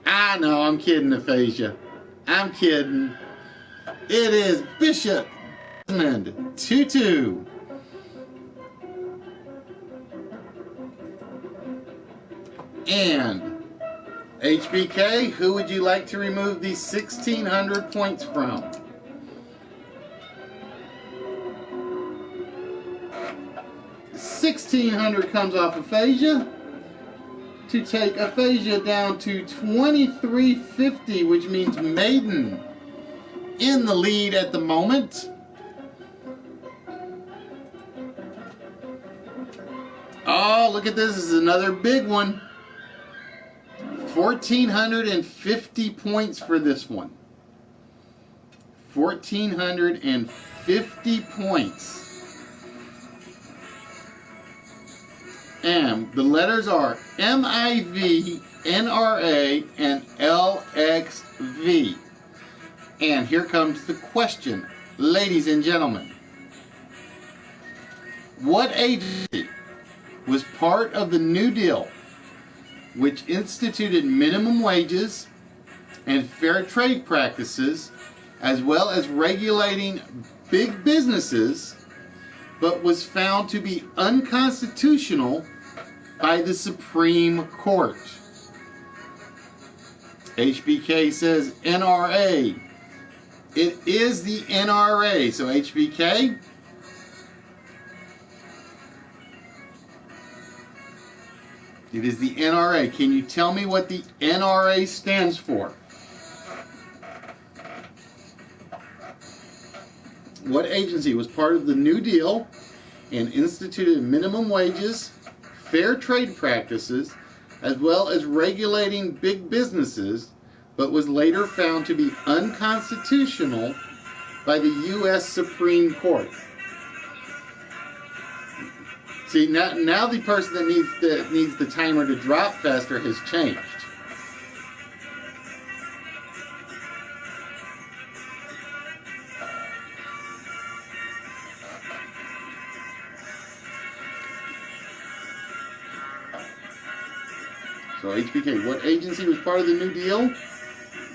I know, I'm kidding, Aphasia. I'm kidding. It is Bishop Desmond Tutu. And HBK, who would you like to remove these 1,600 points from? $1,600 comes off aphasia to take aphasia down to 2350, which means Maiden in the lead at the moment. Oh, look at this. This is another big one. 1,450 points for this one. 1,450 points. And the letters are MIV, NRA, and LXV. And here comes the question, ladies and gentlemen. What agency was part of the New Deal, which instituted minimum wages and fair trade practices, as well as regulating big businesses, but was found to be unconstitutional by the Supreme Court? HBK says NRA. It is the NRA. So HBK, it is the NRA. Can you tell me what the NRA stands for? What agency was part of the New Deal and instituted minimum wages, fair trade practices, as well as regulating big businesses, but was later found to be unconstitutional by the U.S. Supreme Court? See, now the person that needs the timer to drop faster has changed. So HBK, what agency was part of the New Deal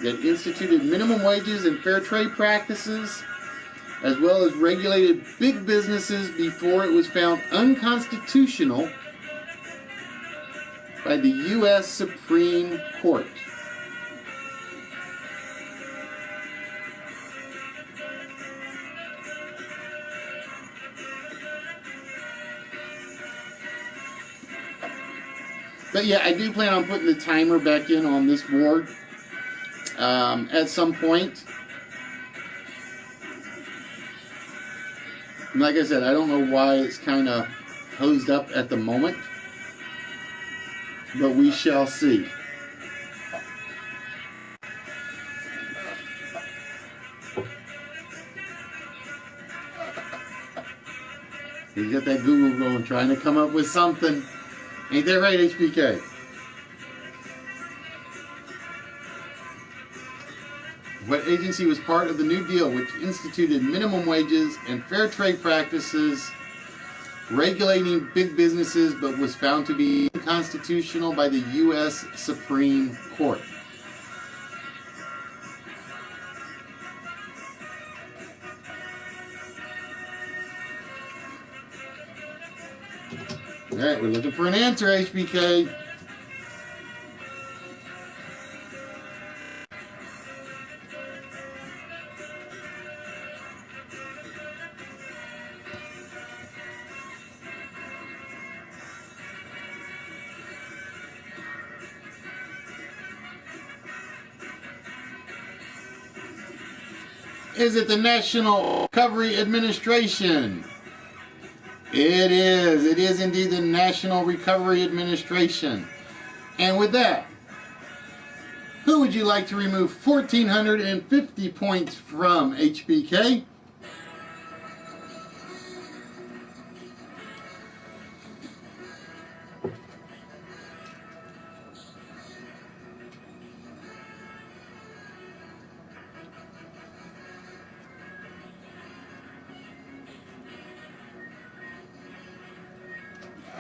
that instituted minimum wages and fair trade practices, as well as regulated big businesses before it was found unconstitutional by the U.S. Supreme Court? But yeah, I do plan on putting the timer back in on this board at some point. And like I said, I don't know why it's kind of hosed up at the moment, but we shall see. You got that Google going, trying to come up with something. Ain't that right, HBK? What agency was part of the New Deal, which instituted minimum wages and fair trade practices, regulating big businesses, but was found to be unconstitutional by the U.S. Supreme Court? All right, we're looking for an answer, HBK. Is it the National Recovery Administration? It is. It is indeed the National Recovery Administration. And with that, who would you like to remove 1,450 points from, HBK?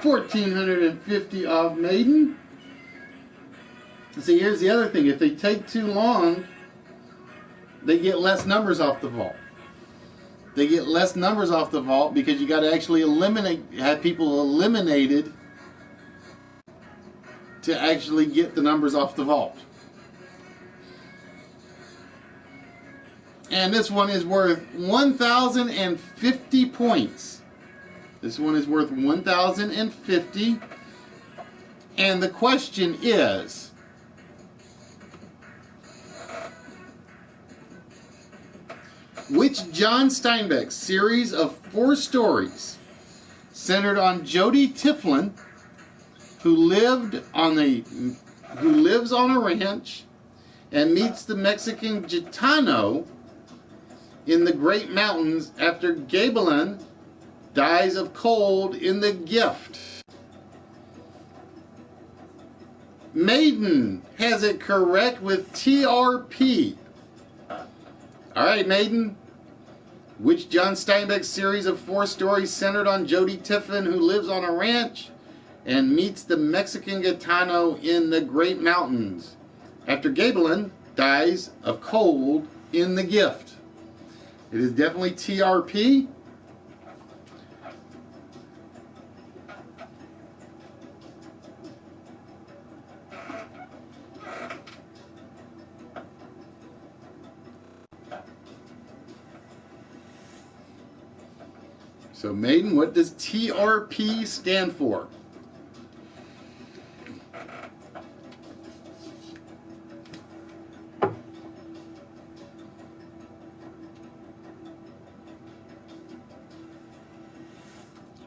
$1,450 off Maiden. See, here's the other thing. If they take too long, they get less numbers off the vault. They get less numbers off the vault because you got to actually have people eliminated to actually get the numbers off the vault. And this one is worth 1,050 points. This one is worth 1,050. And the question is, which John Steinbeck series of 4 stories centered on Jody Tiflin, who lives on a ranch and meets the Mexican Gitano in the Great Mountains after Gabilan dies of cold in The Gift? Maiden has it correct with TRP. Alright, Maiden. Which John Steinbeck series of 4 stories centered on Jody Tiflin, who lives on a ranch and meets the Mexican Gitano in the Great Mountains after Gabilan dies of cold in The Gift? It is definitely TRP. So, Maiden, what does TRP stand for?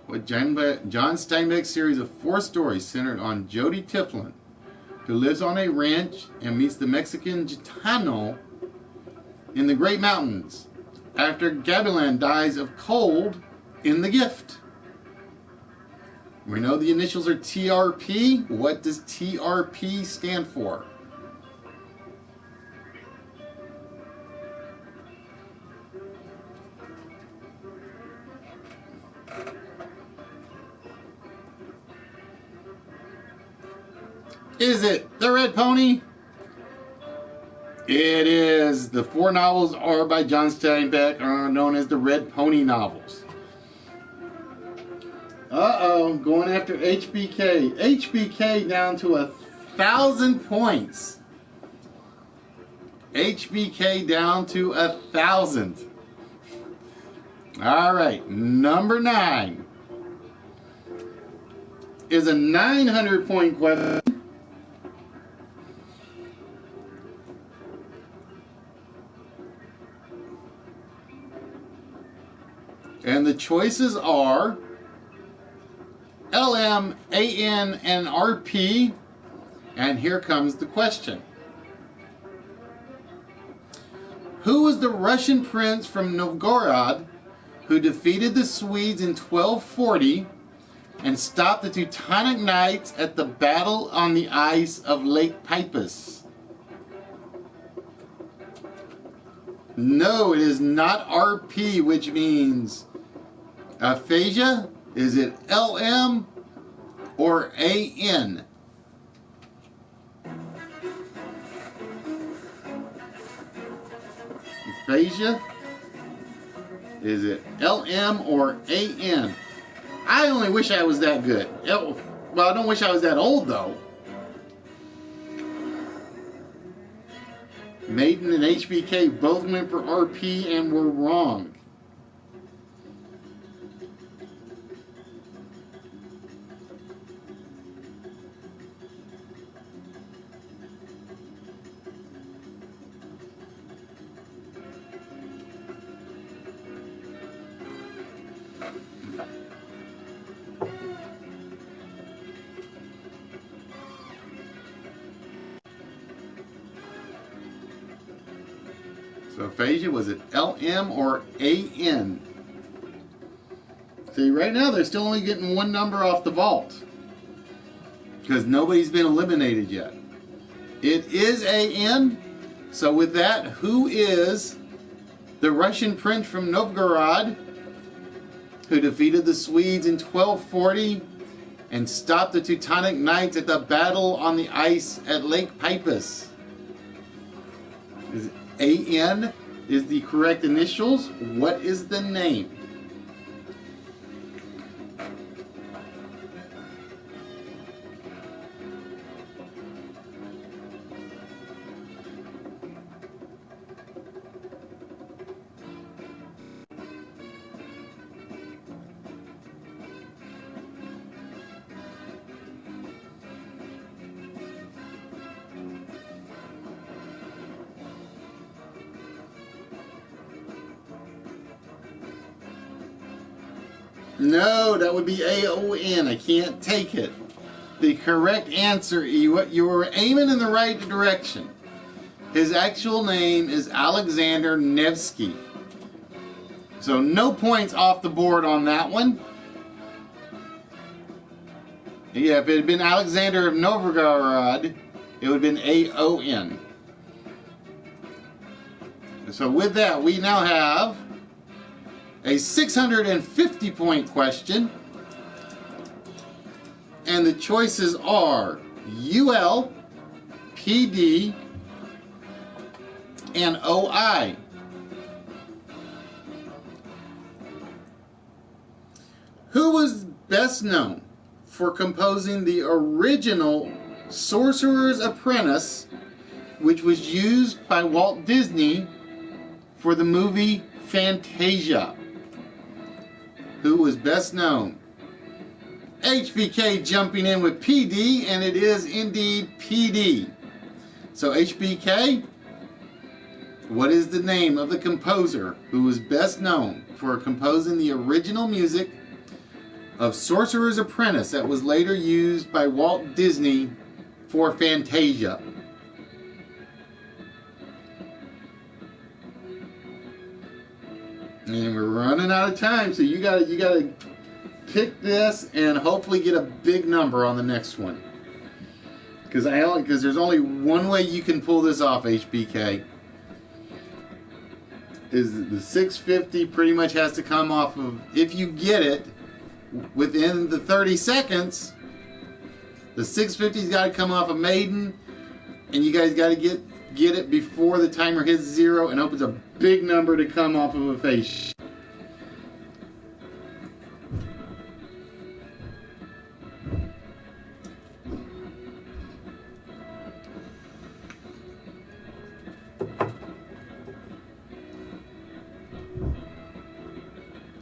What John Steinbeck series of 4 stories centered on Jody Tiflin, who lives on a ranch and meets the Mexican Gitano in the Great Mountains after Gabilan dies of cold in The Gift? We know the initials are TRP. What does TRP stand for? Is it The Red Pony? It is. The 4 novels are by John Steinbeck, are known as the Red Pony novels. Uh-oh, going after HBK. HBK down to 1,000 points. HBK down to 1,000. All right, number 9 is a 900-point question. And the choices are LM, AN, and RP. And here comes the question. Who was the Russian prince from Novgorod who defeated the Swedes in 1240 and stopped the Teutonic Knights at the battle on the ice of Lake Peipus? No, it is not RP, which means aphasia. Is it LM or AN? Aphasia. Is it LM or AN? I only wish I was that good. Well, I don't wish I was that old, though. Maiden and HBK both went for RP and were wrong. So aphasia, was it LM or AN? See, right now they're still only getting 1 number off the vault because nobody's been eliminated yet. It is AN. So with that, who is the Russian prince from Novgorod who defeated the Swedes in 1240 and stopped the Teutonic Knights at the battle on the ice at Lake Peipus? Is AN is the correct initials. What is the name? No, that would be A-O-N. I can't take it. The correct answer, you were aiming in the right direction. His actual name is Alexander Nevsky. So no points off the board on that one. Yeah, if it had been Alexander of Novgorod, it would have been A-O-N. So with that, we now have a 650-point question. And the choices are UL, PD, and OI. Who was best known for composing the original Sorcerer's Apprentice, which was used by Walt Disney for the movie Fantasia? Who was best known? HBK jumping in with PD, and it is indeed PD. So HBK, what is the name of the composer who was best known for composing the original music of Sorcerer's Apprentice that was later used by Walt Disney for Fantasia? And we're running out of time, so you gotta pick this and hopefully get a big number on the next one. Because there's only one way you can pull this off, HBK. Is the 650 pretty much has to come off of, if you get it within the 30 seconds, the 650's got to come off of Maiden, and you guys got to get it before the timer hits 0, and hope it's a big number to come off of a face.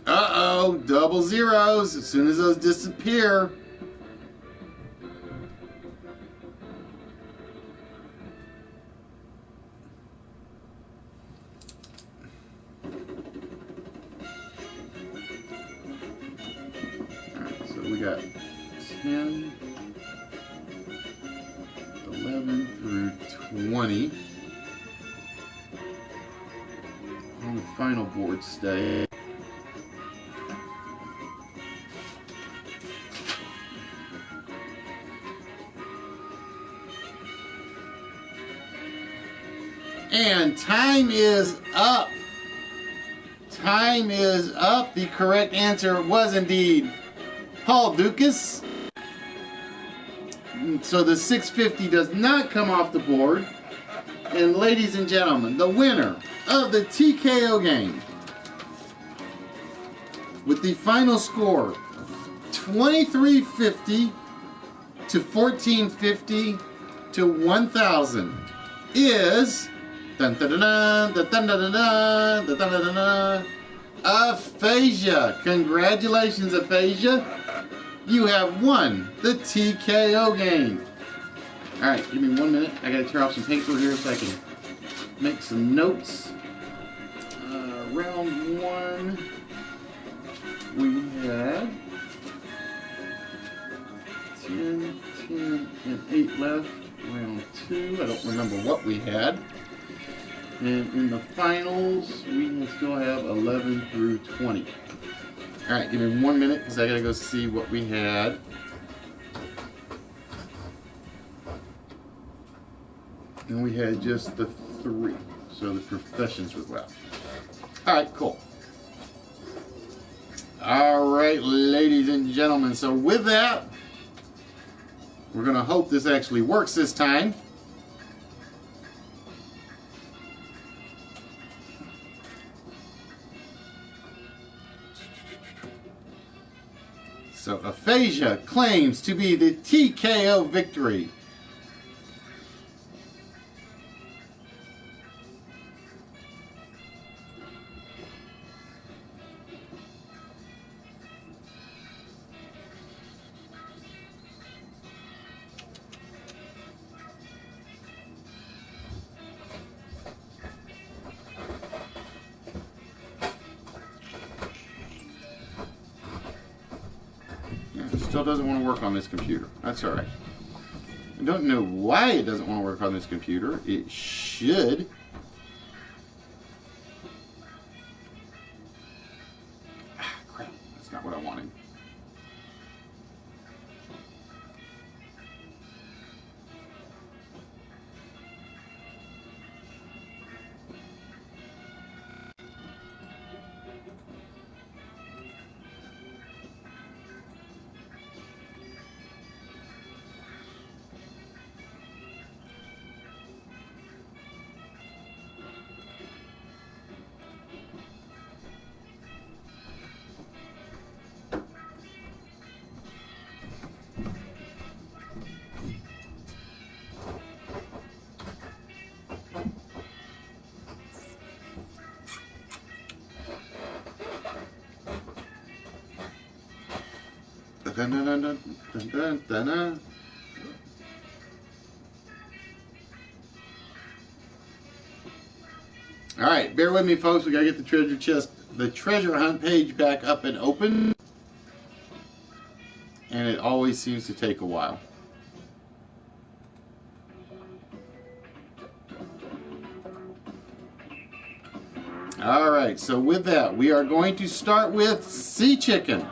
Uh-oh, double zeros as soon as those disappear. Alright, so we got 10, 11 through 20 on the final board stay. And time is up. Time is up. The correct answer was indeed Paul Dukas. So the 650 does not come off the board. And ladies and gentlemen, the winner of the TKO game with the final score 2350 to 1450 to 1000 is Aphasia. Congratulations, Aphasia. You have won the TKO game. Alright, give me 1 minute. I gotta tear off some paper here so I can make some notes. Round 1, we had 10, 10, and 8 left. Round 2, I don't remember what we had. And in the finals, we still have 11 through 20. Alright, give me 1 minute because I gotta go see what we had. And we had just the 3. So the professions were left. Alright, cool. Alright, ladies and gentlemen. So with that, we're going to hope this actually works this time. So Aphasia claims to be the TKO victory. still doesn't want to work on this computer. That's all right. I don't know why it doesn't want to work on this computer. It should. Ah, crap. That's not what I wanted. Dun, dun, dun, dun, dun, dun, dun, dun. All right, bear with me, folks. We gotta get the treasure chest, the treasure hunt page back up and open, and it always seems to take a while. All right, so with that, we are going to start with sea chicken.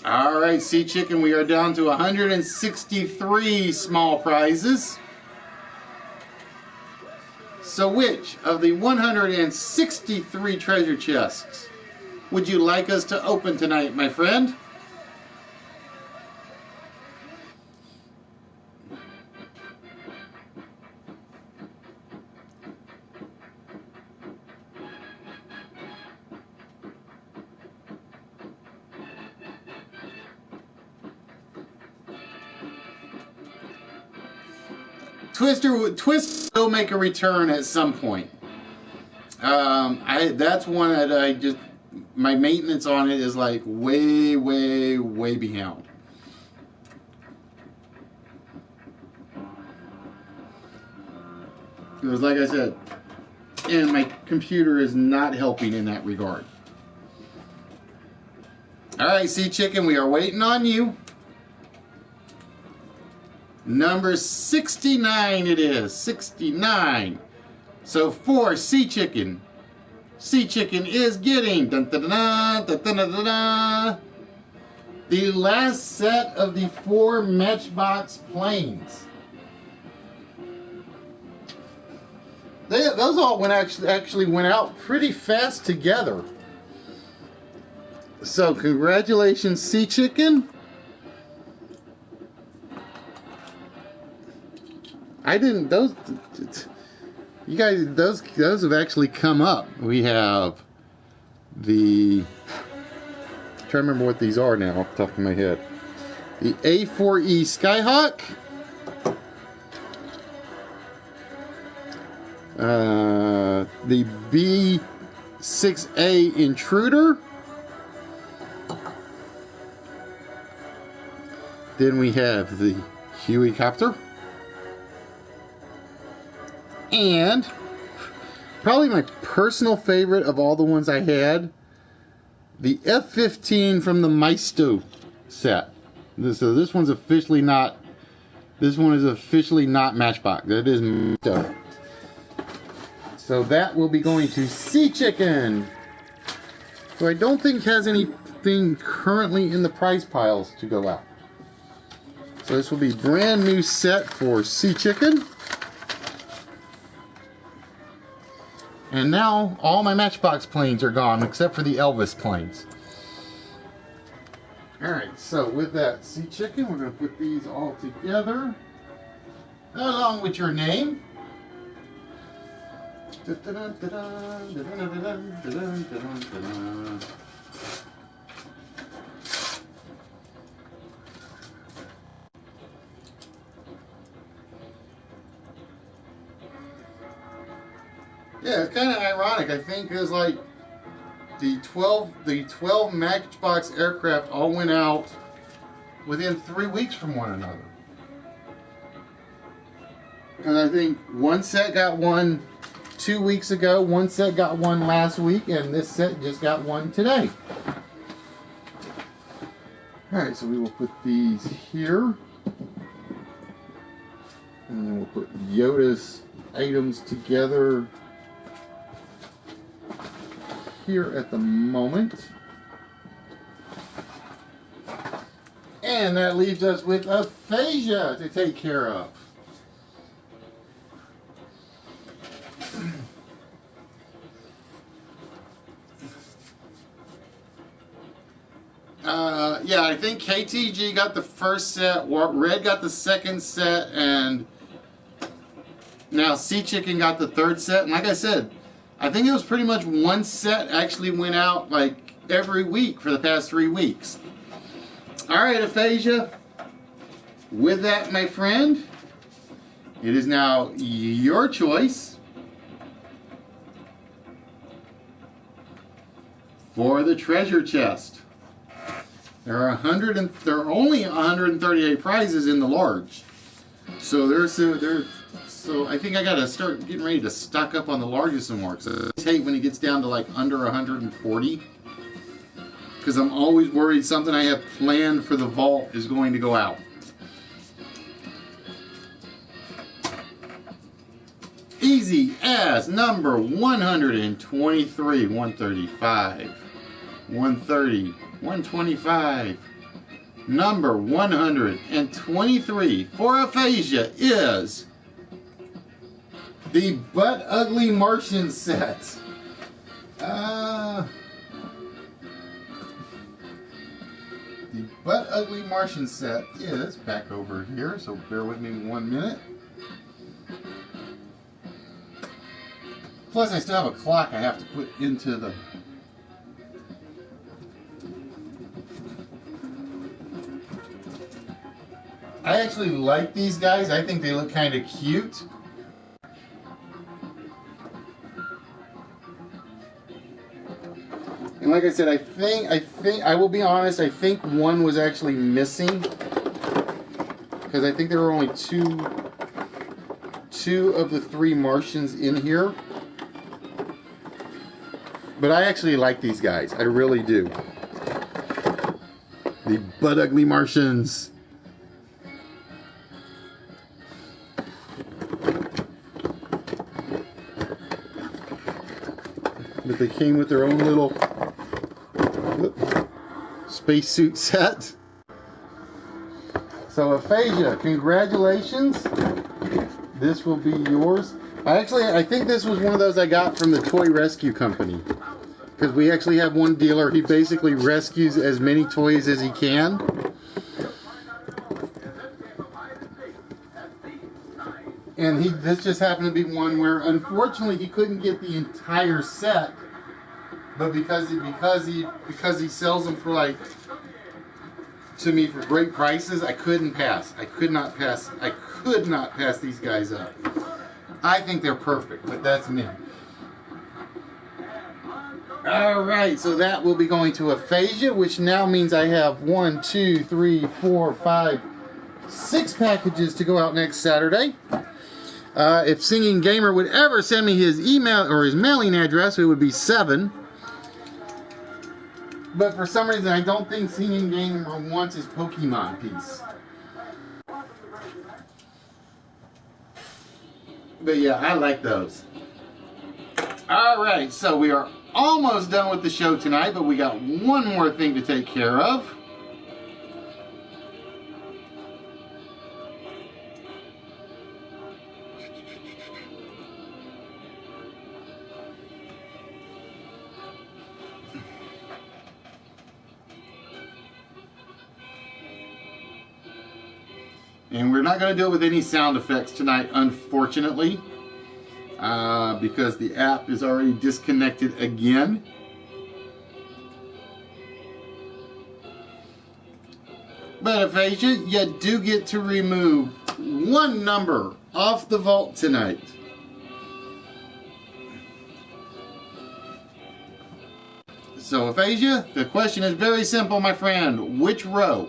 All right, sea chicken, we are down to 163 small prizes. So which of the 163 treasure chests would you like us to open tonight, my friend? Twist will make a return at some point. That's one that I just, my maintenance on it is like way behind. Because like I said, and my computer is not helping in that regard. All right, sea chicken, we are waiting on you. Number 69 it is, 69. So for sea chicken is getting dun, dun, dun, dun, dun, dun, dun, dun, the last set of the 4 Matchbox planes. Those all actually went out pretty fast together. So congratulations, sea chicken. You guys, those have actually come up. We have the, I'm trying to remember what these are now off the top of my head. The A4E Skyhawk, the B6A Intruder, then we have the Hueycopter, and probably my personal favorite of all the ones I had, the F-15 from the Maisto set. So this one's officially not, this one is officially not Matchbox. It is Maisto. So that will be going to Sea Chicken, who I don't think has anything currently in the prize piles to go out. So this will be brand new set for Sea Chicken. And now all my Matchbox planes are gone except for the Elvis planes. Alright, so with that, Sea Chicken, we're going to put these all together along with your name. Yeah, it's kind of ironic. I think it was like the 12 Matchbox aircraft all went out within 3 weeks from one another. And I think one set got one 2 weeks ago, one set got one last week, and this set just got one today. Alright, so we will put these here. And then we'll put Yoda's items together here at the moment. And that leaves us with aphasia to take care of. Yeah, I think KTG got the first set, Red got the second set, and now Sea Chicken got the third set. And like I said, I think it was pretty much one set actually went out like every week for the past 3 weeks. Alright, aphasia. With that, my friend, it is now your choice for the treasure chest. There are only 138 prizes in the large, so so I think I gotta start getting ready to stock up on the largest some more. So I hate when it gets down to like under 140, because I'm always worried something I have planned for the vault is going to go out. Easy as number 123, 135, 130, 125. Number 123 for aphasia is the Butt Ugly Martian set. The Butt Ugly Martian set is back over here, so bear with me 1 minute. Plus I still have a clock I have to put into the... I actually like these guys. I think they look kind of cute. And like I said, I think I will be honest, I think one was actually missing, because I think there were only two of the 3 Martians in here. But I actually like these guys. I really do. The Butt Ugly Martians. But they came with their own little spacesuit set. So aphasia, congratulations. This will be yours. I think this was one of those I got from the Toy Rescue Company. Because we actually have one dealer, he basically rescues as many toys as he can. And this just happened to be one where, unfortunately, he couldn't get the entire set, but because he sells them for like, to me, for great prices, I couldn't pass. I could not pass these guys up. I think they're perfect, but that's me. All right, so that will be going to aphasia, which now means I have 1, 2, 3, 4, 5, 6 packages to go out next Saturday. If Singing Gamer would ever send me his email or his mailing address, it would be 7. But for some reason, I don't think Singing Gamer wants his Pokemon piece. But yeah, I like those. Alright, so we are almost done with the show tonight, but we got one more thing to take care of. And we're not going to do it with any sound effects tonight, unfortunately, because the app is already disconnected again. But aphasia, you do get to remove 1 number off the vault tonight. So, Aphasia, the question is very simple, my friend. Which row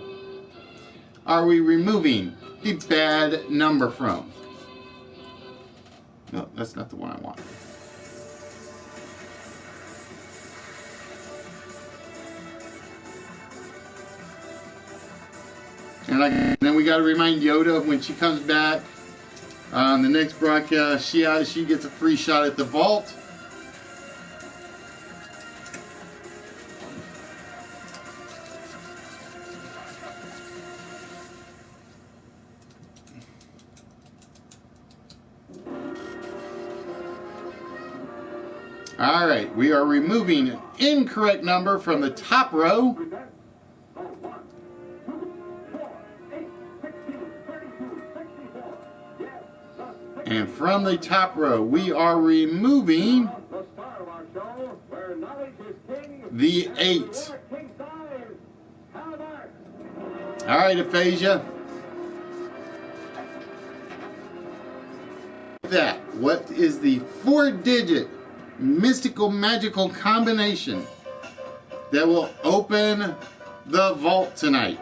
are we removing the bad number from? No, that's not the one I want. And then we got to remind Yoda when she comes back on the next broadcast, she gets a free shot at the vault. All right, we are removing an incorrect number from the top row. And from the top row, we are removing the 8. All right, Aphasia. That, what is the 4-digit mystical magical combination that will open the vault tonight?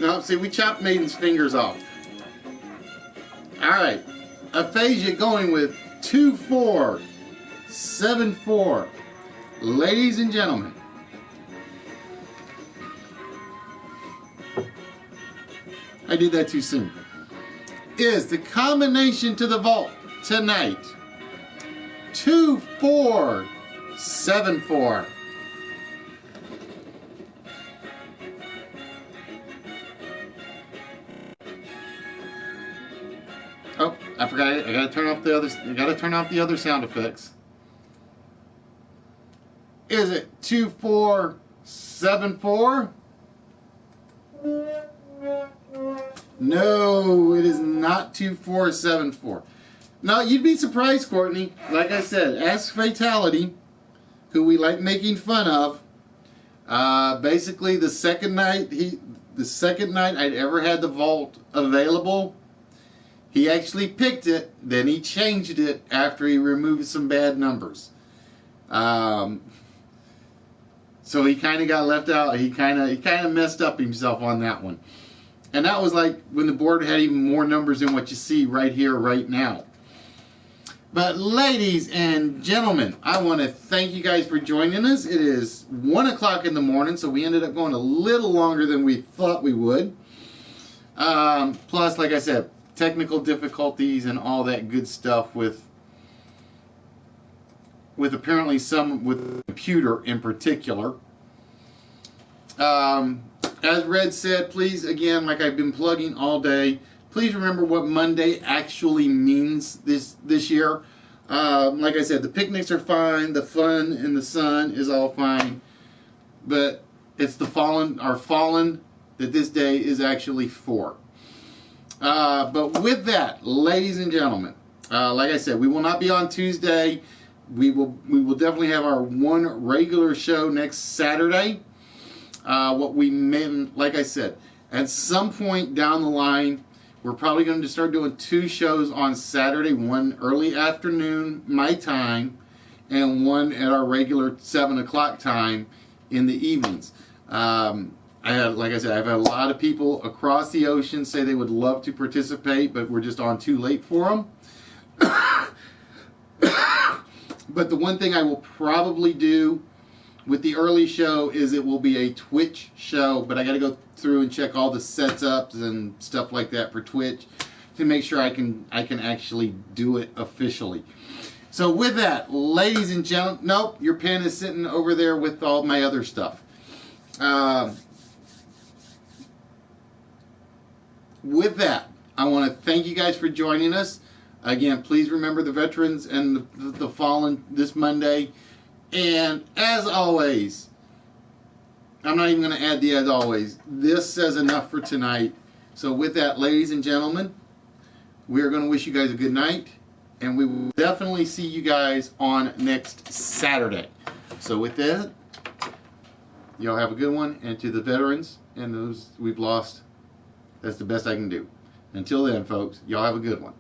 No, see, we chopped Maiden's fingers off. All right, Aphasia going with 2474. Ladies and gentlemen, I did that too soon. Is the combination to the vault tonight 2474? Oh, I forgot it. I gotta turn off the other. You gotta turn off the other sound effects. Is it 2474? No, it is not 2474. Now, you'd be surprised, Courtney. Like I said, Ask Fatality, who we like making fun of. Basically, the second night I'd ever had the vault available, he actually picked it, then he changed it after he removed some bad numbers. So he kind of got left out. He kind of messed up himself on that one. And that was like when the board had even more numbers than what you see right here, right now. But ladies and gentlemen, I want to thank you guys for joining us. It is 1 o'clock in the morning, so we ended up going a little longer than we thought we would. Plus, like I said, technical difficulties and all that good stuff with apparently some with the computer in particular. As Red said, please, again, like I've been plugging all day, please remember what Monday actually means this year. Like I said, the picnics are fine, the fun in the sun is all fine, but it's the fallen that this day is actually for. But with that, ladies and gentlemen, like I said, we will not be on Tuesday. We will definitely have our one regular show next Saturday. What we meant, like I said, at some point down the line, we're probably going to start doing 2 shows on Saturday, one early afternoon, my time, and one at our regular 7 o'clock time in the evenings. Like I said, I've had a lot of people across the ocean say they would love to participate, but we're just on too late for them. But the one thing I will probably do with the early show is it will be a Twitch show, but I got to go through and check all the setups and stuff like that for Twitch to make sure I can actually do it officially. So with that, ladies and gentlemen, nope, your pen is sitting over there with all my other stuff. With that, I want to thank you guys for joining us. Again, please remember the veterans and the fallen this Monday. And as always, I'm not even going to add the as always. This says enough for tonight. So with that, ladies and gentlemen, we are going to wish you guys a good night. And we will definitely see you guys on next Saturday. So with that, y'all have a good one. And to the veterans and those we've lost, that's the best I can do. Until then, folks, y'all have a good one.